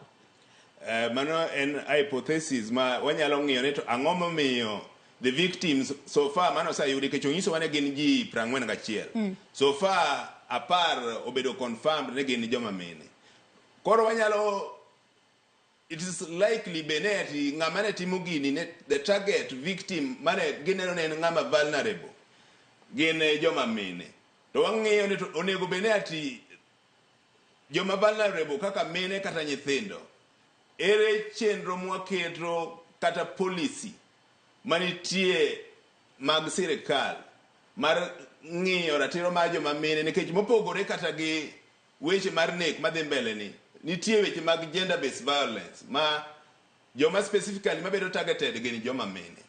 Mano en hypothesis ma wanyalo ng'iyo ne to ang'o momiyo the victims so far mano sayudi kech onyiso wane gin ji 41. So far 10 obedo confirmed ne gin joma mine. Koro wanyalo it is likely beneti ng'ama ne timo gini ne the target victim mane gineno ne ng'ama vulnerable gin joma mine. To wang'iyo ne to onego beneti joma vulnerable kaka mine kata nyithindo. Ere chenro mwaketo kata policy manitie mag sirikal mar ng'iyo ratiro mar joma mine nikech mopogore kata gi weche mar nek madhi mbele ni nitie weche mag gender based violence ma joma specifically mabedo targeted gin joma mine.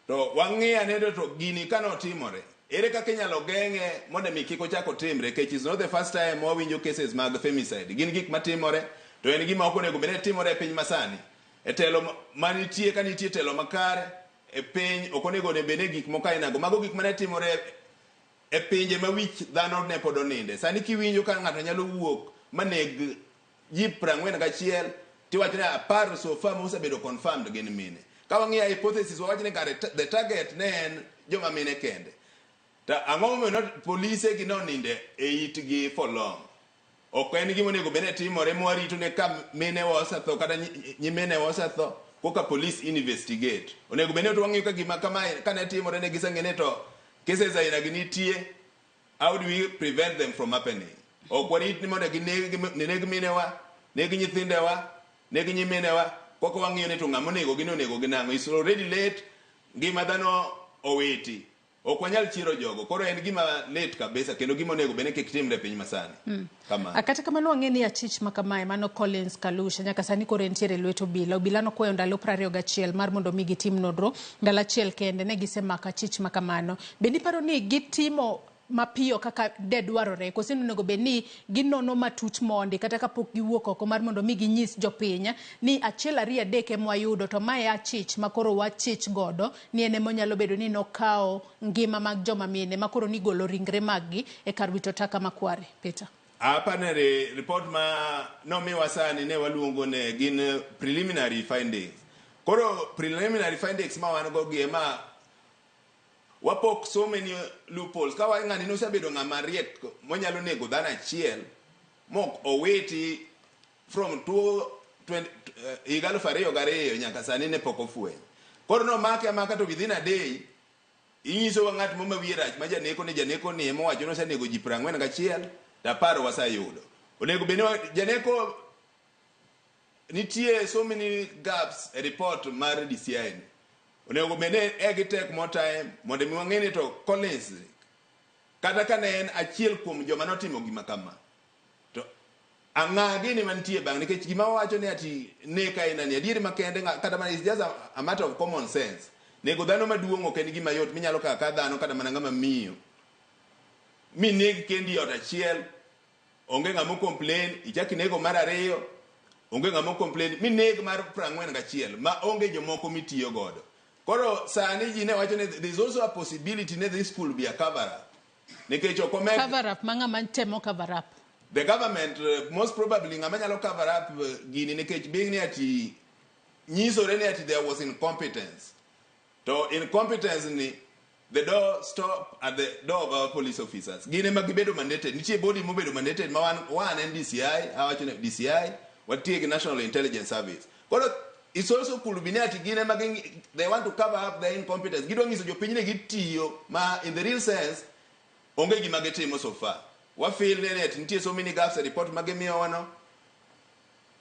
To wang'iya ne to gini kano timore ere kaka inyalo geng'e mondo mi kik ochako timre kech is not the first time wawinjo cases mag femicide gin gik matimore. To en gima ok onego bed timore e piny masani. E telo manitie ka nitie telo makare e piny ok onego bed gik moko ainago. Mago gik mane timore e pinje ma wich dhano ne pod oninde. Sani kiwinjo ka ng'ato nyalo wuok maneg ji 41 tiwacho ni 10 so far mosebedo confirmed gin mine. Ka wang'iyo hypothesis wawacho ni the target ne en joma mine kende. Ta ang'o momiyo polise gi noninde e itgi for long. Ok en gima onego bed ni timore mwarito ne ka mine osetho kata nyimine osetho koka police investigate. Onego bed ni wang'iyo ka gima kamae kane timore ne giseng'ene to cases aina gi nitie, how do we prevent them from happening? Ok warit ni mondo gineg minewa, neg nyithindewa, neg nyiminewa koka wang'iyo ni to ng'ama onego ginang'o. It's already late, ngima dhano owiti. Ok wanyal chiro jogo. Koro en gima late kabisa kendo gima onego bed ni kik timre piny masani. Kama. Kata kamano wang'eni achich makamae mano Collins Kalusha nyaka sani koro entiere lweto obila. Obila nokwayo ndalo 21 mar mondo mi gitim nonro. Ndalo achiel kende ne gisemako achich makamano. Be niparo ni gitimo mapiyo kaka de dwarore koso onego bed ni ginono matut mondi kata kapok giwuok oko mar mondo mi ginyis jopiny ni achiel ariyo adek ema wayudo to mae achich makoro wachich godo ni ene monyalo bedo ni nokawo ngima mag joma mine makoro ni golo ringre maggi e kar wito taka makware. Peter. Apanere report ma nomiwa sani ne waluongo ne gin preliminary findings. Koro preliminary findings ma wan go gi ma wapok so many loopholes. Ka ng'ani nosebedo ng'ama riek monyalo nego dhano achiel mok owiti from 2022 nyaka sani ne pok ofweny. Koro nomake amaka to within a day inyiso wa ng'at moma wiye rach ma janeko ni mowacho nosenego ji 41 taparo wasayudo. Onego beni janeko nitie so many gaps e report mar DCI. Onego bene egi take more time mondo mi wang'eni to Collins kata ka ne en achiel kuom joma notimo gima kama to ang'a gini mantie bang' nikech gima wacho ni ati neka ina ni adieri makende kata mana is just a matter of common sense. Nego dhano maduong' ok en gima yot minyalo kaka dhano kata mana ng'ama miyo mi neg kendi ot achiel onge ng'amo complain ichaki nego mar ariyo onge ng'amo complain mi neg mar 41 ma onge jomoko mitiyo godo. Koro sani ji ne wacho ne there is also a possibility ne this could be a cover up. Nikech okomek cover up manga mantemo cover up. The government most probably ngama nyalo cover up gini nikech being ni ati nyisore ni ati there was incompetence. To incompetence ni the door stop at the door of our police officers. Gine magibedo mandated. Nitie body mobedo mandated ma one NDCI, awacho ne DCI, watie National Intelligence Service. Koro it's also could be that they want to cover up their incompetence. Gidong iso jopiny ne gitiyo ma in the real sense onge gima gitimo so far. Wa feel net nitie so many gaps report magemiyo wano.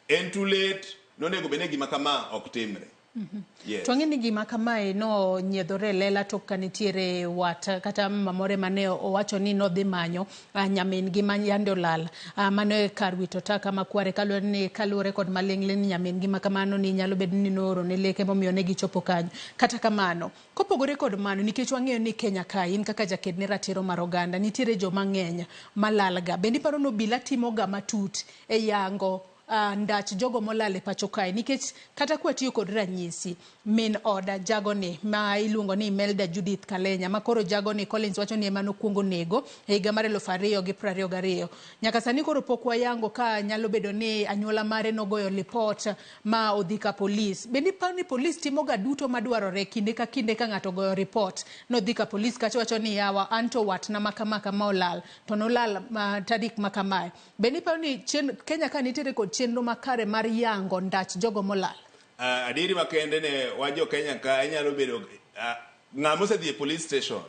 En too late no nego bene gima kama ok timre. Yes. Twang'eni gima kamae no nyiedhore lela to kanitiere wat kata mamore mane owacho ni no dhi manyo nyamin gi manyande olal mane kar wito taka makware kaluore kod maling'ling nyamin gi makamano ni nyalo bedo ni noro ne leke momiyo ne gichopo kanyo. Kata kamano kopogore kod mano nikech wang'eyo ni Kenya ka in kaka jaked ne ratiro mar oganda nitiere joma ng'eny malalga bende paro no bila timo ga matut e yango ndach jogo molale pacho kae nikech kata kwatiyo kod ranyisi min oda jagoni ma iluongo ni Imelda Judith Kalenya makoro jagoni Collins wacho ni emano kuongo nego e higa mar 2022 nyaka sani koro pok wayango ka nyalo bedo ni anyuola mare nogoyo report ma odhika police bende pani police timo ga duto madwarore kinde ka ng'ato goyo report nodhika police kacho wacho ni yawa anto wat na makamaka ma olal to nolal tarik makamae bende pani Kenya ka nitiere kod chenro makare mar yango ndach jogo molal. Adiri makende ne wajo Kenya ka inyalo bedo ng'amo se dhi police station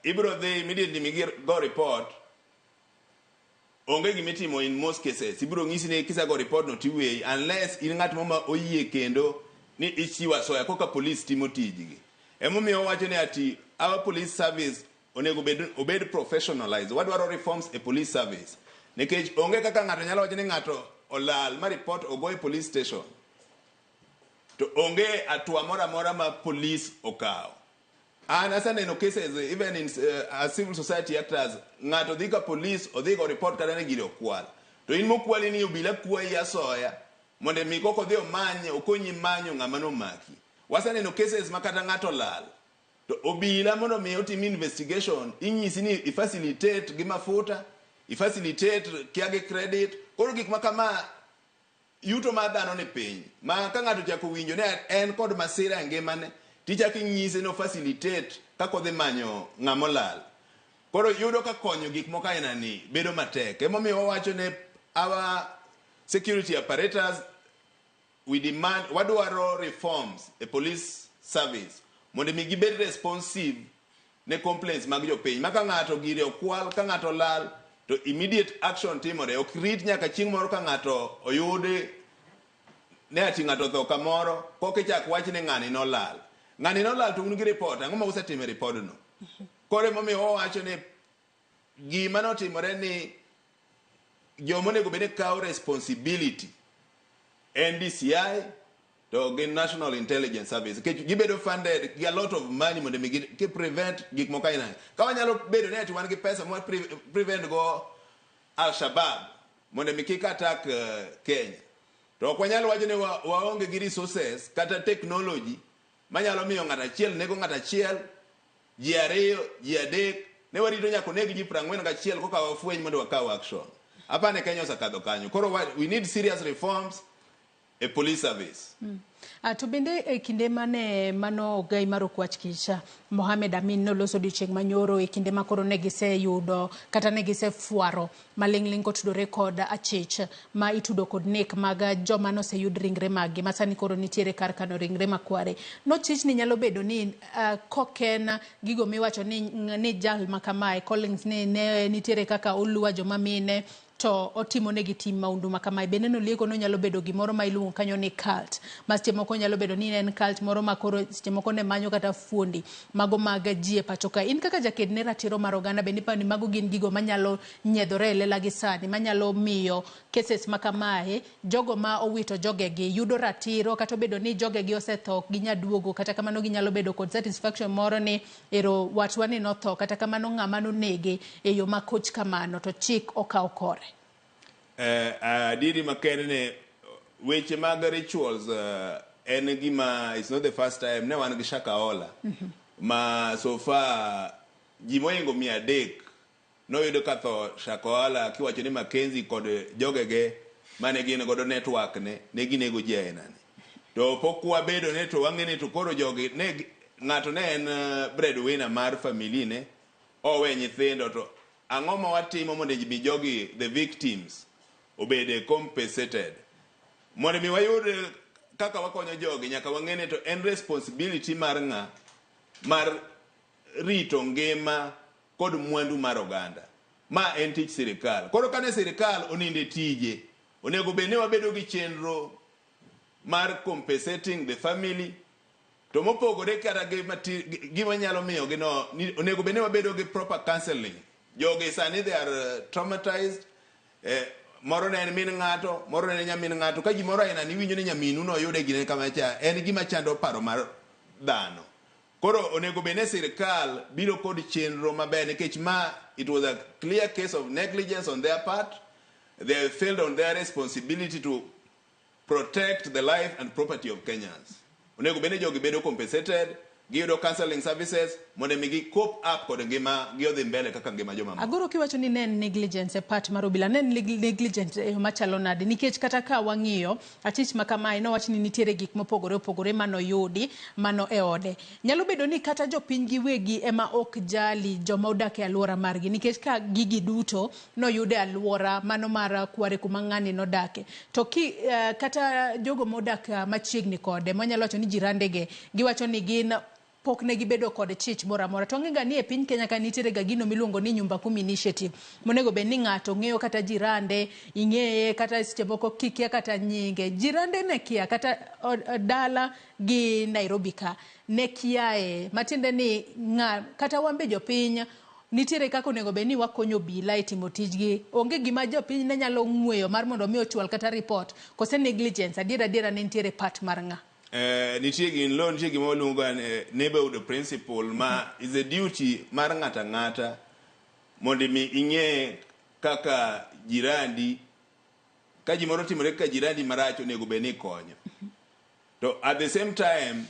ibro dhi immediately mi go report onge gimitimo in most cases ibro ng'isi ni kisa go report no tiwei unless in ng'at moma oyie kendo ni ichiwa soya koka police timo tijgi emomiyo wacho ni ati our police service onego obed professionalized wadwaro reforms e police service nikech onge kaka ng'ato nyalo wacho ni ng'ato olal ma report ogoy police station to onge atua mora ma police okaw. And as an cases even in civil society actors ng'ato dhi ka police odhi go report kada ne giro kwal to in mokwali ni obila kuai asoya mondo mi koko dhi omanye okonyi manyo ng'ama no maki wasaneno cases makata ng'ato lal to obila mondo mi otim investigation inyisi ni ifacilitate gi mafuta ifacilitate kiage credit koro gik makama yuto ma dhano ni piny ma ka ng'ato chako winjo ne en kod masira ngimane tichako inyise no facilitate kako dhi manyo ng'amo lal koro yudo ka konyo gik moko aina ni bedo matek emomiyo wawacho ne our security apparatus we demand wadwaro reforms e police service mondo mi gibed responsive ne complaints mag jopiny ma ka ng'ato gire okwal ka ng'ato lal to immediate action timore ok rit nyaka chieng' moro ka ng'ato oyude ne ati ng'ato tho kamoro koke chak wach ne ng'ani nolal to un gi report ang'o ma usetimo report no kore momiyo wawacho ni gima notimore ni jomo nego bede kawo responsibility NDCI to gin National Intelligence Service ke gibedo funded gi a lot of money mondo mi ke prevent gik moko aina ka wanyalo bedo ne ati wan gi pesa mo prevent go Al-Shabaab mondo mi kik attack Kenya to ok wanyalo wacho ne waonge gi resources kata technology manyalo miyo ng'at achiel nego ng'at achiel ji ariyo ji adek ne warito nyaka negi ji 41 koka wafweny mondo wakaw action apane Kenya osekadho kanyo koro we need serious reforms a police service. To bende e kinde mane mano gai maro kwach kisha Mohamed Amin no loso dicheng manyoro e kinde makoro negise yudo kata negise fuaro malingling kotudore kod achich ma itudo kod nek maga joma no se yud ringre magi masani koro nitiere kar kano ringre makware no chich ni nyalo bedo ni koken gigo miwacho ni jal makamae Collins ne nitiere kaka oluwa joma mine to otimo negi tim maundu makamae bende no lieko no nyalo bedo gimoro ma iluongo kanyo ni cult maste moko nyalo bedo ni en cult moro makoro seche moko ne manyo kata fuondi mago mag jie pachoka in kaka jaked ne ratiro mar oganda bende pa ni mago gin gigo manyalo nyedhore lela gi sani manyalo miyo cases makamae jogo ma owito jogegi yudo ratiro kata bedo ni jogegi osetho gi nyaduogo kata kamano ginyalo bedo kod satisfaction moro ni ero watwa ni no tho kata kamano ng'ama no nege e yo makoch kamano to chik okaw kore. Didi makene weche mag rituals en gima it's not the first time ne wan gi Shakahola ma so far ji moingo 300 no yudo ka tho Shakahola kiwacho ni Mackenzie kod jogege mane gin godo network ne ginego ji aina ni to pokwa bedo ne to wang'e ni to koro jogi ne ng'ato ne en breadwinner mar family ne owe nyithindo to ang'o ma watimo mondo ji jogi the victims obede compensated mondo mi wayud kaka wakonyo jogi nyaka wang'ene to en responsibility mar rito ngima kod mwandu mar oganda ma en tich sirikal koro kane sirikal oninde tije onego bed ni wabedo gi chenro mar compensating the family to mopogore kata gima nyalo miyo gino onego bed ni wabedo gi proper counseling jogi sani they are traumatized moro ne en min ng'ato moro ne nyamin ng'ato ka gimoro aina ni winjo ni nyaminu no yude gine kama cha en gima chando paro mar dhano koro onego bene sirikal biro kod chenro maber nikech ma it was a clear case of negligence on their part they failed on their responsibility to protect the life and property of Kenyans onego bene jogi bedo compensated giyudo counseling services mondo mi gi cope up kod ngima gi odhi mbele kaka ngima joma moko. Agoro kiwacho ni nen negligence e part mar obila nen negligence e machalo nade nikech kata ka wang'iyo achich makamae no wach ni nitiere gik mopogore opogore mano yudi mano e ode nyalo bedo ni kata jopiny giwegi ema ok jali joma odak e alwora margi nikech ka gigi duto no yude alwora mano mar kware kuma ng'ani no dake to kata jogo modak machiegni kode manyalo wacho ni jirandege giwacho ni gin pok ne gibedo kod chich mora mora to ng'ega ni e piny Kenya ka nitiere ga gino miluongo ni nyumba kumi initiative monego bed ni ng'ato ng'eyo kata jirande ing'eye kata seche moko kikia kata nyinge jirande ne kia kata dala gi Nairobi ka ne kiae matinde ni kata wambe jopiny nitiere kaka onego bed ni wakonyo bila e timo tijgi onge gima jopiny ne nyalo ng'weyo mar mondo mi ochwal kata report kose negligence adiera ne nitiere part mar ng'a nitie gin lo nitie gima waluongo neighborhood principle ma is a duty mar ng'ata ng'ata mondo mi ing'e kaka jirandi ka gimoro timore ka jirandi marach onego bed ni konyo to at the same time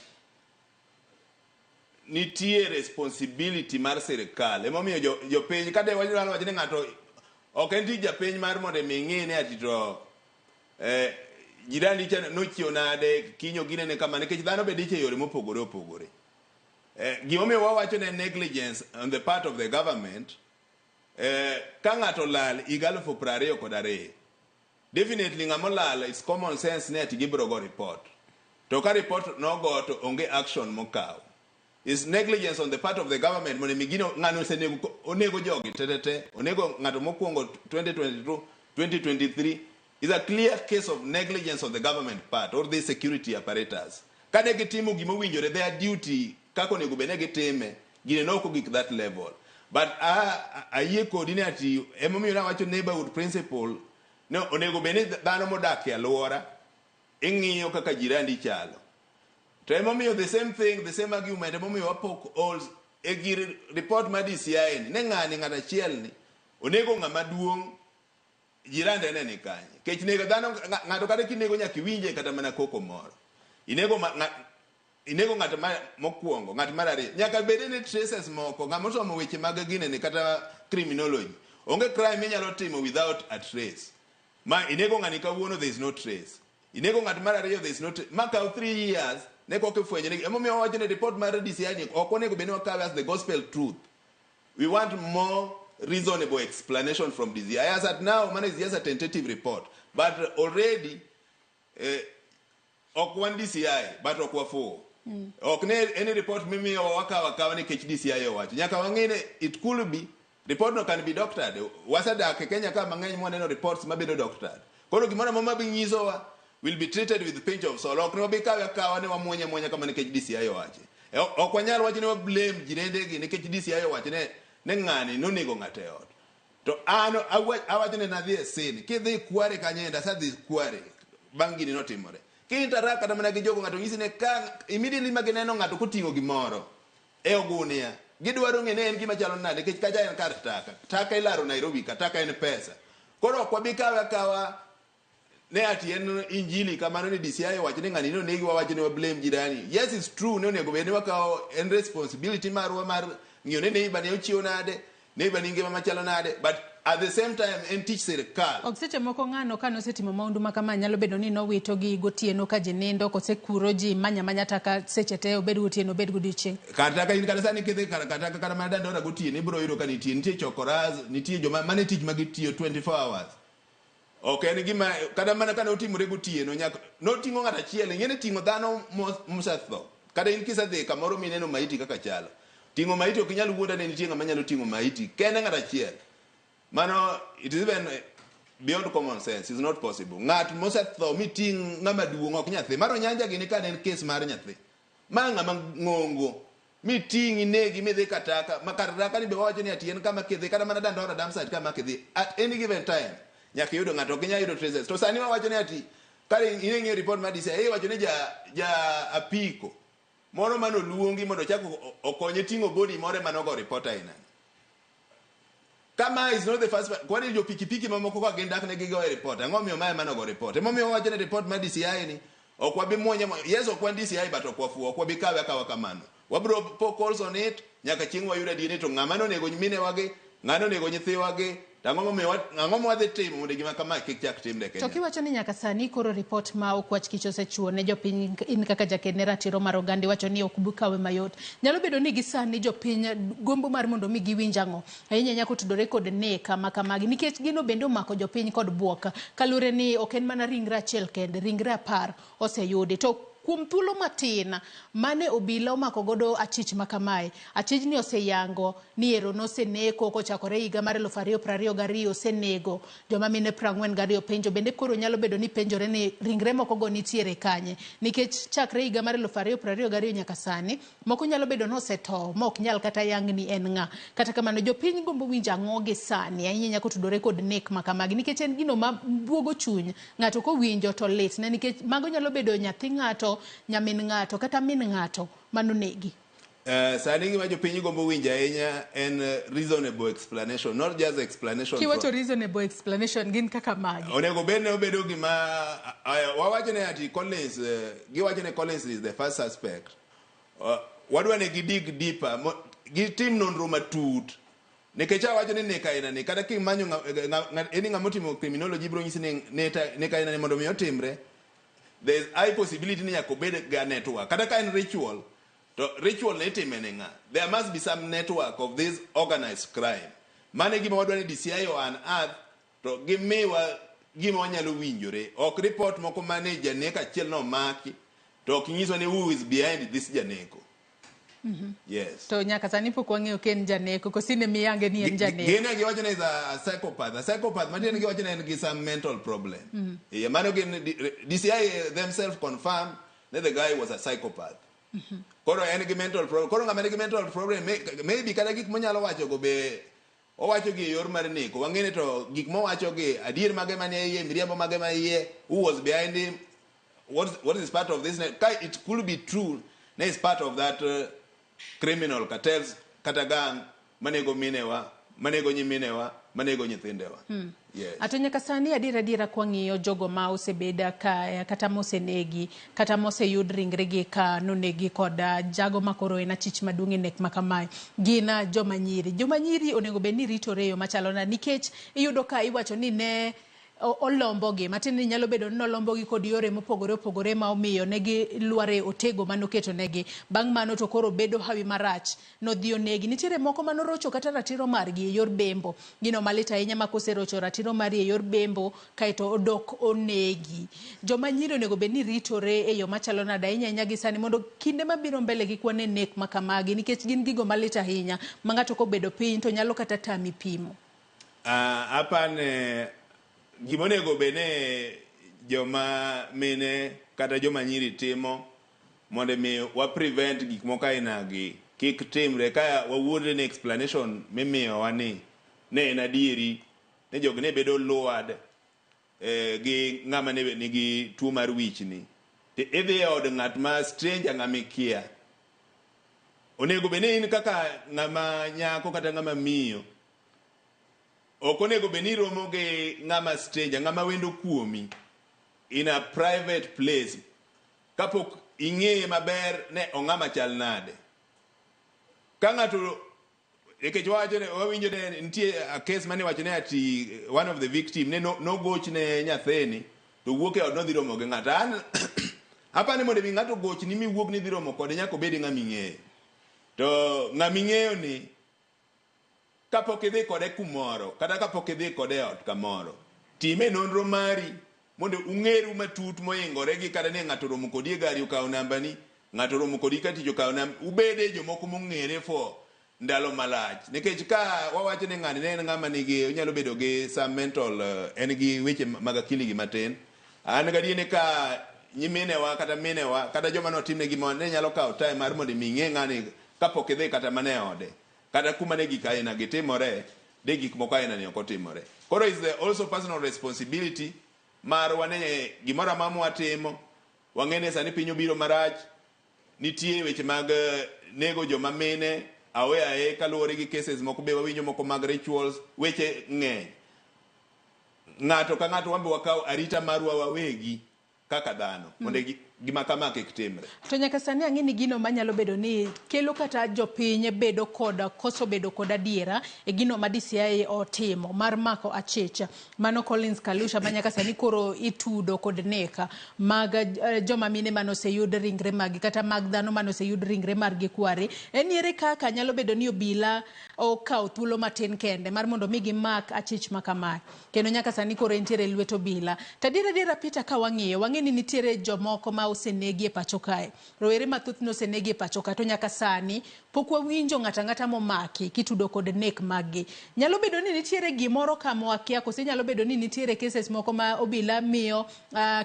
nitie responsibility mar sirikal emomiyo jopiny kata wanyalo wacho ni ng'ato ok en tij japiny mar mondo mi ing'e ne ati to jirani cha nochio nade kinyo ginene kama nikech dhano be diche yore mopogore opogore gimomiyo wawacho ne negligence on the part of the government ka ng'ato lal higa 2022 definitely ng'amo lal it's common sense ne ati gibiro go report to ka report nogo to onge action mokaw is negligence on the part of the government mondo migino ng'ano onego jogi tetete onego ng'ato mokwongo 2022 2023 is a clear case of negligence on the government part or the security apparatus. Kade gitimo gimo winjore their duty kako nego bene gitime gine no ko gik that level. But aye coordinate emomiyo na wacho neighborhood principle no onego bene dhano modak e alwora ing'iyo kaka jirandi chalo. To emomiyo the same argument emomiyo wapok holes e gir report mar DCI ni ng'ani ng'at achiel ni onego ng'ama duong' jirande ne ni kanye. Kech nego dhano ng'ato kata kinego nyaka iwinje kata mana koko moro. Inego ng'at mokwongo, ng'at mar ariyo. Nyaka bede ne traces moko, ng'ama osomo weche mag gine ni kata criminology. Onge crime inyalo timo without a trace. Ma inego ng'ani kawuono there is no trace. Inego ng'at mar ariyo there is no trace. Ma kaw 3 years ne koke fwenye ni. Emomiyo wacho ne report mar DCI ni ok onego bede wakawe as the gospel truth. We want more reasonable explanation from DCI. As at now, man, is just a tentative report. But already, ok DCI, but ok wafo. Ok any report mimi waka ni kech DCI wacho. Nyaka wangine, it could be, report no can be doctored. Wasada Kenya ka mang'eny mwaneno reports mabedo doctored. Koro gimana mama binyizo will be treated with a pinch of salt. Ok wabikawa ne wamwenya kama ni kech DCI wacho. Ok wanyalo wacho ne wa blame jirende gi ni kech DCI wacho ne ng'ani nonego ng'ate ot. To ano awacho ne nadhi e sin kidhi kware kanyenda sadhi kware bang' gini notimore. Kintaraka kata mana gi jogo ng'ato nyisi ne ka immediately ma gineno ng'ato koting'o gimoro e ogunia gidwaro ng'e ne en gima chalo nade nikech kaja en kar taka ilaro Nairobi ka taka en pesa. Koro ok wabi kawa ne ati en injili kamano ni DCI wacho ni ng'ani nonegi wawacho ne wa blame jirani. Yes, it's true, ne onego bed ni wakawo en responsibility marwa mar ng'iyo ne neighbor ne ochiwo nade, neighbor ni ngima machalo nade, but at the same time en tich sirkal. Ok seche moko ng'ano ka nosetimo maundu ma kama nyalo bedo ni nowito gi gotieno ka ji nindo kosekuro ji manya taka seche te obed gotieno obed godiochieng'. Kata ka in kata sani kidhi kata mana dandora gotieno ibiro yudo ka nitie chokoraz, nitie joma mane tich ma gitiyo 24 hours. Ok en gima kata mana ka notimore gotieno nyaka noting'o ng'at achiel ng'ene ting'o dhano mosetho. Kata in kisedhi kamoro mineno maiti kaka chalo. Ting'o maiti ok inyal wuonda ne nitie ng'ama nyalo ting'o maiti kende ng'at achiel. Mano it is even beyond common sense. It's not possible. Ng'at mosetho miting' ng'ama duong' ok nyathi. Maro nyanja gini ka en kes mar nyathi. Ma ng'ama ng'ongo miting' inegi midhi kataka makaraka ni be wacho ni ati en kama kidhi kata mana dandora damsite kama kidhi at any given time nyaka yudo ng'ato ok inyal yudo traces. To sani wawacho ni ati kare ing'eyo report mar DCI wacho ni ja apiko moro mano luongi mondo chako okonye ting'o body moro manogo reporter ina. Kama is not the first kwani jo pikipiki mamoko ka gendak ne gigo report ang'o miyo mae manogo report. Emomiyo wacho ne report mar DCI ni ok wabi mwonye yes ok wan DCI but ok wafu ok wabi kawe akawa kamano. Wabro calls on it nyaka chieng' wayudo DNA to ng'ama nonego mine wage ng'ano nego nyithi wage ang'o mo wadhi timo mondo gima kama kik chak timre Kenya. To kiwacho ni nyaka sani koro report ma okwach kich osechuo ne jopiny in kaka jakene ratiro mar oganda wacho ni ok bukawe mayot. Nyalo bedo ni gisani jopiny gombo mar mondo mi giwinj ang'o ahinya nyako tudore kod nek ma kamagi nikech gino bende omako jopiny kod buoka kalure ni ok en mana ringre achiel kende ringre 10 oseyudi to kuom thuolo matin mane obila omako godo achich makamae achijni oseyango ni ero noseneko kochakore higa mar 2022 osenego joma mine 42 penjo bende koro nyalo bedo ni penjore ni ringre moko go nitiere kanye nikech chakre higa mar 2022 nyaka sani moko nyalo bedo no seto mok nyal kata yang ni en ng'a kata kamano jopiny gombo winja ng'oge sani ahinya nyako tudore kod nek makamagi nikech en gino ma buogo chuny ng'ato ko winjo to lit ne nikech mago nyalo bedo nyathi ng'ato nyamin ng'ato kata min ng'ato manonegi. Sani gima jopiny gombo winja ahinya en reasonable explanation, not just explanation. Kiwacho reasonable explanation gin kaka magi. Onego bed ne obedo gima wawacho ne ati Collins giwacho ne Collins is the first suspect. Wadwa ne gidig deeper gitim nonro matut nikech wacho ni neka ina ni kata kimanyo eni ng'amotimo criminology bro nyisi ni neka ina ni mondo mi otimre. There's high possibility ni yakobed ga network kata ka en ritual to ritual ne timene nga there must be some network of this organized crime mane gima wadwa ni DCI on earth to gimiwa gima wanyalo winjore ok report moko mane janeka achiel no maki to ok nyiso ni who is behind this janeko. Yes. To nyaka sani pok wang'eyo ken janeko kosine miyange ni en janeko. Gene giwacho ni is a psychopath. A psychopath matiende giwacho ni en gi some mental problem. Mano gin DCI themselves confirmed that the guy was a psychopath. Koro en gi mental problem. Koro ng'ama nigi mental problem maybe kada gik monyalo wacho go be owacho gi yor mar neko. Wang'eni to gik mowacho gi adier mage manie iye miriambo mage manie iye who was behind him what is part of this? It could be true. It's part of that criminal cartels, katagang, manego minewa, manego nyiminewa, manego nyithindewa. Yes. Atonya kasani adira kwa ng'iyo jogo ma osebeda ka kata mosenegi kata moseyud ringregi ka nonegi koda jago makoro ena chich maduong' nek makamae gina joma nyiri onego bed ni ritore yo machalo na nikech iyudo ka iwacho ni ne olombogi matini nyalo bedo no lombogi kod yore mopogore ma omiyo negi luare otego manoketo negi bang' mano to koro bedo hawi marach no dhio negi nitiere moko manorocho kata ratiro margi e yor bembo gino malita ahinya makoserocho ratiro mari e yor bembo kaito odok onegi joma nyiri onego bed ni ritore e yo machalo nade ahinya gi sani mondo kinde mabiro mbele gi kwane nek makamagi nikech gin gigo malita ahinya ma ng'ato kobedo piny to nyalo kata tami pimo. Apane gimonego bene joma mine kata joma nyiri timo mondo mi wa prevent gik moko ainagi kik timre ka wawuonde ne explanation mimiyo wani ne en adieri ne jogo ne bedo luwad gi ng'ama ne nigi tuo mar wich ni idhi e od ng'at ma stranger ng'amikia onego bene in kaka ng'ama nyako kata ng'ama miyo okonego beni romo ge ng'ama stranger ng'ama wendo kuomi in a private place kapok ing'eye maber ne ong'ama chal nade ka ng'ato ekech wacho ne wawinjo ne nitie a case mane wacho ne ati one of the victim ne no goch ne nyatheni to wuok e od no dhi romo ge ng'ato an apani mondo mi ng'ato goch ni miwuok ni dhi romo kode nyaka obed ng'ama ing'eyo to ng'ama ing'eyo ni kapok idhi kode kumoro kata kapok idhi kode ot kamoro time nonro mari mondo ung'eru matut moingore gi kata ne ng'ato romo kodi e gari okawo nambani ng'ato romo kodi ka tich okawo namba ubede jomoko mong'ere for ndalo malach nikech ka wawacho ni ng'ani ne en ng'ama nigi onyalo bedo gi some mental en gi weche mag akili gi matin an gadier ni ka nyiminewa kata minewa kata joma notimne gimoro ne nyalo kawo time mar mondo mi ng'e ng'ani kapok idhi kata mane ode kata kuma ne gik aina gitimore de gik moko aina ni okotimore koro is the also personal responsibility mar wane gimora mamu watimo wang'ene sani piny obiro marach nitie weche mag nego joma mine awe kaluwore gi cases moko be wawinjo moko mag rituals weche ng'eny ng'ato ka ng'ato wambe wakaw arita marwa wawegi kaka dhano mondo gima kama kik timre. To nyaka sani ang'ini gino manyalo bedo ni kelo kata jopiny bedo koda koso bedo koda diera e gino ma DCI otimo mar mako achecha mano Collins Kalusha manyaka sani koro itudo kod neka mag joma mine manoseyud ringre magi kata mag dhano manoseyud ringre margi kware eniere kaka nyalo bedo ni obila okaw thuolo matin kende mar mondo migi mak achich makamae kendo nyaka sani koro entiere lweto obila tadira Peter ka wang'iyo ni nitiere jomoko ma osenegi e pacho kae rowere mathoth no osenegi e pacho ka to nyaka sani pok wawinjo ng'ata momaki kitudo kod nek magi nyalo bedo ni nitiere gimoro kama wakia kose nyalo bedo ni nitiere cases moko ma obila miyo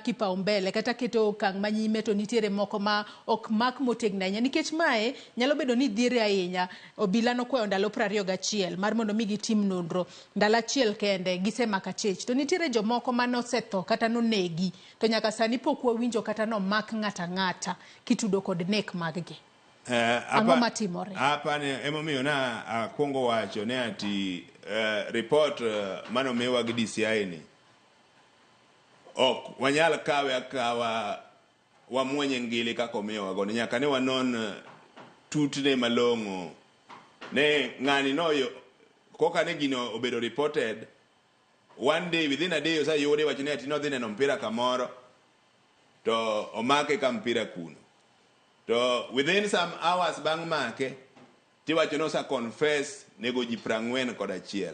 kipaumbele kata keto okang' manyime to nitiere moko ma ok mak motegna ahinya nikech mae nyalo bedo ni dhiere ahinya obila nokwayo ndalo 21 mar mondo mi gitim nonro ndalo achiel kende gisemaka chich to nitiere jomoko manosetho kata nonegi to nyaka sani pok wawinjo kata no mak ng'ata kitudo kod nek maggi. Ang'o matimore? Apa ne emomiyo na akwongo wacho ne ati report manomiwa gi DCI ni ok wanyal kawe akawa wamwenye ngili kaka omiyowa go nyaka ne wanon tutne malong'o ne ng'ani noyo koka ne gino obedo reported one day within a day osa yode wacho ne ati nodhi neno mpira kamoro to omake ka mpira kuno to within some hours bang' make tiwacho no sa confess nego ji 41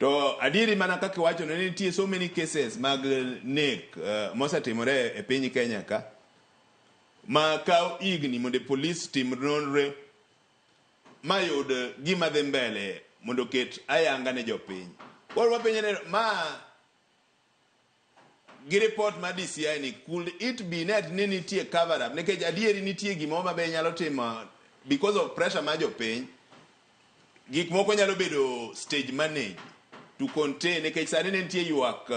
to adieri mana kaka wacho ne nitie so many cases mag nek mosetimore e piny Kenya ka ma kaw igni mondo police tim nonro mayud gima dhi mbele mondo ket ayanga ne jopiny koro wapenjo ne ma gi report ma DCI ni could it be net ne nitie cover up nikech adieri nitie gimo mabe nyalo timo because of pressure ma jopiny gik moko nyalo bedo stage manage to contain nikech sani ne nitie ywak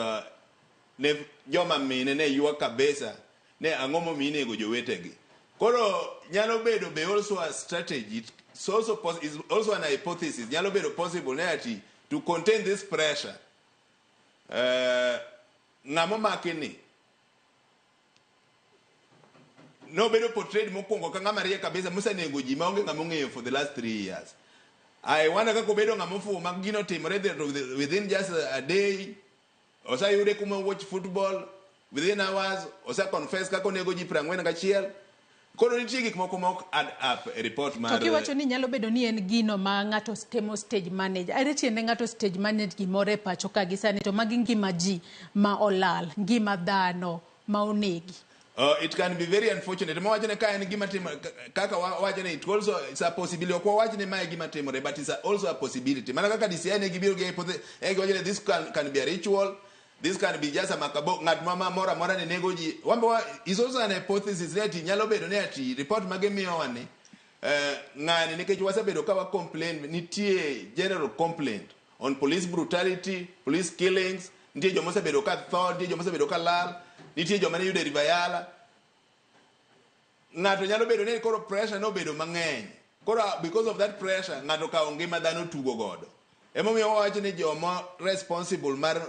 ne joma mine ne ywak kabisa ne ang'o momiyo inego jowetegi. Koro nyalo bedo be also a strategy, it's also is also an hypothesis, nyalo bedo possible ne ati to contain this pressure. Ng'amo makini no bedo portrayed mokwongo ka ng'ama riek kabisa mosenego ji maonge ng'ama ong'eyo for the last 3 years. I wonder kako bedo ng'ama fuwo mag gino timore within just a day. Osayude kuma watch football within hours, confess kako nego ji 41. Koro nitie gik moko mok add up a report mar. To kiwacho ni nyalo bedo ni en gino ma ng'ato temo stage manage. Are tiende ng'ato stage manage gimore pacho ka gisani to magi ngima ji ma olal, ngima dhano ma onegi. It can be very unfortunate. Mo wachne ka en gima timo kaka wachne it also it's a possibility. Ko wachne ma gima timore, but it's also a possibility. Mana kaka DCI ne gibiro ge wachne this can be a ritual. This can be just a makabo ngat mama mora ne nego ji. Wamba is also an hypothesis that nyalo bedo ne ati report mage miyo wane. Ngani nikech wasebedo ka wa complain nitie general complaint on police brutality, police killings, nitie joma osebedo ka tho, nitie joma osebedo ka lal, nitie joma ne yude rivayala. Ng'ato nyalo bedo ne koro pressure no bedo mang'eny. Koro because of that pressure ng'ato ka ngima dhano tugo godo. Emomiyo wawacho ni joma responsible mar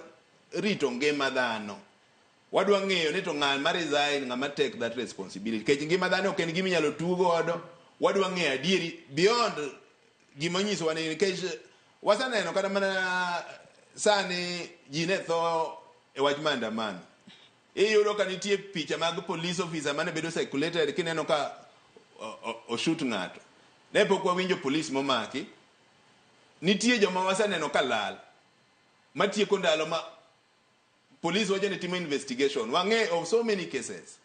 rito ngima dhano wadwa ng'eyo ni to ng'al ma resign ng'ama take that responsibility. Kech ngima dhano ok en gima inyalo tugo godo. Wadwa ng'eyo adieri beyond gima nyiso wane nikech wasaneno kata mana sani ji ne tho e wach maandamano. Iyudo ka nitie picha mag police officer mane bedo circulated kineno ka o shoot ng'ato. Ne pok wawinjo police momaki. Nitie joma wasaneno ka lal matieko ndalo ma police wacho ni timo investigation. Wang'e of so many cases.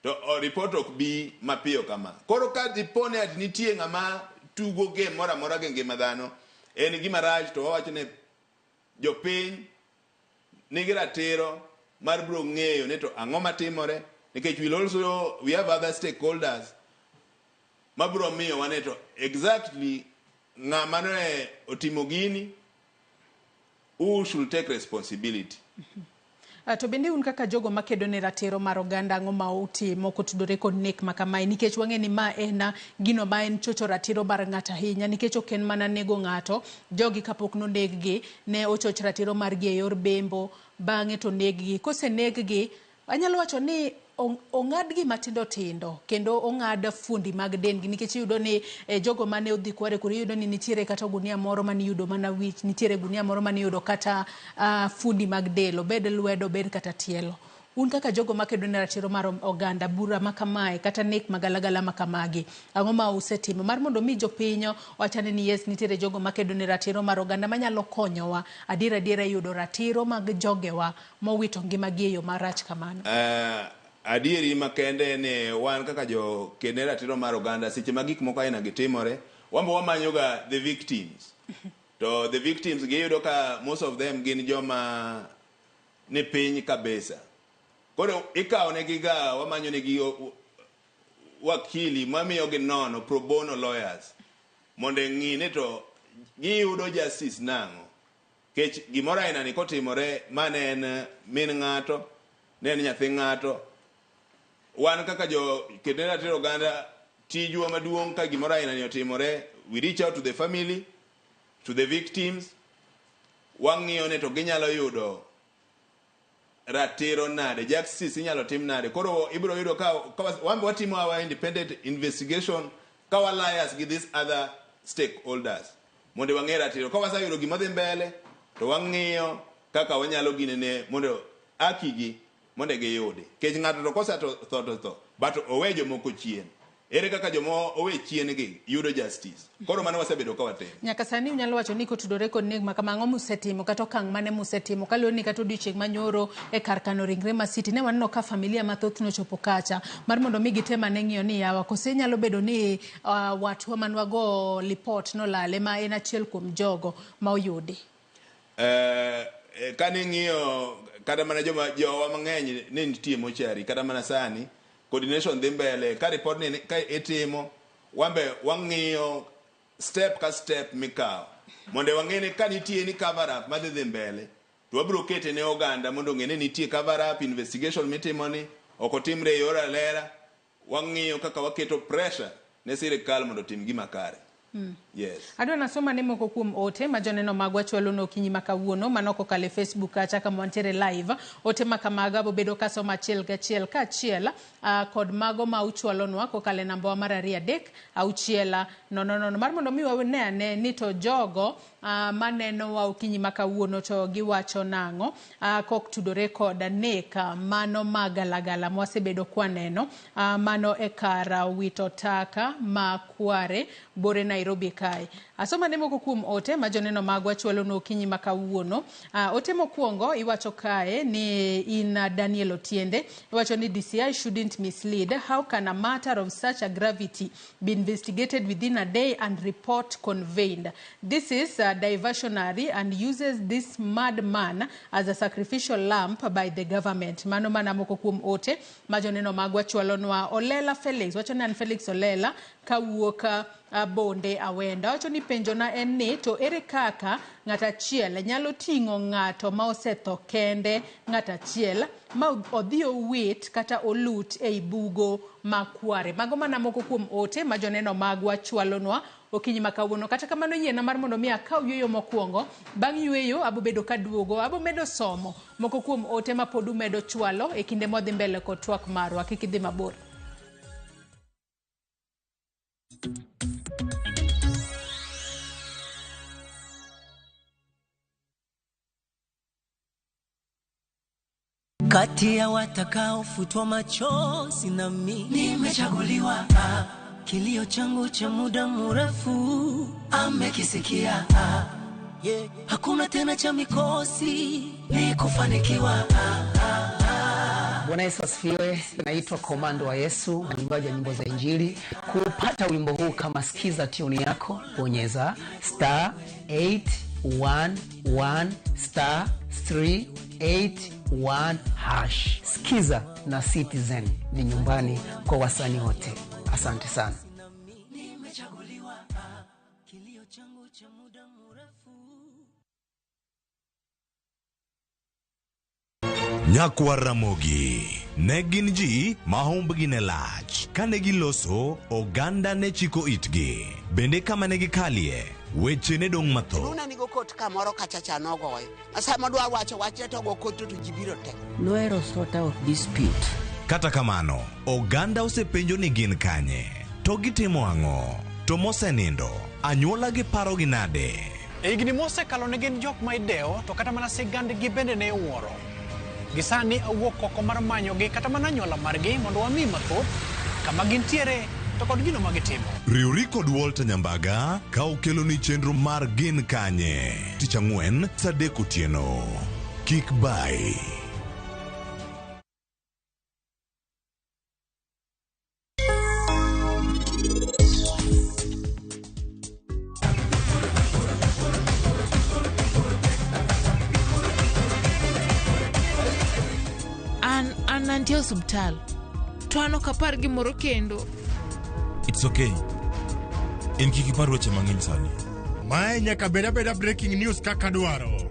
To report ok bi mapiyo kama. Koro ka dipone ati nitie ng'ama tugo game mora mora gi ngima dhano en gima rach to wawacho ne jopiny nigi ratiro mar bro ng'eyo ne to ang'o matimore nikech we have other stakeholders mabro miyo wane to exactly ng'ama ne otimo gini who should take responsibility. To bende un kaka jogo makedo ne ratiro mar oganda ang'o ma utimo kotudore kod nek ma kamae nikech wang'e ni ma en gino ma en chocho ratiro mar ng'ato ahinya nikech ok en mana nego ng'ato, jogi kapok noneg-gi ne ochoch ratiro margi e yor bembo bang'e to neg-gi. Koseneg-gi anyalo wacho ni ong'adgi matindo tindo kendo ong'ad fundi mag dendgi nikech iyudo ni jogo mane odhi kware kuri iyudo ni nitiere kata gunia moro mane yudo mana wich, nitiere gunia moro mane yudo kata fundi mag del, obed lwedo, obed kata tielo. Un kaka jogo makedo ne ratiro mar oganda bura makamae kata nek magalagala makamagi ang'o ma usetimo mar mondo mi jopinyo wachane ni yes nitiere jogo makedo ne ratiro mar oganda manyalo konyowa adiera yudo ratiro mag jogewa mowito ngimagi e yo marach kamano. Adieri makende ne wan kaka jo kene ratiro mar oganda seche ma gik moko aina gitimore wambo wamanyoga the victims. To the victims giyudo ka most of them gin joma ne piny kabisa. Koro ikawo negi ga wamanyo negi wakili mamiyo gi nono pro bono lawyers mondo ng'ine to giyudo justice nang'o. Kech gimoro aina ni kotimore mane en min ng'ato, ne en nyathi ng'ato. Wan kaka jo kene ratiro oganda tijwa maduong' ka gimoro aina ni otimore, we reach out to the family, to the victims, wang'iyo ne to ginyalo yudo ratiro nade, justice inyalo tim nade. Koro ibiro yudo ka wambe watimo our independent investigation ka walias gi these other stakeholders mondo wang'e ratiro. Ka wasayudo gima dhi mbele to wang'iyo kaka wanyalo ginene mondo akigi mondo giyudi. Kech ng'ato to kosa to tho but owe jomoko chien. Ere kaka jomo owe chien gi yudo justice. Koro mano wasebedo ka watimo. Nyaka sani unyalo wacho ni kotudore kod nek ma kama ang'o musetimo kata okang' mane musetimo kaluwore ni kata odiochieng' manyoro e kar kano ringre ma City ne waneno ka familia mathoth nochopo kacha mar mondo mi gitem ane ng'iyo ni yawa kose nyalo bedo ni watwa manwago report nolale ma en achiel kuom jogo ma oyudi. Kane ng'iyo kata mana jowa mang'eny ne nitie mochari kata mana sani coordination dhi mbele ka report ni ka itimo wambe wang'iyo step ka step mikawo mondo wang'ene ka nitie ni cover up madhi mbele to wabiro kete ne oganda mondo ng'ene nitie cover up investigation mitimo ni ok otimre e yor alera, wang'iyo kaka waketo pressure ne sirikal mondo otim gima kare. Yes. Adwa nasoma ne moko kuom ote ma joneno magwa chwalo no kinyi makawuono manoko kale Facebook kacha kama wantiere live. Ote makamaga bobedo kasoma achiel gachiel ka achiel kod mago ma uchwalo nwa kokale namba wa mar 3 auchiela no mar mondo mi wane ni to jogo maneno wa ukinyi makawuono to giwacho nango kok tudore kod neka mano magalagala mwasebedo kwa neno mano ekara wito taka makware bore Nairobi kai. Asoma ne moko kuom ote ma joneno magwa chwalo no kinyi makawuono. Ote mokwongo iwacho kae ni in Daniel Otiende. Iwacho ni DCI shouldn't mislead. How can a matter of such a gravity be investigated within a day and report conveyed? This is diversionary and uses this madman as a sacrificial lamb by the government. Mano mana moko kuom ote ma joneno magwa chwalo no. Olela Felix. Wacho ni Felix Olela kawuoka bonde awenda. Wacho ni penjona en ni to ere kaka ng'ata chiel nyalo tingo ng'ato ma osetho kende ng'ata chiel ma odhio wit kata olut ei bugo makware. Mago mana moko kuom ote ma joneno magwa chwalonwa okinyi makawuono. Kata kamano yiena mar mondo mi akaw yueyo mokwongo, bang' yueyo abobedo kaduogo, abomedo somo moko kuom ote ma pod umedo chwalo e kinde modhi mbele kod twak marwa. Kik idhi mabor. Kati ya watakaofutwa machozi na mimi nimechaguliwa. Kilio changu cha muda mrefu amekisikia. Hakuna tena cha mikosi ni kufanikiwa. Bwana Yesu asifiwe. Naitwa Komando wa Yesu, mwimbaji wa nyimbo za Injili. Kupata wimbo huu kama sikiza tune yako, bonyeza *811 *381 hash. Sikiza na Citizen ni nyumbani kwa wasanii wote. Asante sana. Nyakwa Ramogi ne gin ji mahumbgi ne lach. Kane giloso, oganda ne chiko itgi. Bende kama ne gikalie, weche ne dong' matho. Nuna nigo kot kamoro kachacha nogoyo. Asa modwa wacho to go kot to jibiro tek. Noero sort out dispute. Kata kamano, oganda osepenjo ni gin kanye. To gitimo ang'o? To mosenindo, anyuola gi paro gi nade? Igni mose kalo ne gin jok ma ideo to kata mana sigand gi bende ne uoro. Gisani awuok oko mar manyo gi kata mana anyuola margi mondo wami mathoth kama gintiere to kod gino magitimo. Riuri kod Walter Nyambaga ka okelo ni chenro mar gin kanye. Tich Ang'wen saa 3 otieno. Kik bai. An antie osuptal. To an ok apar gimoro kendo. It's okay. En kiki par weche mang'eny sani. Mae nyaka beda breaking news kaka dwaro.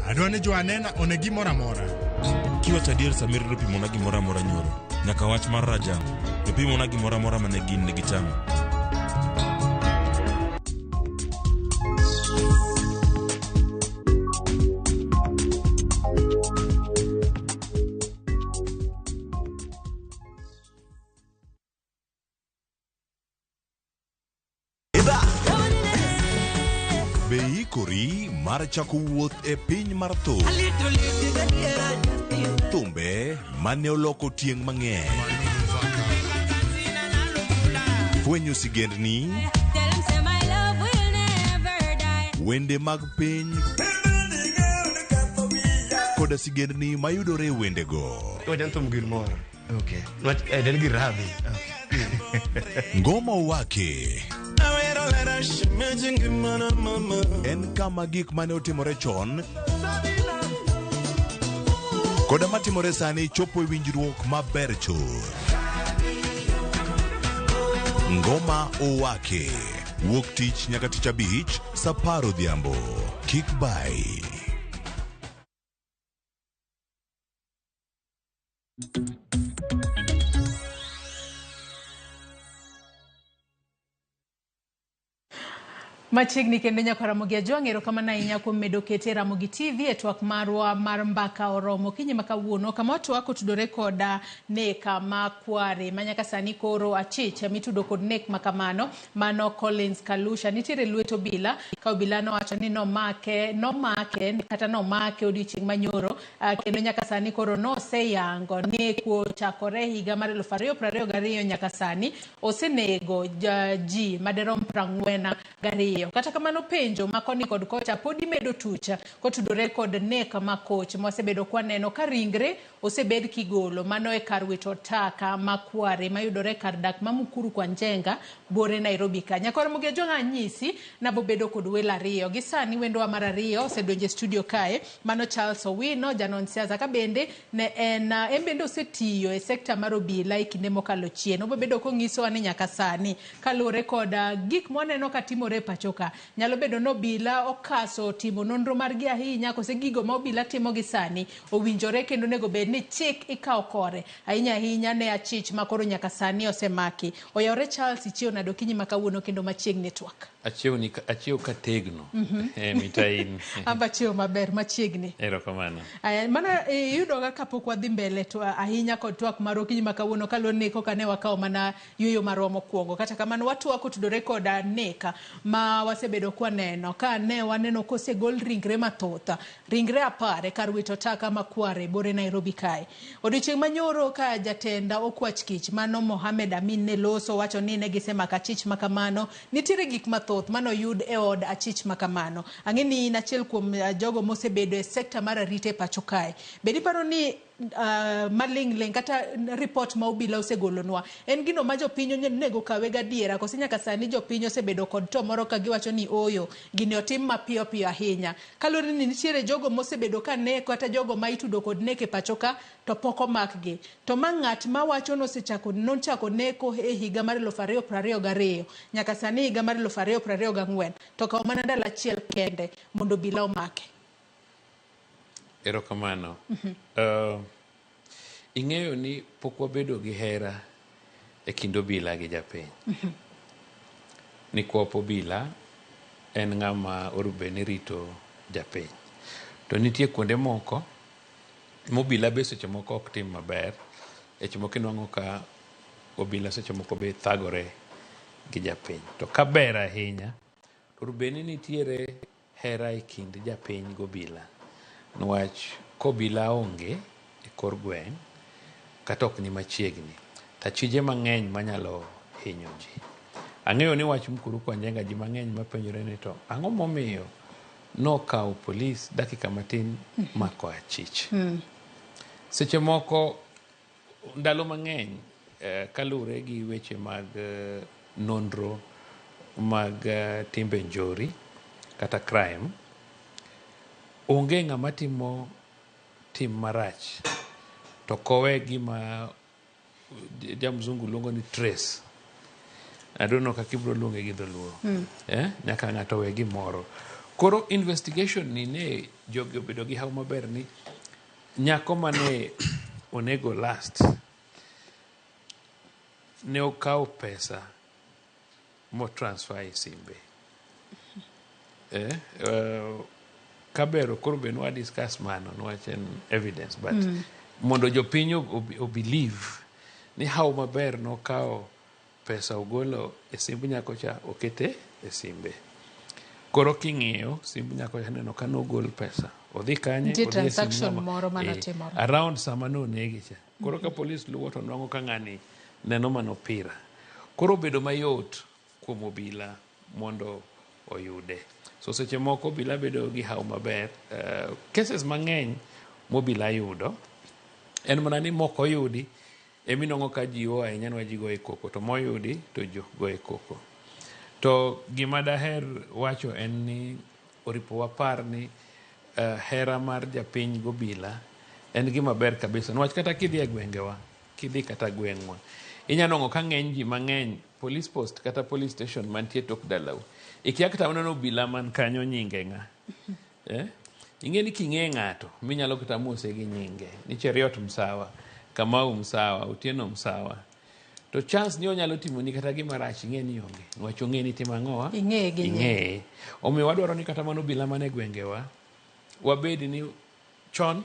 Adwa ni jo anena one gimoro amora. Kiwacho adier Samir nopimona gimoro amora nyoro. Nyaka wach mar Raja. Nopimona gimoro amora mane gin ne gichamo. Beikori mar chako wuoth e piny mar thum. Thumbe mane oloko tieng' mang'eny. Fwenyo sigendni, wende mag piny, koda sigendni mayudore wendego. Wajan thum gir moro. Okay. Den gir radhi. Ngoma wake. En kama gik mane otimore chon koda matimore sani chopo e winjruok maber chuth. Ngoma owake wuok tich nyaka tich abich saa 10 odhiambo. Kik bai. Machiegni kendo Nyakaramogi Ajwang' erokamano ahinya kuom medo kete e Ramogi TV e twak marwa mar mbaka oromo kinyi ma kawuono kama twak otudore koda nek ma Kware manyaka sani koro achich mitudo kod nek makamano mano Collins Kalusha nitiere lweto obila ka obila nowacho ni nomake kata nomake odiochieng' manyoro kendo nyaka sani koro noseyango nek ochakore higa mar 2022 nyaka sani osenego ji maderom 42. Kata kamano penjo makoni kod kocha podi medo tucha kotudore kod nek ma koch mosebedo kwaneno ka ringre osebed kigolo mano e kar wito taka ma Kware mayudore kar dak ma Mukuru kwa Njenga bore Nairobi ka. Nyakaramogi Ajwang' anyisi na bobedo kod welo ariyo gi sani wendo mar ariyo osedonje studio kae mano Charles Owino janon siasa ka bende ne en bende osetiyo e sekta mar obila e kinde mokalo chien obedo kongiso ani nyaka sani kalure kod gik moneno ka timore pacho nyalo bedo no obila okaso timo nonro margi ahinya kose gigo ma obila timo gi sani owinjore kendo nego bed ni chik ikaw kore ahinya ne achich makoro nyaka sani osemaki oyore Charles Ichio nado kinyi makawuono kendo machiegni twak achiew ka tegno mitain amba chiew maber machiegni erokamano mana yudo ga kapok wadhi mbele to ahinya kod twak maro kinyi makawuono kalone koka ne wakaw mana yuyo marwa mokwongo kata kamano watwak otudore koda neka ma wasebedo kwaneno ka ne waneno kosegol ringre mathoth ringre apare kar wito taka ma Kware bore Nairobi kae odiochieng' manyoro ka jatenda okwach kich mano Mohamed Amin ne loso wacho ni ne gisemaka achich makamano nitiere gik mathoth mano yud e od achich makamano ang'eni in achiel kuom jogo mosebedo e sekta mar arite pacho kae bedi paro ni malingling kata report ma obila osegolonwa en gino ma jopiny nego kawe gadiera kose nyaka sani jopiny osebedo kod to moro ka giwacho ni oyo gini otim mapiyo ahinya kalore ni nitiere jogo mosebedo ka neko kata jogo ma itudo kod neke pacho ka to poko makgi to ma ng'at ma wacho nochako neko e higa mar 2022 nyaka sani higa mar 2024 to kaw mana ndalo achiel kende mondo obila omake. Erokamano. Ing'eyo ni pok wabedo gi hera e kind obila gi japiny. Ni kwop obila en ng'ama orubeni rito japiny. To nitie kuonde moko mobila be seche moko ok tim maber seche moko inwang'o ka obila seche moko be thagore gi japiny. To kaber ahinya orubeni nitiere hera e kind japiny gi obila. Nwach kobila onge e kor gweng' kata ok ni machiegni tachije mang'eny manyalo hinyo ji. Ang'eyo ni wach Mukuru kwa Njenga ji mang'eny mapenjore ni to ang'o momiyo nokawo polis dakika matin mako achich. Seche moko ndalo mang'eny kalure gi weche mag nonro mag timbe njori kata crime onge ng'ama timo tim marach to kowe gima jamzungu luongo ni trace. I don't know kaka ibro luonge gi dholuo. Nyaka ng'ato we gimoro. Koro investigation ni ne jogi obedo gi haw maber ni nyako mane onego last ne okawo pesa mo transfer e simbe. Kabero koro be nwa discuss mano nwach en evidence but mondo jopiny obelieve ni haw maber nokawo pesa ogolo e simb nyako cha okete e simbe. Koro king'iyo simb nyako cha neno ka nogol pesa odhi kanye transaction moro manatimore around sama nonegi cha. Koro ka polis luwo to nwang'o ka ng'ani neno manopira. Koro bedo mayot kuom obila mondo oyude. So seche moko obila bedo gi haw maber. Cases mang'eny mobila yudo en mana ni moko yudi eminong'o ka ji o ahinya nwa ji goye koko to moyudi to jo goye koko. To gima daher wacho en ni oripo wapar ni hera mar japiny gobila en gima ber kabisa. Nwach kata kidhi e gwengewa kidhi kata gweng'wa inyanong'o ka ng'eny ji mang'eny police post kata police station mantie tok dalau ikia kata uneno obila man kanyo nyinge ng'a. Ing'e ni king'e ng'ato minyalo kata mose gi nyinge ni Cheriot Msawa, Kamau Msawa, Otieno Msawa to chance ni onyalo timoni kata gima rach ing'e ni onge niwach ong'e ni timo ang'owa ing'eye. Omiyo wadwaro ni kata mano obila mane gwengewa wabed ni chon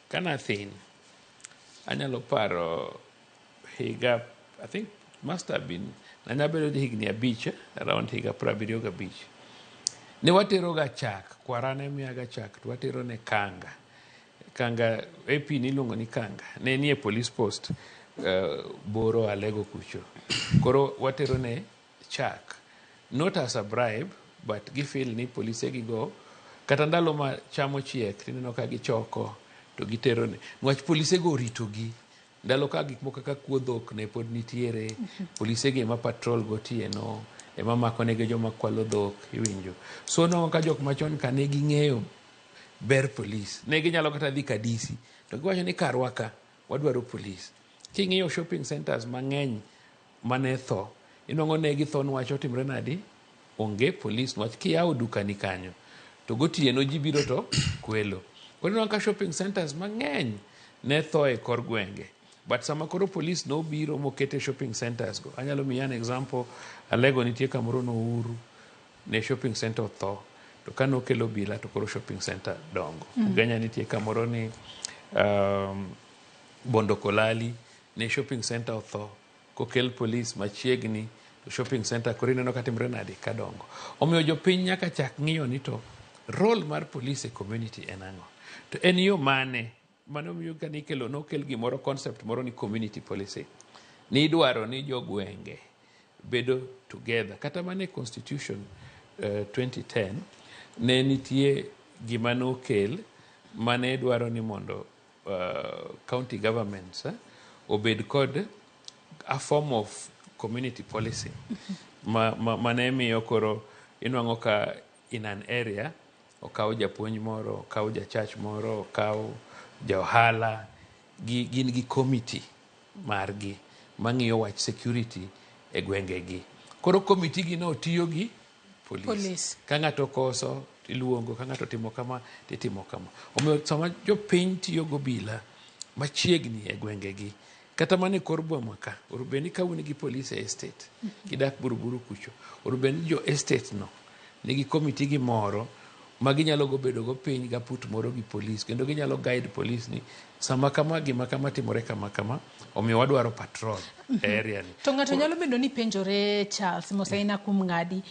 kana thin anyalo paro higa I think must have been nanyabedo higni 5 around higa 75 ne watero ga chak kwarane miyaga chak to watero ne kanga AP niluongo ni kanga ne nie police post Boro Alego kucho. Koro watero ne chak not as a bribe but gifeel ni polise gigo kata ndalo ma chamo chiek tineno ka gichoko to gitero ne nwach polise go rito gi ndalo ka gik moko kaka kuodhok ne pod nitiere polise gi ma patrol gotieno ema mako ne joma kwalo dhok iwinjo so no ka jok machon kane ging'eyo ber police ne ginyalo kata dhi kadisi to giwacho ni karwaka wadwaro police. King'iyo shopping centers mang'eny mane tho inwang'o ne githo nwach otimre nadi onge police nwach kiyawo dukani kanyo to gotieno ji biro to kwelo. Koro inwang'o ka shopping centers mang'eny ne tho e kor gwenge but sama koro police no biro mokete shopping centers go anyalo miya an example Alego nitie kamoro no uru ne shopping center tho to kano kelo bila to koro shopping center dongo. Ganya nitie kamoro ni Bondo Kolali ne shopping center tho kokel police machiegni to shopping center koro ineno katimre nadi kadongo. Omiyo jopiny nyaka chak ng'iyo ni to role mar police e community en ang'o to en yo mane mano miyo kani kelo nokel gimoro concept moro ni community policy ni idwaro ni jogwenge bedo together kata mane constitution 2010 ne nitie gima nokel mane dwaro ni mondo county governments obed kod a form of community policy mane miyo koro inwang'o ka in an area okaw japuonj moro okaw jachach moro okaw johala gin gi committee margi mang'iyo wach security e gwengegi. Koro committee gi no tiyo gi police. Ka ng'ato koso iluongo ka ng'ato timo kama titimo kama. Omiyo sama jopiny tiyo gobila machiegni e gwengegi kata mane kor boma ka orubeni ka un gi police e estate kidak Buruburu kucho orubeni jo estate no nigi committee gi moro ma ginyalo go bedo go piny gaput moro gi police kendo ginyalo guide police ni sama kama gima kama timore kama kama omiyo wadwaro patrol e area ni. To ng'ato nyalo bedo ni penjore Charles Mosaina kum ng'adi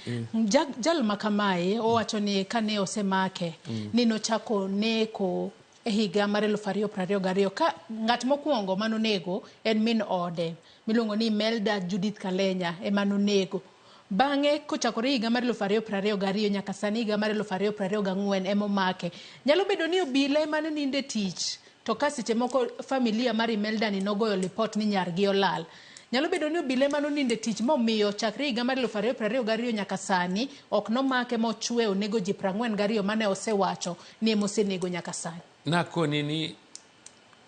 jal makamae owacho ni kane osemake ni nochako neko e higa mar 2022 ka ng'at mokwongo manonego en min ode miluongo ni Melda Judith Kalenya emanonego. Bang'e kochakore higa mar 2022 nyaka sani higa mar 2024 emomake. Nyalo bedo ni obila emane ninde tich to ka seche moko familia mar Imelda ni nogoyo report ni nyargi olal. Nyalo bedo ni obila emane ninde tich momiyo chakre higa mar 2022 nyaka sani ok nomake mochwe onego ji 42 mane osewacho ni emosenego nyaka sani. Nakoni ni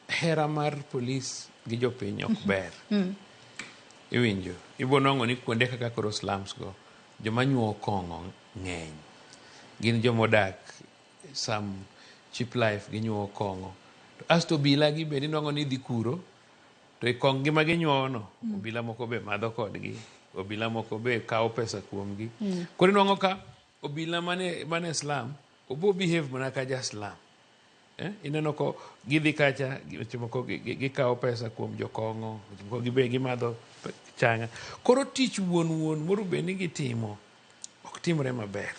hera mar police gi jopiny ok ber. Iwinjo ibonongo ni kuonde kaka koro slums go joma nyuo kong'o ng'eny gin jomodak some cheap life ginyuo kong'o to asto bila gi bende nongo ni dhi kuro to ikong gi maginyuono obila moko be madho kodgi obila moko be kawo pesa kuomgi koro nongo ka obila mane slum obo behave mana ka ja slum ineno ko gidhi kacha moko gikawo pesa kuom jokong'o moko gibe gimadho changa koro tich wuon morubeni gitimo ok timre maber.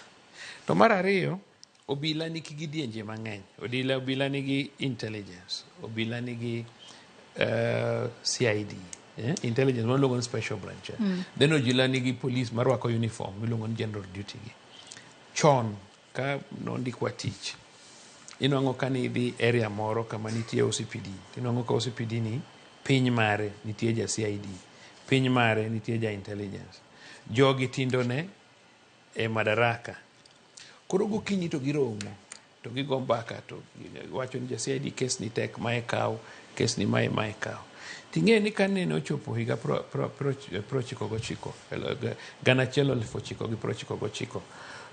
To mar ariyo obila nigi kidienje mang'eny obila nigi intelligence obila nigi CID intelligence miluongo ni special branch then obila nigi police marwako uniform miluongo ni general duty gi chon ka nondikwa tich inwang'o ka nidhi area moro kama nitie OCPD inwang'o ka OCPD ni piny mare nitie ja CID piny mare nitie ja intelligence jogi tindone e madaraka koro gokinyi to giromo to gigo mbaka to wacho ni ja CID kes ni tek mae kaw kes ni mae kaw ting'e ni kanene ochopo higa 1999 1999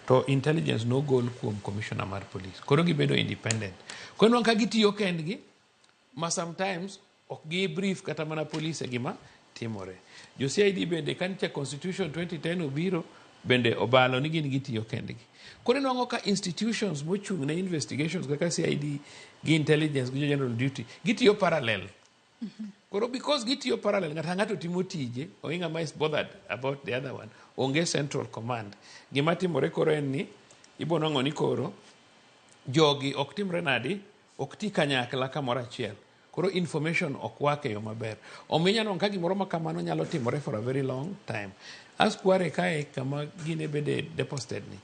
to intelligence no gol kuom commissioner mar police koro gibedo independent koro nwanka gitiyo kendgi ma sometimes ok gi brief kata mana police gima timore. Jo CID bende kancha Constitution 2010 obiro bende obalo ni gin gitiyo kendgi. Koro nwang'o ka institutions mochung' ne investigations kaka CID gi intelligence gi general duty gitiyo parallel. Koro because gitiyo parallel ng'ato timo tije oinga ma is bothered about the other one onge central command. Gima timore koro en ni ibo nwang'o ni koro jogi ok timre nadi ok ti kanyakla kamoro achiel. Koro information ok wake yo maber. Ominya no ka gimoro makamano nyalo timore for a very long time. As Kware kae kama gine bede deposited ni.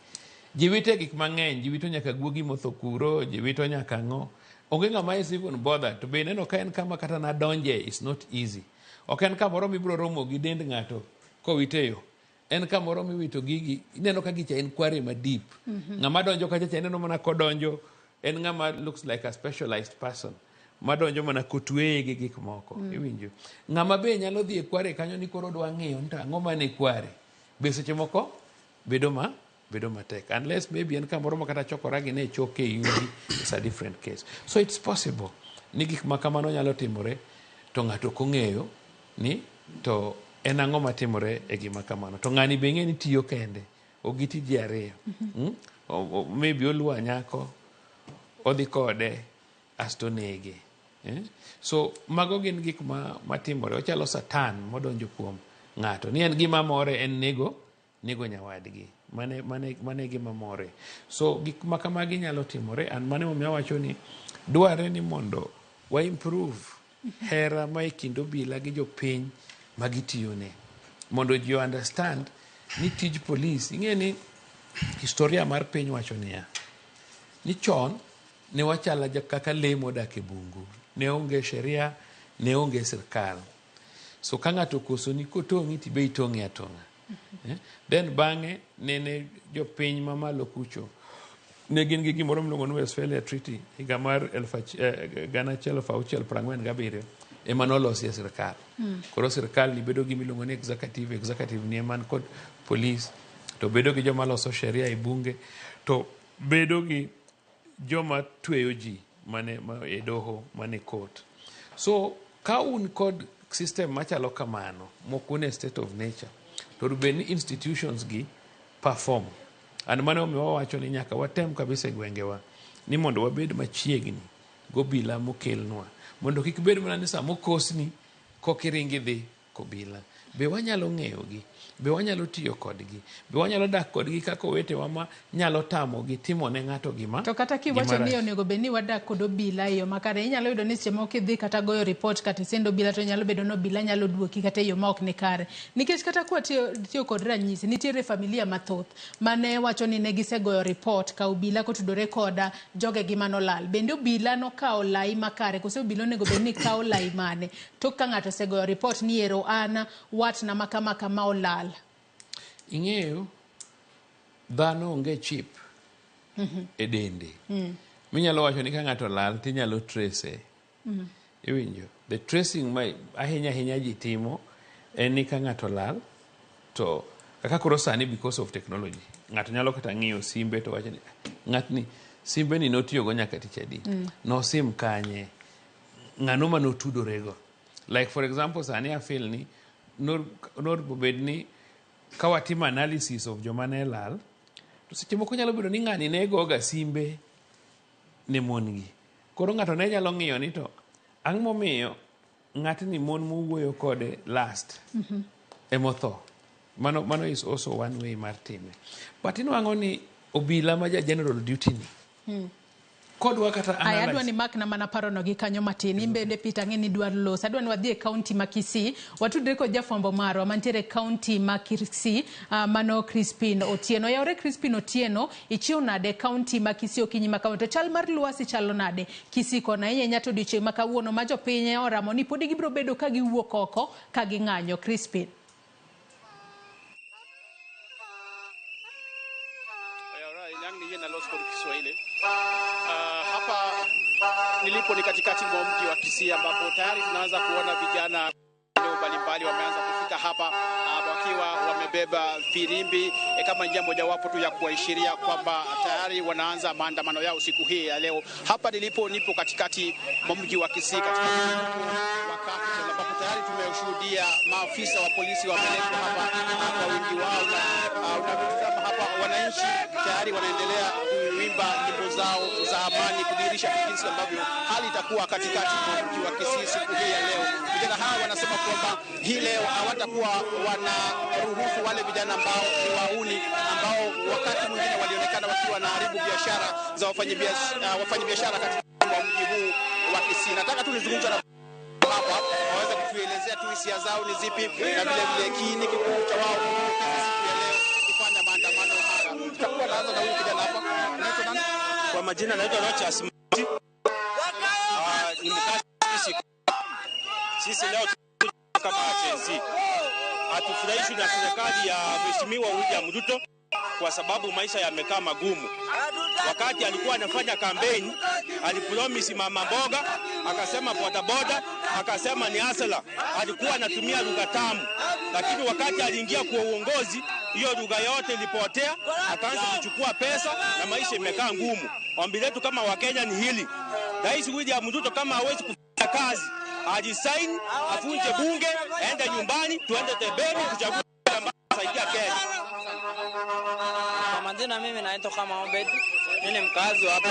Jiwite gik mang'eny, jiwito nyaka guogi motho kuro, jiwito nyaka ng'o. Onge ng'ama is even bothered. To be neno ka en kama kata na donje is not easy. Ok en kamoro mibro romo gi dend ng'ato kowite yo. En kamoro miwito gigi. Ineno ka gicha en Kware ma deep. Ng'ama donjo kacha neno mana kodonjo. En ng'ama looks like a specialized person. Madonjo mana kotweye gi gik moko. Iwinjo. Ng'ama be nyalo dhi e Kware kanyo ni koro dwa ng'iyo nta ang'o mane Kware. Be seche moko bedo matek. Unless maybe en kamoro makata chokora gi ne choke yugi, it's a different case. So it's possible ni gik makamano nyalo timore to ng'ato kong'eyo ni to en ang'o matimore e gima kamano. To ng'ani be ng'e ni tiyo kende. Ogiti ji ariyo. Maybe oluwa nyako odhi kode asto nege. So mago gin gik matimore. Ochalo Satan modonjo kuom ng'ato. Ni en gima more en nego nyawadgi. Mane gima more. So gik makamagi nyalo timore. And mane momiyo wacho ni dware ni mondo wa improve hera ma kind obila gi jopiny magitiyone. Mondo ji understand ni tij police. Ing'e ni historia mar piny wacho niya. Ni chon ne wachala kaka le modak e bungu. Ne onge sheria, ne onge sirkal. So ka ng'ato koso ni kotong'i tibe itong'e atong'a. Then bang'e nene jopiny mamalo kucho. Ne gin gi gimoro miluongo ni Westphalia Treaty higa mar 1647 ema nolosi e sirkal. Koro sirkal ni bedo gi miluongo ni executive ni eman kod police, to bedo gi joma loso sheria e bunge, to bedo gi joma tweyo ji mane e doho mane court. So ka un kod system machalo kamano mokune state of nature, to rubeni institutions gi perform. And mane omiwa wacho ni nyaka watem kabisa e gwengewa ni mondo wabed machiegni gobila mokelnwa, mondo kik bed mana ni samo kosni kokiringi dhi kobila. Be wanyalo ng'eyogi, be wanyalo tiyo kodgi, be wanyalo dak kodgi kaka owetewa ma nyalo tamo gi timo ne ng'ato gima. To kata kiwacho ni onego bed ni wadak kod obila e yo makare, inyalo yudo ni seche moko idhi kata goyo report kata sendo obila, to nyalo bedo no obila nyalo duoki kata e yo ma ok ni kare. Nikech kata kwa tiyo kod ranyisi, nitiere familia mathoth mane wacho ni ne gisegoyo report ka obila kotudore koda joge gi manolal. Bende obila no kao lai makare, kose obila onego bed ni kao lai mane. To ka ng'ato segoyo report ni ero ana wat na makama kama olal. Ing'eyo dhano onge chip e dende. Minyalo wacho ni ka ng'ato lal tinyalo trace. Iwinjo. The tracing ma ahinya ji timo en ni ka ng'ato lal to kaka koro sani because of technology. Ng'ato nyalo kata ng'iyo simbe to wacho ni ng'atni simbe ni notiyo go nyaka tich adi. No sim kanye. Ng'ano manotudorego. Like for example sani I feel ni nor bobed ni kawatimo analysis of joma ne lal, to seche moko nyalo bedo ni ng'ani ne goga simbe ne mon gi. Koro ng'ato ne nyalo ng'iyo ni to ang' momiyo ng'atni mon mowuoyo kode last emotho. Mano is also one way mar time. But inwang'o ni obila ma general duty ni kodwa kata analyze. Adwa ni mak na mana paro no gi kanyo matin. Imbede Peter ng'eni dwar los. Adwa ni wadhi e county ma Kisii. Watudre kod jafwambo marwa mantiere county ma Kisii, mano Crispin Otieno. Yaore Crispin Otieno, ichiew nade county ma Kisii okinyi ma kawuono. To chal mar lwasi chalo nade Kisii kona inya to diche ma kawuono ma jopiny oramo ni podi gibro bedo ka giwuok oko ka ging'anyo. Crispin. Hapa nilipo ni katikati mwa mji wa Kisii ambapo tayari tunaanza kuona vijana maeneo mbalimbali wameanza kufika hapa wakiwa wamebeba firimbi kama njia mojawapo tu ya kuashiria kwamba tayari wanaanza maandamano yao siku hii ya leo. Hapa nipo katikati mwa mji wa Kisii, katika wakati ambapo tayari tumeshuhudia maafisa wa polisi wameletwa hapa kwa wingi wao, na unapotazama hapa wananchi tayari wanaendelea kuimba nyimbo zao za amani kudhihirisha jinsi ambavyo hali itakuwa katikati mwa mji wa Kisii siku hii ya leo. Vijana hawa wanasema kwamba hii leo hawatakuwa wanaruhusu wale vijana ambao ni wahuni, ambao wakati mwingine walionekana wakiwa wanaharibu biashara za wafanyabiashara katika mji huu wa Kisii. Nataka tu nizungumze na hapa waweze kutuelezea tu hisia zao ni zipi, na vile vile kiini kikuu cha wao siku ya leo kufanya maandamano haya. Tutakuwa naanza na huyu kijana hapa. Unaitwa nani? Kwa majina naitwa Rochas Mti. Ni mkazi sisi leo kama agency hatufurahishwi na serikali ya Mheshimiwa William Ruto kwa sababu maisha yamekaa magumu. Wakati alikuwa anafanya kampeni, alipromise mama mboga, akasema bodaboda, akasema ni asala. Alikuwa anatumia lugha tamu. Lakini wakati aliingia kwa uongozi, hiyo lugha yote ilipotea, akaanza kuchukua pesa na maisha imekaa ngumu. Ombi letu kama Wakenya ni hili. Rais William Ruto kama hawezi kufanya kazi, ajisign, afunje bunge, aende nyumbani, tuende Tebeni kuchagua ambaye saidia Kenya. Kwa majina mimi naitwa kama Obed. Mimi ni mkazi wa hapa.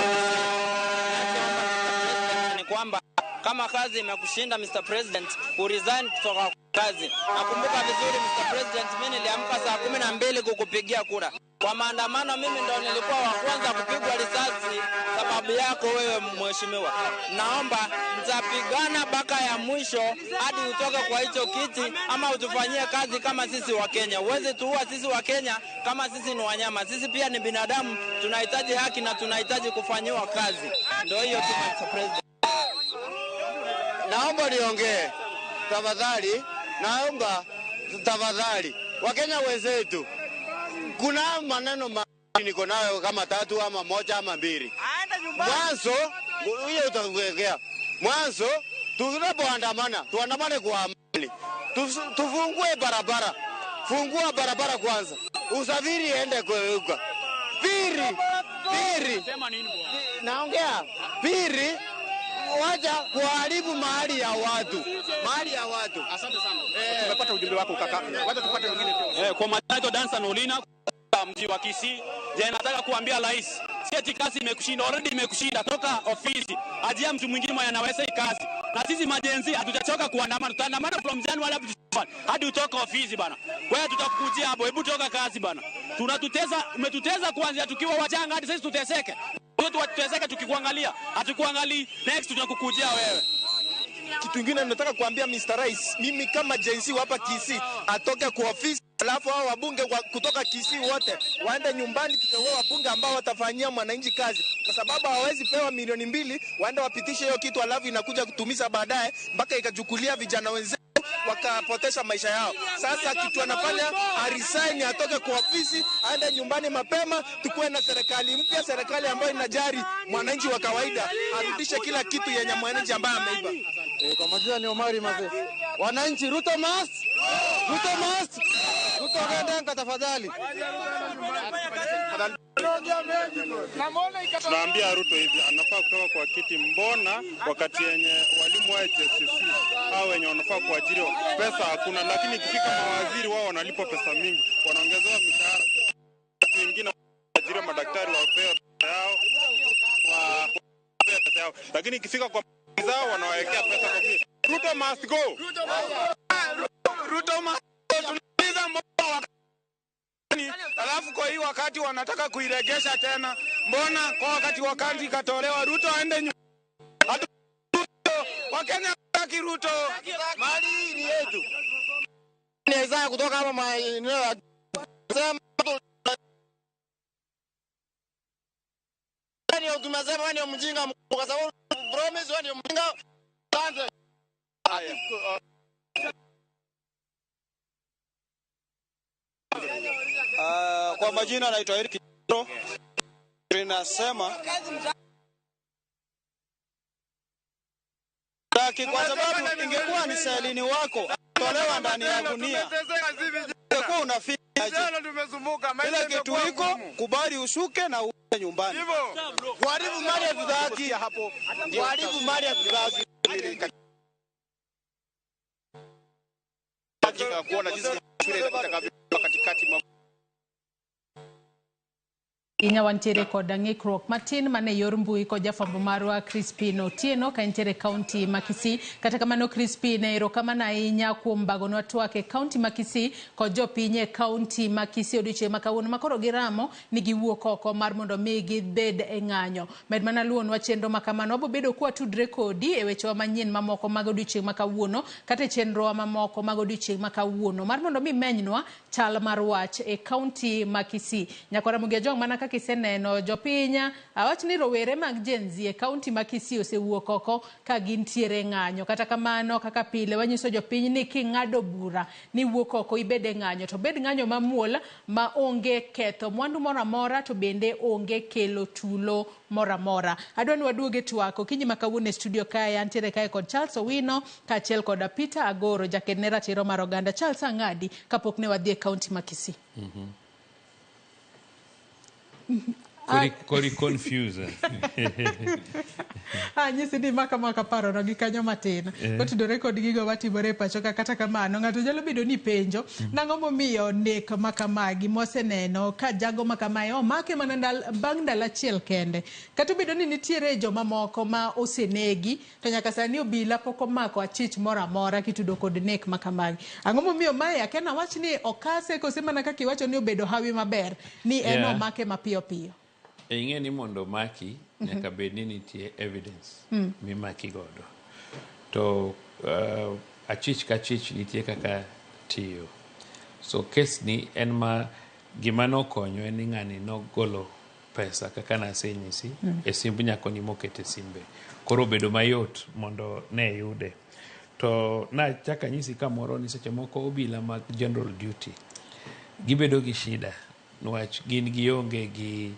Ni kwamba kama kazi imekushinda Mr. President, uresign kutoka kazi. Nakumbuka vizuri Mr. President, mimi niliamka saa 12 kukupigia kura. Kwa maandamano mimi ndo nilikuwa wa kwanza kupigwa risasi sababu yako wewe mheshimiwa. Naomba mtapigana baka ya mwisho hadi utoke kwa hicho kiti ama utufanyie kazi kama sisi wa Kenya. Uweze tuua sisi wa Kenya kama sisi ni wanyama. Sisi pia ni binadamu, tunahitaji haki na tunahitaji kufanyiwa kazi. Ndio hiyo tu Mr. President. Naomba niongee. Tafadhali, naomba tafadhali. Wakenya wenzetu, kuna maneno niko nayo kama 3 ama 1 ama 2. Mwanzo, hiyo utaongea. Mwanzo, tunapoandamana, tuandamane kwa amani. Tufungue barabara. Fungua barabara kwanza. Usafiri ende kwa Pili. Naongea. Pili, wacha kuharibu mahali ya watu. Asante sana. Tumepata ujumbe wako kaka. Wacha tupate wengine pia. Kwa majina Dansan Olina mji wa Kisii. Je, nataka kuambia rais, si eti kazi imekushinda, already imekushinda, toka ofisi. Ajia mtu mwingine mwenye anaweza kazi. Na sisi majenzi hatujachoka kuandamana, tutaandamana from January hadi utoka ofisi bana. Wewe tutakukujia hapo, hebu toka kazi bana. Umetuteza kuanzia tukiwa wachanga hadi sasa tuteseke. Wote watuteseke tukikuangalia. Hatukuangalii, next tunakukujia wewe. Kitu kingine nataka kuambia Mr. Rais, mimi kama jensi hapa Kisii atoke kwa ofisi, alafu hao wabunge kutoka Kisii wote waende nyumbani, tuteue wabunge ambao watafanyia mwananchi kazi, kwa sababu hawezi pewa milioni 2 waende wapitishe hiyo kitu, alafu inakuja kutumiza baadaye mpaka ikachukulia vijana wenzao wakapotesha maisha yao. Sasa kitu anafanya arisaini, atoke kwa ofisi, aende nyumbani mapema, tukue na serikali mpya, serikali ambayo inajari mwananchi wa kawaida, arudishe kila kitu yenye mwananchi ambaye ameiba. Kwa majina ni Omari Maze. Wananchi, Ruto must! Ruto ndenga tafadhali. Tunaambia Ruto hivi, anafaa kutoka kwa kiti. Mbona wakati yenye walimu wa JSC hao wenye wanafaa kuajiriwa pesa hakuna, lakini ikifika mawaziri wao wanalipwa pesa mingi, wanaongezewa mishahara. Watu wengine waajiriwa, madaktari wapewe pesa yao, lakini ikifika kwa zao wanawawekea pesa kwa vile. Ruto must go. Ruto must go. Alafu kwa hii wakati wanataka kuiregesha tena. Mbona kwa wakati katolewa Ruto aende nyumbani? Wakenya haki Ruto. Mali ni yetu. Ni Isaya kutoka hapa maeneo ya sema ndio tumesema ndio mjinga kwa sababu promise ndio mjinga. Kwa majina naitwa Eric Kiro. Ninasema kwa sababu ingekuwa ni salini wako umetolewa ndani ya gunia. Ungekuwa unafika aje? Ile kitu iko kubali ushuke na uende nyumbani. Kuharibu mali ya vizazi hapo. Kuharibu mali ya vizazi. Kuona jinsi shule itakavyokuwa katikati mwa Inya wantiere koda ng'ikruok matin mane yor mbui ko jafambo marwa Crispin Otieno ka intiere kaunti ma Kisii. Kata kamano Crispin erokamano ahinya kuom bagonwa twak e kaunti ma Kisii ko jopiny e kaunti ma Kisii odiochieng' ma kawuono makoro giramo ni giwuok oko mar mondo mi gibed e ng'anyo. Med mana luonwa chenro ma kamano wabo bedo kwa tudre kodi e wechewa manyien mamoko mag odiochieng' ma kawuono kata chenrowa mamoko mag odiochieng' ma kawuono mar mondo mi menynwa chal mar wach e kaunti ma Kisii. Nyakora Mugia Jong mana kiseneno jopinya awach ni rowere mag Gen Z e kaunti ma Kisii osewuok oko ka gintiere ng'anyo. Kata kamano kaka pile wanyiso jopiny ni king'ado bura ni wuok oko ibede ng'anyo to bed ng'anyo mamuol ma onge ketho mwandu moramora to bende onge kelo tulo moramora. Adwa ni waduoge twako kinyi makawuono e studio kae antiere kae kod Charles Owino kaachiel kod Peter Agoro jakedne ratiro mar oganda. Charles Ang'adi kapok ne wadhi e kaunti ma Kisii. Kori confuse. Nyisi ni maka paro no gi kanyo matin. Kotudore kod gigo matimore pacho kata kamano ng'ato nyalo bedo ni penjo nang'o momiyo nek makamagi moseneno ka jago makamae omake mana bang' ndalo achiel kende. Kata bedo ni nitiere joma moko ma osenegi to nyaka sani obila pok omako achich moramora kitudo kod nek makamagi. Ang'o momiyo mae akena wach ni okase kose mana kaka iwacho ni obedo hawi maber ni en omake mapiyo piyo. Ing'e ni mondo maki nyaka bed ni nitie evidence mimaki godo. To achich ka chich nitie kaka tiyo. So kes ni en ma gima nokonyo en ni ng'ani nogolo pesa kaka nasenyisi e simb nyakoni mokete simbe. Koro bedo mayot mondo ne yude. To na chaka nyisi kamoro ni seche moko obila mag general duty gibedo gi shida nwach gin gionge gi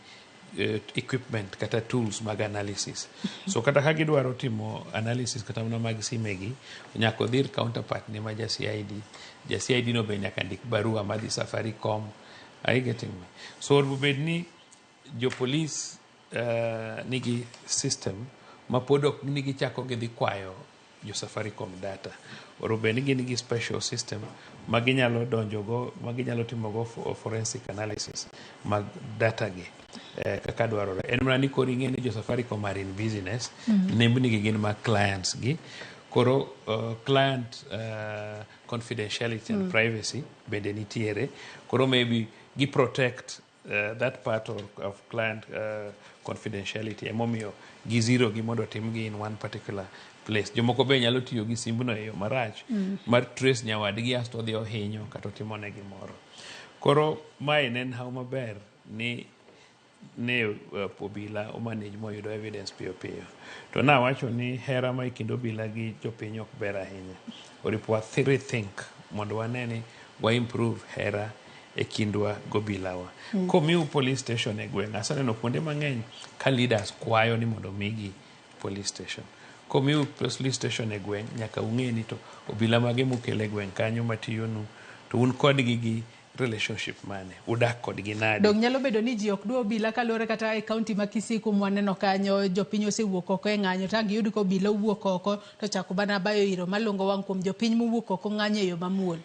equipment kata tools mag analysis. So kata ka gidwaro timo analysis kata mana mag simegi nyako dhir counterpart ni ma ja CID no be nyaka ndik barua madhi Safaricom. Are you getting me? So bed ni jo police nigi system ma podok nigi chako gidhi kwayo jo Safaricom data. Orobeni gin gi special system maginyalo donjogo, maginyalo timogo forensic analysis mag data gi kaka dwarore. En mana ni koro ing'e ni jo Safaricom are in business, nembni gi gin mag clients gi. Koro client confidentiality and privacy bende nitiere. Koro maybe gi protect that part of client confidentiality. Emomiyo gi zero gi mondo timgi in one particular place. Jomoko be nyalo tiyo gi simbno e yo marach mar trace nyawadgi asto dhi ohinyo kata timone gimoro. Koro mae nen how maber ni ne obila o manage moyudo evidence piyo piyo. To na wacho ni hera ma ikindo obila gi jopiny ok ber ahinya. Oripo wa rethink mondo waneni wa improve hera e kindwa gobilawa. Komiu police station e gweng', asaneno kuonde mang'eny ka leaders kwayo ni mondo migi police station. Komiu police station e gweng' nyaka ung'e ni to obila mage mukele gweng' kanyo matiyonu to un kodgi gi relationship mane udak kodgi nade. Dong nyalo bedo ni ji ok dwa obila kalore kata e kaunti ma Kisii kumwaneno kanyo jopiny osewuok oko e ng'anyo tangi yud ko obila wuok oko to chako bana bayo iro malongo wang' kuom jopiny mowuok oko ng'anyo e yo mamuol.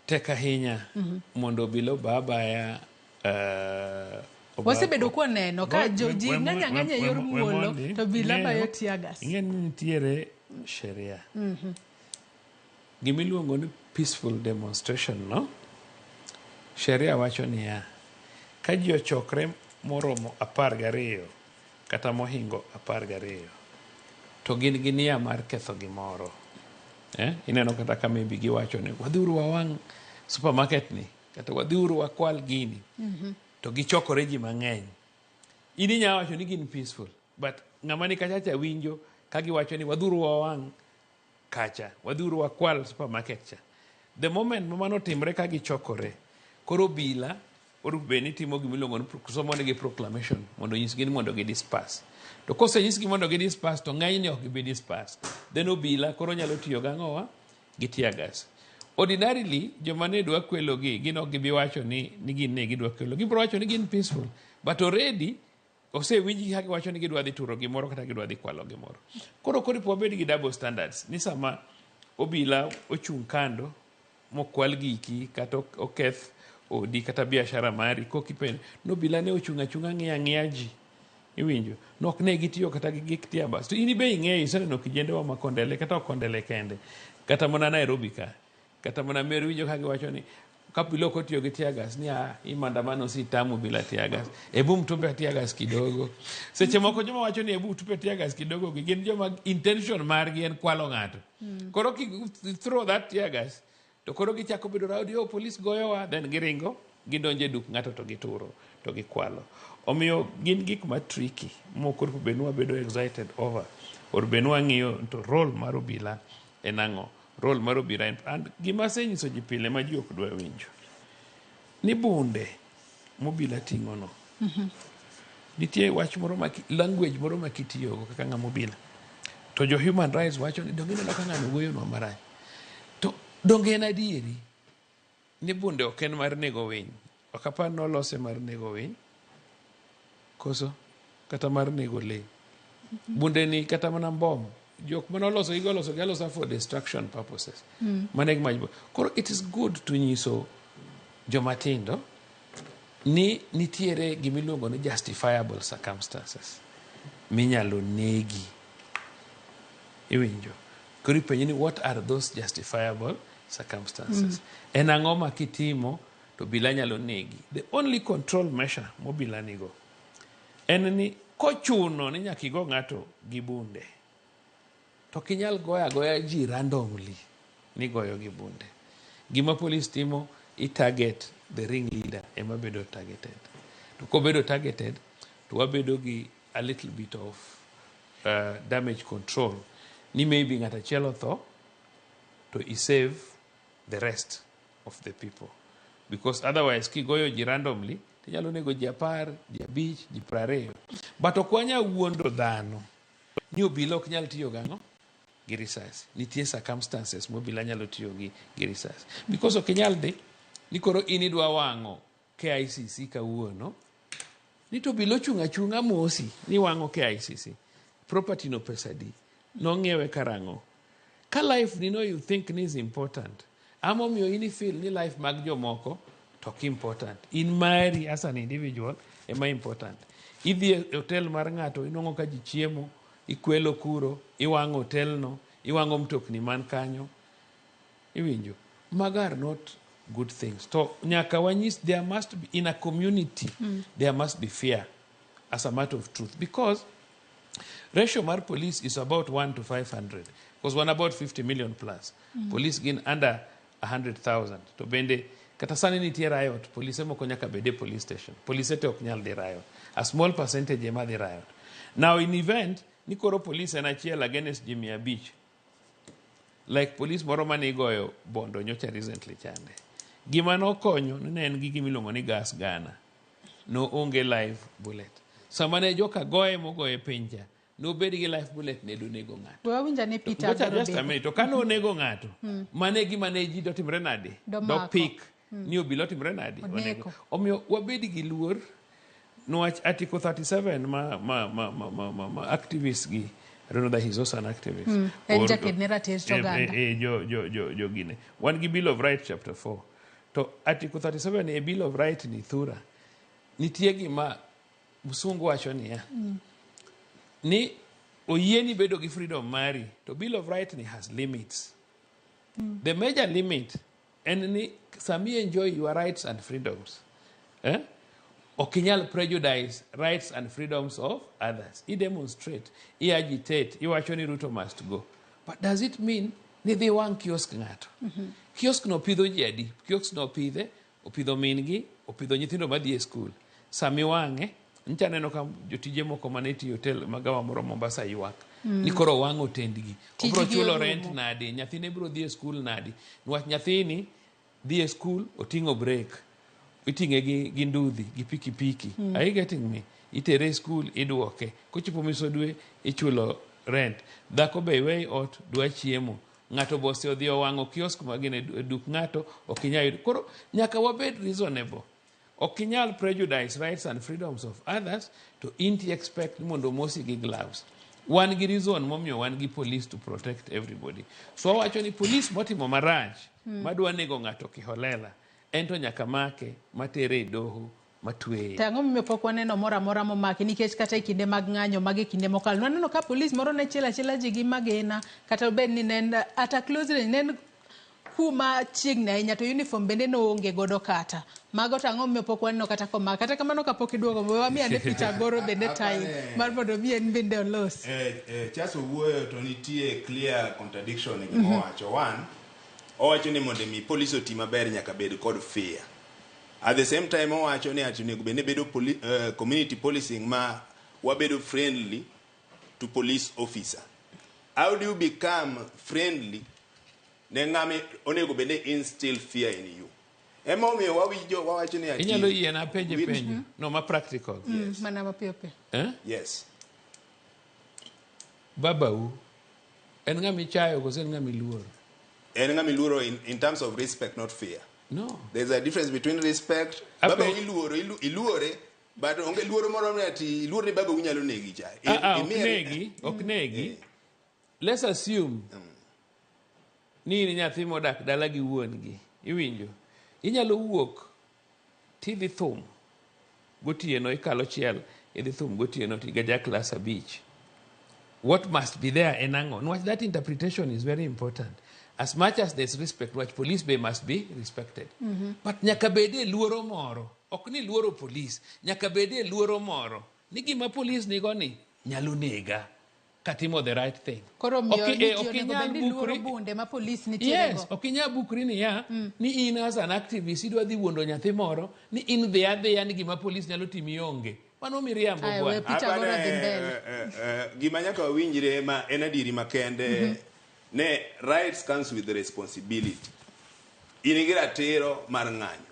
Tek ahinya mondo obila babaya wasebedo kwa neno ka ji ng'anya e yor muolo to obila bayo tiagas. Ing'e ni nitiere sheria. Gimiluongo ni peaceful demonstration, no? Sheria wacho niya, ka ji ochokre moromo 12 kata mohingo 12 to gin gi nia mar ketho gimoro. Ineno kata ka maybe giwacho ni wadhiuru wawang' supermarket ni kata wadhiuru wakwal gini to gichokore ji mang'eny. Ini nya wacho ni gin peaceful, but ng'ama ni kachacha winjo ka giwacho ni wadhiuru wawang' kacha, wadhiuru wakwal supermarket cha. The moment mano timre ka gichokore koro obila orubeni timo gimiluongo ni somo negi proclamation mondo nyisgi ni mondo gi disperse. To kose nyisgi mondo gi disperse to ng'eny ni ok gibi disperse. Then obila koro nyalo tiyo gang'owa gi tear gas. Ordinarily, joma ne dwa kwelo gi, gin ok gibi wacho ni gin ne gidwa kwelo. Gibro wacho ni gin peaceful. But already, osewinji ka giwacho ni gidwa dhi turo gimoro kata gidwa dhi kwalo gimoro. Koro po wabed gi double standards. Ni sama obila ochung' kando, mokwal giki, kata oketh odi, kata biashara mari, kokipen, no obila ne ochung' achung'a ng'iya ji. Iwinjo? Nok ne gitiyo kata gi gik tia bas. To ini be ing'eyo, iseneno kijendewa ma Kondele, kata ok Kondele kende. Kata mana Nairobi ka. Kata mana Meru, winjo ka giwacho ni kapilo kotiyo gi tiagas ni hii maandamano si tamu bila tiagas. Ebu mtupe tiagas kidogo. Seche moko joma wacho ni ebu mtupe tiagas kidogo, gin joma intention margi en kwalo ng'ato. Koro ki throw that tiagas, to koro gichako bedo rowdy, police goyowa, then giringo, gidonje duk ng'ato to gituro, to gikwalo. Omiyo gin gik ma tricky, moko benwa bedo excited over, or benwa ng'iyo to role mar obila en ang'o. Role mar obila and gima senyiso ji pile ma ji ok dwa winjo. Ni bunde mobila ting'o no. Nitie wach moro language moro ma kitiyogo kaka ng'ama obila. To jo human rights wacho ni donge neno ka ng'ano wuoyo nwa marach. To donge en adieri ni bunde ok en mar nego winy. Ok apar nolose mar nego winy. Koso kata mar nego le. Bunde ni kata mana mbom. Jok manoloso galoso for destruction purposes. Koro it is good to nyiso jomatindo ni nitiere gimiluongo ni justifiable circumstances minyalo negi. Iwinjo? Koro ipenjo ni what are those justifiable circumstances? En ang'o ma kitimo to obila nyalo negi? The only control measure mobila nigo en ni kochuno ni nyaka igo ng'ato gi bunde, to kinyal goya ji randomly ni goyo gi bunde. Gima police timo, i target the ring leader, ema bedo targeted. To kobedo targeted, to wabedo gi a little bit of damage control. Ni maybe ng'ata chielo tho, to i save the rest of the people. Because otherwise, kigoyo ji randomly, tinyalo nego ji 10, ji 5, ji 20. But okwanya wuondo dhano. Ni obila ok nyal tiyo gang'o? Gi risasi. Nitie circumstances mobila nyalo tiyo gi risasi. Because ok nyal de, ni koro inidwa wang'o KICC kawuono, ni to obila ochung' achung'a mosi, ni wang'o KICC. Property no pesa di. No ng'iewe karang'o. Ka life ni no you think is important. Amo miyo ini feel ni life mag jomoko tok important. In mari as an individual, ema important. Idhi e hotel mar ng'ato, inong'o ka ji chiemo, ikwelo kuro, iwang'o hotel no, iwang'o mtokni man kanyo. Iwinjo? Magar not good things. To nyaka wanyis, there must be, in a community, there must be fear as a matter of truth. Because ratio mar police is about 1 to 500. Because one about 50 million plus. Police gin under 100,000. To bende, kata sani nitie riot, police moko nyaka bede police station. Police ete ok nyal di riot. A small percentage ema di riot. Now in event, ni koro police en achiel against ji 500. Like police moro mane igoyo bondo nyocha recently chande. Gima no konyo, ne en gi gimiluongo ni gas gana. No onge live bullet. Sama ne joka goye mogoye pinja, no bedi gi live bullet ne do nego ng'ato. Wawinja ne Peter just a minute. To kano nego ng'ato, mane gima ne ji dotimre nade? Do pick. Ni obila otimre nade? Omiyo wabedi gi luor. No, Article 37 ma activists gi. I don't know that he's also an activist. Jo gine. One gi Bill of Rights chapter 4. To Article 37 a Bill of Rights ni thura. Nitie gima musungu wacho niya. Ni oyieni bedo gi freedom mari. To Bill of Rights ni has limits. The major limit en ni sami enjoy your rights and freedoms. Okinyal prejudice rights and freedoms of others. I demonstrate, I agitate, I wacho ni Ruto must go. But does it mean ni dhi wang' kiosk ng'ato? Kiosk no pidho ji adi? Kiosk no opidho min gi, opidho nyithindo madhi e skul. Sami wang'e, ncha neno ka jotije moko mane tiyo hotel magawa moro Mombasa ywak. Ni koro wang'o tendgi. Obro chulo rent nadi, nyathine bro dhi e skul nadi. Nwach nyathini dhi e skul, oting'o break. Iting'e gi ndudhi, gi pikipiki. Are you getting me? Itere school, iduoke. Kochopo miso dwe, ichulo rent. Dhako be iwe ot, dwa chiemo. ng'ato bose odhi owango kiosk magine duk ng'ato okinyal yudo. Koro nyaka wabed reasonable. Okinyal prejudice rights and freedoms of others to inti expect mondo mosi gi gloves. Wan gi reason momiyo wan gi police to protect everybody. So wacho ni police motimo marach madwa nego ng'ato kiholela ento nyaka make matere doho matweye. Tango mimi pok waneno mora momaki nikech kata e kinde mag ng'anyo mag kinde mokalo naneno ka police moro ne chila ji gi magena kata bed ni nenda ata closely nen kuma chiegni ahinya to uniform bende no onge godo kata mago tango mimi pok waneno kata komaka kata kamano kapok iduogo wami ane picha goro bende time mar mondo mi en bende olos. Chaso wuoyo to nitie clear contradiction e gima wacho. One, owacho ni mondo mi police oti maber nyaka bed kod fear. At the same time, owacho ni ati nego bende bedo community policing ma wabedo friendly to police officer. How do you become friendly? Ne ng'ame onego bende instill fear in you. Emo mi wawacho ni ati inyalo yie na penjo no ma practical. Yes. Mana mapiyo. Yes. Babau en ng'ami chayo kose en ng'ami luoro? En ng'ami luoro in terms of respect, not fear. No. There's a difference between respect. Baba iluore, but onge luoro moro ati iluoro ni baba unyalo negi cha. Ok negi. Let's assume ni nyathi modak dala gi wuon gi. Iwinjo? Inyalo wuok tidhi thum gotieno ikalo chiel idhi thum gotieno tigaja class a beach. What must be there en ang'o? No, that interpretation is very important. As much as there's respect, which police bay must be respected. But nyaka bede luoro moro. Ok ni luoro police. Nyaka bede luoro moro. Ni gima police nigo ni nyalo nega katimo the right thing. Koro okinyal bukri bunde ma police ni tirego. Yes, okinyal bukri ni ya ni in as an activist idwa dhi wuondo nyathi moro ni in the ni gima police nyalo timi onge. Mano miriambo bwana. Gima nyaka wawinjire ma en adiri makende. Ne rights comes with the responsibility. In ratiro mar ng'anyo.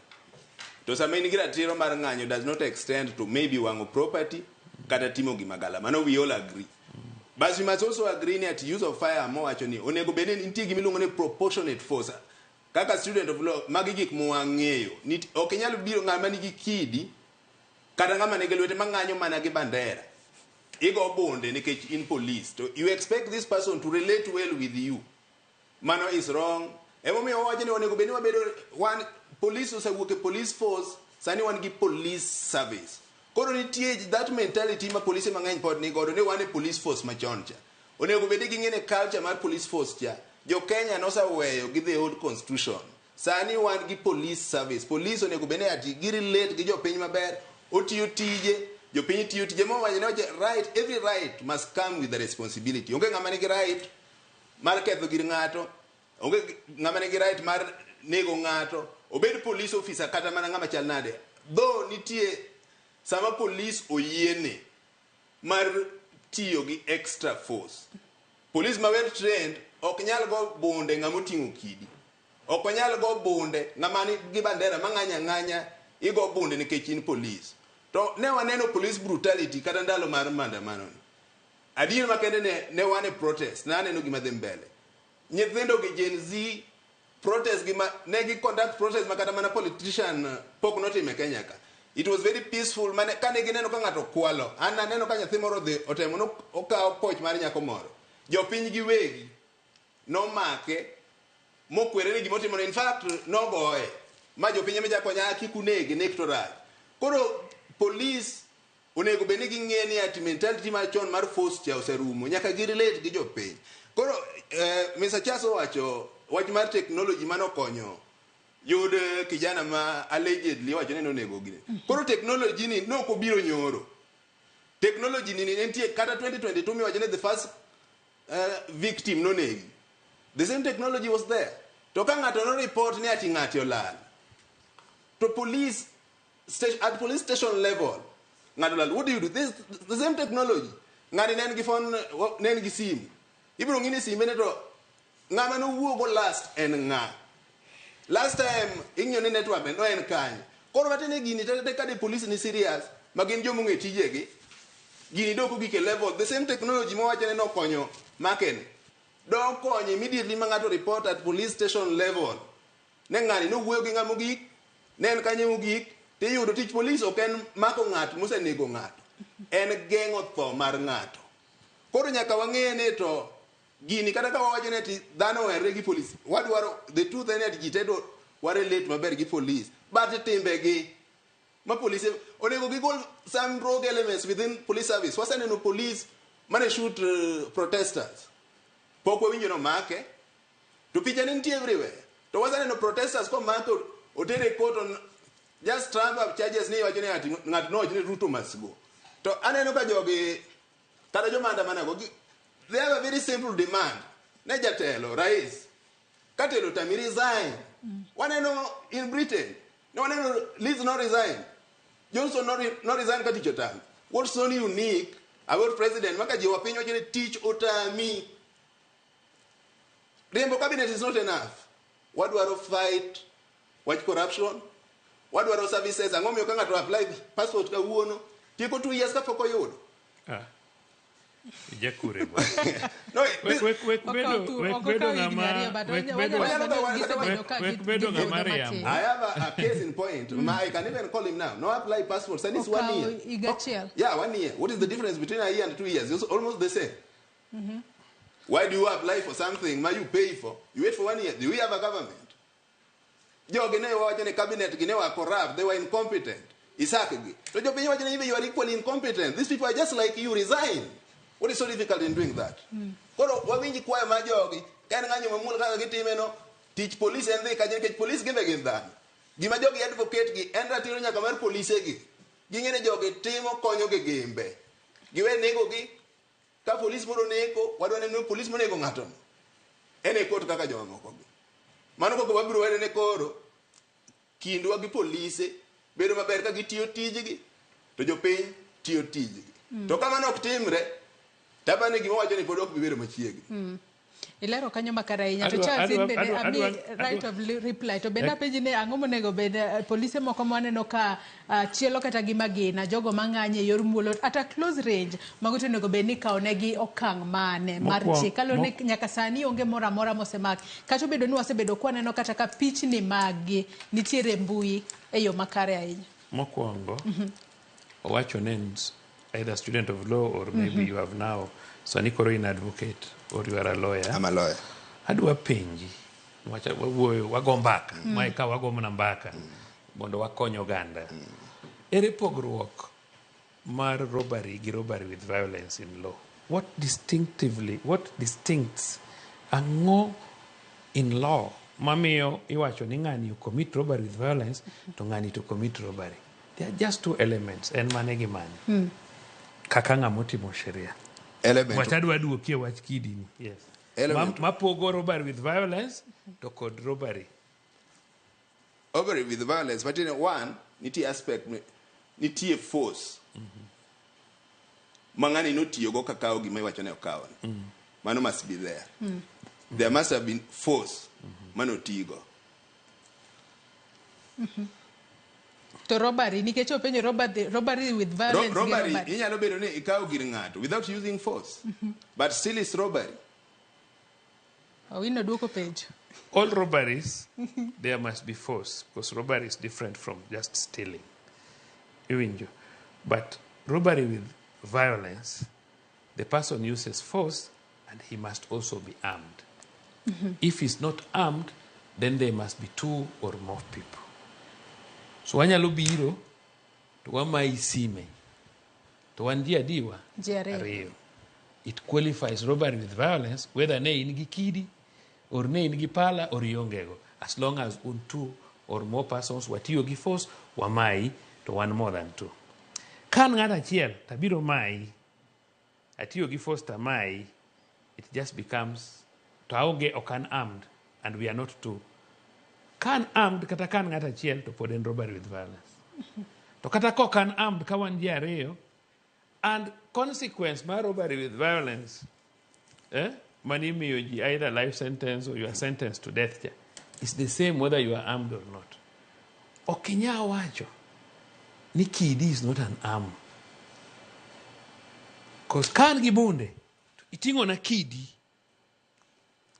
To sama in ratiro mar ng'anyo does not extend to maybe wango property kata timo gimagala. Mano we all agree. But we must also agree that use of fire mo wacho ni onego bede nitie gimiluongo ni proportionate force. Kaka student of law magi gik mwang'eyo. Ok nyalo biro ng'ama nigi kidi kata ng'ama nigi lwete mang'anyo mana gi bandera. Igo bonde nikech in police. So you expect this person to relate well with you. Mano is wrong. Emo mi owacho ni onego beni wabedo one police osewuok e police force, sani wan gi police service. Koro nitie that mentality ma police mang'eny pod ni godo ne wan e police force machon cha. Onego bedi gi ng'ene culture mar police force cha. Jo Kenya nosaweyo gi the old constitution. Sani wan gi police service. Police onego beni ati gi relate gi jo piny maber, otiyo tije. Your right, every right must come with the responsibility. Onge ng'ama nigi right mar ketho gir ng'ato, onge ng'ama nigi right mar nego ng'ato, obed police officer kata mana ng'ama chal nade. Though nitie sama police oyiene mar tiyo gi extra force. Police ma well trained ok nyal go bonde ng'ama oting'o kidi. Ok nyal go bonde ng'ama nigi bandera mang'anya ng'anya igo bonde nikech in police. To ne waneno police brutality kata ndalo mar maandamano. Adier makende ne wane protest na aneno gima dhi mbele. Nyithindo gi Gen Z protest gima ne gi conduct protest makata mana politician pok notime Kenya ka. It was very peaceful. Mane kane gineno ka ng'ato kwalo. An aneno ka nyathi moro dhi otemo no okawo poch mar nyako moro. Jopiny gi wegi nomake mokwere ni gima otimo. In fact no goye. Ma jopiny ema jako nya kikunegi nektoraj. Koro police onego beni gi ng'eni ati mentality machon mar force cha oserumo nyaka gi relate gi jopiny. Koro Mr. Chaso wacho wach mar technology mano konyo yud kijana ma allegedly wacho ni onego gine. Koro technology ni no ko biro nyoro. Technology ni nitie kata 2022 mi wacho ni the first victim no negi. The same technology was there. To ka ng'ato no report ni ati ng'ato olal. To police station, at police station level, what do you do? This the same technology. Ngani nen gi phone, nen gi sim. Ibro ngini sim to ngama no wuogo last en nga. Last time ing'yo network no en kany. Koro watene gini tete ka the police ni serious, magin jomo ng'e tijegi. Gini doko gi ke level. The same technology mo wachene no konyo maken. Don't call immediately mangato report at police station level. Nengani no wuoyo gi ng'amo gik, nen kanye mogik, te yudo tich police ok en mako ng'ato mosenego ng'ato. En geng'o tho mar ng'ato. Koro nyaka wang'e ne to gini kata ka wawacho ne ti dhano oherre gi police. Wadwaro the truth en ati jitedo warelate maber gi police. But timbegi ma police onego gigol some rogue elements within police service. Waseneno police mane shoot protesters. Pokwa winjo no make. To picha nitie everywhere. To waseneno protesters ko make otere court on just trump up charges ni wacho ne ati ng'at no ne Ruto must go. To aneno ka jogi kata joma andamana go they have a very simple demand. Ne jatelo rais katelo tami resign. Waneno in Britain no waneno Liz not resign. Johnson not resign katicho tami. What's so unique about president maka jiwa piny wacho ne tich otami. Rembo cabinet is not enough. Wadwaro fight watch corruption. Wadwaro services ang'omiyo ka ng'ato apply passport kawuono tieko 2 years kapok oyudo. Jakure bwana. No, I have a case in point. I can even call him now. No apply passport. Send this 1 year. Yeah, 1 year. What is the difference between a year and 2 years? It's almost the same. Why do you apply for something you pay for? You wait for 1 year. Do we have a government? Cabinet corrupt. They were incompetent. Isakigi. So you are equally incompetent. These people are just like you. Resign. What is so difficult in doing that? Koro wawinji kwa majogi kan ng'anyo mamul kaka gitimeno teach police and they kajeke police give against that. Gima jogi advocate gi en ratiro nyaka mar police gi. Ging'ene jogi timo konyo gi gembe. Giwe nego gi ka police moro neko wadwane no police monego ng'ato. Ene court kaka joma moko gi. Mano koko wabiro wene ne koro kindwa gi police bedo maber ka gitiyo tijgi to jopiny tiyo tijgi. To kamano ok timre tabane gima wacho ni pod ok bibero machiegni. Ilero kanyo makara ahinya to Charles bende abi right of reply to bende penji ne ang'o monego bende polise moko maneno ka chielo kata gima gina jogo mang'anye yor muolo at a close range mago to nego bende kawo negi okang' mane mar chikalo ne nyaka sani onge mora mora mosemak kata bedo ni wasebedo kwa neno kata ka pichni magi nitiere mbui e yo makare ahinya. Mokwongo owacho nens either student of law or maybe you have now Sani koro in advocate or you are a lawyer. I'm a lawyer. Adwa penji. Wago mbaka. Maika wago mna mbaka. Mondo wakonyo oganda. Ere pogruok mar robbery gi robbery with violence in law. What distincts ang'o in law mamiyo iwacho ni ng'ani you commit robbery with violence to ng'ani to commit robbery. There are just two elements en mane gi mane. Kaka ng'amo timo sheria. Element. Wachadwa duokie wach kidini. Yes. Mapogo robbery with violence to kod robbery. Robbery with violence, but in one, nitie aspect, nitie force. Mangani no tiyogo kakao gima iwacho ne okawa. Mano must be there. There must have been force. Mano tigo. To robbery, nikech openjo robbery with violence. Robbery, inyalo bedo ni ikawo gir ng'ato without using force. But still is robbery. Ino duoko page. All robberies, there must be force, because robbery is different from just stealing. But robbery with violence, the person uses force and he must also be armed. If he's not armed, then there must be 2 or more people. So wanyalo biro to wamai sime to wanjia diwa ariyo. It qualifies robbery with violence whether ne in gi kidi or ne in gi pala or yongego, as long as 2 or more persons watiyo gi force wamai to one more than 2. Kan ng'ata achiel tabiro mai atiyo gi force tamai, it just becomes to aonge okan armed and we are not 2. Kan armed kata kan ng'ata achiel to pod en robbery with violence. To kata ko kan armed ka wan ji ariyo, and consequence mar robbery with violence mani miyo ji either life sentence or you are sentenced to death is the same whether you are armed or not. Okinya wacho ni kidi is not an arm. Because kan gi bunde itingo na kidi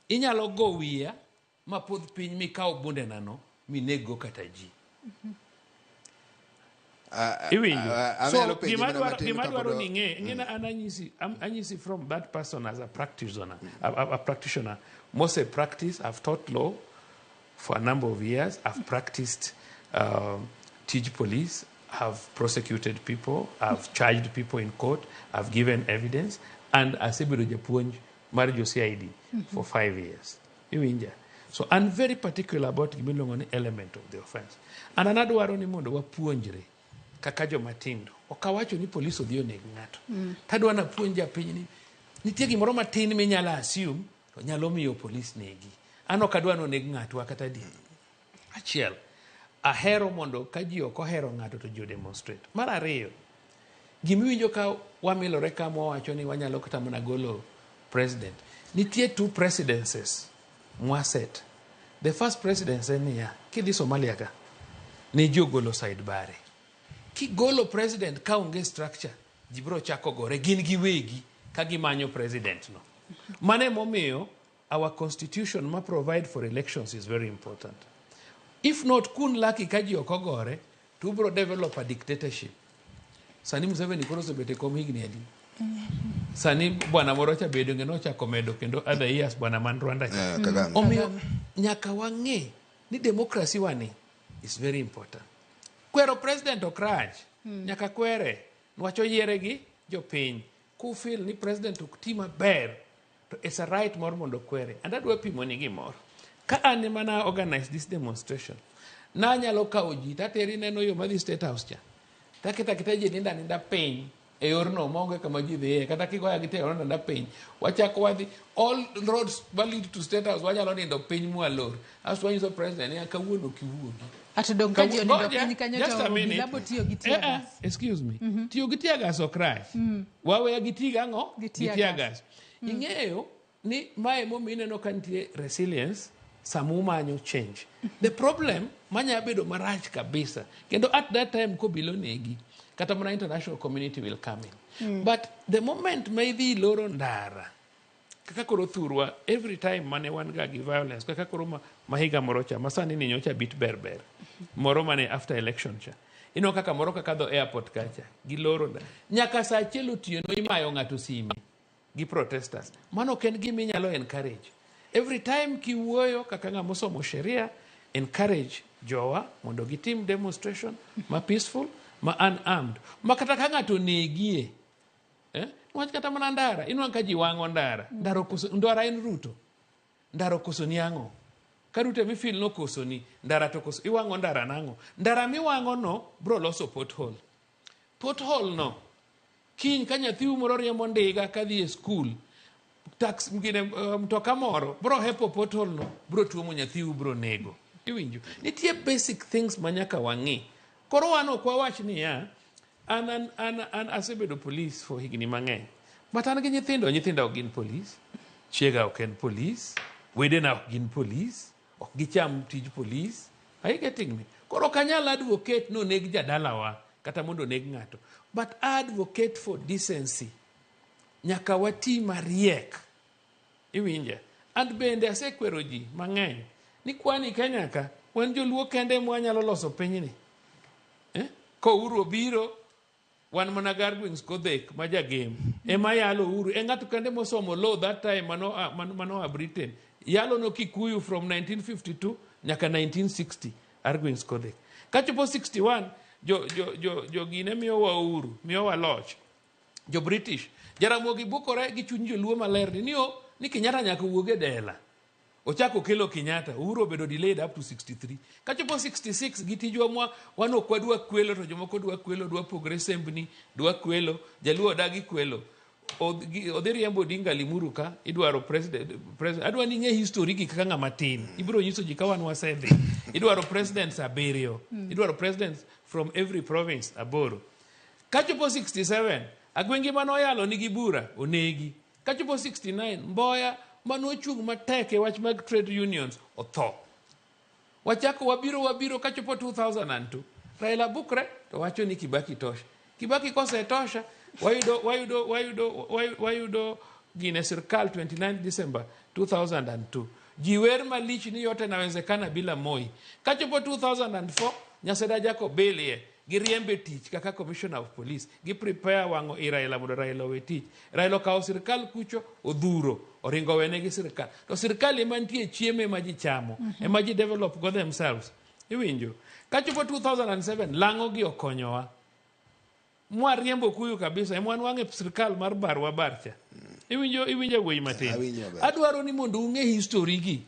inyalo go wiya mapodh piny mikao bunde nano minego kata ji. Iwinjo. So gima dwaro ni ng'e anyisi from that person as a practitioner. A practitioner. Most a practice. I've taught law for a number of years. I've practiced teach police. I've prosecuted people. I've charged people in court. I've given evidence. And asebedo japuonj mar jo CID for 5 years. Iwinja. So I'm very particular about the element of the offense. And anadwaro ni mondo wapuonjre kaka joma tindo. Okawacho ni police odhi oneg ng'ato. Tadwa na puonja piny ni nitie gimoro matin minyalo assume to nyalo miyo police negi. An ok adwa noneg ng'ato kata di. Achiel, ahero mondo ka ji ok ohero ng'ato to ji demonstrate. Mar ariyo, gimiwinjo ka wamilore ka mwawacho ni wanyalo kata mana golo president. Nitie 2 presidencies mwaset. The first presidency niya, kidhi Somalia ka, ni ji ogolo side bare. Kigolo president ka onge structure, ji biro chako gore gin giwegi ka gimanyo president no. Mane momiyo our constitution ma provide for elections is very important. If not, kun laki ka ji okogore, to biro develop a dictatorship. Sani Museveni koro sebete kom higni adi. Sani bwana morocha bedo ngeno cha komedo kendo other years bwana man Rwanda. Omiyo nyaka wang'e ni democracy wani is very important. Kwero president okraj, nyaka kwere, nwacho yiere gi jopiny, ku feel ni president okti maber, to it's a right moro mondo kwere. And adwa pimo ni gimoro. Ka an mana organize this demonstration, na nyalo kawo ji, tateri neno yo madhi State House cha. Takita ji ninda piny, e yorno maonge kama ji dhiye, kata kigoya gite yorno ninda piny. Wachako wadhi, all roads lead to State House, wanyalo nindo piny mwalor. Aso wanyiso president, ya kawuono kiwuono. Atodonka ji onindo piny kanyo to bilabo tiyo gi tiagas. Excuse me. Tiyo gi tiagas okrash. Waweya gi tiga ang'o? Gi tiagas. Ing'eyo ni mae momineno ka nitie resilience, samu manyo change. The problem manya bedo marach kabisa. Kendo at that time ko bilo negi. Kata mana international community will come in. But the moment maybe loro ndara. Kaka koro thurwa, every time mane wan ga gi violence. Kaka koro mahiga morocha. Masani ni nyocha bit berber. Moro mane after election cha. Ino kaka moro kaka do airport kacha. Gi loro ndara. Nyaka sa chelo tiyo no imayo ng'ato simi. Gi protesters. Mano ken gimi nyalo encourage. Every time kiwuoyo kaka ng'ama osomo sheria, encourage jowa mondo gitim demonstration ma peaceful, ma unarmed. Ma kata ka ng'ato negie. Nwach kata mana ndara, inwang' ka ji wang'o ndara. Ndara en Ruto. Ndara koso ni ang'o. Ka Ruto mifil no koso ni, ndara to koso. Iwang'o ndara nang'o. Ndara miwang'o no bro loso pothole. Pothole no, kiny ka nyathi umoro riembo ndiga ka dhi e school, tax mgine mtoka moro, bro hepo pothole no, bro tuomo nyathi bro nego. Iwinjo. Nitie basic things manyaka wang'i. Koro wano kwa wach ni ya, an asebedo police for higni mang'eny. But an gi nyithindo ok gin police. Chiega ok en police. Wedena ok gin police. Ok gicham tij police. Are you getting me? Koro kanyal advocate no neg jadalawa, kata mondo neg ng'ato. But advocate for decency. Nyaka wati mariek. Iwinja. And bende asekwero ji mang'eny. Ni kwani Kenya ka, wan joluo kende mwanyalo loso pinyni. Ko uru obiro, wan mana Gargwings Kodhek, maja game. Ema yalo uru. Ng'ato kende mosomo law that time mano a Britain. Yalo no Kikuyu from 1952 nyaka 1960. Gargwings Kodhek. Kachopo 61, jo gine miyowa uru, miyowa loch. Jo British. Jaramogi bukore gi chuny joluo maler ni Kenyatta nyaka wuoge dela. Ochako kelo Kenyatta, Uhuru obedo delayed up to 63. Kachopo 66 gitijwa mwa wano kwa dwa kwelo to jomoko dwa kwelo, dwa pogre sembni, dwa kwelo, jaluo dagi kwelo. Odhiri yambo dinga limuru ka, idwaro president. Adwa ni ng'e history gi kaka ng'ama tin. Ibiro nyiso ji ka wan wasedhi. Idwaro presidents abirio. Idwaro presidents from every province aboro. Kachopo 67, agwengi manoyalo nigi bura, onegi. Kachopo 69, Mboya manochung mateke wach mag trade unions otho. Wachako wabiro kachopo 2002. Raila bukre to wacho ni Kibaki tosha. Kibaki kose tosha, wayudo gine sirkal 29 December 2002. Jiwer malich ni yote nawezekana bila Moi. Kachopo 2004, Nyaseda Jacob Belie, giriembe tich kaka Commissioner of Police, gi prepare wango Raila mondo Raila we tich. Raila kao sirkal kucho odhuro, oringo wene gi sirkal. To sirkal ema nitie chiemo ma ji chamo, ema ji develop go themselves. Iwinjo. Kachopo 2007, lango gi okonyowa. Mwariembo kuyu kabisa, ema wange sirkal mar Barwa Barcha. Iwinjo wuoyi matin. Adwaro ni mondo unge history gi.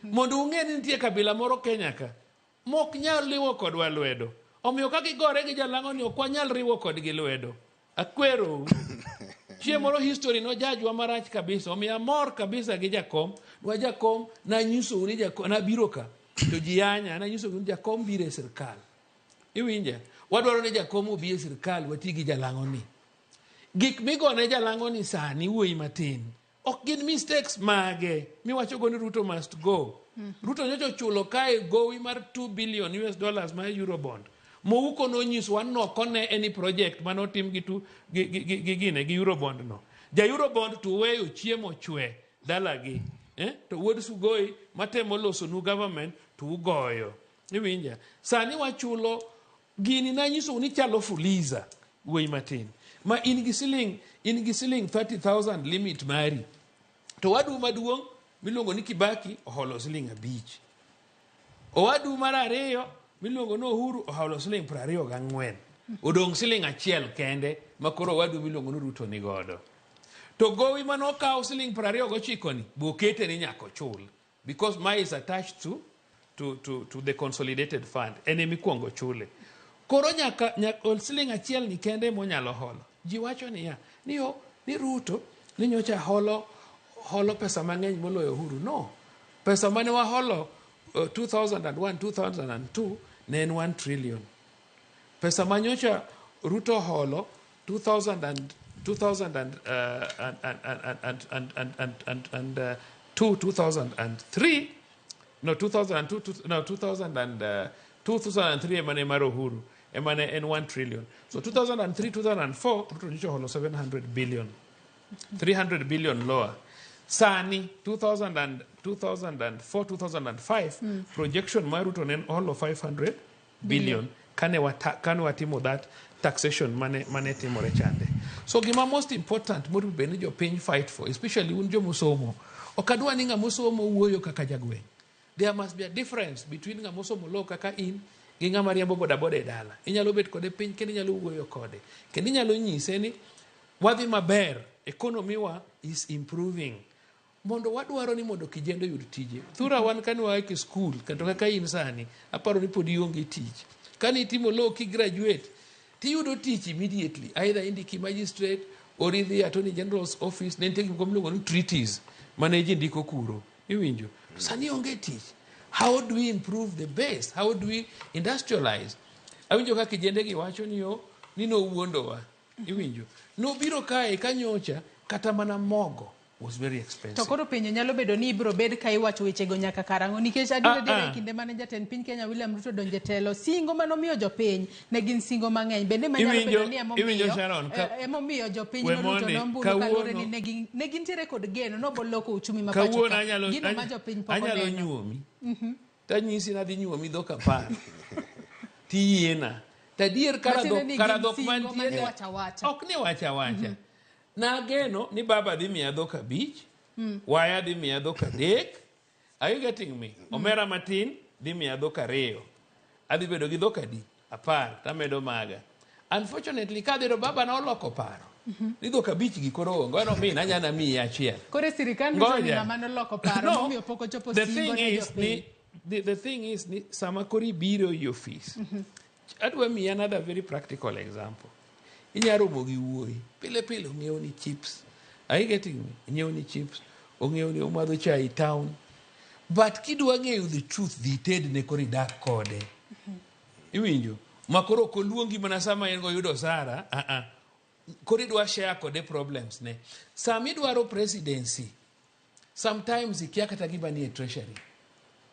Mondo unge ni nitie kabila moro Kenya ka. Mok nyal riwo kodwa lwedo. Omiyo ka gigore gi jalango ni ok wanyal riwo kodgi lwedo. Akwero. Chieng' moro history no jajwa marach kabisa. Omiyo amor kabisa gi jakom. Nwa jakom na nyiso ni jakom na biro ka. To jianya na nyiso ni jakom biro e sirkal. Iwinja. Wadwaro ni jakom obi e sirkal wati gi jalango ni. Gik migone jalango ni sani wuoyi matin. Ok gin mistakes mage. Miwacho go ni Ruto must go. Ruto nyocho chulo kae gowi mar $2 billion ma Eurobond. Mouko no nyiswa no kone any project manotim gi Eurobond no. Ja Eurobond to weyo chiemo chwe dalagi. To wuod Sugoi matemo loso nu government to ugoyo. Iwinja. Sani wachulo gini na nyiso ni chalo fuliza wuoyi matin. Ma in gi siling 30,000 limit mari. To wadu maduong' miluongo ni Kibaki oholo siling 5. Owadu mar ariyo miluongo ni Uhuru oholo siling 24. Odong' siling 1 kende makoro wadu miluongo ni Ruto ni godo. To gowi manokaw siling 29 ni bokete ni nyako chul because my is attached to the consolidated fund. Ene mikuongo chule. Koro nyaka siling 1 ni kende monyalo holo. Ji wacho ni ya ni Ruto ni nyocha holo pesa mang'eny moloyo Uhuru. No. Pesa mane wa holo 2001 2002 ne en 1 trillion. Pesa manyocha Ruto holo 2003 emane mar Uhuru emane en 1 trillion. So 2003 2004 Ruto nyocha holo 700 billion. 300 billion lower. Sani 2004-2005 projection maruto nen all of 500 billion kane watimo that taxation mane timore chande. So gima most important modu beni jo piny fight for, especially un jo musomo. Okadwa ni nga musomo wuoyo kaka jagweng. There must be a difference between nga musomo lo kaka in gi nga mariambo boda e dala. Inyalo bet kode piny kendo inyalo wuoyo kode. Kendo inyalo nyise ni wadhi maber, economy wa is improving. Mondo wadwaro ni mondo kijendo yud tije. Thura wan kani wa ke school, kanto kaka in sani, aparo ni podi onge tich. Kani itimo law ki graduate, ti yudo tich immediately, either indiki magistrate or in the attorney general's office, nente gimluongo ni treaties, manage ndiko kuro. Iwinjo. Sani onge tich. How do we improve the base? How do we industrialize? Awinjo kaka kijende gi wacho ni ni no wuondowa. Iwinjo. No biro kae kanyocha kata mana mogo was very expensive. To koro penyo nyalo bedo ni ibro bed ka iwacho wechego nyaka karango nikech adire kinde mane jatend piny Kenya William Ruto donje telo singo manomiyo jopiny ne gin singo mang'eny bende manyalo bedo ni emomiyo jopiny Ruto nombulo kalore ni ne gintiere kod geno no boloko uchumi ma pacho gino ma jopiny poko anyalo nyuomi tanyisi nadhi nyuomi dhok 10 tiyiena tadier karadhok mantiere ok ni wacha na geno ni baba dhi miya dhok 5, waya dhi miya dhok 3. Are you getting me? Omera matin dhi miya dhok 2. Adhi bedo gi dhok 10 tamedo maga. Unfortunately kadhiro baba na oloko paro. Ni dhok 5 gi koro ongo no mi nanyana miya achiel. Kore sirikan Ruto ni ng'ama noloko paro momiyo pok ochopo singo ne jopiny. The thing is ni sama kori biro i office. Adwa miya another very practical example. Inyaro mogi wuoi pile ong'iew ni chips. Are you getting me? Ong'iew ni chips, ong'iew ni omadho chai town. But kidwa ng'eyo the truth dhi ted ne kori dak kode. Iwinjo? Makoro koluongi mana sama en go yudo sara, kori dwa share kode problems ne. Sami dwaro presidency. Sometimes ikia kata giba ni e treasury.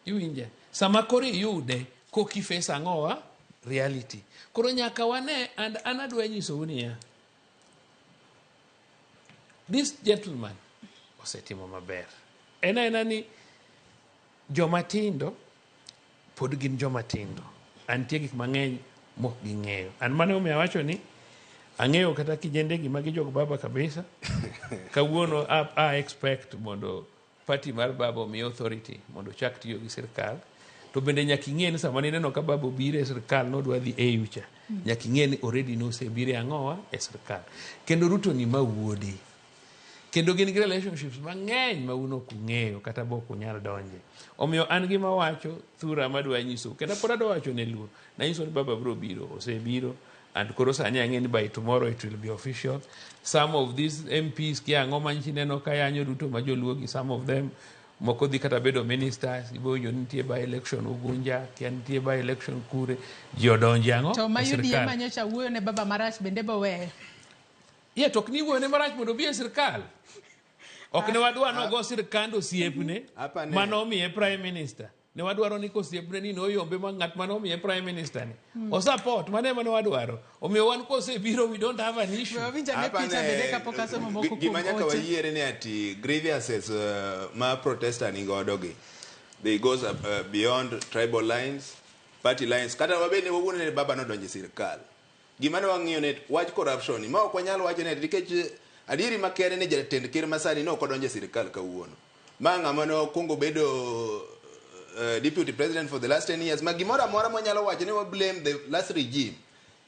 Iwinja? Sama kori yude koki face ang'owa reality. Koro nyaka wane and anadwa nyiso unia. This gentleman osetimo maber. ena ni jomatindo pod gin jomatindo. Antie gik mang'eny mok ging'eyo. An mane omiyo awacho ni ang'eyo kata kijende gi magi jog baba kabisa. Kawuono I expect mondo party mar baba omi authority mondo chak tiyo gi sirkal. To bende nyaka ing'e ni sama nineno ka baba obiro e sirkal nodwa dhi e yucha. Nyaka ing'e ni already nosebiro ang'owa e sirkal. Kendo Ruto ni ma wuodi. Kendo gin gi relationships mang'eny ma uno kung'eyo kata bok unyal donje. Omiyo an gima wacho thura madwa nyiso. Kendo pod adwa wacho ne luo. Na nyiso ni baba bro biro, osebiro. And koro sani ang'e ni by tomorrow it will be official. Some of these MPs kia ang'o manchineno ka yanyo Ruto ma joluo gi some of them moko dhi kata bedo ministers, iboyo nitie by election Ugunja, kia nitie by election Kure, ji odonje ang'o? To mayudi ema nyocha wuoyo ne baba marach bende bowe. Yeah, tok ni wuoyo ne marach mondo bi e sirkal. Ok ne wadwa nogo sirkand osiepne manomiye prime minister. Ne wadwaro ni kosiepne ni noyombe ma ng'at manomiye prime minister ni. O support mane wadwaro. Omiyo wan kosebiro we don't have an issue. Gima nyaka wayiere ni ati grievances ma protester ni godo gi. They goes beyond tribal lines, party lines. Kata wabene wawuone ne baba nodonje sirkal. Gima ne wang'iyo ne wach corruption ma ok wanyalo wacho ne nikech adieri makere ne jatend ker masani no kodonje sirkal kawuono. Ma ng'ama no kongo bedo deputy president for the last 10 years. Magimora mora mwanyalo wacho ne blame the last regime.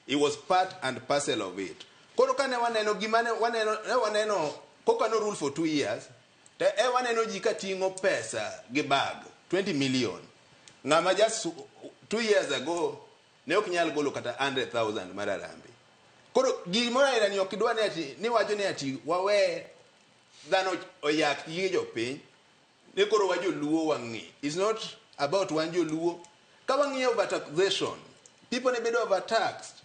It was part and parcel of it. Koro kane waneno gimane waneno koka no rule for 2 years. Te waneno jika tingo pesa gi bag 20 million. Ngama just 2 years ago ne ok nyal golo kata 100,000 mararambe. Koro gimora ira ni okidwa ne ati ni wacho ne ati wawe dhano oyak yige jopiny. Ne koro wajo luo wang'i. It's not about wanjo luo. Ka wang'i over taxation. People ne bedo overtaxed.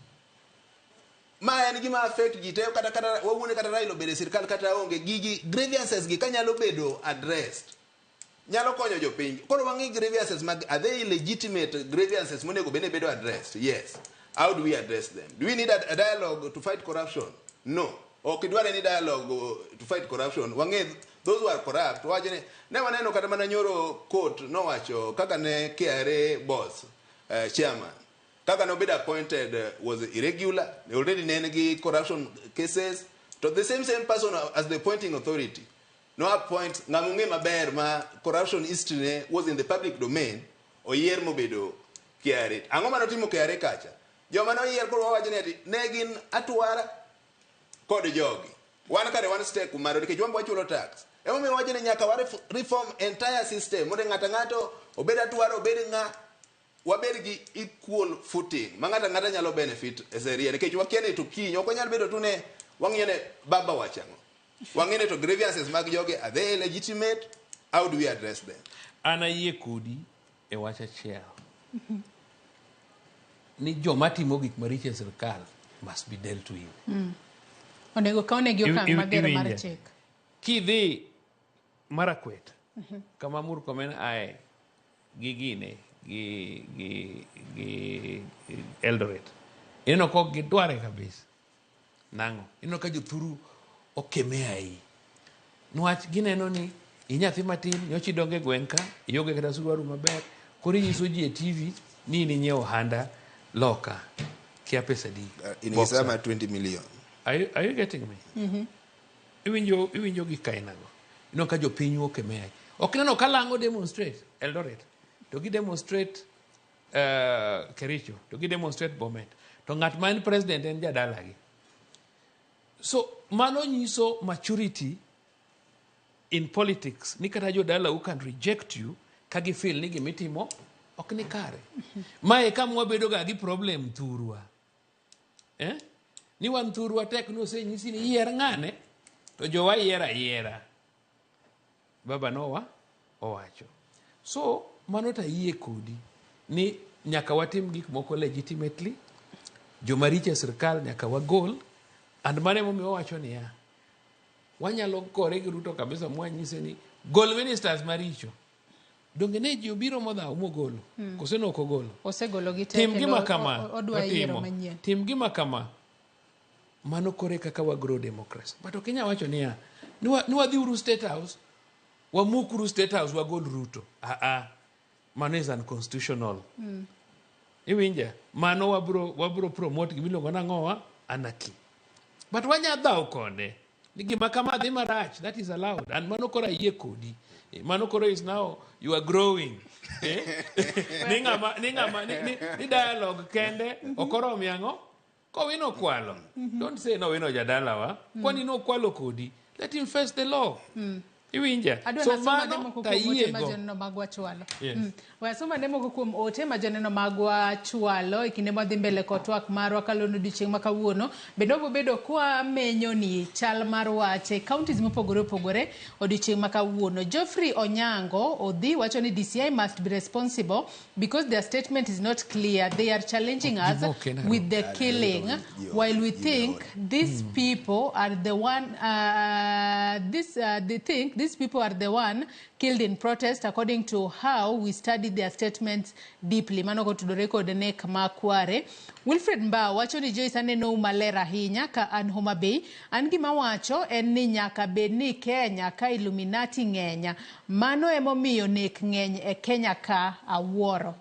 Ma en gima affect ji te kata wawuone kata Raila bede sirkal kata onge gigi grievances gi kanyalo bedo addressed. Nyalo konyo jopiny. Koro wang'i grievances are they legitimate grievances monego bene bedo addressed? Yes. How do we address them? Do we need a dialogue to fight corruption? No. Okay, do we need dialogue to fight corruption? Wang'i those who are corrupt wajene ne waneno kata mana nyoro court no wacho kaka ne KRA boss chairman kaka no be appointed was irregular. They already nengi corruption cases to the same person as the appointing authority. No appoint ngamunge maber ma corruption history was in the public domain o yer mobedo KRA. Ang'o mano timo KRA kacha? Joma no yer koro wajene ati ne gin atwara kod jogi. Wan kare wan stake kumaro nikech wambo wachulo tax. Emo mi wajene nyaka wa reform entire system. Mode ng'ato obed atwara obed wabed gi equal footing. Ng'ato nyalo benefit as a real. Nikech wakiane to kinyo ok nyalo bedo tune wang'iene baba wachango. Wang'iene to grievances mag joge are they legitimate? How do we address them? Ana yie kodi e wach achiel. Ni joma timo gik maricho e sirkal must be dealt with. Onego kaonegi okang' mager mar chik. Kidhi Marakwet kama Murkomen ae gi Eldoret ineno kok gidware kabisa nang'o ineno ka jothuru okeme ai nwach gineno ni inyathi matin nyochi donge gweng' ka ionge kata suruaru maber koro inyiso ji e TV ni ninyiewo handa loka kia pesa di in Isama 20 million. Are you getting me? Iwinjo gi kainago. Ino ka jopiny wuok e mea. Ok neno kalang'o demonstrate Eldoret. To gi demonstrate Kericho. To gi demonstrate Bomet. To ng'at man president en jadalagi. So mano nyiso maturity in politics. Ni kata jodala who can reject you kagi feel ni gimitimo ok ni kare. Mae kamwa bedo ga gi problem thurwa. Ni wan thurwa tek no se nyisi ni yier ng'ane to jowa yiera. Baba Noah owacho. So mano ta yie kodi ni nyaka watim gik moko legitimately. Joma richo e sirkal nyaka wagol. And mane momiyo wacho niya. Wanyalo gore gi Ruto kabisa mwanyise ni gol ministers maricho. Donge ne ji obiro modhaw mogolo. Kose no okogolo. Osegolo gi te. Tim gima kama. Odwa yiero manyien. Tim gima kama. Mano kore kaka wa grow democracy. But okinya wacho niya. Ni wadhi uru State House. wamukuru State House wagol Ruto. Mano is unconstitutional. Iwinja, mano wabro promote gimiluongo nang'owa anarchy. But wanyadhaw kode. Gima kama dhi marach, that is allowed. And mano kora yie kodi. Mano kora is now, you are growing. Ni dialogue kende, okoro miango, ko wino kwalo. Don't say no wino jadalawa. Kwani no kwalo kodi. Let him face the law. Iwinja. So mano tayiego. Wasoma nemo kuom ote majoneno magwa chwalo ikinde madhi mbele kotwak marwa kalono dichieng' makawuono bedo kwa menyo ni chal mar wache counties mopogore opogore odichieng' makawuono. Geoffrey Onyango odhi wacho ni DCI must be responsible because their statement is not clear. They are challenging us with the killing while we think these people are the one they think these people are the one killed in protest according to how we studied their statements deeply. Mano go tudore kod nek makware. Wilfred Mbao wacho ni Joyce aneno malera ahinya ka an Homa Bay. An gima wacho en ni nyaka bed ni Kenya ka Illuminati ng'enya. Mano emomiyo nek ng'eny e Kenya ka awuoro.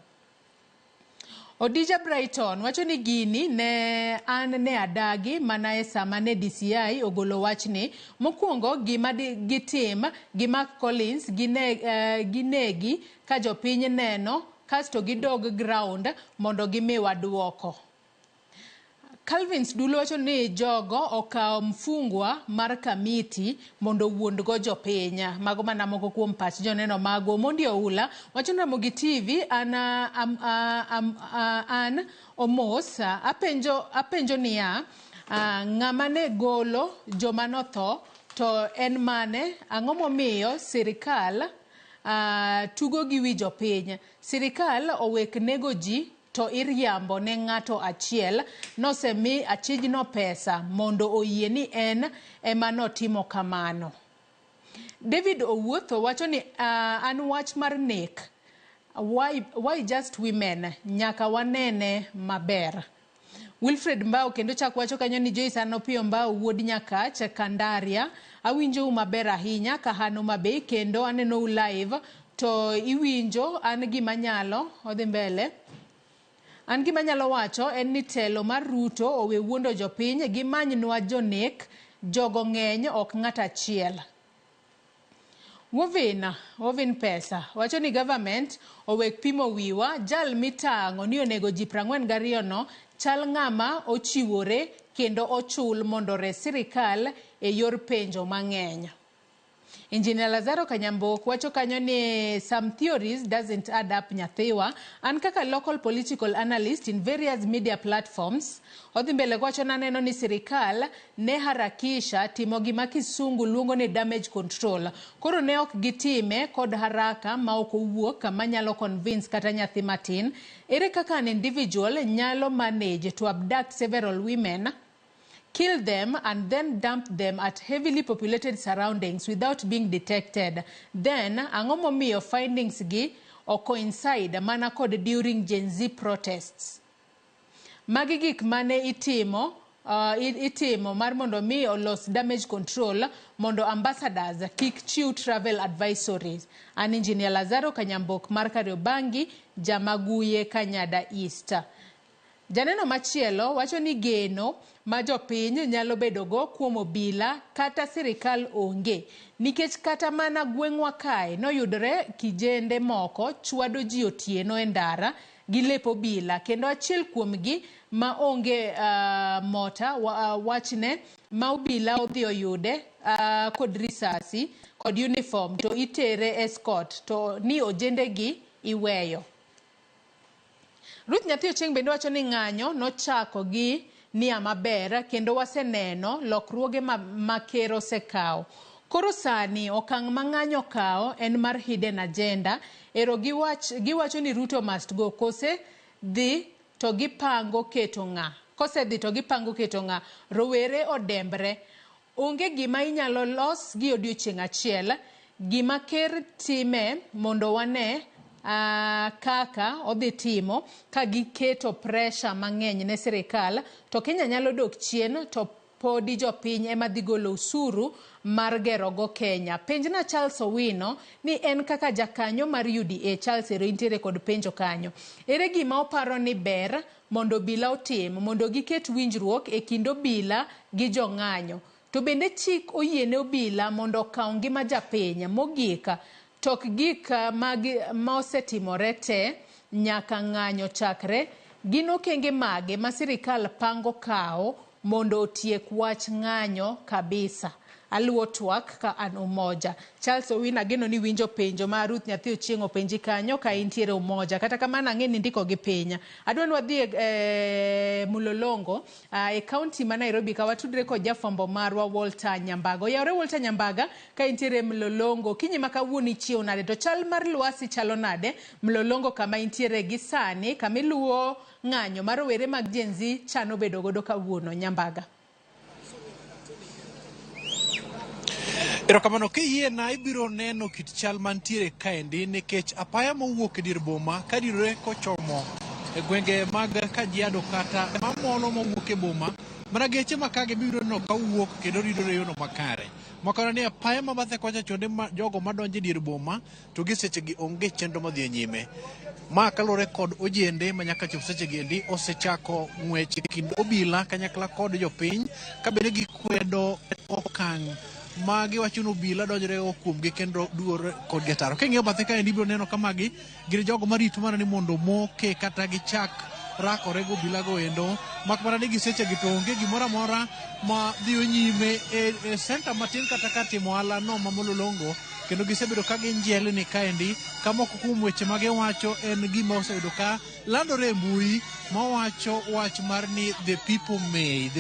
Odija Brighton wacho ni gini ne adagi mana e sama ne DCI ogolo wachni. Mokwongo gima gitim gi Mark Collins ginegi ka jopiny neno kasto gidog ground mondo gimiwa duoko. Calvins Dulo wacho ni jogo okawo mfungwa mar kamiti mondo wuondgo jopiny. Mago mana moko kuom pach joneno mago. Mondi Oula wacho na Mogi TV an omos apenjo niya ng'ama ne golo joma notho to en mane ang'o momiyo sirikal tugo gi wi jopiny. Sirikal owek nego ji to iriambo ne ng'ato achiel nosemi achijno pesa mondo oyie ni en ema notimo kamano. David Owuotho wacho ni an wach mar nek why just women nyaka wanene maber. Wilfred Mbao kendo chak wacho kanyo ni Joyce Anopio Mbao wuod Nyakach Kandaria awinjo maber ahinya ka Homa Bay kendo aneno live to iwinjo an gima nyalo odhi mbele. An gima nyalo wacho en ni telo mar Ruto owe wuondo jopiny gimanynwa jonek jogo ng'eny ok ng'at achiel. Wovin pesa wacho ni government owek pimo wiwa jal mitang'o ni onego ji 42 no chal ng'ama ochiwore kendo ochul mondo res sirikal e yor penjo mang'eny. Engineer Lazaro Kanyambok wacho kanyo ni some theories doesn't add up nyathiwa. An kaka local political analyst in various media platforms odhi mbele wacho naneno ni sirikal ne harakisha timo gima kisungu luongo ni damage control. Koro ne ok gitime kod haraka ma ok owuok kama nyalo convince kata nyathi matin. Ere kaka an individual nyalo manage to abduct several women, kill them and then dump them at heavily populated surroundings without being detected. Then, ang'o momiyo findings gi o coincide mana kod during Gen Z protests. Magi gik mane itimo mar mondo mi olos damage control mondo ambassadors kik chiw travel advisories. An Engineer Lazaro Kanyambok mar Kariobangi, Jamaguye, Kanyada East. Janeno machielo wacho ni geno ma jopiny nyalo bedogo kuom obila kata sirikal onge nikech kata mana gweng'wa kae noyudore kijende moko chwado ji otieno e ndara gi lep obila kendo achiel kuomgi ma onge mota wachne ma obila odhi oyude kod risasi kod uniform to itere escort to ni ojendegi iweyo. Ruth Nyathi Ochieng bende wacho ni ng'anyo nochako gi nia maber kendo waseneno lokruoge ma ker osekawo. Koro sani okang' ma ng'anyo kawo en mar hidden agenda. Ero giwacho ni Ruto must go. Kose dhi to gipango keto ng'a. Rowere odembre. Onge gima inyalo los gi odiochieng' achiel. Gima ker time mondo wane kaka odhi timo ka giketo pressure mang'eny ne sirikal to Kenya nyalo dok chien to podi jopiny ema dhi golo usuru mar gerogo Kenya. Penjna Charles Owino ni en kaka jakanyo mar UDA. Charles intiere kod penjo kanyo. Ere gima oparo ni ber mondo obila otim mondo giket winjruok e kind obila gi jong'anyo? To bende chik oyiene obila mondo okaw ngima japiny mogika tok gik ma osetimore te nyaka ng'anyo chakre? Gin okenge mage ma sirikal pango kawo mondo otiek wach ng'anyo kabisa? Aluo twak ka an Umoja. Charles Owino ageno ni winjo penjo ma Ruth Nyathi Ochieng' openji kanyo ka intiere Umoja. Kata kamano ang'e ni ndiko gi pinya. Adwa ni wadhi Mulolongo e kaunti ma Nairobi ka watudre kod jafwambo marwa Walter Nyambaga. Yawre Walter Nyambaga ka intiere Mulolongo. Kinyi ma kawuono chiew nade to chal mar lwasi chalo nade Mulolongo kama intiere gi sani kamiluo ng'anyo mar rowere mag Gen Z chano bedo godo kawuono? Nyambaga. Erokamano kiyie na ibiro neno kit chal mantiere kaendi nikech apaya mowuok e dier boma kadire kochomo e gwenge mag Kajiado kata mamono mowuok e boma mana geche makage biro no kawuok kendo ridore yono makare. Makana ni apaya mabathe kocha chonde jogo madonje dier boma to gi seche gi onge chenro madhi nyime. Ma kalore kod ojende manyaka chop seche gi endi osechako ng'wech kind obila kanyakla kod jopiny ka bende gi kwedo okang' magi wacho no bila donjore kuomgi kendo duor kod getaro. King'iyo bathe ka endi biro neno ka magi gin jogo marito mana ni mondo moke kata gichak rakore go bila go endo mak mana ni giseche gi to onge gimoro amora ma dhi nyime e center matin kata katimo ala no ma Mulolongo kendo gisebedo ka ginjele ni kaendi ka moko kuom weche ma giwacho en gima osebedo ka landore e mbui mawacho wach mar ni the people may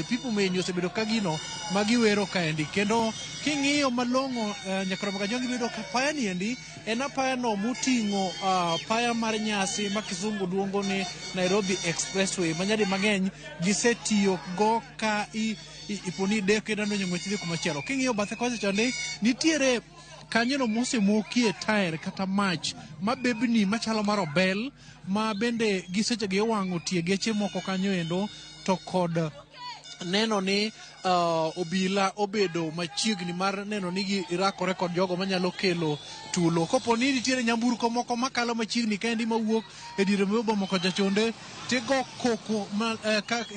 osebedo ka gino ma giwero kaendi kendo king'iyo malong'o nyakromo ka jongi bedo ka apaya ni endi en apaya no moting'o apaya mar nyasi ma kisungu luongo ni Nairobi Expressway manyadi mang'eny gisetiyo go ka iponi dek kendo ndonyo ng'wech dhi kumachielo. King'iyo bathe kocha chande nitiere kanyono mosemokie taer kata mach mabebni machalo mar obel ma bende giseche gi wang'o tie geche moko kanyo endo to kod neno ni obila obedo machiegni mar neno ni girakore kod jogo manyalo kelo tulo. Kopo ni nitiere nyamburko moko makalo machiegni kaendi mawuok e diere boma kocha chonde tigo koko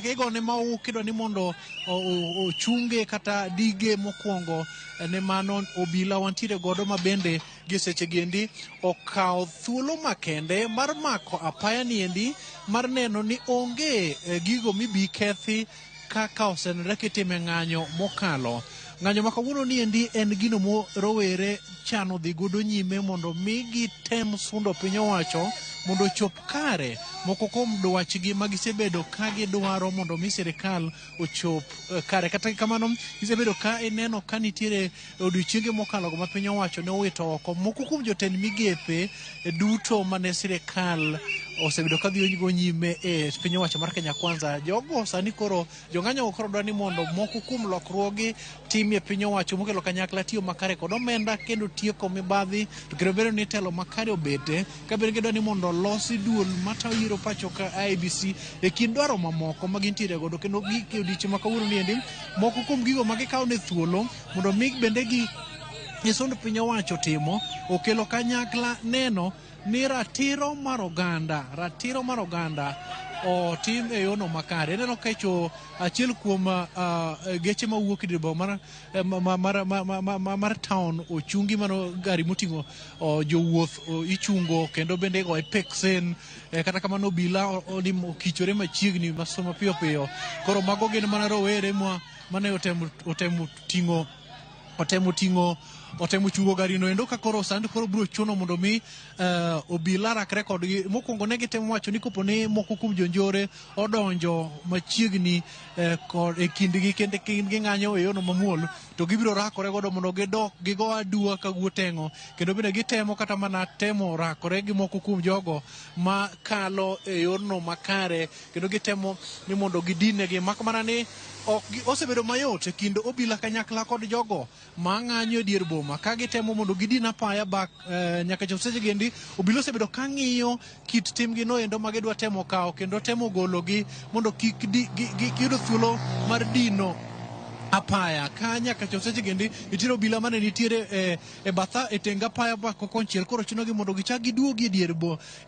kigone mau kidwa ni mondo ochunge kata dige mokwongo ne mano obila wantiere godo ma bende gi seche giendi okawo thuolo makende mar mako apaya ni endi mar neno ni onge gigo mibi kethi kaka osenore kitime ng'anyo mokalo. Ng'anyo ma kawuono ni endi en gino mo rowere chano dhi godo nyime mondo migi tem sundo piny owacho mondo chop kare moko kuom dwachgi ma gisebedo ka gidwaro mondo mi sirikal ochop kare. Kata kamano gisebedo ka ineno ka nitiere odiochienge mokalo go ma piny owacho ne owito oko moko kuom jotend migepe duto mane sirikal osebedo ka dhi go nyime e piny owacho mar Kenya Kwanza. Jogo sani koro jong'anyo koro dwani mondo moko kuom lokruoge timie piny owacho mokelo kanyakla tiyo makare kod omenda kendo tieko mibadhi to kendo bedo ni telo makare obete ka bende gidwani mondo losi duol mata yiero pacho ka IEBC e kind dwaro mamoko ma gintiere godo kendo gi odiochieng' ma kawuono ni endi moko kuom gigo ma gikawo ne thuolo mondo mi bende gisond piny owacho timo okelo kanyakla neno ni ratiro mar oganda otim e yono makare. Eneno ka achiel kuom geche mawuok e boma mar town ochungi mano gari moting'o jowuoth ichungo kendo bende go peksen kata kamano obila olimo kichore machiegni masoma piyo piyo. Koro mago gin mana rowere mane otemo chungo gari no endo ka koro sandi koro biro chuno mondo mi obila rakre kodgi. Mokwongo ne gitemo wacho ni kopo ne moko kuom jonjore odonjo machiegni kod e kindgi kendo ging'anyo e yono mamuol to gibiro rakore godo mondo gidok gigo adua ka guoteng'o kendo bende gitemo kata mana temo rakore gi moko kuom jogo ma kalo e yorno makare kendo gitemo ni mondo gidinegi mak mana ni osebedo mayot e kind obila kanyakla kod jogo ma ng'anyo e dier boma ka gitemo mondo gidin apaya bak nyaka chop seche giendi obila osebedo ka ng'iyo kit timgi no endo ma gidwa temo kawo kendo temo gologi mondo kik giyud thuolo mar dino apaya ka nyaka chop seche gendi nitiere obila mane nitiere e batha e tenga apaya ba konchiel koro chunogi mondo gichak giduogi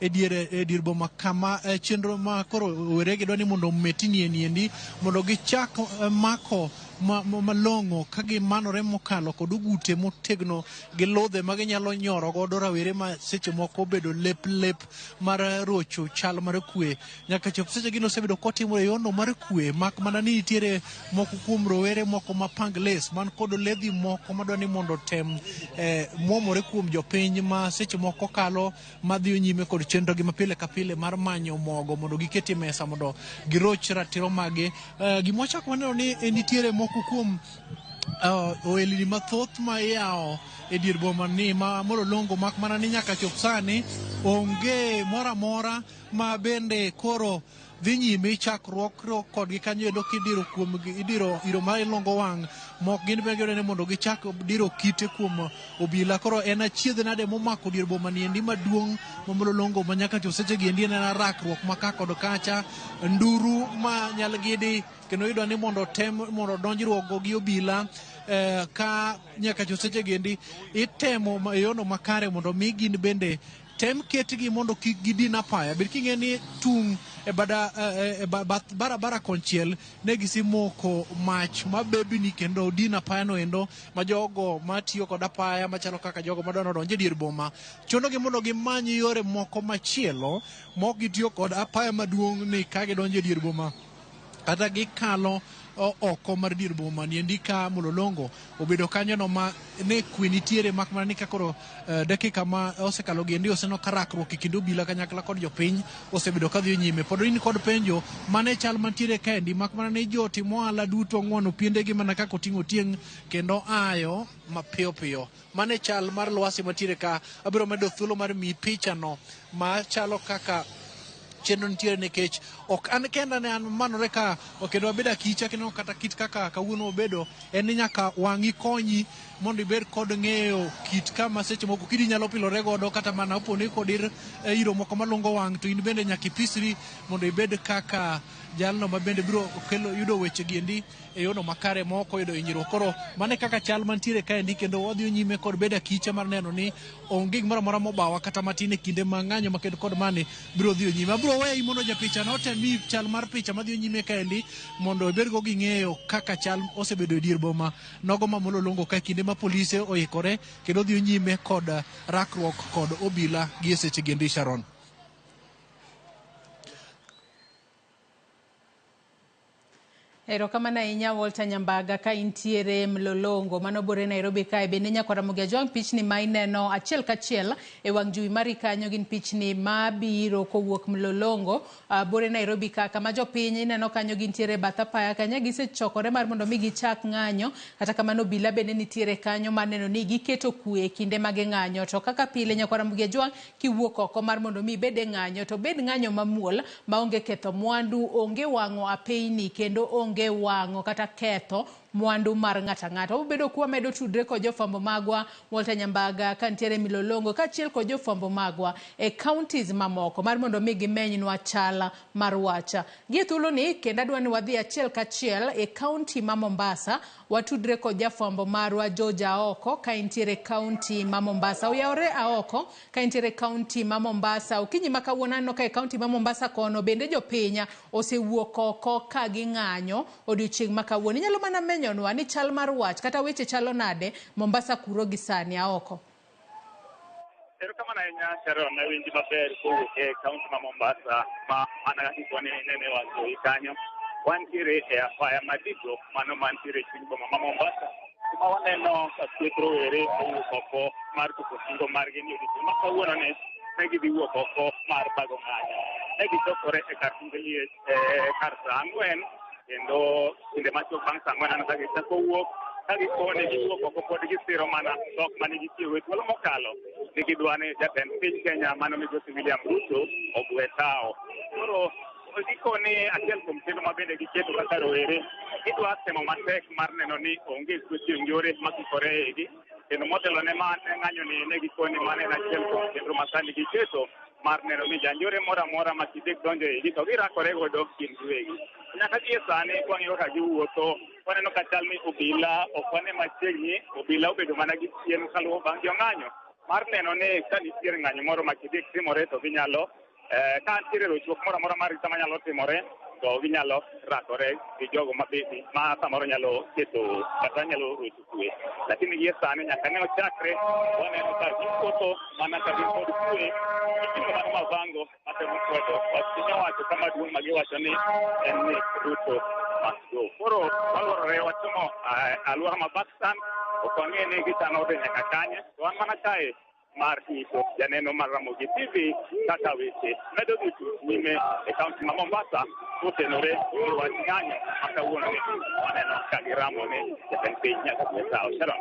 e dier boma kama chenro ma koro weregi dwani mondo metinie niendi mondo gichak mako malong'o ka gimanore mokalo kod ogute motegno gi ludhe ma ginyalo nyoro godo rawere ma seche moko bedo lep mar rocho chal mar kwe nyaka chop seche gino osebedo kotimore yono mar kwe mak mana ni nitiere moko kuom rowere moko mapang les man kod ledhi moko madwani mondo tem muomore kuom jopiny ma seche moko kalo madhi nyime kod chenro gi mapile ka pile mar manyo mogo mondo giketi mesa mondo giroch ratiro magi gimwachak waneno ni nitiere moko kuom ohelni mathoth ma iyawo e dier boma ni ma Mlolongo mak mana ni nyaka chop sani onge moramora ma bende koro dhi nyime chakruok kodgi kanyo endo kidiro kuomgi idiro iro ma ilongo wang' mok gin bende giyudo ni mondo gichak diro kite kuom obila koro en achiedh nade momako dier boma ni endi maduong' ma Mlolongo ma nyaka chop seche gi endi en rakruok ma ka kod kacha nduru ma nyal gidi kendo iyudo ni mondo donjruok gi obila ka nyaka chop seche gi endi itemo e yono makare mondo mi gin bende tem ketgi mondo kik gidin apaya bed king'e ni tung' e barabara konchiel ne gisimoko mach mabebni kendo din apaya no endo ma jogo matiyo kod apaya machalo kaka jogo madwano donjo e dier boma chunogi mondo gimany yore moko machielo mok gitiyo kod apaya maduong' ni ka gidonjo e dier boma kata gikalo oko mar dier boma ni endi ka Mlolongo obedo kanyono ma ne kwe nitiere mak mana ni ka koro dakika ma osekalo gi endi oseno ka rakruok e kind obila kanyakla kod jopiny osebedo ka dhi nyime pod in kod penjo mane chal mantiere kaendi mak mana ni jotim ohala duto ng'wono piendegi mana kaka oting'o tieng' kendo ayo mapiyo mane chal mar lwasi mantiere ka abiro medo thuolo mar mi pichano ma chalo kaka chenro nitiere nikech ok an kenda ne an manore ka kendo abedo akicha kendo kata kit kaka kawuono obedo en ni nyaka wang'i konyi mondo ibed kod ng'eyo kit kama seche moko kidi nyalo pilore godo kata mana oponi kod iro moko malungo wang' to in bende nyaka ipisri mondo ibed kaka jalno ma bende biro kelo yudo weche gi endi e yono makare moko yudo hinyruok koro mane kaka chal mantiere kaendi kendo wadhi nyime kod bedo akicha mar neno ni onge gimoro amora mobawa kata matin e kinde ma ng'anyo makendo kod mane biro dhi nyime abiro weyi mondo japicha no temi chal mar picha madhi nyime kaendi mondo ibed go gi ng'eyo kaka chal osebedo e dier boma nogo ma Mlolongo ka kinde ma polise oikore kendo dhi nyime kod rakruok kod obila gi seche gi endi Sharon. Erokamano ahinya Walter Nyambaga ka intiere Mlolongo mano bore Nairobi kae bende nyakwara Mugiajong pichni ma ineno achiel kachiel e wang' jowi mari kanyo gin pichni mabiro kowuok Mlolongo bore Nairobi ka kama jopiny ineno kanyo gintiere bath apaya kanya gisechokore mar mondo mi gichak ng'anyo kata kamano obila bende nitiere kanyo mar neno ni giketo kwe e kinde ma ging'anyo to kaka pile nyakwara Mugiajong kiwuok oko mar mondo mi bed e ng'anyo to bed ng'anyo mamuol maonge ketho mwandu onge wang'o apeyni kendo onge wang'o kata ketho mwandu mar ng'ata ng'ata obedo kuwa medo tudre kod jofwambo magwa Walter Nyambaga ka ntiere Mlolongo kachiel kod jofwambo magwa e counties mamoko mar mondo mi gimenynwa chala mar wacha gie thuolo ni kendo adwa ni wadhi achiel kachiel e county ma Mombasa watudre kod jafwambo marwa George Aoko ka ntiere county ma Mombasa oyawre Aoko ka ntiere county ma Mombasa okinyi ma kawuono no ka e county ma Mombasa kono bende jopinya osewuok oko ka ging'anyo odiochieng' ma kawuono nyalo mana menyonwa ni chal mar wach kata weche chalo nade Mombasa kuro gi sani Aoko. Erokamano ahinya Sharon na winji maber kowuok e kaunti ma Mombasa ma ana kikone nene wacho kanyo wantiere e apaya madigo mano mantiere chuny boma ma Mombasa kuma waneno ka thieth rowere owuok oko mar tuko singo margi ni odiochieng' ma kawuono ne gidhi wuok oko mar bago ng'anyo ne gichokore e kar tunge liech kar saa 4 kendo kinde machuok bang' saa 4 ka gichako wuok ka gikone giwuok oko pod gisiro mana dhok mane gitiyo e thuolo mokalo ni gidwa ni jatend piny Kenya mano migosi William Ruto ogwe tao koro gikone achiel kuom chenro ma bende giketo kaka rowere gidwa temo matek mar neno ni onge kweche yore makikore egi kendo motelo ne ng'anyo ni ne gikone mane achiel kuom chenro ma sani giketo mar neno ni janjore moro amora ma kidek donjo egi to girakore godo gin giwegi nyaka gie sani kwang'iyo ka giwuotho waneno ka chal ni obila okwane machiegni obila obedo mana gi chien kaluwo bang' jong'anyo mar neno ni ka nitiere ng'anyo moro makidhi timore to ginyalo ka nitiere rochruok moro amora mar rita manyalo timore to ginyalo rakore gi jogo mabedi ma samoro nyalo keto kata nyalo rocho kwe lakini gie sani nyaka ne ochakre waneno ka gikoto mana ka gin kod kwe gitimo mana mavango matemo kwedo piny owacho kama duong' ma giwacho ni en ni Ruto must go. Koro walorore watimo alwora ma Pakistan ok wang'e ni gichano dhi nyaka kanye to an mana kae mar hiso janeno mar Ramogi TV kaka weche medo dhi nyime e kaunti ma Mombasa kotenore gi wach ng'anyo ma kawuono waneno ka giramo ni jatend piny nyaka Sao Sharon.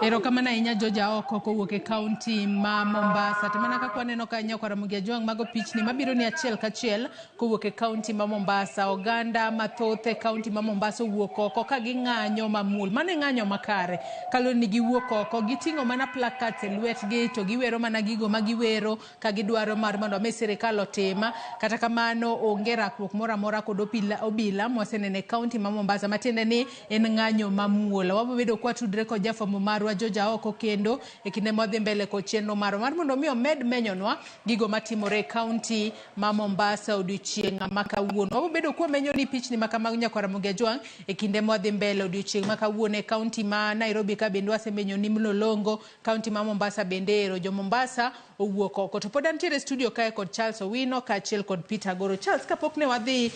Erokamano ahinya Georgia Oko kowuok e kaunti ma Mombasa. To mana kaka waneno ka Nyako Ramogi Ajwang' mago pichni mabiro ni achiel kachiel kowuok e kaunti ma Mombasa. Oganda mathoth e kaunti ma Mombasa owuok oko ka ging'anyo mamul. Mano e ng'anyo makare. Kalo ni giwuok oko giting'o mana plakats e lwetgi to giwero mana gigo ma giwero ka gidwaro mar mondo mi sirikal otima. Kata kamano onge rakruok moro amora kod obila mwaseneno e kaunti ma Mombasa matiende ni en ng'anyo mamuol. Wabedo kwa tudre kod jafwambo marwa Georgia Oko kendo e kinde modhi mbele kod chenro mar mondo mi omed menyonwa gigo matimore e kaunti ma Mombasa odiochieng' ma kawuono. Wabedo kwa menyo ni pichni ma kama Nyako Ramogi Ajwang' e kinde modhi mbele odiochieng' ma kawuono e kaunti ma Nairobi ka bende wasemenyo ni Mlolongo, kaunti ma Mombasa bende ero jo Mombasa owuok oko. To pod antiere studio kae kod Charles Owino kaachiel kod Peter Goro. Charles, kapok ne wadhi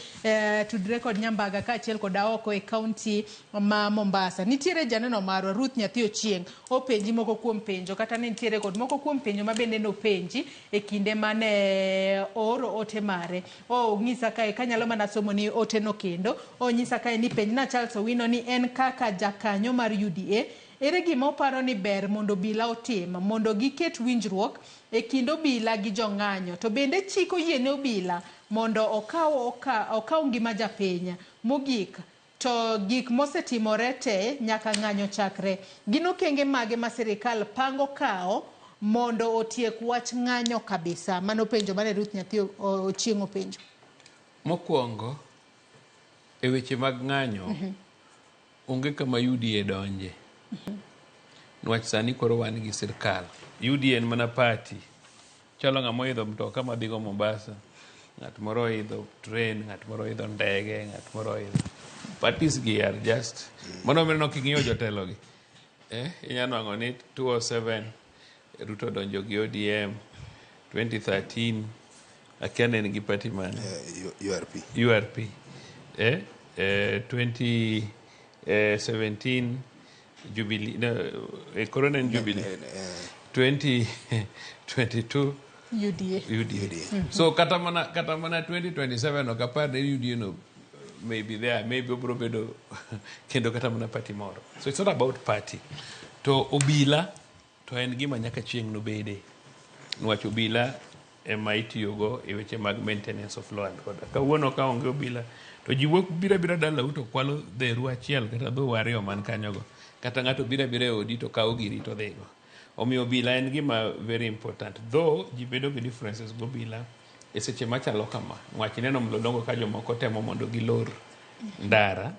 tudre kod Nyambaga kaachiel kod Aoko e kaunti ma Mombasa, nitiere janeno marwa Ruth Nyathi Ochieng' openji moko kuom penjo kata ne nitiere kod moko kuom penjo ma bende no penji e kinde mane oro ote mare. Ng'isa kae kanyalo mana somo ni ote no kendo nyisa kae ni penj na Charles Owino ni en kaka jakanyo mar UDA ere gima oparo ni ber mondo obila otim mondo giket winjruok e kind obila gi jong'anyo, to bende chiko yiene obila mondo okaw ngima japiny mogik to gik mosetimore te nyaka ng'anyo chakre. Gin okenge mage ma sirikal pango kao mondo otiek wach ng'anyo kabisa? Mano penjo mane Ruth Nyathi Ochieng' openjo. Mokwongo e weche mag ng'anyo onge kama UDA donje. Nwach sani koro wan gi sirikal. UDA en mana party. Chalo ng'ama idho mtoka madhigo Mombasa, ng'at moro idho train, ng'at moro idho ndege, ng'at moro idho parties gi are just mano meno king'iyo jotelo gi inyanwang'o ni 2007 Ruto donjo gi ODM, 2013 akia ne gi party man URP 2017 Jubilee Corona Jubilee 2022 UDA. So kata mana 2027 okapar ne UDA no maybe there, maybe obrobedo kendo kata mana party moro. So it's not about party. To obila to en gima nyaka chieng' no bede. Nwach obila ema itiyogo e weche mag maintenance of law and order. Kawuono ka onge obila to ji wuok bira dala to kwalo dheru achiel kata dho ariyo man kanyogo. Kata ng'ato bira e odi to kawo giri to dhigo. Omiyo obila en gima very important. Though ji bedo gi differences go obila e seche machalo kama. Nwach neno Mlolongo ka jomoko temo mondo gilor ndara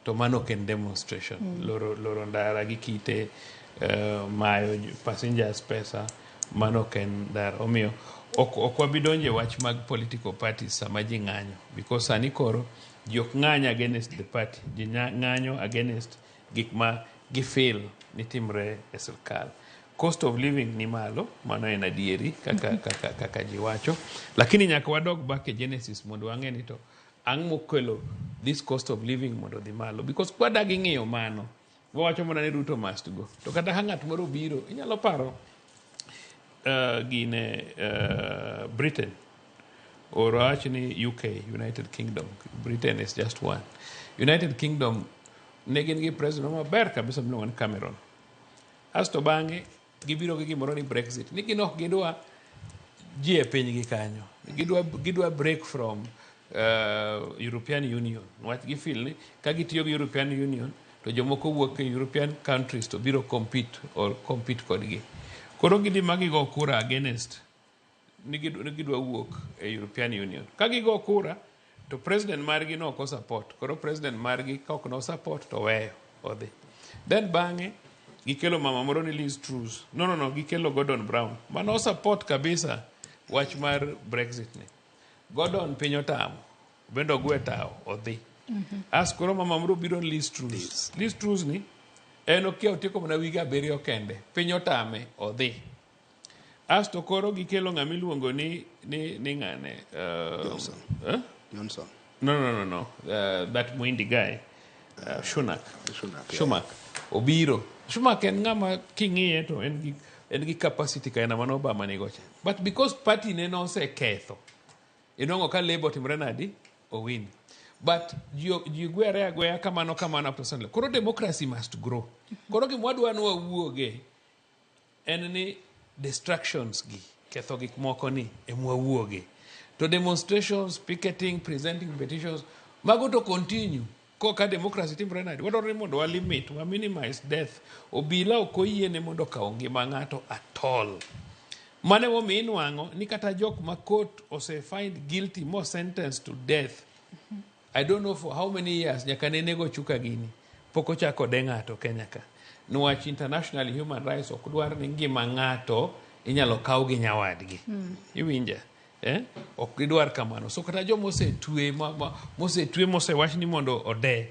to mano ken demonstration. Loro ndara gi kite mayo passengers pesa mano ken ndara. Omiyo ok wabidonje wach mag political parties sama ji ng'anyo, because sani koro ji ok ng'anyo against the party, ji ng'anyo against gik ma gifeel ni timre e sirkal. Cost of living ni malo, mano en adieri kaka ji wacho, lakini nyaka wadog back e genesis mondo wang'e ni to ang' mokelo this cost of living mondo dhi malo, because kwadagi ng'iyo mano wawacho mana ni Ruto must go. To kata ka ng'at moro biro inyalo paro gine Britain or actually UK, United Kingdom. Britain is just one. United Kingdom ne gin gi president maber kabisa miluongo ni Cameron. Asto bang'e gibiro gi gimoro ni Brexit. Ni gin ok gidwa ji e pinygi kanyo. Gidwa break from European Union. Nwach gifeel ni ka gitiyo gi European Union to jomoko wuok e European countries to biro compete kodgi. Koro gidi magigo kura against ni gidwa wuok e European Union. Ka gigo kura, to president margi no ko support. Koro president margi ka ok no support to weyo odhi. Then bang'e gikelo mama moro ni Liz Truss. No, gikelo Gordon Brown. Mano support kabisa wach mar Brexit ni. Gordon piny otamo. Bendo gwe tao odhi. As koro mama moro biro Liz Truss. Liz Truss ni en okia otieko mana wige 7 kende. Piny otame odhi. As to koro gikelo ng'ama iluongo ni ng'ane Johnson. Johnson. No. That Mwindi guy. Schumack. Obiro. Schumack en ng'ama king'iye to en gi capacity ka en mano Obama ni gocha. But because party ne no se ketho. Inongo ka Labour timre nadi owin. But ji gwere agweya kamano after Sunday. Koro democracy must grow. Koro gimwadwa no wawuoge en ni distractions gi ketho gik moko ni emwawuoge. To demonstrations, picketing, presenting petitions, mago to continue. Koka democracy timre nadi. Wadore mondo wa limit, wa minimize death. Obila okoyie ne mondo kawo ngima ng'ato at all. Mane womi inwang'o ni kata jok ma court ose find guilty more sentenced to death. I don't know for how many years nyaka ne nego chuka gini. Poko chako de ng'ato Kenya ka. Nwach international human rights ok dwar ni ngima ng'ato inyalo kaw gi nyawadgi. Iwinja? Ok gidwar kamano. So kata jo mose twe mose wach ni mondo ode.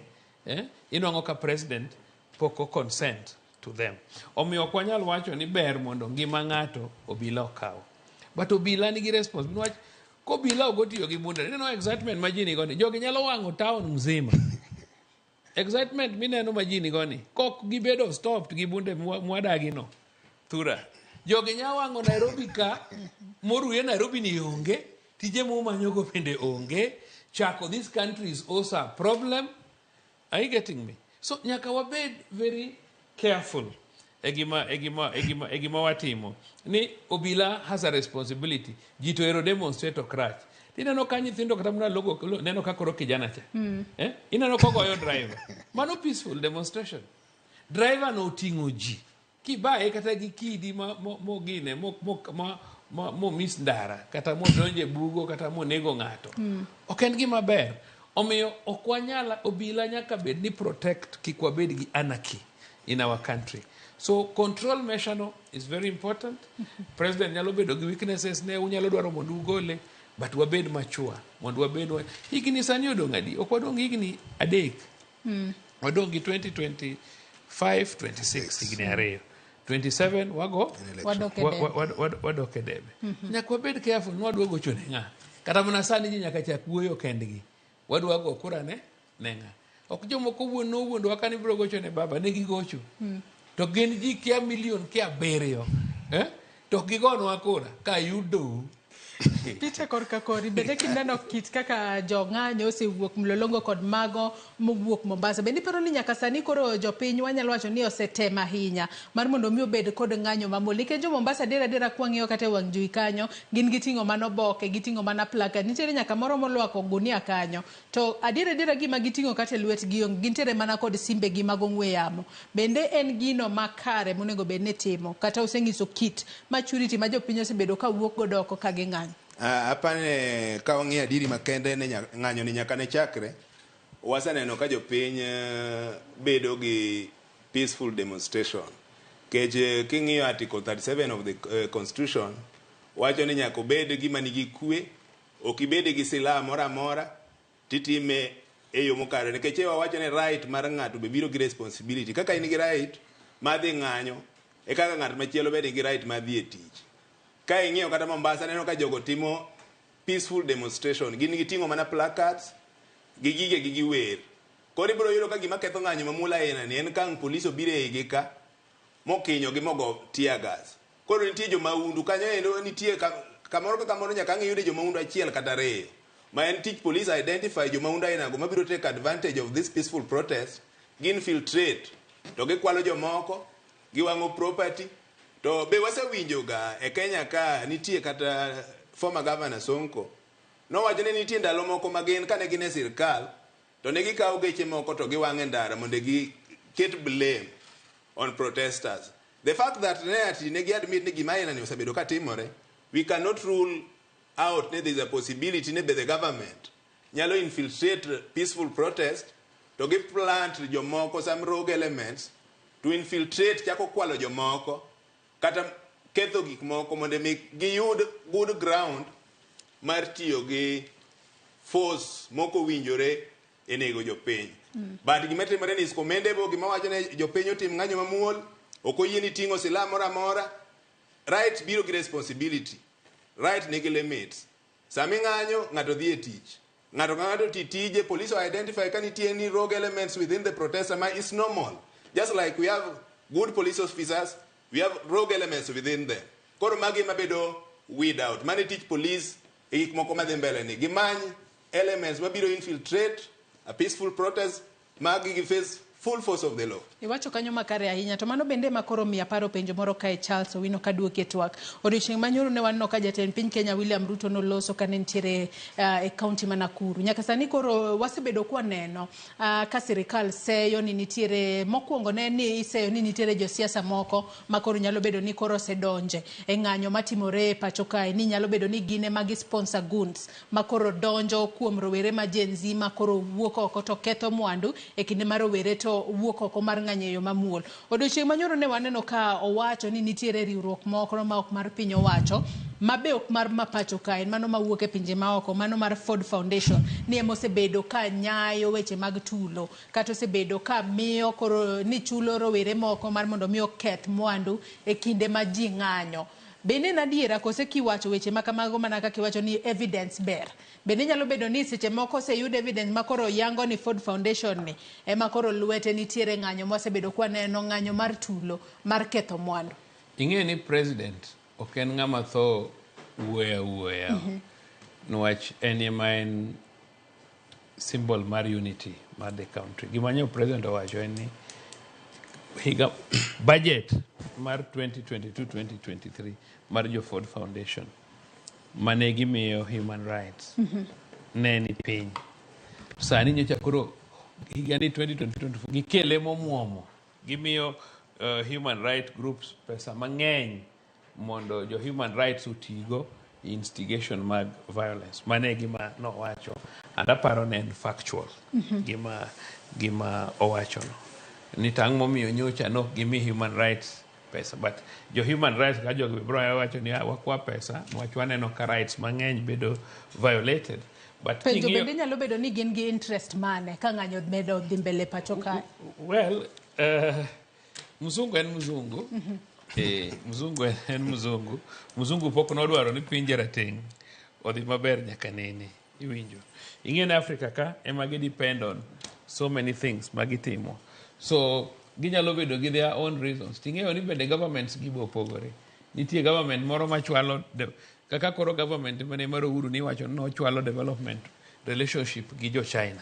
Inwang'o ka president poko consent to them. Omiyo ok wanyal wacho ni ber mondo ngima ng'ato obila okaw. But obila nigi responsibility. Ko obila ogotiyo gi bunde. Neno excitement ma ji nigo ni. Jogi nyalo wang'o town mzima. Excitement mineno ma ji nigo ni. Kok gibedo stopped gi bunde mwadagi no. Thura. Jogi nyalo wang'o Nairobi ka. Moruye Nairobi ni onge. Tije manyogo bende onge. Chako, this country is also a problem. Are you getting me? So nyaka wabed very careful. Egima watimo. Ni obila has a responsibility. Jito ero demonstrateokrach. Inano ka nyithindo kata muna logo neno ka koro kijana cha. Inano kogoyo driver. Mano peaceful demonstration. Driver no tingo ji. Kibae kata gi kidi mo gine mo miss ndara kata mo donje bugo kata mo nego ng'ato. Ok en gima ber. Omiyo okwanyala obila nyaka bed ni protect kikwa bed gi anarchy in our country. So control measure no is very important. President nyalo bedo gi weaknesses ne unyalo dwaro mondo ugole, but wabed mature. Mondo wabed higni sani odong' adi? Ok wadong' higni 3. Wadong' gi 2025, 26 higni 2. 27 wago wadoke debe. Nyaka wabed careful nwadwa gocho ne ng'a. Kata mana sani ji nyaka chak wuoyo kendgi. Wadwa go kura ne ng'a. Ok jomoko wuondo wakani biro gocho ne baba ne gigocho. To gin ji kia milion kia 7. To gigonwa kura ka yudo. Peter korka kori bende kineno kit kaka jong'anyo osewuok Mlolongo kod mago mowuok Mombasa. Bende paro ni nyaka sani koro jopiny wanyalo wacho ni osetema ahinya mar mondo mi obed kod ng'anyo mamolike jo Mombasa dera kwang'iyo kata wang' jui kanyo gin giting'o mano boke giting'o mana plaka nitiere nyaka moro molwako gunia kanyo to adira gima giting'o kata lwetgi gintiere mana kod simbe gi mag ong'we yamo. Bende en gino makare monego bed ni timo kata oseng'iso kit maturity ma jopiny osebedo ka wuok godoko ka ging'anyo. Apane ka wang'iyo adiri makende ne ng'anyo ni nyaka ne chakre waseneno ka jopiny bedo gi peaceful demonstration. Kech king'iyo article 37 of the constitution wacho ni nyaka obed gima nigi kwe, ok ibed gi silaha moro amora titime e yo mokare nikech wawacho ni right mar ng'ato be biro gi responsibility. Kaka in gi right madhi ng'anyo e kaka ng'at machielo bed gi right madhi e tich. Ka ing'iyo kata Mombasa neno ka jogo timo peaceful demonstration, gin giting'o mana placards gi gige gi giwer. Koro ibiro yudo ka gima ketho ng'anyo mamula ahinya ni en kang' polisi obiro eigi ka mokinyo gi mogo tear gas. Koro nitie jomaundu kanyo endo nitie kamoro ka kamoro nyaka ang' iyude jomaundu achiel kata 2. Ma en tich police identify jomaundu ainago mabiro take advantage of this peaceful protest, infiltrate to gikwalo jomoko, giwang'o property. To be wasewinjo ga e Kenya ka nitie kata former governor Sonko nowacho ni nitie ndalo moko magin kane gin e sirkal to ne gikawo geche moko to giwang'e ndara mondo get blame on protesters. The fact that ne gi admit ni gima aina ni osebedo ka timore we cannot rule out that there is a possibility that the government nyalo infiltrate peaceful protest to give plant jomoko some rogue elements to infiltrate chako kwalo jomoko kata ketho gik moko mondo giyud good ground mar tiyo gi force moko winjore e nego jopiny. But gima timore ni is commendable, gima wacho ne jopiny otim ng'anyo mamuol, ok oyieni ting'o silaha moro amora. Right biro gi responsibility. Right nigi limits. Sami ng'anyo, ng'ato dhi e tich. Ng'ato ka ng'ato tije, police will identify ka nitie any rogue elements within the protest. It's normal. Just like we have good police officers, we have rogue elements within them. Koro magi mabedo weed out. Mani teach police gik moko madhi mbele ni. Gimany elements mabiro infiltrate a peaceful protest, magi gi face full force of the law. Iwacho kanyo makare ahinya to mano bende makoro miya paro penjo moro kae Charles Owino kaduoke twak. Odiochieng' manyoro ne wanno ka jatend piny Kenya William Ruto noloso ka nentiere e kaunti ma Nakuru. Nyaka sani koro wasebedo kwa neno ka sirikal seyo ni nitiere mokwongo ne ni iseyo ni nitiere josiasa moko makoro nyalo bedo ni koro sedonje e ng'anyo matimore pacho kae ni nyalo bedo ni gine magi sponsor goons makoro donjo kuom rowere ma Gen Z makoro wuok oko to ketho mwandu e kinde mar rowere to wuok oko mar ng'anyo mamuol. Odiochieng' manyoro ne waneno ka owacho ni nitiere riwruok moko ma ok mar piny owacho mabe ok mar mapacho kae mano mawuok e pinje maoko, mano mar Ford Foundation ni emosebedo ka nyayo weche mag tulo kata osebedo ka miyo koro ni chulo rowere moko mar mondo miyo keth mwandu e kinde ma ji ng'anyo. Bende nadiera kose kiwacho weche makamago mana ka kiwacho ni evidence ber. Bende nyalo bedo ni seche moko se yud evidence makoro yango ni Ford Foundation ni makoro lwete nitiere ng'anyo mosebedo kwa neno ng'anyo mar tulo mar ketho mwandu. Ing'e ni president ok en ng'ama tho wuoya nwach en ema en symbol mar unity mar the country. Gimanyo president owacho en ni higa budget mar 2022-2023 mar jo Ford Foundation mane gimiyo human rights ne ni piny. Sani nyocha koro higa ni 2024 gikele momuomo gimiyo human rights groups pesa mang'eny mondo jo human rights utigo instigation mag violence. Mane gima nowacho and aparo ne en factual gima owacho no. Ni tang' momiyo nyocha no gimi human rights pesa, but jo human rights ka jogi bro wacho ni wakwa pesa wacho aneno ka rights mang'eny bedo violated. But penjo bende nyalo bedo ni gin gi interest mane ka ng'anyo medo dhi mbele pacho kae. Well, mzungu en mzungu. Mzungu en mzungu. Mzungu pok nodwaro ni pinje rateng' odhi maber nyaka nene. Iwinjo. Ing'e Africa ka ema gi depend on so many things magitimo. So ginyalo bedo gi their own reasons. Ting'eyo ni bende governments gibo pogore. Nitie government moro machwalo kaka koro government mane mar Uhuru ni wacho no chwalo development relationship gi jo China.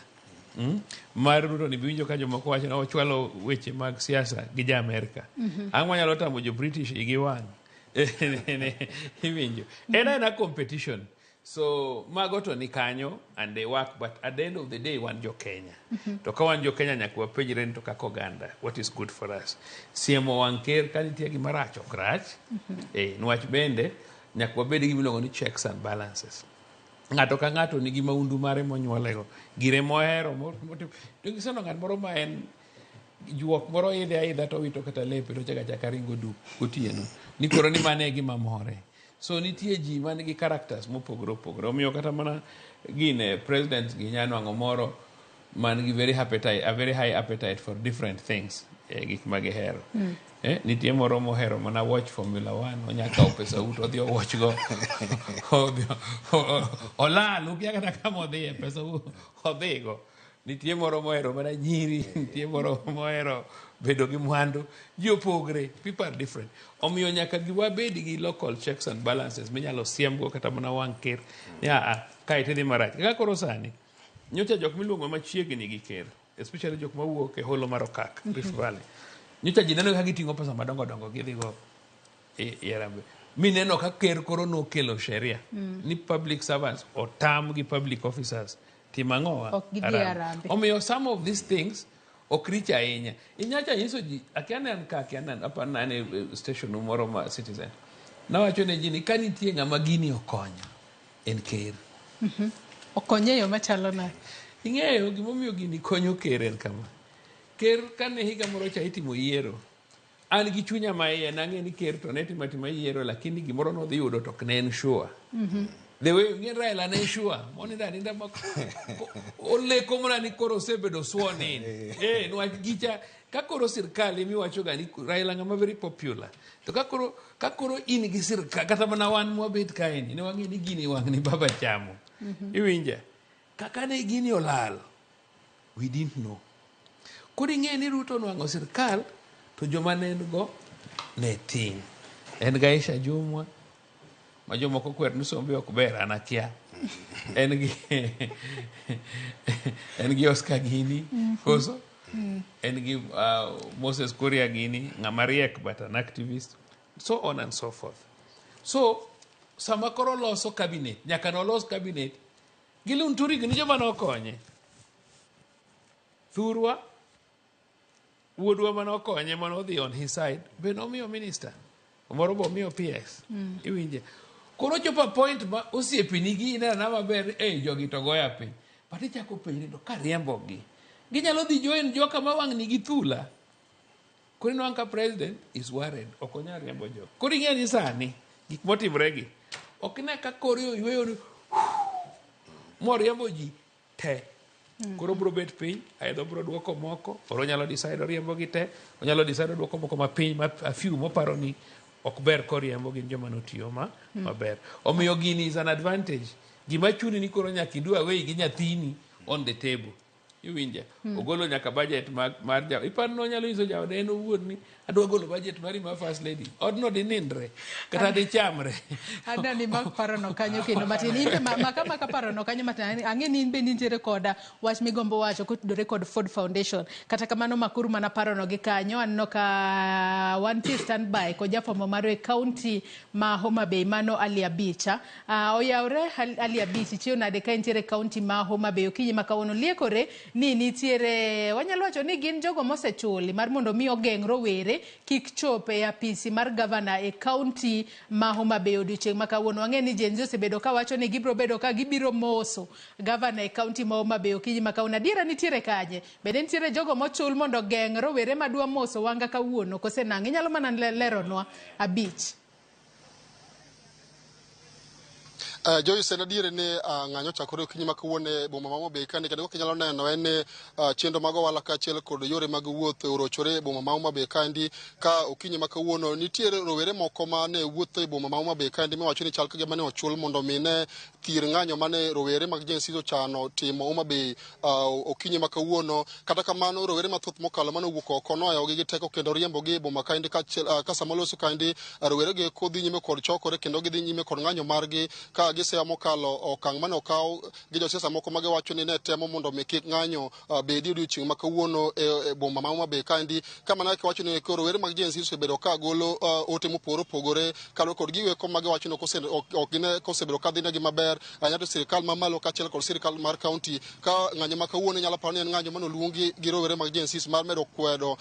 Mar Ruto ni biwinjo ka jomoko wacho no chwalo weche mag siasa gi ja America. Ang' wanyalo tamo jo British igi wang'. Iwinjo. En competition. So mago to ni kanyo and they work, but at the end of the day wan jo Kenya. To ka wan jo Kenya nyaka wapenjre to kaka oganda what is good for us. Siemo wang' ker ka nitie gima rach ok rach. Nwach bende nyaka wabed gi miluongo ni checks and balances. Ng'ato ka ng'ato nigi maundu mare monyuolego. Gire mohero to gisono ng'at moro ma en juok moro idha to wito kata lepe to chaka ringo duk gotieno. Ni koro ni mane gima more. So nitie ji man gi characters mopogore opogore. Omiyo kata mana gine presidents gi nyanwang'o moro man gi a very high appetite for different things. Gik magihero. Nitie moro mohero mana watch Formula 1 onyaka pesa uto odhi watch go. Olal ukia kata kama odhi pesa odhi go. Nitie moro mohero mana nyiri, nitie moro mohero bedo gi mwandu, ji opogre, people are different. Omiyo nyaka giwabedi gi local checks and balances minyalo siemgo kata mana wang' ker. Kae tidhi marach. Kaka koro sani, nyocha jok miluongo machiegni gi ker, especially jok mawuok e holo mar Okak, Rift Valley. Nyocha ji neno ka giting'o pesa madongo dongo gidhigo e Harambee. Mineno ka ker koro nokelo sheria ni public servants otam gi public officers timang'owa Harambee. Omiyo some of these things ok rich ahinya. Inyacha nyiso ji akianan apa nane station moro ma Citizen. nawacho ne ji ni ka nitie ng'ama gini okonyo en ker. Okonyo e yo machalo nade? Ing'eyo gimomiyo gini konyo ker en kama. Ker kane higa moro cha itimo yiero, an gi chunya ma iye nang'e ni ker to ne timo yiero, lakini gimoro nodhi yudo to ok ne en sure. The way ng'e Raila ne sure, monida ninda oleko mana ni koro osebedo sworn in. Nwach gicha ka koro sirkal imiwacho ga ni Raila ng'ama very popular. To ka koro in gi sirkal kata mana wan mwabet kaeni ne wang'e ni gini wang' ni baba chamo. Iwinja? Kaka ne gini olal, we didn't know. Koro ing'e ni Ruto nwang'o sirkal to joma ne en go ne tin. En ga Aisha Jumwa, ma jomoko kwer ni sombe ok ber, an akia. En gi Oscar Gini, koso? En gi Moses Kuria Gini, ng'ama riek but an activist, so on and so forth. So, sama koro loso cabinet, nyaka nolos cabinet, Gilun Turig ni joma nokonye. Thurwa, wuodwa manokonye manodhi on his side, be nomiyo minister. Moro bo miyo PS. Iwinje. Koro chopa point ma osiepini gi inena maber jogi to goya piny. But ichako penjo to ka riembo gi. Ginyalo dhi join joka ma wang' nigi thula. Koro inwang' ka president is worried. Ok onyal riembo joka. Koro ing'e ni sani gik motimre gi. Ok ne ka koro yweyo ni moriembo ji te. Koro bro bet piny, aidho bro duoko moko, oro nyalo decide oriembo gi te, onyalo decide duoko moko ma piny, ma a few moparo ni ok ber koriembo gin joma notiyo maber. Omiyo gini is an advantage. Gima chuni ni koro nyaka idwa away gi nyathini on the table. Iwinja? Ogolo nyaka budget mar jaw. Ipan no nyalo iso jaw en owuon ni adwa golo budget mari ma first lady. Odno di nindre kata di chamre. Ada ni mak parono kanyo kendo matin imbe makama ka parono kanyo matin ang'e ni imbe nitiere koda wach migombo wacho kotudore kod Ford Foundation. Kata kamano makuru mana parono gi kanyo anno ka wanti standby ko jafamo maro e county ma Homa Bay mano Ali Abicha. Oyawre Ali Abicha chio nade ka nitiere county ma Homa Bay okinyi makawono liekore ni nitiere wanyalo wacho ni gin jogo mosechuli mar mondo mi ogeng' rowere kik chope apisi mar governor e county ma Homa Bay odiochieng' ma kawuono. Wang'e ni Gen Z osebedo ka wacho ni gibro bedo ka gibiro moso governor e county ma Homa Bay okinyi ma kawuono. Adiera nitiere kanye? Bende nitiere jogo mochul mondo geng' rowere madwa moso wanga kawuono kose nang' inyalo mana leronwa Abich. Joyce en adiere ni ng'anyo chakore okinyi ma kawuono boma ma Homa Bay kani kendo kinyalo neno en chenro mag ohala kaachiel kod yore mag wuoth orochore e boma ma Homa Bay kandi ka okinyi ma kawuono nitiere rowere moko mane wuotho e boma ma Homa Bay kandi miwacho ni chal kagima ne ochul mondo mine thir ng'anyo mane rowere mag Gen Z ochano timo Homa Bay okinyi ma kawuono. Kata kamano rowere mathoth mokalo mane owuok oko noyawo gi teko kendo riembo gi e boma kandi ka sama loso kandi rowere gi kodhi nyime kod chokore kendo gidhi nyime kod ng'anyo margi ka gisea mokalo okang' mane okaw gi josiasa moko ma giwacho ni ne temo mondo mi kik ng'anyo bedi odiochieng' ma kawuono e boma ma Homa Bay kandi kama ne wacho ni rowere mag Gen Z osebedo ka golo ote mopogore opogore kaluwore kod giweko ma giwacho ni ok gine kosebedo ka dhine gi maber nyato sirikal mamalo kaachiel kod sirikal mar kaunti ka ng'anyo ma kawuono nyalo paro ni en ng'anyo mane oluongi gi rowere mag Gen Z mar medo kwedo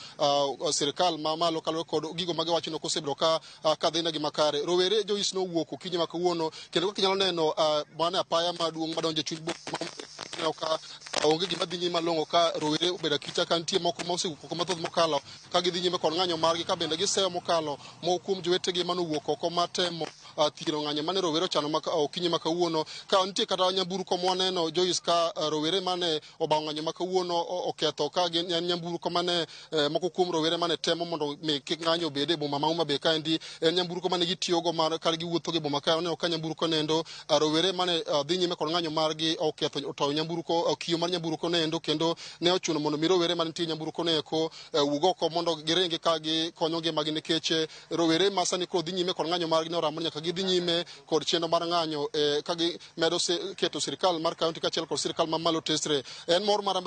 sirikal mamalo kaluwore kod gigo ma giwacho ni kosebedo ka dhine gi makare. Rowere Joyce nowuok okinyi ma kawuono kendo kaka inyalo neno mane apaya maduong' madonjo e chuny boma ka onge gima dhi nyime malong'o ka rowere obedo akita ka nitie moko mosewuok oko mathoth mokalo ka gidhi nyime kod ng'anyo margi ka bende giseyo mokalo moko kuom jowetegi manowuok oko matemo thiro ng'anyo mane rowere ochano okinyi ma kawuono. Ka nitie kata nyamburko mwaneno Joyce ka rowere mane obawo ng'anyo ma kawuono oketho ka gin nyamburko mane moko kuom rowere mane temo mondo kik ng'anyo obede e boma ma Homa Bay kaendi en nyamburko mane gitiyogo ka giwuotho e boma ka oneno ka nyamburko nendo rowere mane dhi nyime kod ng'anyo margi oketho otoyo nyamburko kiyo mar nyamburko nendo kendo ne ochuno mondo mi rowere mane nitie nyamburko ne eko wuog oko mondo giringi ka gikonyo ngimagi nikech rowere ma sani koro dhi nyime kod ng'anyo margi ne oramo nyaka gidhi nyime kod chenro mar ng'anyo ka gimedo keto sirikal mar kaunti kaachiel kod sirikal mamalo tesre. En mor mar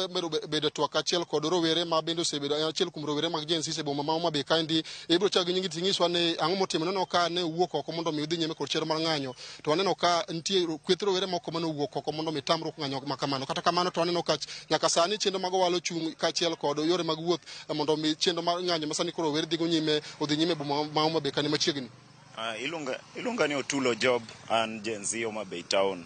bedo twak kaachiel kod rowere ma bende osebedo achiel kuom rowere mag Gen Z e boma ma Homa Bay kaendi. Ibiro chak gi nyingi tinyiswa ni ang'o motimo. Neno ka ne wuok oko mondo mi udhi nyime kod chenro mar ng'anyo to waneno ka nitie kweth rowere moko mane owuok oko mondo mi tamruok ng'anyo ma kamano. Kata kamano to waneno ka nyaka sani chenro mag ohala ochung' kaachiel kod yore mag wuoth mondo mi chenro mar ng'anyo ma sani koro rowere dhigo nyime odhi nyime boma ma Homa Bay kani machiegni. Iluonga ni Otulo Job an Gen Z Homa Bay Town.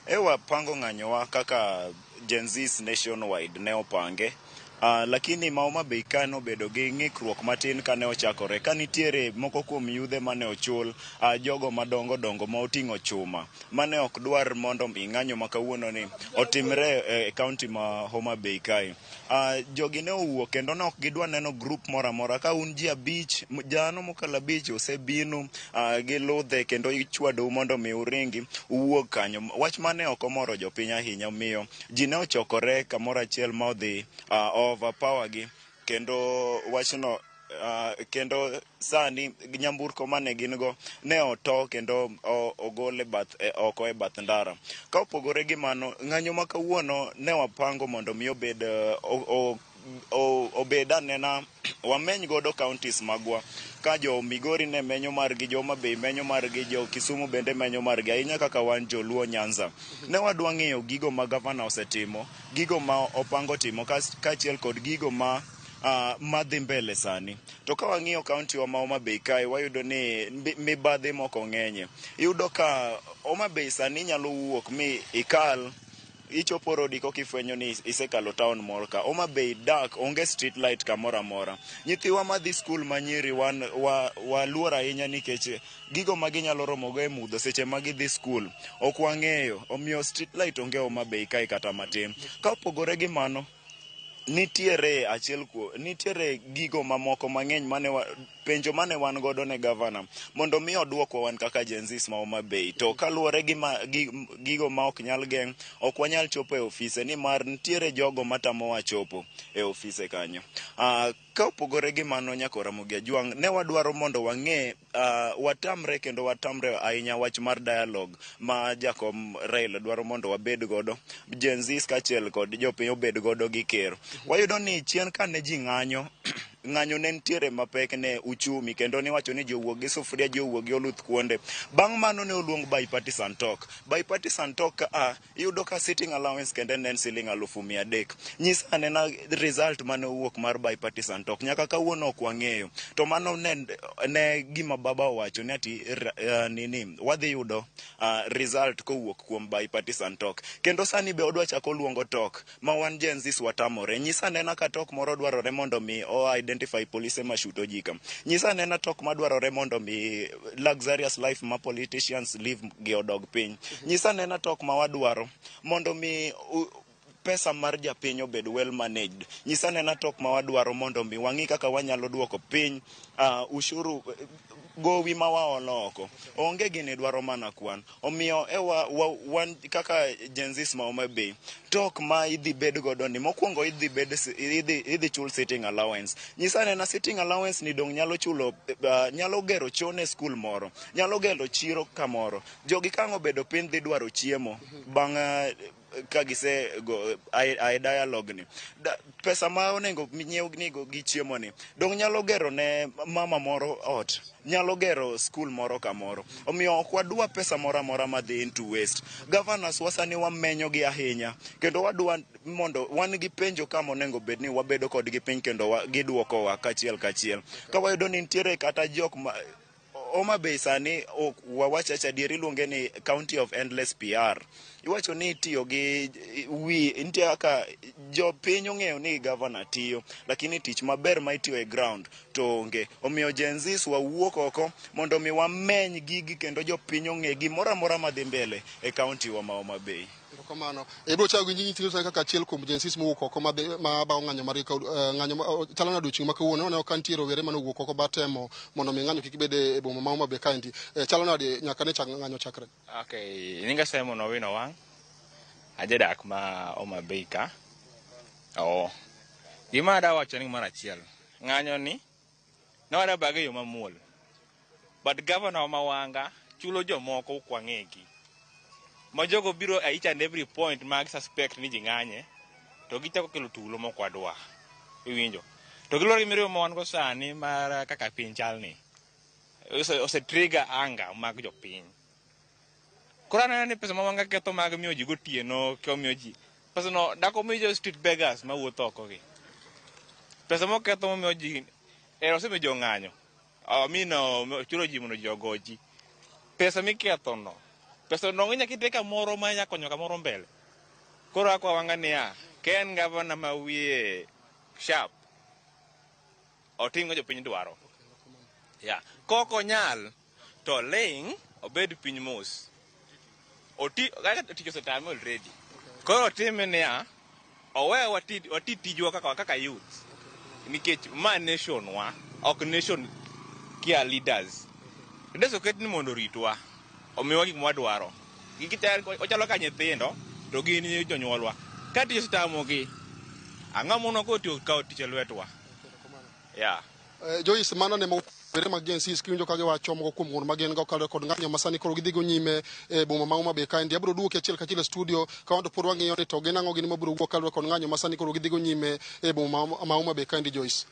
Ewa pango ng'anyowa kaka Gen Z's nationwide ne opange. Lakini ma Homa Bay ka nobedo gi ng'ikruok matin kane ochakore ka nitiere moko kuom yudhe mane ochul jogo madongo dongo ma oting'o chuma mane ok dwar mondo ng'anyo ma kawuono ni otimre e kaunti ma Homa Bay kae. Jogi ne owuok kendo ne ok gidwa neno grup moro amora ka un ji 5 jano mokalo 5 osebinu gi ludhe kendo ichwadou mondo mi uringi uwuog kanyo. Wach mane ok omoro jopiny ahinya omiyo ji ne ochokore kamoro achiel ma odhi overpower gi kendo wachno kendo sani nyamburko mane gin go ne oto kendo ogole oko e bath ndara. Ka opogore gi mano, ng'anyo ma kawuono ne wapango mondo mi obed anena wameny godo counties magwa ka jo Migori ne menyo margi, jo Homa Bay menyo margi, jo Kisumu bende menyo margi, ahinya kaka wan joluo Nyanza. Ne wadwa ng'eyo gigo ma gavana osetimo, gigo ma opango timo kaachiel kod gigo ma madhi mbele sani. To ka wang'iyo kaunti wa ma Homa Bay kae wayudo ni mibadhi moko ng'enye. Iyudo ka Homa Bay sani nyalo wuok mi ikal ichopo rodi kokifwenyo ni isekalo town moro ka. Homa Bay dark, onge street light kamoro amora. Nyithiwa madhi skul manyiri waluor ahinya nikech gigo ma ginyalo romogo e mudho seche ma gidhi skul ok wang'eyo, omiyo street light onge Homa Bay kae kata matin. Ka opogore gi mano, nitiere gigo mamoko mang'eny penjo mane wan godo ne gavana mondo mi oduokwa wan kaka Gen Zs ma Homa Bay. To kaluwore gi gigo ma ok nyal geng', ok wanyal chopo e ofise ni mar nitiere jogo matamo wa chopo e ofise kanyo. Ka opogore gi mano, nyako Ramogi Ajwang' ne wadwaro mondo wang'e watamre ahinya wach mar dialogue ma Jakom Raila dwaro mondo wabed godo Gen Zs kaachiel kod jopiny obed godo gi ker. Wayudo ni chien kane ji ng'anyo ne nitiere mapek ne uchumi kendo niwacho ni jowuok gi sufuria, jowuok gi oluth kuonde. Bang' mano ne oluong bipartisan talk. Bipartisan talk iyudo ka sitting allowance kende ne en siling 300,000. Nyisa anena result mane owuok mar bipartisan talk. Nyaka kawuono ok wang'eyo. To mano ne gima baba owacho ni ati wadhi yudo result kowuok kuom bipartisan talk. Kendo sani be odwa chako luongo talk ma wan Gen Zs watamore. Nyisa anena ka talk moro dwarore mondo mi identify police ma shuto jika. Nyisa nena tok madwarore mondo mi luxurious life ma politicians live gi odog piny. Nyisa nena tok ma wadwaro mondo mi pesa mar japiny obed well managed. Nyisa nena tok ma wadwaro mondo mi wang'i kaka wanyalo duoko piny ushuru gowi ma waolo oko. Onge gini dwaro mana kwan. Omiyo wan kaka Gen Zs ma Homa Bay, tok ma idhi bed godo ni mokwongo idhi chul sitting allowance. Nyisa nena sitting allowance ni dong nyalo chulo nyalo gero chone skul moro, nyalo gero chiro kamoro. Jogi kang'o bedo piny dhi dwaro chiemo bang' ka gise go ai dialogue ni. Pesa ma onego nyiew gi chiemo ni dong nyalo gero ne mama moro ot, nyalo gero skul moro kamoro. Omiyo ok wadwa pesa moro amora madhi into waste. Governors wasani wamenyo gi ahinya kendo wadwa mondo wan gi penjo kama onego bed ni wabedo kod gi piny kendo giduoko wa kachiel kachiel. Ka wayudo ni nitiere kata jok ma Homa Bay sani wawacha adieri luonge ni County of Endless PR. Iwacho ni tiyo gi nitie ka jopiny ong'eyo ni governor tiyo, lakini tich maber ma itiyo e ground to onge. Omiyo Gen Zs wawuok oko mondo mi wameny gigi kendo jopiny ong'e gimoro amora madhi mbele e county wa ma Homa Bay. Kamano ibro chago nyinyi tilo kaka achiel kuom Gen Zs mowuok oko ma bawo ng'anyo mar ng'anyo chalo na doching ma kawuono ne ok antiere rowere mane owuok oko batemo mondo mi ng'anyo kik bed e boma ma Homa Bay kaendi. Chalo na nyaka ne ng'anyo chakre. Okay, nyinga Simon Owino Wang, ajadak ma Homa Bay ka. Gima ada wacho ni mar achiel, ng'anyo ni wada bage yo mamuol. But governor ma Wanga chulo jomoko kwang'egi. Ma jogo biro each and every point mag suspect ni jing'anye to gichako kelo tulo moko adwa. Iwinjo. To giloro gimiro ma wan go sani mar kaka piny chalni. Ose trigger anger mag jopiny. Koro aneno ni pesa ma Wanga ketho mag miyo ji gotieno miyo ji. Pesa no dako miyo street beggars ma wuotho oko gi. Pesa mo ketho miyo ji osemiyo jo ng'anyo. amino chulo ji mondo jogoji pesa miketho no pesa no ng'enya kiteka moro ma nya konyo kamoro mbele koro akwa wangania ken gavana ma wiye sharp otingo jopiny dwaro ya koko nyal to ling obed piny mos kaka tich osetame already koro time niya owe wati tijwa kaka youth nikech ma nation wa ok nation kia leaders ndeso ket ni mondo ritwa omiwa gik mwadwaro ochalo ka nyithindo to gin jonyuolwa ka tich osetamogi ang'o mono kawo tich e lwetwa ya Joyce mano ne mawere mag Gen Z skinjo kage wacho moko kuom ng'ur magen go kalo kod ng'anyo masani koro gidhigo nyime e boma ma Homa Bay kae ndi abiro duoke achiel kachiel studio ka wando pod wang'iyo ni to gin ang'o gin mabiro wuok kalo kod ng'anyo masani koro gidhigo nyime e boma ma Homa Bay kae ndi Joyce.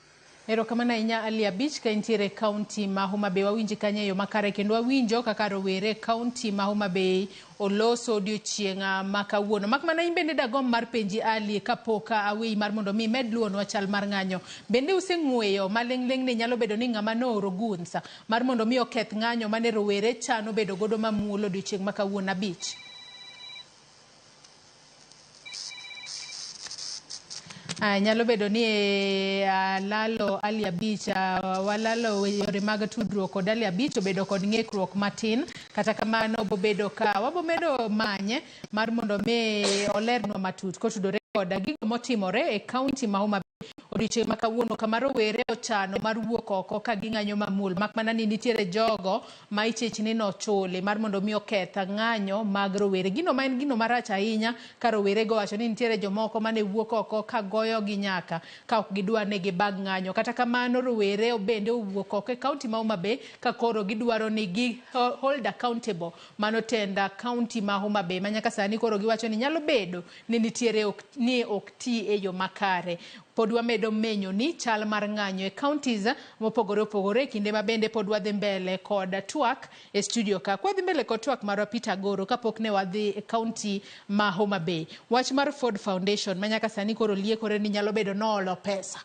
Erokamano ahinya Ali Abich ka intiere kaunti ma Homa Bay wawinji kanyo yo makare kendo wawinjo kaka rowere kaunti ma Homa Bay oloso odiochieng' ma kawuono. Mak mana in bende dagom mar penji Ali kapok aweyi mar mondo mi med luonwa chal mar ng'anyo. Bende useng'weyo maling'ling ni nyalo bedo ni ng'ama nooro gunsa mar mondo mi oketh ng'anyo mane rowere chano bedo godo mamuolo odiochieng' ma kawuono Abich? Nyalo bedo ni lalo Ali Abich walalo yore mag tudruok kod Ali Abich obedo kod ng'ikruok matin kata kamano bobedo ka wabomedo manye mar mondo mi olernwa matut kotudore kod gigo motimore e kaunti ma Homa Bay odiochieng' ma kawuono kama rowere ochano mar wuok oko ka ging'anyo mamuol mak mana ni nitiere jogo ma ichich ni nochuli mar mondo mi oketha ng'anyo mag rowere. Gino ma en gino marach ahinya ka rowere go wacho ni nitiere jomoko mane wuok oko ka goyo gi nyaka ka ok gidwa ne gibag ng'anyo. Kata kamano rowere bende owuok oko e kaunti ma Homa Bay ka koro gidwaro ni gi hold accountable mano tenda kaunti ma Homa Bay manyaka sani koro giwacho ni nyalo bedo ni nitiere ni ok ti e yo makare. Pod wamedo menyo ni chal mar ng'anyo e counties mopogore opogore kinde ma bende pod wadhi mbele kod twak e studio ka. Kwa dhi mbele kod twak mar Peter Goro kapok ne wadhi e county ma Homa Bay. Wach mar Ford Foundation manyaka sani koro liekore ni nyalo bedo noolo pesa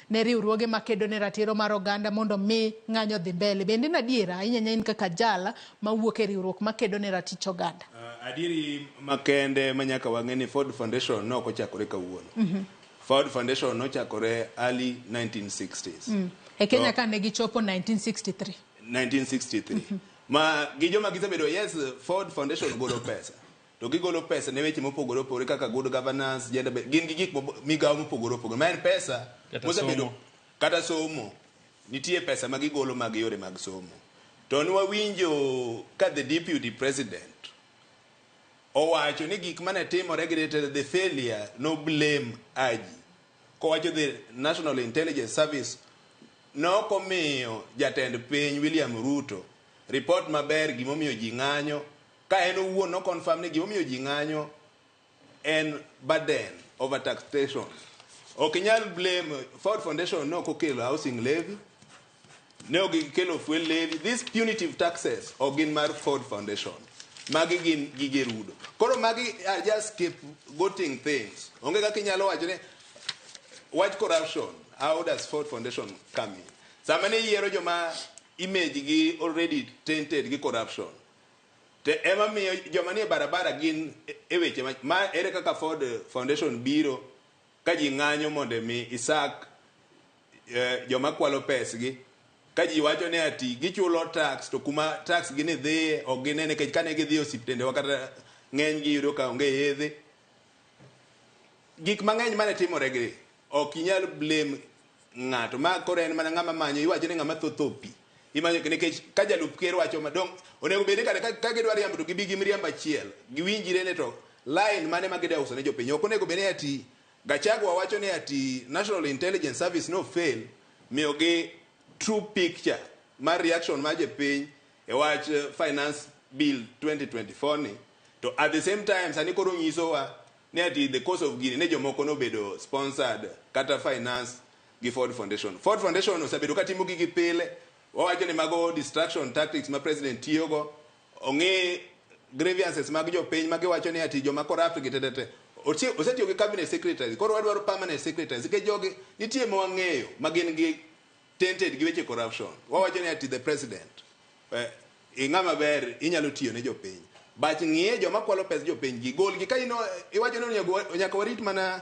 ne riwruoge makedo ne ratiro mar oganda mondo mi ng'anyo dhi mbele. Bende nadiera ahinya in kaka jala mawuok e riwruok makedo ne ratich oganda. Adieri makende manyaka wang'eni Ford Foundation no kochakore kawuono. Ford Foundation nochakore early 1960s. E Kenya ka ne gichopo 1963. 1963. Ma gi joma gisebedo yes Ford Foundation golo pesa. To gigolo pesa ne weche mopogore opogore kaka good governance, gin gi gik migawo mopogore opogore. Ma en pesa mosebedo kata somo. Nitie pesa ma gigolo mag yore mag somo. To nwawinjo ka the deputy president owacho ni gik mane timore gi the failure no blame Haji. Kowacho the National Intelligence Service no komiyo jatend piny William Ruto report maber gimomiyo ji ng'anyo ka en owuon no confirm ni gimomiyo ji ng'anyo en burden over taxation. Ok nyal blame Ford Foundation no kokelo housing levy ne okelo fuel levy. These punitive taxes ogin mar Ford Foundation. Magi gin gige rudo. Koro magi are just scapegoating things. Onge kaka inyalo wacho ne watch corruption. How does Ford Foundation come in? Sama ne yiero joma image gi already tainted gi corruption. Te ema miyo joma nie barabara gin e weche ma ere kaka Ford Foundation biro ka ji ng'anyo mondo mi isak joma kwalo pesgi. Ka ji wacho ne ati gichulo tax to kuma tax gini dhi ok ginene kech kane gidhi osiptende wakata ng'eny gi yudo ka onge yedhe. Gik mang'eny mane timore gi ok inyal blame ng'ato ma koro en mana ng'ama manyo iwacho ni ng'ama thothopi imanyo nikech ka jalup ker wacho madong onego bedi kare ka gidwa riambo to gibi gi miriambo achiel giwinjire ne to line mane ma gidwa uso ne jopiny ok onego bedi ati Gachagua wacho ni ati National Intelligence Service no fail miyo gi true picture mar reaction ma jopiny e wach finance bill 2024 ni to at the same time sani koro nyisowa ni ati the course of Guinea ne jomoko no bedo sponsored kata finance gi Ford Foundation. Ford Foundation osebedo katimo gigi pile wawacho ni mago distraction tactics ma president tiyogo ong'e grievances mag jopiny ma giwacho ni ati joma corrupt gi tetete osetiyo gi cabinet secretaries koro wadwaro permanent secretaries ke jogi nitie ma wang'eyo ma gin gi tainted gi weche corruption. Wawacho ni ati the president ing'ama ber inyalo tiyo ne jopiny. But ng'iye joma kwalo pes jopiny gi gol gi ka iwacho ni nyaka warit mana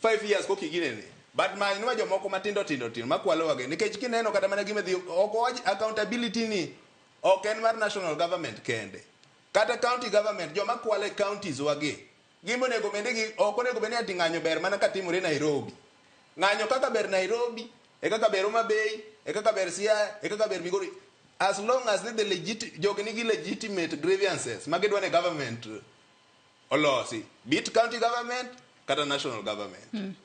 5 years koki ginene. But manwa jomoko matindo makwalo wage nikech kineno kata mana gima dhi oko accountability ni ok en mar national government kende. Kata county government joma kwale counties wage. Gimo nego bende gi ok onego bende ati ng'anyo ber mana katimore Nairobi. Ng'anyo kaka ber Nairobi, e kaka ber Homa Bay, e kaka ber Siaya, e kaka ber Migori. As long as the legitimate grievances magidwa ne government olosi, be it county government kata national government.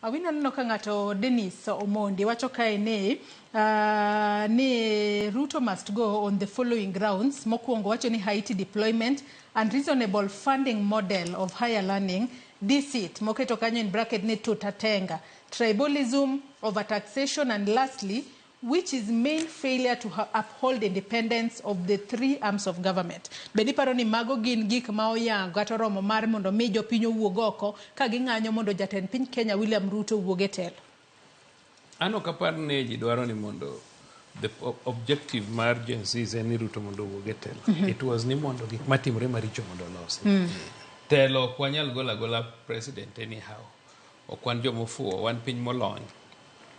Awino neno ka ng'ato Dennis Omondi wacho kae ni Ruto must go on the following grounds. Mokwongo wacho ni Haiti deployment, unreasonable funding model of higher learning, deceit, moketo kanyo in bracket ni tutatenga, tribalism, overtaxation, and lastly, which is main failure to uphold independence of the three arms of government. Bedi paro ni mago gin gik ma oyango kata romo mar mondo mi jopiny owuog oko ka ging'anyo mondo jatend piny Kenya William Ruto owuog e telo. Ano kapar ne ji dwaro ni mondo the objective mar Gen Z en ni Ruto mondo owuog e telo. It was ni mondo gik matimre maricho mondo losi. Telo ok wanyal gola president anyhow. Ok wan jomofuo, wan piny molony.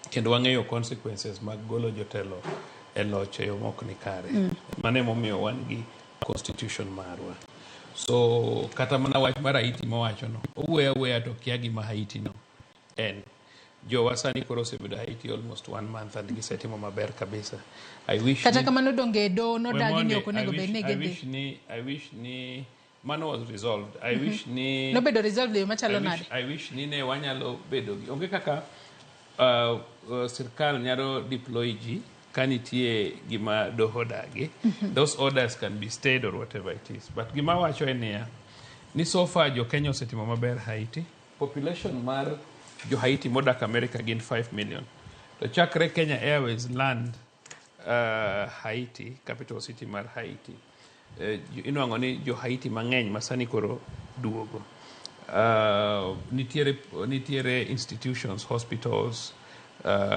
Kendo wang'eyo consequences mag golo jotelo e loch e yo mok ni kare. Mane momiyo wan gi constitution marwa. So kata mana wach mar Haiti mowacho no, owuoya to kia gima Haiti no en. Jowa sani koro osebedo Haiti almost 1 month and gisetimo maber kabisa. I wish kata kamano donge do no dagi ni ok onego bed ni gidhi. I wish ni mano was resolved. I wish ni no bedo resolved yo machalo nade. I wish ni ne wanyalo bedo gi onge kaka sirkal nyalo deploy ji kanitie gima doho dagi. Those orders can be stayed or whatever it is. But gima wacho en ni so far jo Kenya osetimo maber Haiti. Population mar jo Haiti modak America gin 5 million. To chakre Kenya Airways land Haiti, capital city mar Haiti. Inuango ni jo Haiti mang'eny masani koro duogo. Nitiere institutions, hospitals,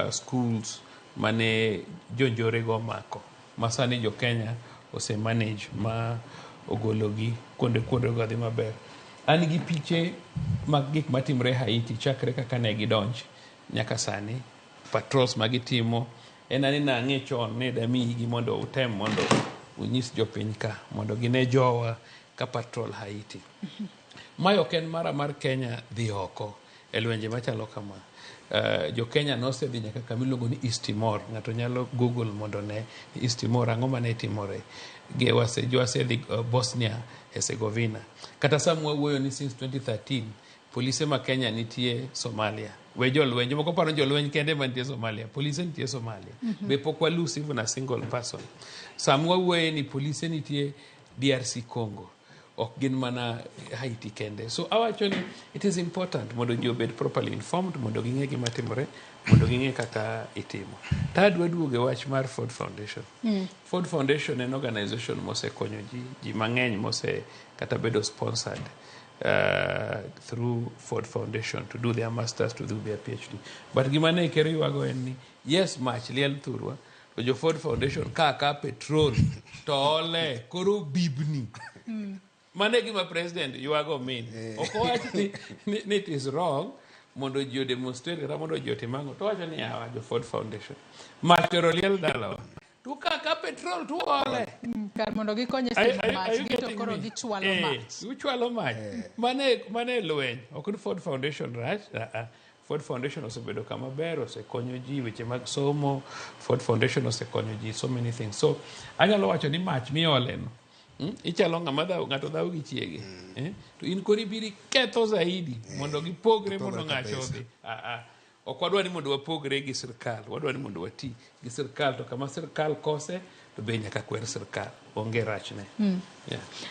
schools mane jonjore go mako masani jo Kenya ose manage ma ogologi konde go dhi maber. An gi piche mag gik matimre Haiti chakre kaka ne gidonj nyaka sani patrols magitimo en ani na ng'e chon ne da mi gi mondo utem mondo unyis jopiny ka mondo gine jowa ka patrol Haiti. Mayo ken mara mar Kenya dhi oko e lwenje machalo kama. Jo Kenya nose dhi nyaka kamiluongo ni East Timor. Ng'ato nyalo Google mondo ne East Timor ang'o mane timore. Jowase dhi Bosnia Herzegovina. Kata samwa wuoyo ni since 2013 polise ma Kenya nitie Somalia. We jolweny moko paro jolweny kende mantie Somalia. Polise nitie Somalia. Be pok walus even a single person. Samwa wuoyo ni polise nitie DRC Congo. Ok gin mana Haiti kende. So awachoni it is important mondo ji obed properly informed, mondo ging'e gima timore, mondo ging'e kaka itimo. Tadwa duoge wach mar Ford Foundation. Ford Foundation en organization mosekonyo ji mang'eny mose kata bedo sponsored through Ford Foundation to do their masters, to do their PhD. But gima ne kero yuago en ni yes mach liel thurwa to jo Ford Foundation ka petrol to ole koro bibni. Mane gima president yuago min. Okowach ni it is wrong mondo ji demonstrate kata mondo ji otimango. To wacho ni awa jo Ford Foundation. Machero liel dalawa. Tu ka petrol tu ole. Kar mondo gikonye simo mach gito koro gichwalo mach. Gichwalo mach. Mane lweny. Ok ni Ford Foundation rach. Ford Foundation osebedo kama ber, osekonyo ji weche mag somo. Ford Foundation osekonyo ji so many things. So anyalo wacho ni mach miole no. Ichalo ng'ato dhaw gi chiege. To in kori biri ketho zaidi mondo gipogre mondo ng'acho odhi. Ok wadwa ni mondo wapogre gi sirkal, wadwa ni mondo wati gi sirkal, to kama sirkal kose to be nyaka kwer sirkal. Onge rachne.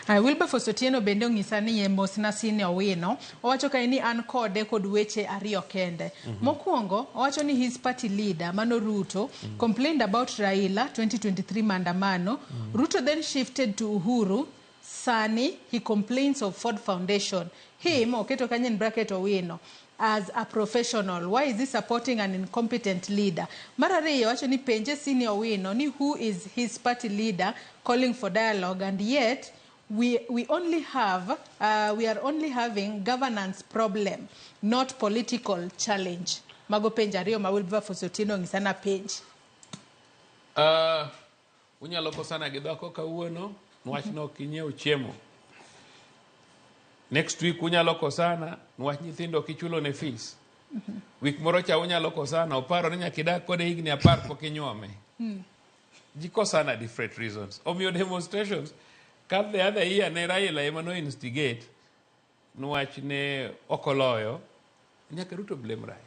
Wilberforce Otieno bende ong'isa ni Mosna Sine Owino owacho ka ni an kode kod weche ariyo kende. Mokwongo owacho ni his party leader Mano Ruto complained about Raila 2023 maandamano. Ruto then shifted to Uhuru. Sani he complains of Ford Foundation. Him oketo kanye in bracket Owino as a professional? Why is he supporting an incompetent leader? Mara ariyo wacho ni penje Senior Wino ni who is his party leader calling for dialogue, and yet we are only having governance problem, not political challenge. Mago penj ariyo ma Wilbur Fosotino ngisana penj. Unyalo kosana gi dhako kawuono nwach no kinyiew chiemo. Next week unyalo kosana nwach nyithindo kichulo ne fees. Week moro cha unyalo kosana oparo ni nyakidak kode higni 10 pok inyuome. Jikosana different reasons. Omiyo demonstrations kat the other year ne Raila ema no instigate nwach ne okoloyo nyaka Ruto blame Raila.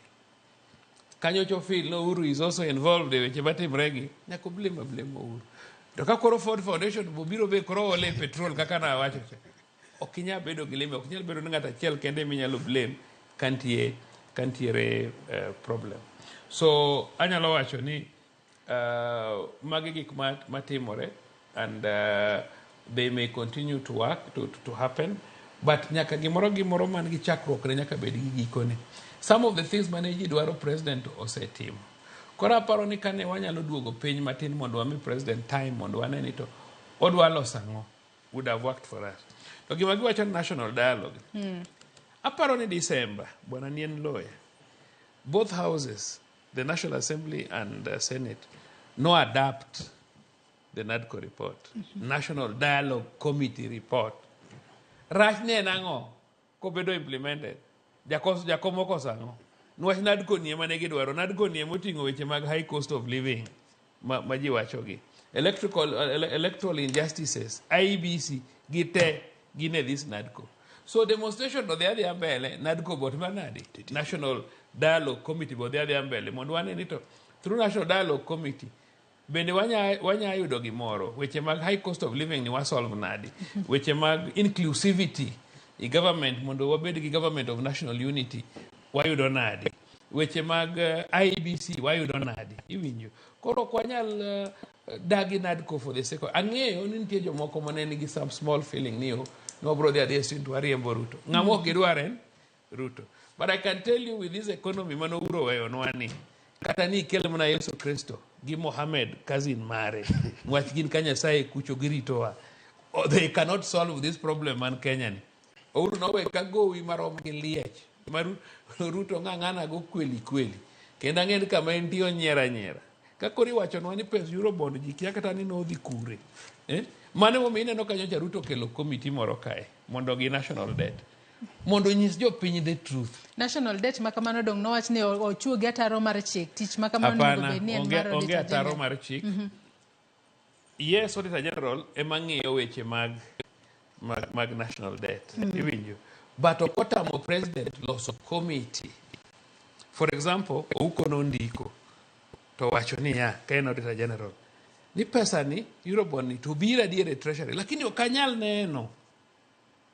Kanyo chofil no Uhuru is also involved e weche matimregi nyaka blame Uhuru. To ka koro Ford Foundation bobiro be koro ole petrol kaka na wacho okinya bedo gi leme okinya bedo ngata achiel kende minyalo blame kantiere problem. So anyalo wacho ni magi gik matimore, and they may continue to work to happen, but nyaka gimoro man gi chakruok ne nyaka bed gi gikone. Some of the things manage dwaro president osetimo. Kora paro ni kane wanyalo duogo piny matin mondo wami president time mondo waneni to odwa losango would have worked for us. To gima giwacho national dialogue. Aparo ni December, bwana nien lawyer. Both houses, the National Assembly and the Senate, no adapt the NADCO report, National Dialogue Committee report. Rachne nango ko bedo implemented. Jakomoko sango. Nwach NADCO nie manegi dwaro. NADCO nie motingo weche mag high cost of living maji wachogi. Electoral injustices, IEBC, gite gine this NADCO. So demonstration do the other ambele NADCO bot manadi. National Dialogue Committee bot the other ambele. Mondwane nito through National Dialogue Committee bende wanya yudo gimoro weche mag high cost of living ni wasolve nadi. Weche mag inclusivity i government mondo wabed gi government of national unity wayudo nadi. Weche mag IEBC wayudo nadi. Iwinjo. Koro kwanyal dagi NADCO for the sake of ang'eyo ni nitie jomoko mane nigi some small feeling niyo no bro they to ariembo Ruto. Ng'amo gidwaren Ruto. But I can tell you with this economy mano uro weyo nwani kata ni kele mna Yesu Kristo gi Mohammed cousin mare mwach gin ka Nyasaye kucho giritowa. They cannot solve this problem man Kenya ni. Uru no we ka gowi marom gi liech maru Ruto ng'ang'ana go kweli kenda ng'en kama entio nyera ka kori wacho nwani pes Eurobond ji kia kata ni no dhi kure mane mo mine no kanyo cha Ruto kelo committee moro kae mondo gi national debt mondo nyis jo piny the truth. National debt makamano dong no wach ni ochuo gi ataro mar chik tich makamano ngo be ni en mar onge ataro mar chik. Yes, Auditor General emang'iyo weche mag national debt. Iwinjo. But okotamo president loso committee. For example, ukono ndiko to wacho ni ya kaen Auditor General ni pesa ni Eurobond ni to bira diere treasury lakini okanyal neno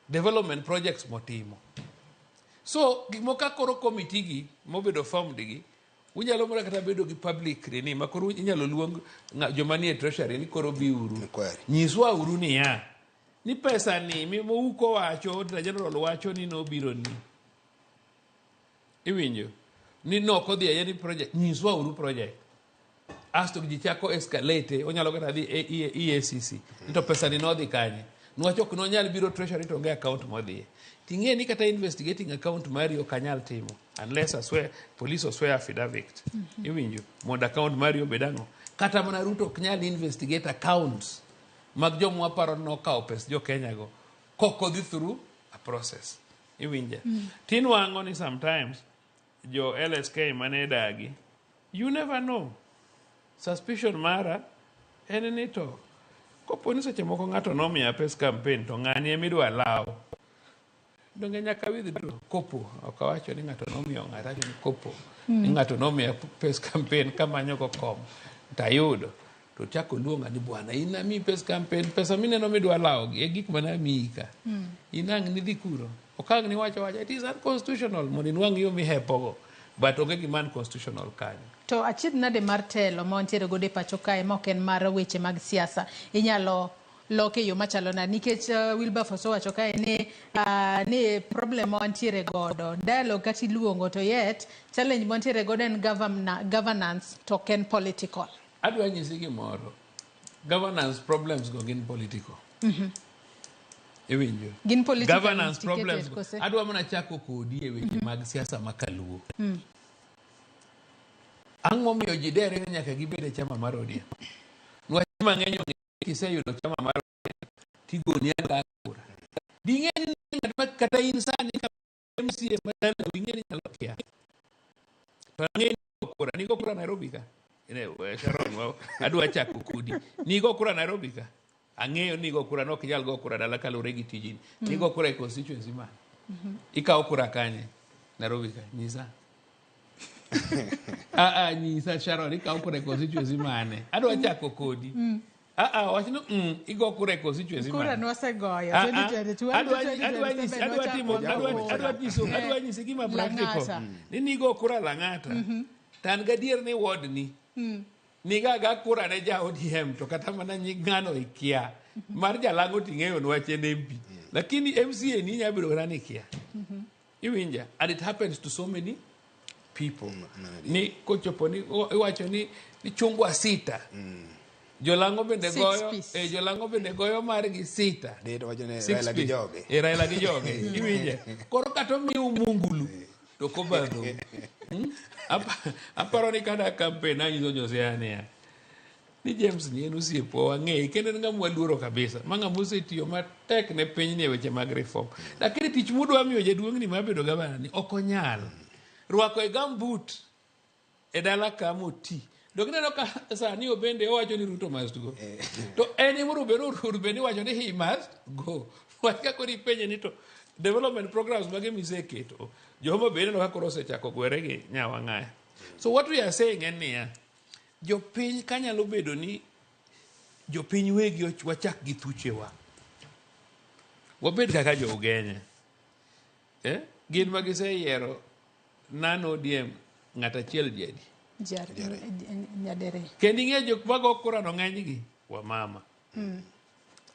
development projects motimo. So gimoka koro committee gi mobedo formed gi unyalo mora kata bedo gi public ni makoro inyalo luong joma nie treasury ni koro biuru nyiswa uru ni ya ni pesa ni mimo uko wacho Auditor General wacho ni no biro ni iwinjo ni no kodhi ayeni project nyiswa uru project asto gichako escalate onyalo kata dhi EACC to pesa ni no dhi kanye nwacho kuno nyal biro treasury to nge account modhi ting'e ni kata investigating account mari okanyal timo unless police oswear affidavit iwinjo mondo account mari obedango kata mana Ruto oknyal investigate accounts mag jomwa paro no kao pes jo Kenya go koko dhi through a process iwinja tin wango ni sometimes jo LSK mane dagi you never know suspicion mara en ni to kopo ni seche moko ng'ato nomiya pes campaign to ng'ani emidwa lawo donge nyaka withdraw kopo okawacho ni ng'ato nomiyo ng'ata ni kopo ni ng'ato nomiya pes campaign kamanyo go kom tayudo to chako luonga ni bwana ina mi pes campaign pesa mineno midwa lawo gi gik mana mika inang ni dhi kuro okang ni wacho it is unconstitutional mondo nwang yo mi hepogo but onge giman constitutional kanyo. To achiedh nade mar telo ma wantiere godo e pacho kae ma ok en mar weche mag siasa inyalo loke yo machalo na nikech Wilberforce wacho kae ni problem wantiere godo dialogue kati luongo to yet challenge wantiere godo en governance to ken political. Adwa nyisi gimoro. Governance problems go gin political. Ewinjo. Gin political. Governance problems. Adwa mana chako kodi e weche mag siasa makaluo. Ang'o miyo ji dere nyaka gibede chama mar ODM? Nwach mang'eny kiseyudo chama mar tigoni anga kura. Ding'eny kata in sani ka MCA madala ding'eny nyalo kia. To ng'eny kura ni kura Nairobi ka. Sharon adwa chako kodi. Ni kura Nairobi ka. Ang'eyo ni kura no kijal go kura dala kalure gi tijini. Ni kura e constituency man. Ikaw kura kanye Nairobi ka. Nyisa. Nyisa Sharon ikaw kura e constituency mane. Adwa chako kodi. Wachino igo kura e constituency mane. Kura nwasegoyo. Adwa nyisi gima practical. Ni igo kura Lang'ata. Tan gadier ni ward ni. Niga kura ne ja ODM to kata mana nyingano ikia. Mar Jalango ting'eyo nwache MP. Lakini MCA ni nyabiro rani ikia. Iwinja. And it happens to so many people. Ni kochopo ni iwacho ni chungwa 6. Jolango bende goyo Jolango bende goyo margi 6. Raila gi joge. Raila gi joge. Iwinja. Koro kata miu mungulu to kobadho. Aparo ni kada campaign anyiso Joseania. Ni James ni enusiepo wang'e kendo ng'amwa luoro kabisa. Mang'amuse tiyo matek ne piny ne weche mag reform. Lakini tich mudwa miyo jaduong' ni mabedo gavana ni okonyal. Rwako e gambut e dala kamoti. Dogneno ka sani obende owacho ni Ruto must go. To eni Rubeni wacho ni he must go. Waka kori penye ni to development programs mage miseketo. Joma bende no kakoro sechako gwere gi nyawang'aya. So what we are saying en niya, jopiny kanyalo bedo ni jopiny wegi wachak gi thuchewa. Wabed kaka jo Ugenya. Gin magiseyiero nan ODM ng'ata chiel jadi. Nyadere. Kendi ng'e jok mago kura no ng'eny gi wa mama.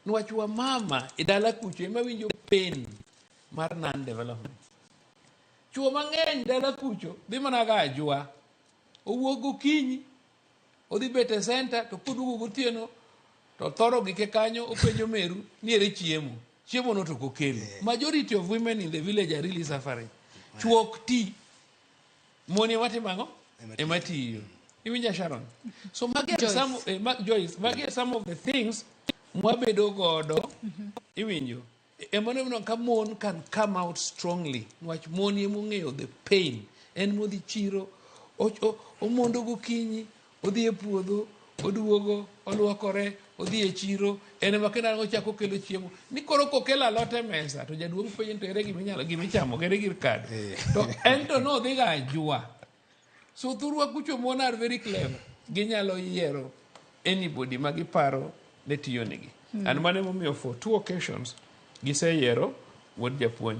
Nwach wa mama idala kucho ema winjo pain mar non development. Chuo mang'eny dala kucho dhi mana ga ajwa. Owuok gokinyi odhi bete center to kudugo gotieno to thoro gike kanyo openjo Meru niere chiemo. Chiemo no to kokelo. Majority of women in the village are really suffering. Chuok ti moni matimango ematiyo. Iwinja Sharon. So some of the things mwabedo godo iwinjo. Emano kamon can come out strongly. Nwach moni emong'eyo the pain. En modhi chiro omondo gokinyi odhi e puodho oduogo oluokore odhi e chiro ene makena ochako kelo chiemo ni koro kokelo alote mesa to jaduong' penjo to ere gimichamo ere gir kad to ento no dhi ga ajwa. So thurwa kucho mon are very clever. Ginyalo yiero anybody magiparo ne tiyo nigi. And mane momiyo for 2 occasions giseyiero wuod japuonj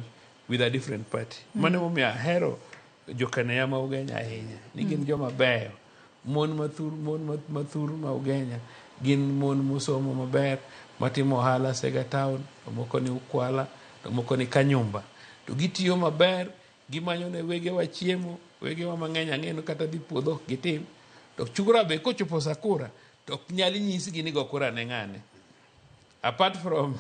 with a different party. Mane momiyo ahero jokanaya ma Ugenya ahinya. Ni gin joma beyo. Mon mathur ma Ugenya. Gin mon musomo maber. Matimo ohala Sega Town. To moko ni Ukwala. To moko ni Kanyumba. To gitiyo maber. Gimanyo ne wegewa chiemo. Wegewa mang'eny ang'eno kata dhi puodho gitim. To chugura be kochopo Sakura. To nyali nyisi gini go kura ne ng'ane. Apart from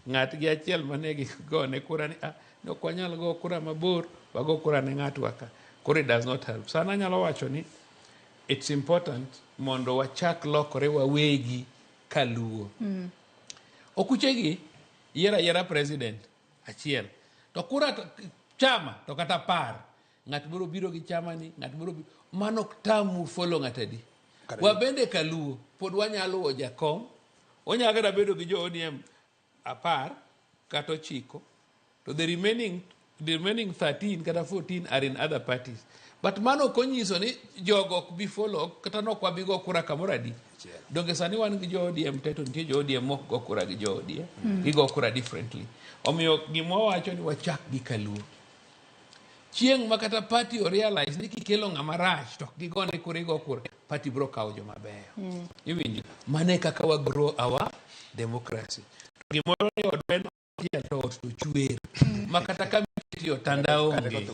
ng'at gi achiel mane gigone kura ni nok wanyal go kura mabor wago kura ne ng'at waka. Kura does not help. Sana nyalo wacho ni it's important mondo wachak lokore wawegi kaluo. Okuchegi yiera president achiel. To kura chama to kata par. Ng'at moro biro gi chama ni, ng'at moro manok tamu follow ng'atadi. Wabende kaluo pod wanyalo wo jakom. Onyaga da bedo gi jo ODM 10 kata 9 to the remaining 13 kata 14 are in other parties. But mano konyiso ni jogo ok bi follow kata nok wabi go kura kamoradi. Donge sani wan gi jo ODM teto nitie jo ODM mok go kura gi jo ODM. Gigo kura differently. Omiyo gimo wacho ni wachak gi kaluo. Chieng' makata party o realize ni kikelo ng'ama rach to gigone kura party bro kawo joma beyo. Iwinjo mane kaka wa grow our democracy. Gimoro ni odweno ya to chwer. Makata kama tiyo tanda onge.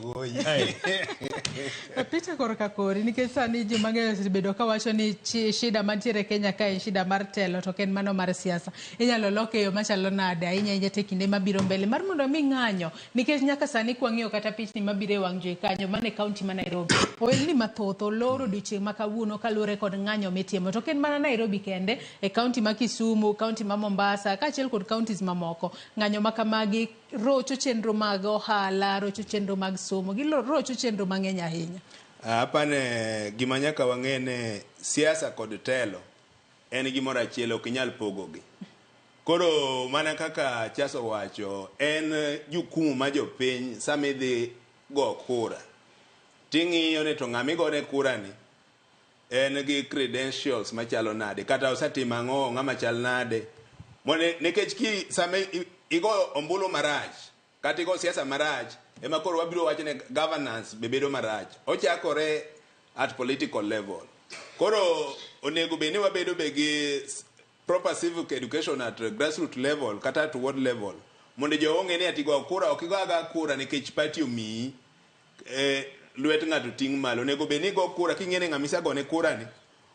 Peter korka kori nikech sani ji mang'eny osebedo ka wacho ni shida mantiere Kenya ka en shida mar telo to ken mano mar siasa. Inyalo loke yo machalo nade ahinya te kinde mabiro mbele mar mondo mi ng'anyo nikech nyaka sani kwang'iyo kata pichni mabiro e wang' jowi kanyo mane kaunti ma Nairobi. Oelni mathoth oloro odiochieng' ma kawuono kaluwore kod ng'anyo mitimo to ken mana Nairobi kende e kaunti ma Kisumu, kaunti ma Mombasa kaachiel kod kauntis mamoko. Ng'anyo ma kamagi rocho chenro mag ohala, rocho chenro mag somo, rocho chenro mang'eny ahinya. Apane gima nyaka wang'e ne siasa kod telo en gimoro achiel, ok inyal pogogi. Koro mana kaka Chaso wacho, en jukumu ma jopiny samidhi go kura. Ting'iyo ni to ng'ami gone kura ni en gi credentials machalo nade, kata osetimo ang'o, ng'ama chal nade. Nikech ki same igo ombulu marach, kata igo siasa marach, ema koro wabiro wacho ne governance bebedo marach. Ochakore at political level. Koro onego beni wabedo gi proper civic education at grassroots level kata at ward level. Mondo jo onge ni atigo kura, okigoaga kura nikech party omiyi lwet ng'ato ting' malo. Onego beni go kura king'ene ng'amisa gone kura ni,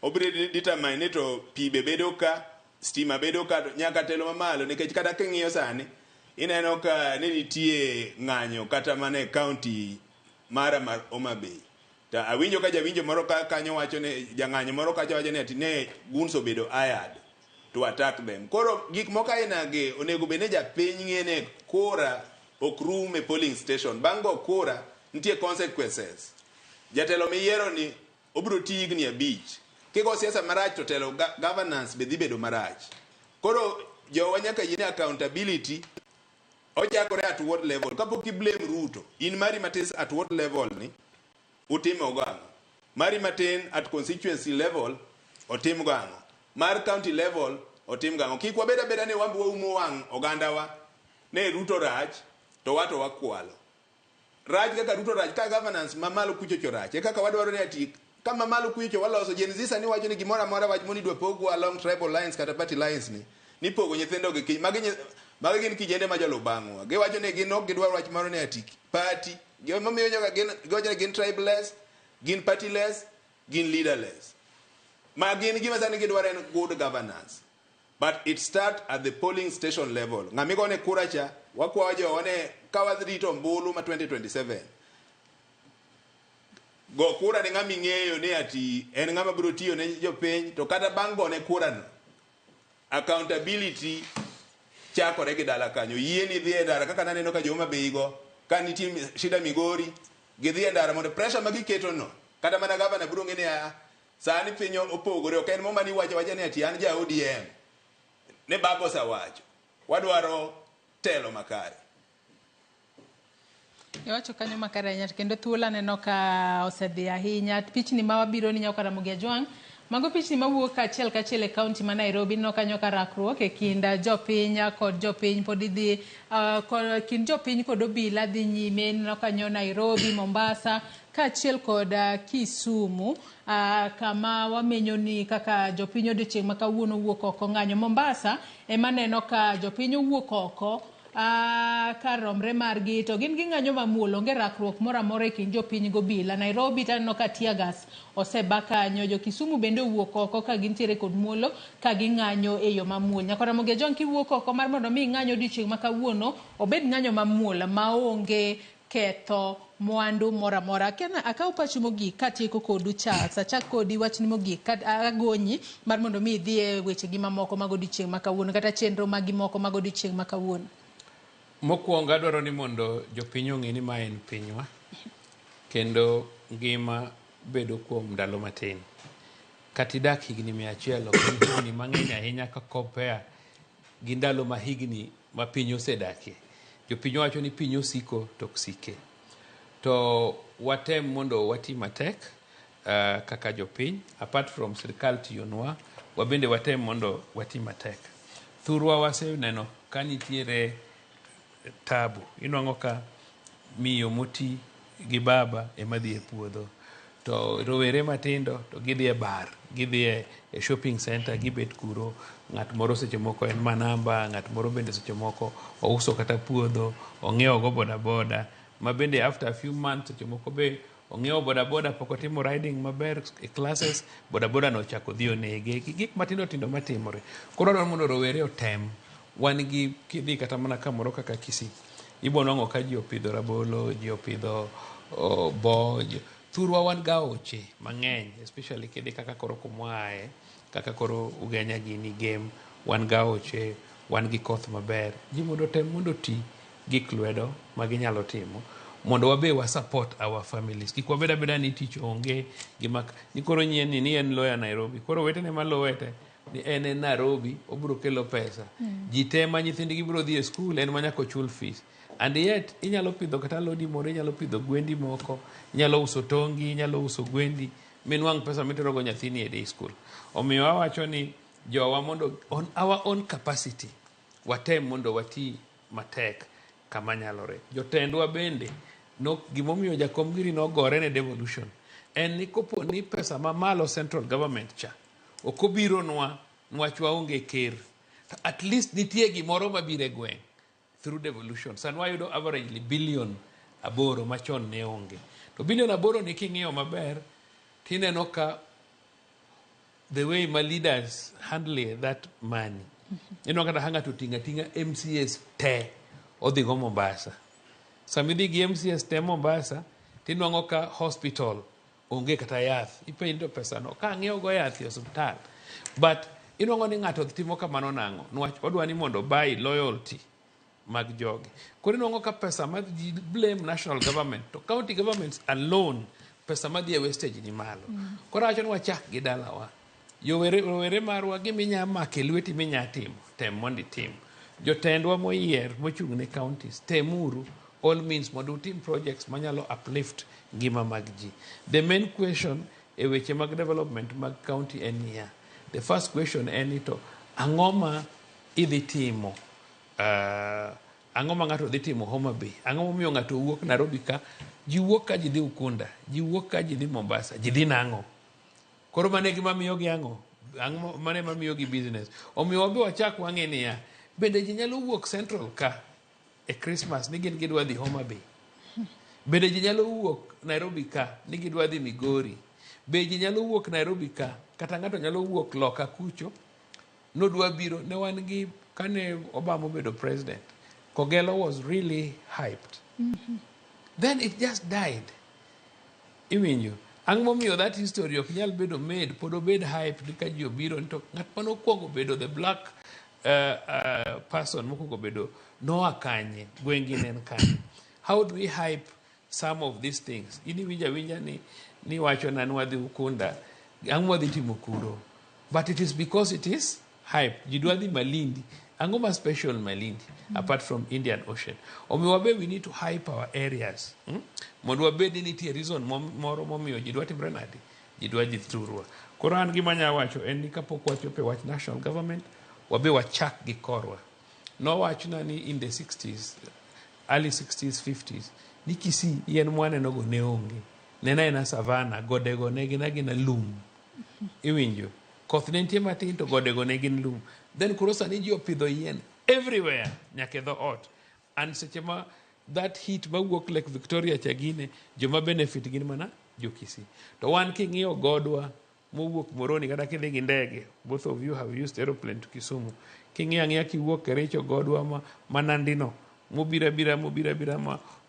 obiro determine ni to pi bedo ka, stima bedo ka, nyaka telo mamalo. Nikech kata king'iyo sani ineno ka nitie ng'anyo kata mane county mara mar Homa Bay. Ta awinjo ka jawinjo moro ka kanyo wacho ne jang'anyo moro kacha wacho ni atine guns obedo hired to attack them. Koro gik moko ainagi onego bene japiny ng'ene kura ok rum e polling station. Bang' go kura nitie consequences. Jatelo miyiero ni obiro ti higni 5. Kigo siasa marach to telo governance be dhi bedo marach. Koro jowa nyaka yine accountability ochakore at ward level. Kapok i blame Ruto, in mari matis at ward level ni utimo gang'o, mari matin at constituency level otim gang'o, mar county level otim gang'o. Kik wabeda beda ni wambi waumo wang' oganda wa ne Ruto rach to wato wakwalo rach kaka Ruto rach, ka governance mamalo kuchocho rach e kaka wadwaro ni ati kama malo kuchocho waloso. Gen Z sani wacho ni gimoro amora wach moni dwa pogo along tribal lines kata party lines ni pogo nyithindo gi magi gin kijende ma jalo bang'wa. Giwacho ni gin ok gidwaro wach moro ni ati party. Gimomiyo nyoga gin tribeless, gin partyless, gin leaderless. Ma gin gima sani gidwaro en good governance. But it starts at the polling station level. Ng'ami gone kura cha, wakwa jo ne kawadrito mbulu ma 2027. Go kura ni ng'ami ng'eyo ni ati en ng'ama biro tiyo ne jopiny, to kata bang' gone kura no accountability chakore gi dala kanyo. Yie ni dhi e ndara kaka naneno ka Homa Bay go, ka nitie shida Migori, gidhi e ndara mondo pressure ma giketo no, kata mana gavana biro ng'e ni sani piny opogore. Ok en moma ni wacho ni ati an ja ODM ne babo sawacho wadwaro telo makare. Iwacho kanyo makare ahinya kendo thuola neno ka osedhi ahinya. Pichni ma wabiro ni Nyaka Ramogi Ajwang', mago pichni mawuok kachiel kachiel e kaunti ma Nairobi. No kanyo ka rakruok e kind jopiny kod jopiny pod idhi kind jopiny kod obila dhi nyime. No kanyo Nairobi, Mombasa kaachiel kod Kisumu, kama wamenyo ni kaka jopiny odiochieng' ma kawuono wuok oko. Ng'anyo Mombasa ema neno ka jopiny wuok oko ka romre margi to gin gi ng'anyo mamuol, onge rakruok moro amora e kind jopiny gobila. Nairobi taneno ka tiagas oseba kanyo, jo Kisumu bende wuok oko ka gintiere kod muolo ka ging'anyo e yo mamuol. Nyaka Ramogi Ajwang' kiwuok oko mar mondo mi ng'anyo odiochieng' ma kawuono obed ng'anyo mamuol maonge ketho mwandu mora mora. Kena akaw pachi mogik katieko kodu Charles, achak kodi wachni mogik agonyi mar mondo mi idhi e weche gi mamoko mag odiochieng' ma kawuono kata chenro magi moko mag odiochieng' ma kawuono. Mokwongo adwaro ni mondo jopiny ong'e ni ma en pinywa kendo ngima bedo kuom ndalo matin. Katidak higni 100 ok higni mang'eny ahinya ka compare gi ndalo ma higni ma piny osedakie. Jopiny wacho ni piny osiko to ksike. To watem mondo wati matek kaka jopiny, apart from sirikal tiyonwa, wabende watem mondo wati matek. Thurwa waseneno ka nitiere tabu. Inwang'o ka miyo moti gi baba ema dhi e puodho, to rowere matindo to gidhi e bar, gidhi e shopping center, gibet kuro, ng'at moro seche moko en manamba, ng'at moro bende seche moko ouso kata puodho, ong'iewo go bodaboda, ma bende after a few months seche moko be ong'iewo bodaboda pok otimo riding maber e classes, bodaboda no ochako dhi onege, gik matindo tindo matimore. Koro dwaro mondo rowere otem, wan gi kidhi kata mana kamoro kaka Kisii, ibo nwang'o ka ji opidho rabolo, ji opidho bo, thurwa wan ga oche mang'eny, especially kidhi kaka koro kumwae, kaka koro Ugenya gini game, wan ga oche, wan gi koth maber, ji mondo tem mondo ti gik lwedo ma ginyalo timo, mondo wabe wa support our families. Kik wabeda beda ni tich onge, ni koro nyien ni en lawyer Nairobi, koro wetene ma lowete, ni en Nairobi, obiro kelo pesa. Ji tema nyithindgi biro dhi e school, en manyako chul fees. And yet, inyalo pidho kata lodi moro, inyalo pidho gwendi moko, inyalo uso tongi, inyalo uso gwendi, minwang' pesa mitero go nyathini e day school. Omiyo awacho ni jowa mondo on our own capacity, watem mondo wati matek kama nyalore. Jotendwa bende, gimomiyo Jakom Giri nogore ne devolution, en ni kopo ni pesa mamalo central government cha, okobiro nwach waonge ker, at least nitie gimoro mabire gweng' through devolution. San wayudo averagely billion 8 machon ne onge. To billion 8 ni king'iyo maber, tineno ka the way my leaders handle that money. Ino kata hanga to tinga MCS te odhi go Mombasa. Samidhi gi MCS te Mombasa, tinwango ka hospital onge kata yath. Ipendo pesa no. Ka ng'iewo go yath e hospital. But inwango ni ng'ato timo kamano nang'o. Nwach odwa ni mondo buy loyalty mag jogi. Koro inwango ka pesa ma ji blame national government to county governments alone, pesa ma dhi e wastage ni malo. Koro acho ni wachak gi dalawa. Rowere marwa giminya make lweti minya timo, tem mondi tim. Jotendwa moyier mochung' ne counties, temuru all means mondo utim projects manyalo uplift ngima mag ji. The main question e weche mag development mag county en niya. The first question en ito, ang'oma idhi timo? Ang'oma ng'ato dhi timo Homa Bay? Ang'oma miyo ng'ato wuok Nairobi ka? Ji wuok ka ji dhi Ukunda, ji wuok ka ji dhi Mombasa, ji dhi nang'o? Koro mane gima miyo gi ang'o? Mane ma miyo gi business? Omiyo wabe wachak wang'e niya, bende ji nyalo wuok Central ka e Christmas ni gin gidwa dhi Homa Bay? Bende ji nyalo wuok Nairobi ka ni gidwa dhi Migori? Be ji nyalo wuok Nairobi ka kata ng'ato nyalo wuok loka kucho nodwa biro? Ne wan gi kane Obama obedo president, Kogelo was really hyped. Then it just died. Iwinjo? Ang' momiyo that history ok nyal bedo made, pod obed hype ni ka ji obiro, to ng'at mano kuongo bedo the black person mokuongo bedo Noah Kanye, gwengi nen kanye. How do we hype some of these things? Ini winja ni wacho na nwadhi Ukunda, ang' mwadhi timo kuro. But it is because it is hype. Jidwadhi Malindi. Angoma special Malindi, apart from Indian Ocean. Omiwabe, we need to hype our areas. Mondwabe ni nitie reason moro momiyo jidwa timre nadi, jidwa jithurwa. Koran gimanya wacho en ni kapok wachope wach national government, wabe wachak gi korwa. No wachna ni in the 60s, early 60s, 50s, ni Kisii yen mwane nogo neonge. Nena ena savana, godego negina lum. Iwinjo. Koth nentie matin to godego negin lum. Then kurosa ni ji opidho yien everywhere, nyake dho ot. And sechema that heat mawuok Lake Victoria chagine, joma benefit gin mana jo Kisii. To wan king'iyo godwa mowuok Moroni kata kidhi gi ndege, both of you have used aeroplane to Kisumu. King'iyo ang'iya kiwuok Kericho godwa manandino, mobira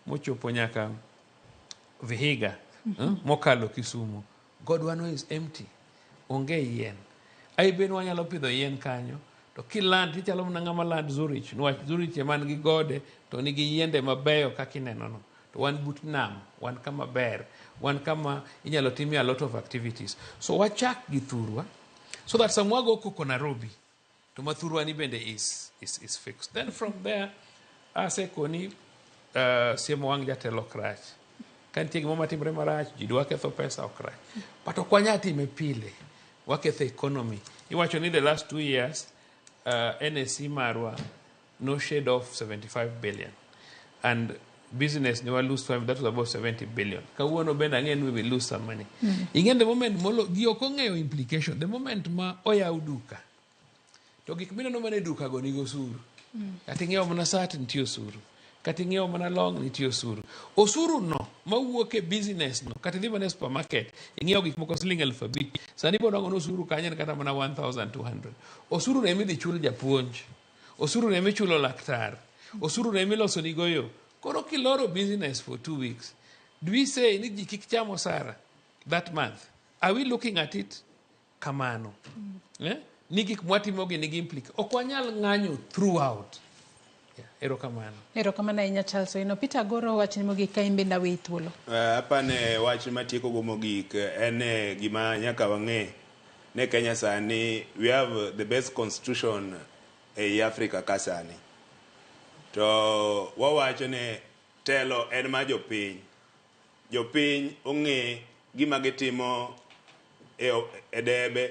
mochopo nyaka Vihiga, mokalo Kisumu. Godwa no is empty. Onge yien. Ai ben wanyalo pidho yien kanyo. To kiland ichalo mna ng'ama land Zurich. Nwach Zurich man gi gode to nigi yiende mabeyo kakineno no. To wan but nam, wan kama ber, wan kama inyalo timie a lot of activities. So wachak gi thurwa, so that samwago koko Nairobi, to mathurwa ni bende is fixed. Then from there, asekoni siemo wang jatelo krach. Kantie gimo matimre marach, jidwa ketho pesa okrach. But okwanyati mepile, waketho economy. Iwacho ni the last 2 years, NSC marwa no shade off 75 billion. And business never lose time, that was about 70 billion. Kawuono ben again we will lose some money. Again the moment molo giokongeo implication, the moment ma oya uduka. to gik mineno mana e duka go nigo osuru. Kata ing'iewo mana sat nitie osuru. Kata ing'iewo mana long nitie osuru. Osuru no mawuok e business no, kata idhi mana e supermarket, ing'iewo gik moko siling 5,000. Sani bodongo osuru kanyo kata mana 1,200. Osuru ne midhi chul japuonj. Osuru ne michulo laktar. Osuru ne miloso ni goyo. Koro kiloro business for 2 weeks. Do we say ni ji kik cham osara that month? Are we looking at it kamano? Ni gik mwatimogi nigi implication. Ok wanyal ng'anyo throughout. Erokamano. Erokamano ahinya Charles Owino. Peter Goro wachni mogik ka imbe ndawe thuolo. Apane wach matieko go mogik en gima nyaka wang'e ne Kenya sani we have the best constitution e Africa ka sani. To wawacho ne telo en ma jopiny. Jopiny ong'e gima gitimo e debe.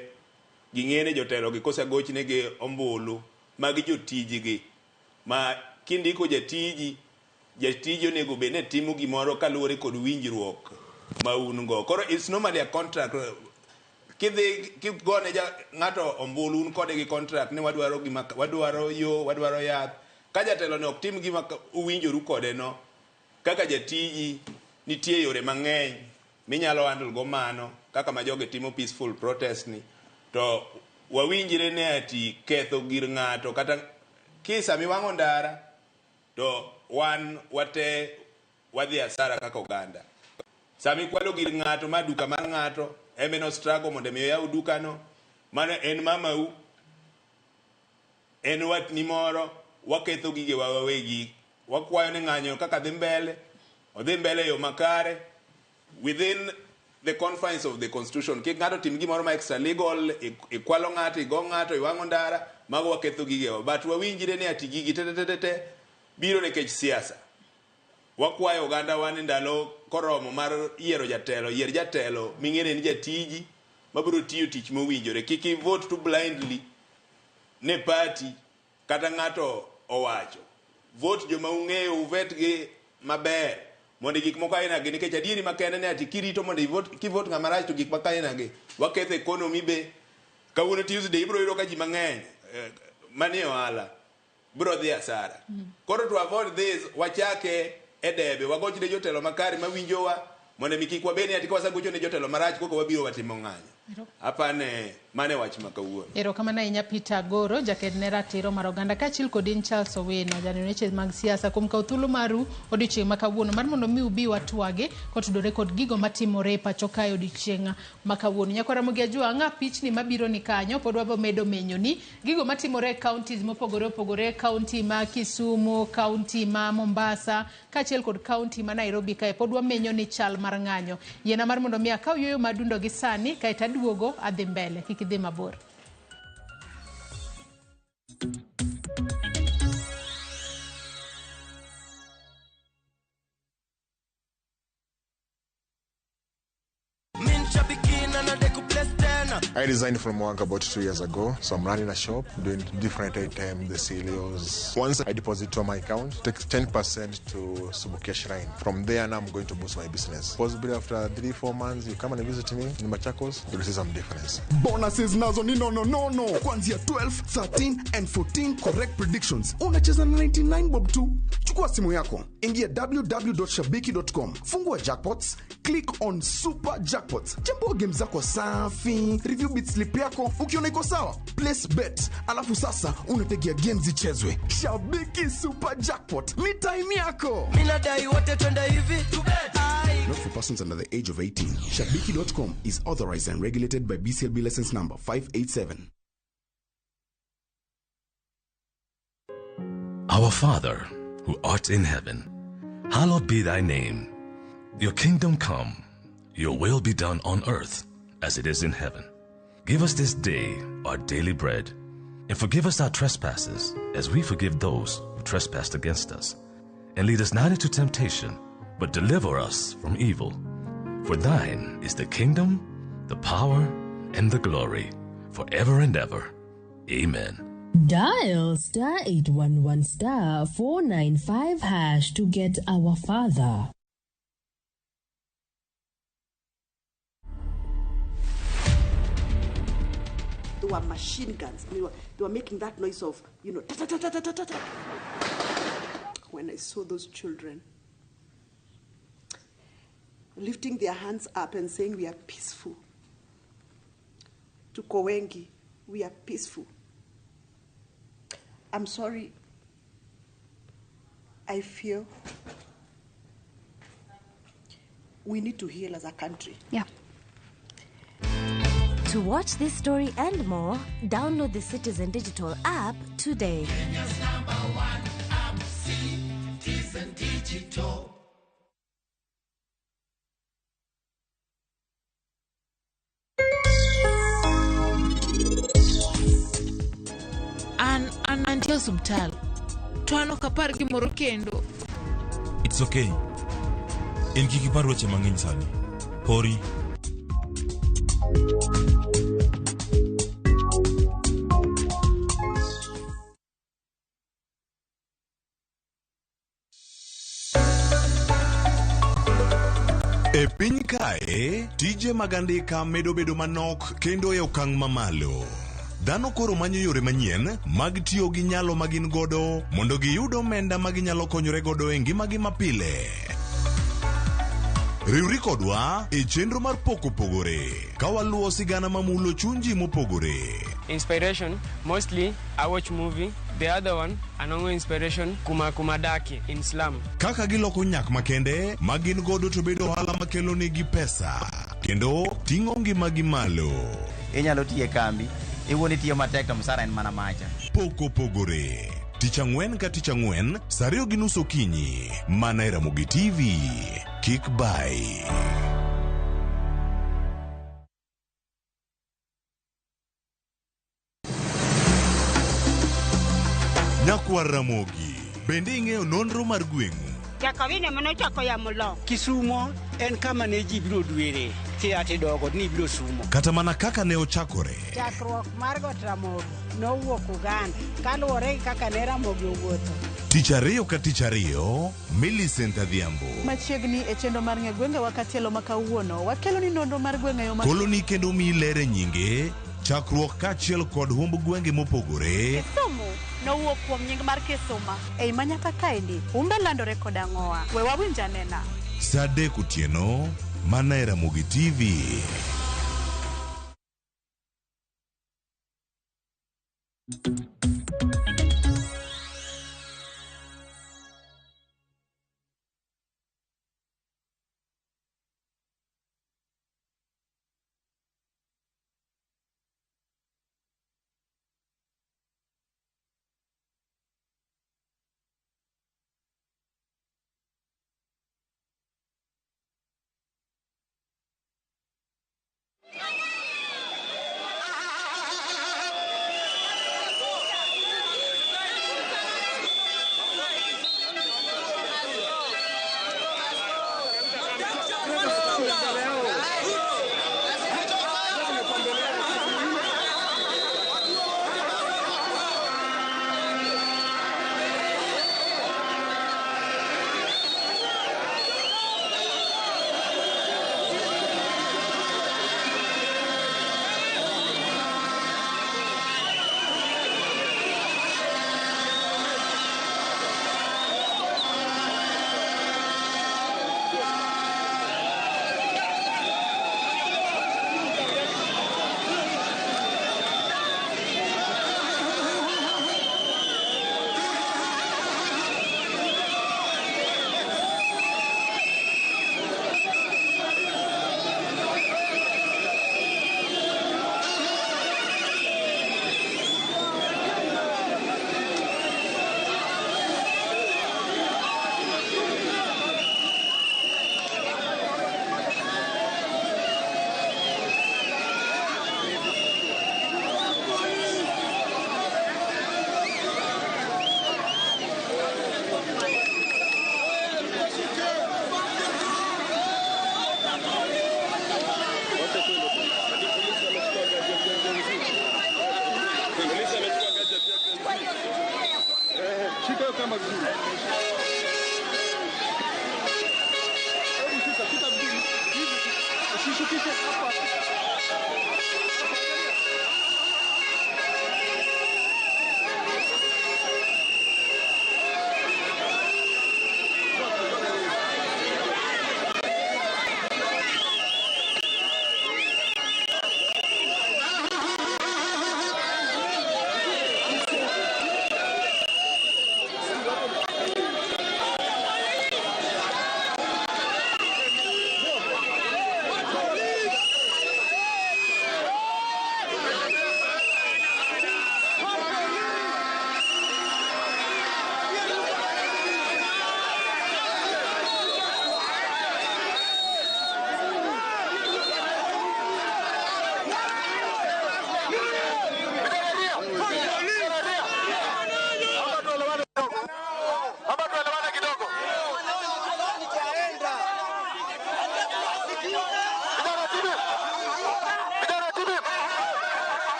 Ging'ene jotelo gi kosagochne gi ombulu magi jotijigi. Ma kindiko jatiji onego bed ne timo gimoro kaluwore kod winjruok ma un go. Koro it's normally a contract. Kigone ng'ato ombulu un kode gi contract ne wadwaro yo, wadwaro yath. Ka jatelo ne ok tim gima uwinjoru kode no, kaka jatiji nitie yore mang'eny minyalo handle go mano, kaka ma joge timo peaceful protest ni. To wawinjire ne ati ketho gir ng'ato kata kisa miwang'o ndara to wan wate wadhi asara kaka oganda. Sami kwalo gir ng'ato ma duka mar ng'ato eme no struggle mondo mi yaw duka no, mano en mamau, en watni moro, waketho gige wawegi, wakwayo ni ng'anyo kaka dhi mbele, odhi mbele yo makare within the confines of the constitution. Kik ng'ato tim gimoro ma extra legal, ikwalo ng'ato, igo ng'ato, iwang'o ndara, mago waketho gigewa. But wawinjire ni ati gigi te biro nekech siasa. Wakwayo oganda wan ndalo koromo mar yiero jatelo, yier jatelo ming'ere ni jatiji mabiro tiyo tich mowinjore. Kik i vote to blindly ne party kata ng'ato owacho. Vote joma ung'eyo, uvet gi maber mondo gik moko aina gi, nikech adieri makende ne ati kirito mondo kivote ng'ama rach to gik moko aina gi waketho economy be. Kawuono Tuesday ibiro yudo ka ji mang'eny manie ohala biro dhi asara. Koro to avoid this, wachake e debe, wagochne jotelo makare mawinjowa mondo mi kik wabed ni ati kawasagocho ne jotelo marach koko wabiro watimo ng'anyo. Apane mane wach makawuono. Erokamano ahinya Peter Goro, jaked ne ratiro mar oganda, kaachiel kod in Charles Owino, janeno weche mag siasa, kuom kawo thuolo maru odiochieng' makawuono mar mondo mi ubi watwage kotudore kod gigo matimore e pacho kae odiochieng' makawuono. Nyakora Mugia Jua, ang'a pichni mabiro ni kanyo, pod wabo medo menyo ni gigo matimore e counties mopogore opogore, county ma Kisumu, county ma Mombasa, kaachiel kod county ma Nairobi kae, pod wamenyo ni chal mar ng'anyo. Yiena mar mondo mi akaw yueyo madundo gi sani kae taduogo adhi mbele, kik idhi mabor. I resigned from work about 2 years ago, so I'm running a shop, doing different items, the cereals. Once I deposit to my account, take 10% to Subukia Shrine. From there, now I'm going to boost my business. Possibly after 3-4 months, you come and visit me in Machakos, you'll see some difference. Bonuses nazo ni no. Kwanzia 12, 13 and 14 correct predictions. Unacheza na 99 bob tu. Chukua simu yako, ingia www.shabiki.com. Fungua jackpots, click on super jackpots. Chambua game zako safi, review bit slip yako, ukiona iko sawa, place bet. Alafu sasa unategea games zichezwe. Shabiki super jackpot, ni time yako. Mina dai wote twende hivi to bet. Not for persons under the age of 18. Shabiki.com is authorized and regulated by BCLB license number 587. Our Father, who art in heaven, hallowed be thy name. Your kingdom come, your will be done on earth as it is in heaven. Give us this day our daily bread, and forgive us our trespasses as we forgive those who trespass against us. And lead us not into temptation, but deliver us from evil. For thine is the kingdom, the power, and the glory, forever and ever. Amen. Dial *811 *495# to get Our Father. The were machine guns. They were making that noise of, ta ta ta ta ta ta ta. When I saw those children lifting their hands up and saying, we are peaceful. To Kowengi, we are peaceful. I'm sorry. I feel we need to heal as a country. Yeah. To watch this story and more, download the Citizen Digital app today. Kenya's #1 app, Citizen Digital. An antie osuptal. To an ok apar gimoro kendo. It's okay. En kik ipar weche mang'eny sani. Hori. E piny kae, tije mag andika medo bedo manok kendo e okang' mamalo. Dhano koro manyo yore manyien mag tiyo gi nyalo magin godo mondo giyud omenda maginyalo konyore godo e ngimagi mapile. Riwri kodwa e chenro mar poko pogore ka waluwo sigana mamulo chunji mopogore. Inspiration, mostly I watch movie. The other one, anongo inspiration, kuma daki in slum. Kaka giloko nyak makende magin godo to bedo ohala makelo negi pesa kendo ting'o ngimagi malo. Inyalo tiye kambi, iwuoni tiyo matek to msara en mana macha. Poko pogore. Tich ang'wen ka tich ang'wen, saa 2:30 okinyi, mana e Ramogi TV. Kick by. Nyakwar Ramogi, bende ing'eyo nonro mar gweng'u? Jakawine manochako ya mulo. Kisumo en kama ne ji biro dwere, ati dogo ni biro sumo. Kata mana kaka ne ochakore. Chakruok mar got Ramogi nowuok Uganda, kaluwore gi kaka ne Ramogi owuotho. Tich ariyo ka tich ariyo, Millicent Adhiambo. Machiegni e chendo mar ng'e gwenge wakatielo makawuono, wakelo ni nonro mar gwenge yo koloni kendo mi lere nyinge, chakruok kachiel kod humb gwenge mopogore. Kisumu nowuok kuom nying mar Kisuma. Ei manyaka kaendi, umbe landore kod ang'owa. We wawinj anena. Saa 3 otieno, mana e Ramogi TV.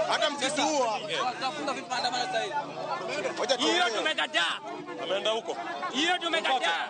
Hata mkituua tutafunga vipi maandamano sasa hivi? hiyo tumekataa. Ameenda huko. Hiyo tumekataa.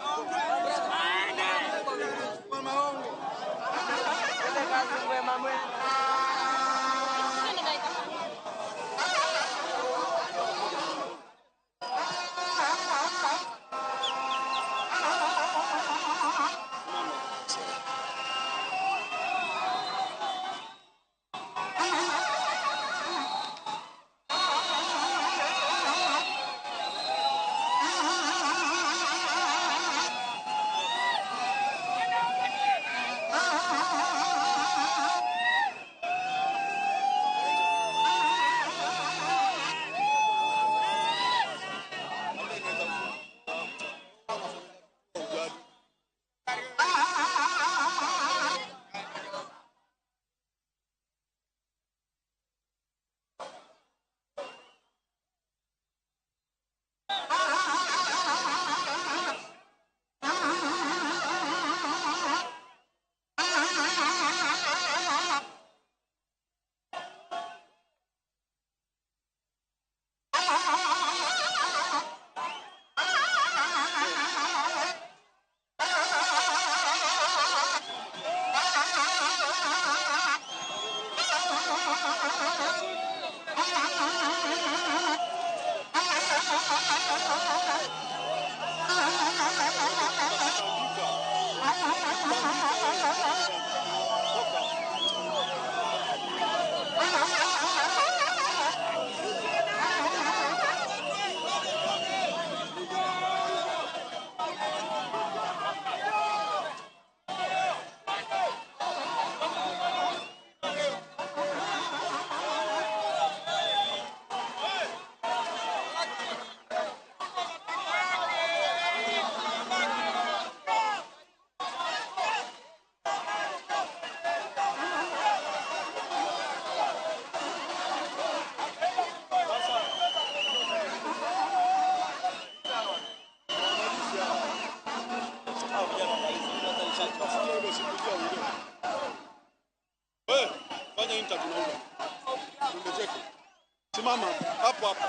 Simama hapo hapo.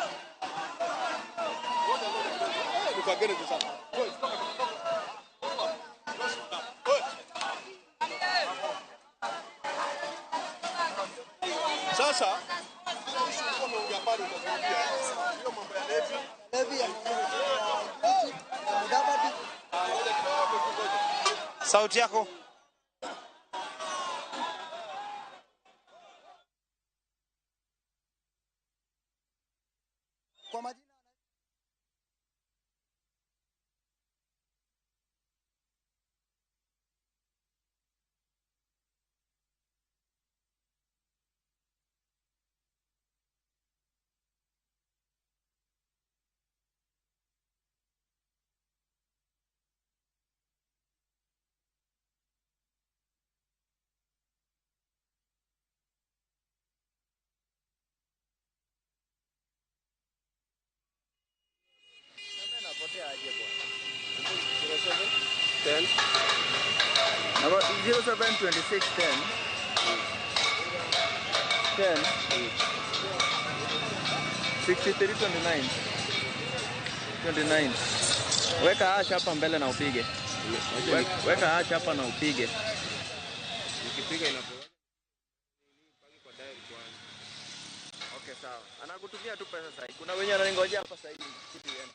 Nikagere sasa. Sasa unaongea pale utakuambia hiyo mambo ya Levi ya sauti yako. Kwa majina About 0726 10 63 29. Weka hash hapa mbele na upige. Weka hash hapa na upige. Ukipiga inapo. Okay, sawa. Anakutumia tu pesa sasa. Kuna wenye ananingojea hapa sasa hivi. Kitu yenu.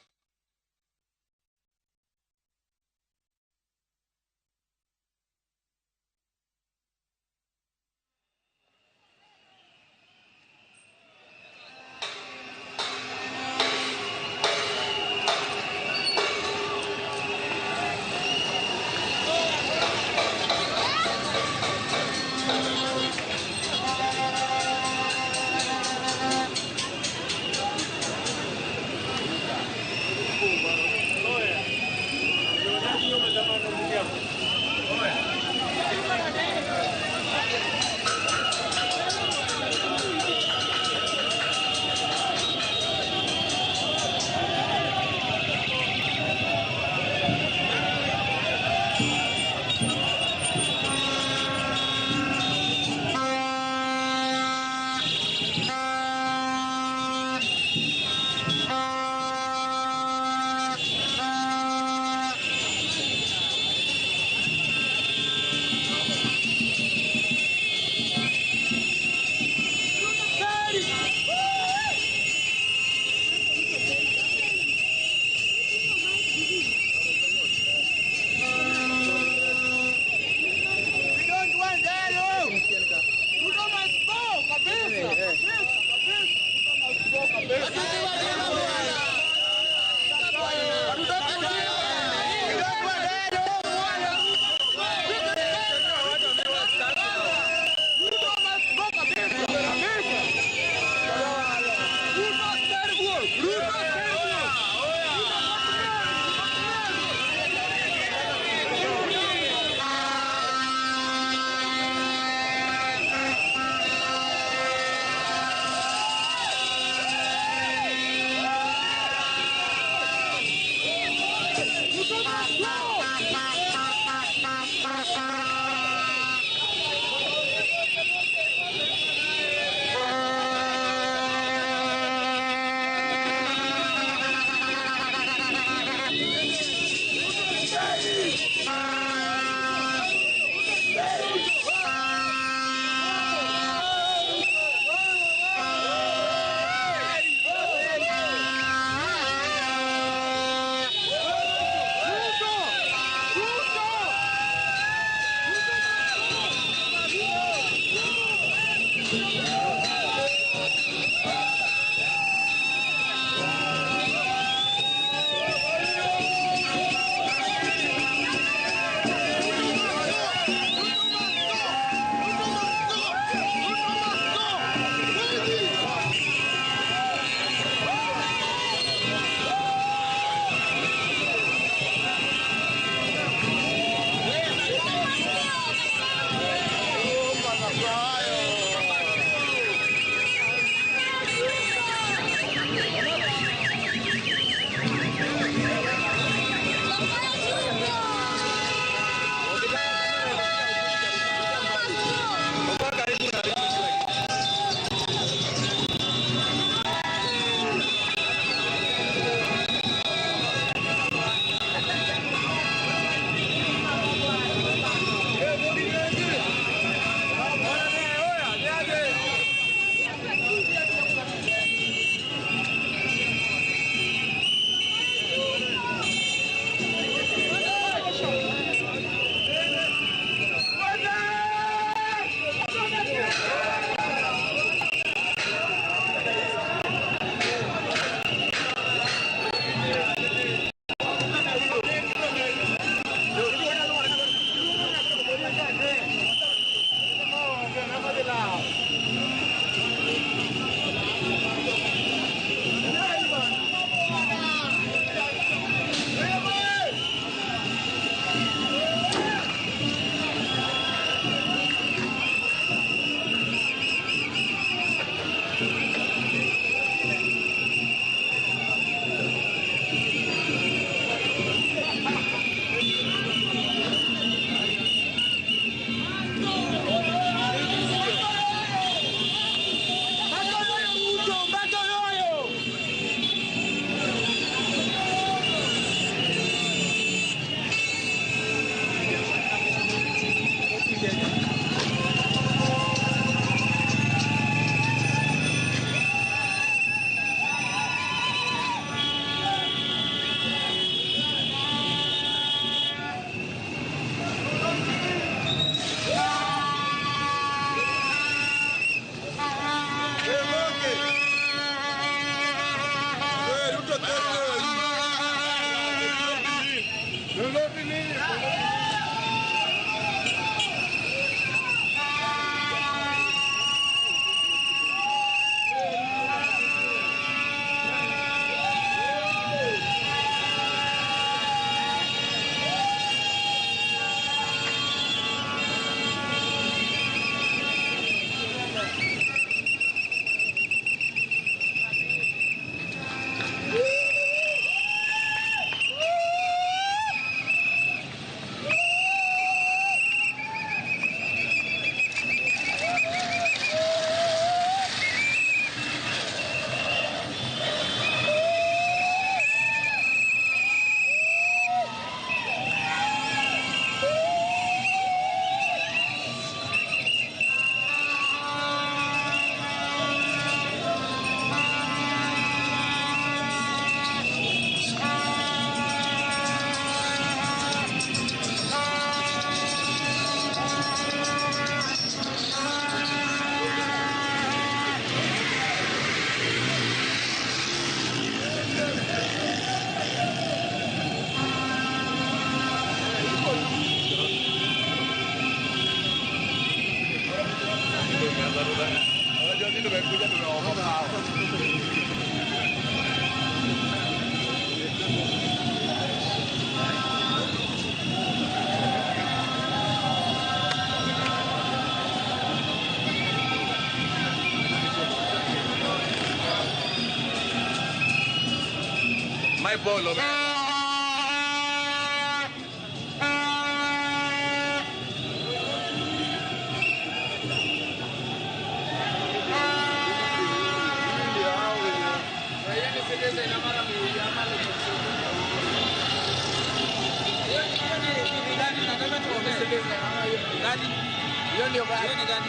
My bolo.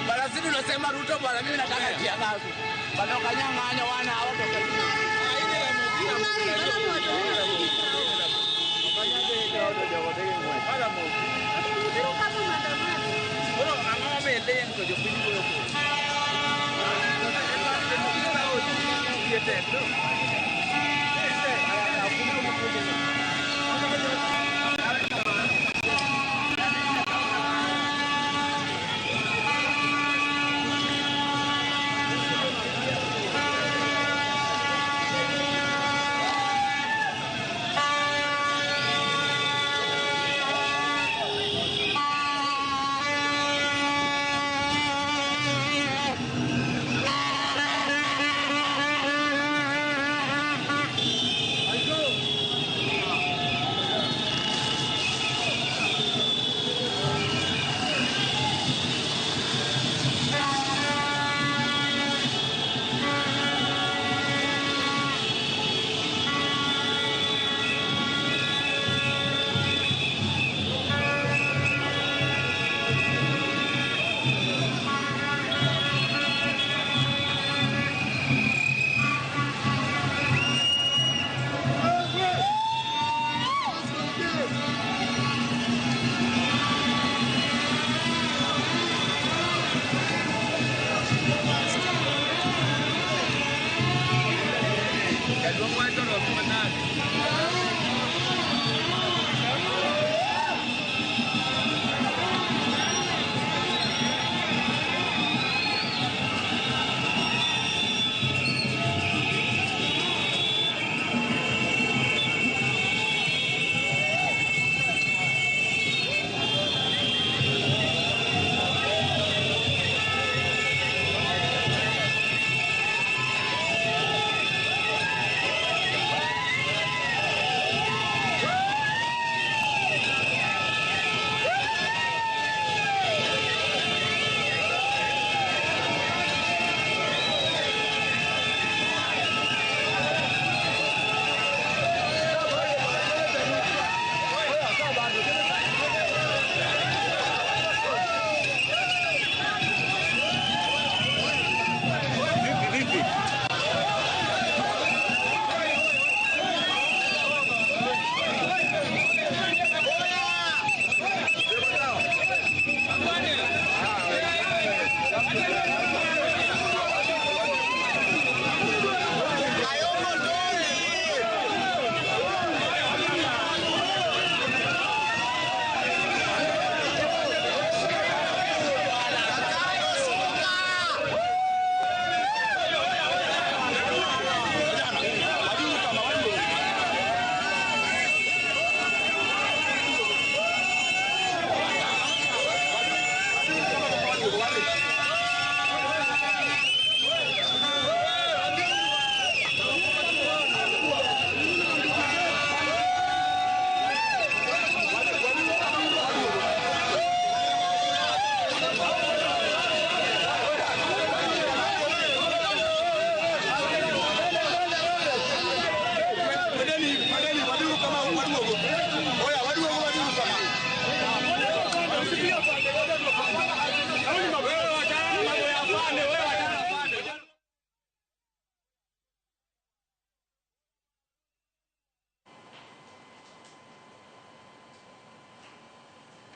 Barazini unasema Ruto bwana, mimi nataka kiangazi. Bwana kanyang'anya wana hawatoka. Bro, ang'o me leng to jopiny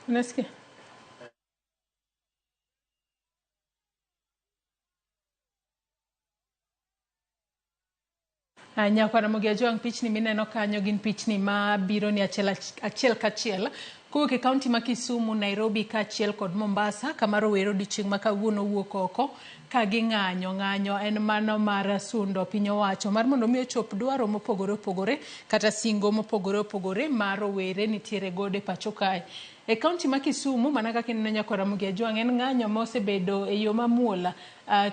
Unasikia? Nyakwara Mugiajuang pichni mineno kanyo gin pichni ma biro ni achiel kachiel kowuok e kaunti ma Kisumu, Nairobi kachiel kod Mombasa kama rowere odiochieng' ma kawuono wuok oko ka ng'anyo en mano mar sundo piny owacho mar mondo mi ochop dwaro mopogore opogore kata singo mopogore opogore ma rowere nitiere gode pacho kae. E kaunti ma Kisumu mana kaka ineno Nyakwara Mugiajuang en ng'anyo mosebedo e yo mamuola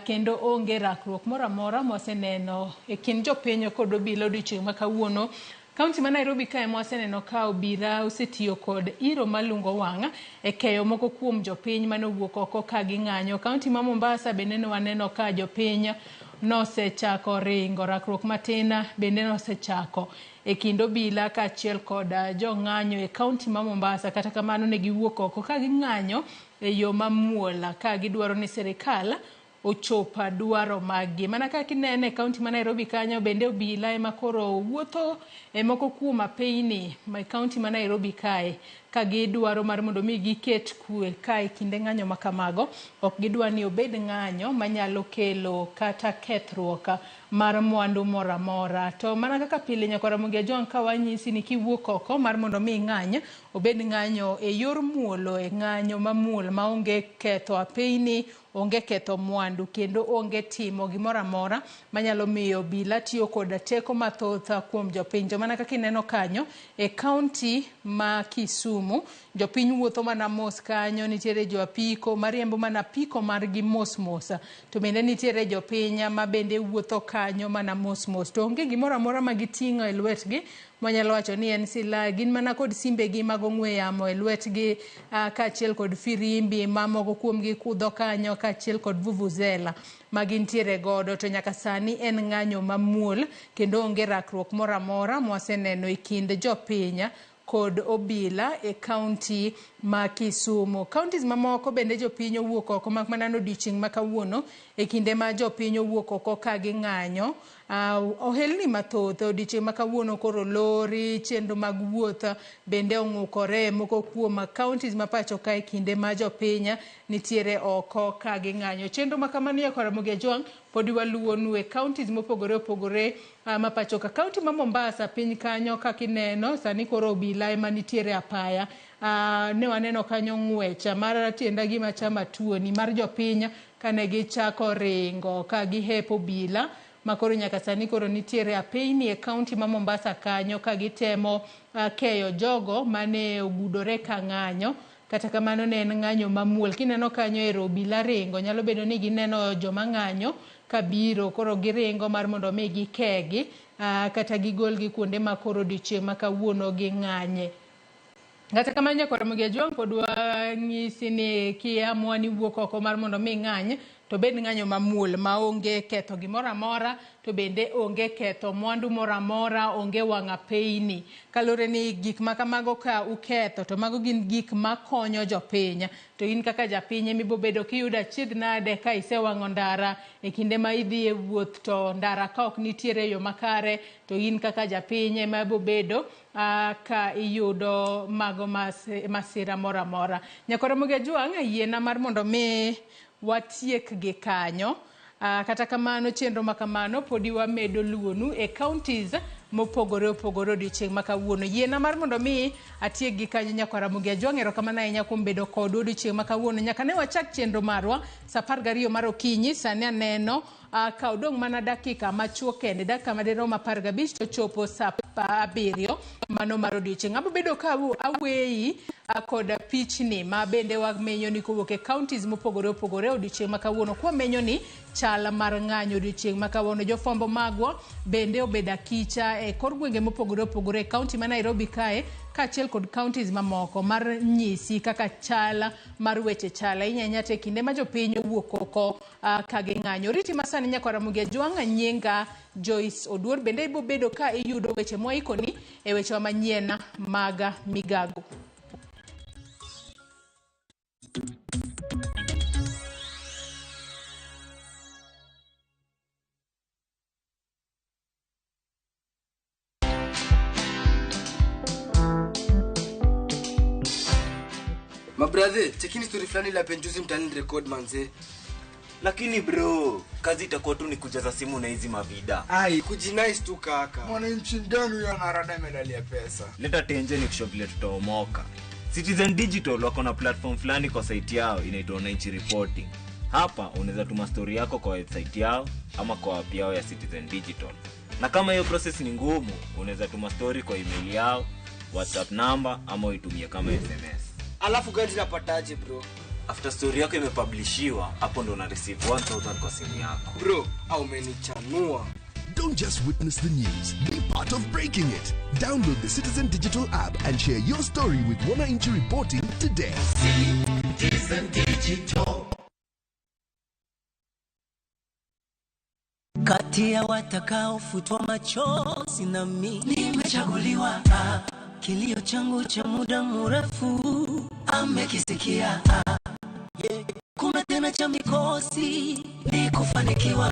kendo onge rakruok moro amora moseneno e kind jopiny kod obila odiochieng' ma kawuono. Kaunti ma Nairobi kae mwaseneno ka obila osetiyo kod iro malungo wang' e keyo moko kuom jopiny mane owuok oko ka ng'anyo. Kaunti ma Mombasa bende ne waneno ka jopiny nosechako ringo, rakruok matin bende nosechako e kind obila kaachiel kod jong'anyo e kaunti ma Mombasa. Kata kamano ne giwuok oko ka ng'anyo e yo mamuola ka gidwaro ni sirikal ochopa dwaro maggi. Mana kaka inene kaunti ma Nairobi kanyo bende obila ema koro wuotho e moko kuom apeyni ma kaunti ma Nairobi kae ka gidwaro mar mondo mi giket kwe ka kinde ng'anyo makamago. Ok gidwa ni obed ng'anyo manyalo kelo kata kethruok mar mwandu mora mora. To mana kaka pile nyakora Mugia Jwang ka wanyisi ni kiwuok oko mar mondo mi ng'any obed ng'anyo e yor muolo, e ng'anyo mamuol maonge ketho apeyni, onge ketho mwandu kendo onge timo gimora mora manyalo miyo obila tiyo kod teko mathoth kuom jopiny. To mana kaka ineno kanyo e kaunti ma Kisumu, jopiny wuotho mana mos kanyo, nitiere jo apiko mariembo mana apiko margi mos mos. To bende nitiere jopiny ma bende wuotho kanyo mana mos mos. To onge gimora mora ma giting'o e lwetgi manyalo wacho ni en sila, gin mana kod simbegi mag ong'we yamo e lwetgi, kaachiel kod firimbi mamoko kuomgi kudho kanyo, kaachiel kod vuvuzela magintiere godo. To nyaka sani en ng'anyo mamuol kendo onge rakruok mora mora mwaseneno e kind jopiny kod obila e kaunti ma Kisumu. Counties mamoko bende jopiny owuok oko, mak mana no odiochieng' ma kawuono e kinde ma jopiny owuok oko ka ging'anyo. Ohelni mathoth odiochieng' ma kawuono koro lori, chenro mag wuoth bende ong'ukore moko kuom counties ma pacho ka e kinde ma jopiny nitiere oko ka ging'anyo. Chenro ma kamano Nyakora Mugia Jwang podi waluonu e counties mopogore opogore ma pacho ka. County ma Mombasa piny kanyo kakineno sani koro obila ema nitiere apaya. Ne waneno kanyo ng'wecha mar tienda gima chama tuoni mar jopiny kane gichako ringo ka gihepo obila makoro nyaka sani koro nitiere apeyni e kaunti ma Mombasa kanyo ka gitemo keyo jogo mane ogudore ka ng'anyo. Kata kamano ne en ng'anyo mamuol. Kineno kanyo e obila ringo, nyalo bedo ni gineno joma ng'anyo kabiro koro giringo mar mondo mi gikegi kata gigolgi kuonde ma koro odiochieng' ma kawuono ging'anye. Kata kamano Nyakora Mugia Jwang pod wanyisi ni kiamua ni wuok oko mar mondo mi ng'any to bed ng'anyo mamuol maonge ketho gimora mora, to bende onge ketho mwandu mora mora, onge wang'a peyni. Kalore ni gik makamago ka uketho to mago gin gik makonyo jopiny. To in kaka japiny mibo bedo kiyudo achiedh nade ka isewang'o ndara e kinde ma idhi e wuoth to ndara ka ok nitiere yo makare, to in kaka japiny ema ibo bedo ka iyudo mago masira mora mora. Nyakora Mugia Jwang yiena mar mondo mi watiek gi kanyo. Kata kamano chenro makamano podi wamedo luonu e counties mopogore opogore odiochieng' ma kawuono. Yiena mar mondo mi atiek gi kanyo Nyakora Mugia Jwang. Erokamano ahinya kuom bedo kod odiochieng' ma kawuono. Nyaka ne wachak chenro marwa sa 12 mar okinyi, sani aneno ka odong' mana dakika machuok kende, dakika madirom 15 to chopo sa 7 mano mar odiochieng'. Abo bedo ka aweyi kod pichni ma bende wamenyo ni kowuok e counties mopogore opogore odiochieng' ma kawuono. Kwa menyo ni chal mar ng'anyo odiochieng' ma kawuono. Jofwambo magwa bende obeda kicha e kor gwenge mopogore opogore, kaunti ma Nairobi kae kaachiel kod counties mamoko mar nyisi kaka chal mar weche chal ahinya te kinde ma jopiny owuok oko ka ging'anyo. Riti masani Nyakora Mugia Jwang, nyinga Joyce Oduor. Bende ibo bedo ka iyudo weche moikoni e weche manyien mag migago. Mabrother, chekini story fulani la penjuzi mtani record manze. Lakini bro, kazi itakuwa tu ni kujaza simu na hizi mavida. Ai, kujinice tu kaka. Mwananchi gani huyo anarada medali ya pesa? Leta tenje ni kushow vile tutaomoka. Citizen Digital wako na platform fulani kwa site yao inaitwa Wananchi Reporting. Hapa unaweza tuma story yako kwa website yao ama kwa app yao ya Citizen Digital. Na kama hiyo process ni ngumu, unaweza tuma story kwa email yao, WhatsApp number ama uitumie kama SMS. Alafu gani napataje bro? After story yako imepublishiwa, hapo ndo una receive 1000 kwa simu yako. Bro, au umenichanua. Don't just witness the news, be part of breaking it. Download the Citizen Digital app and share your story with Wananchi Reporting today. Citizen Digital. Kati ya watakaofutwa machozi na mimi nimechaguliwa. Kilio changu cha muda mrefu amekisikia. Kumbe tena cha mikosi ni kufanikiwa.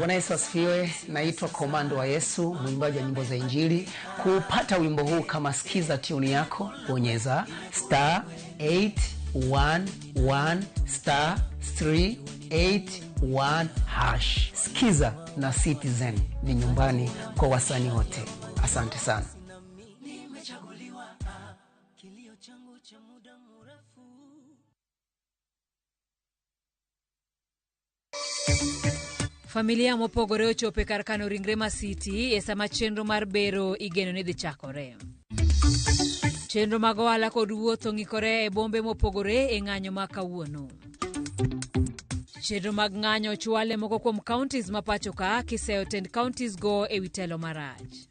Bwana Yesu asifiwe. Naitwa Komando wa Yesu, mwimbaji wa nyimbo za Injili. Kupata wimbo huu kama sikiza tune yako, bonyeza *811 *381 #. Sikiza na Citizen ni nyumbani kwa wasanii wote. Asante sana. Familia mopogore ochope kar kano ringre Masiti e sama chenro mar bero igeno ni dhi chakore. Chenro mag ohala kod wuotho ng'ikore e bombe mopogore e ng'anyo ma kawuono. Chenro mag ng'anyo chwale moko kuom counties ma pacho ka kiseyo tend counties go e witelo marach.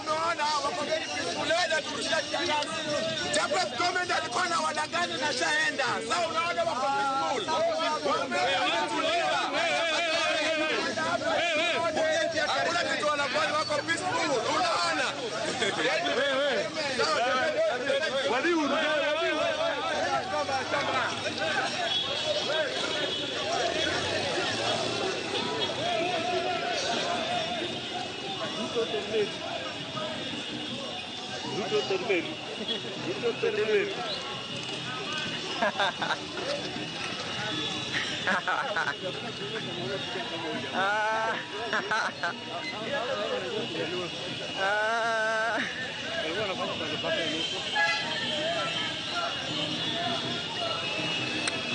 Unaona wako very peaceful. Leo tulishajiandaa. Japhet Koome ndiye alikuwa na wadanganya na shaenda. Sasa unaona wako peaceful. Hakuna kitu wanafanya, wako peaceful. Unaona?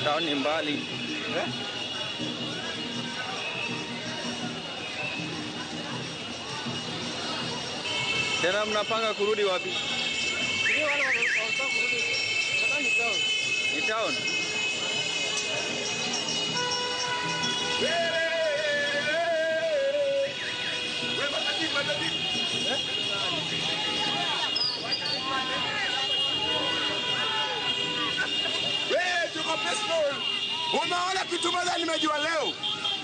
Tao ni mbali. Tena mnapanga kurudi wapi? Ni town. Unaona kitu moja nimejua leo.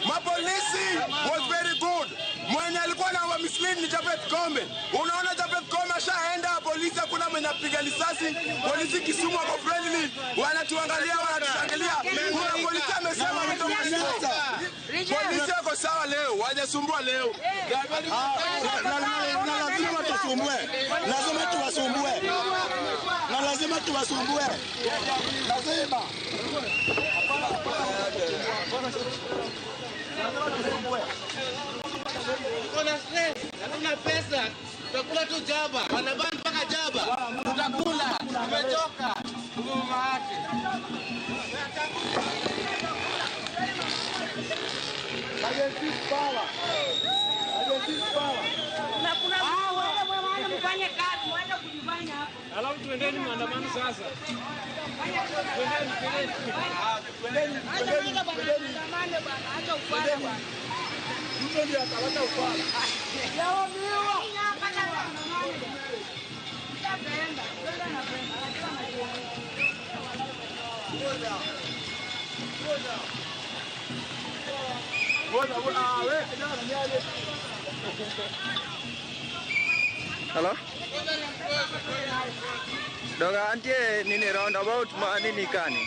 Mapolisi was very good. Mwenye alikuwa na wamislead ni Japhet Koome. Unaona Japhet Koome ashaenda, polisi hakuna mwenye apiga risasi. Polisi Kisumu wako friendly. Wanatuangalia, wanatushangilia. Kuna polisi amesema polisi wako sawa leo, wajasumbua leo. Na lazima tusumbue. Lazima tuwasumbue. Na lazima tuwasumbue. Lazima. Kuna stress, hakuna pesa. Tutakula tu jaba. Wanabani mpaka jaba. Tutakula. Tumechoka. Ngoma yake. Na kuna wale mwana mfanye kazi, mwaje kujifanya hapo. Alafu tuendeni maandamano sasa. Twendeni bwana, acha ufanye bwana. Mtu ndiye atawata ufala. Yao miwa. Hapana maandamano. Tutaenda, twenda na kwenda. Hello? Doga antie nini roundabout ma nini kani?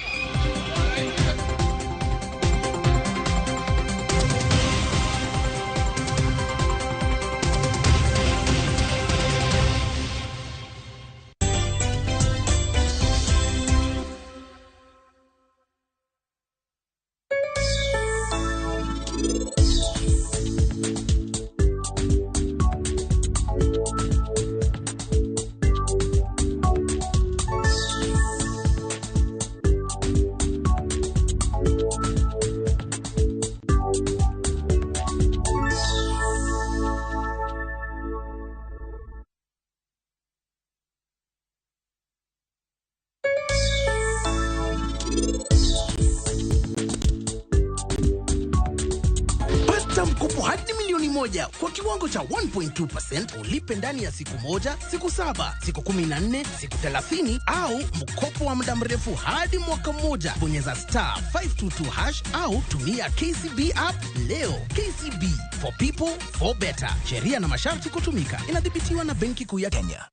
Mkopo hadi milioni 1 kwa kiwango cha 1.2%, ulipe ndani ya siku 1, siku 7, siku 14, siku 30 au mkopo wa muda mrefu hadi mwaka 1. Bonyeza *522# au tumia KCB app leo. KCB, for people, for better. Sheria na masharti kutumika. Inadhibitiwa na Benki Kuu ya Kenya.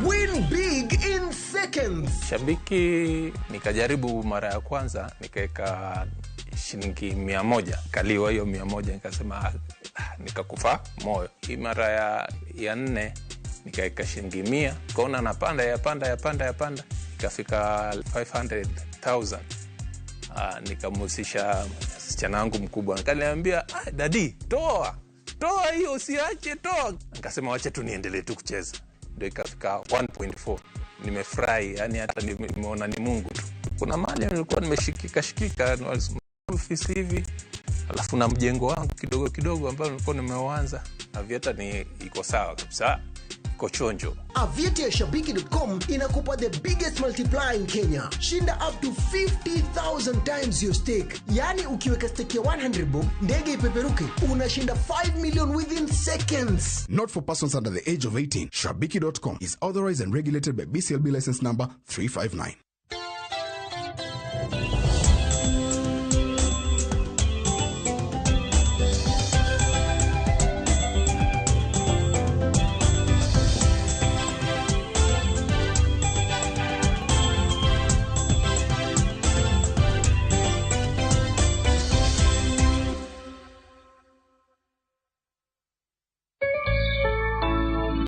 Win big in seconds. Shabiki nikajaribu mara ya kwanza nikaweka shilingi 100, kaliwa hiyo 100, nikasema nikakufa moyo. Hii mara ya 4 nikaweka shilingi 100, kaona napanda yapanda ikafika 500,000. Nikamhusisha msichana wangu mkubwa, akaniambia dadi, toa hiyo, usiache, toa. Nikasema wacha tu niendelee tu kucheza. Ndio ikafika 1.4. Nimefurahi, yani hata nimeona ni Mungu tu. Kuna mali nilikuwa nimeshikika ofisi hivi, alafu na mjengo wangu kidogo ambao nilikuwa nimeuanza, na vieta ni iko sawa kabisa. Kochonjo. Avieti ya Shabiki.com inakupa the biggest multiplier in Kenya. Shinda up to 50,000 times your stake. Yani ukiweka stake ya 100 bob, ndege ipeperuke, unashinda 5 million within seconds. Not for persons under the age of 18. Shabiki.com is authorized and regulated by BCLB license number 359.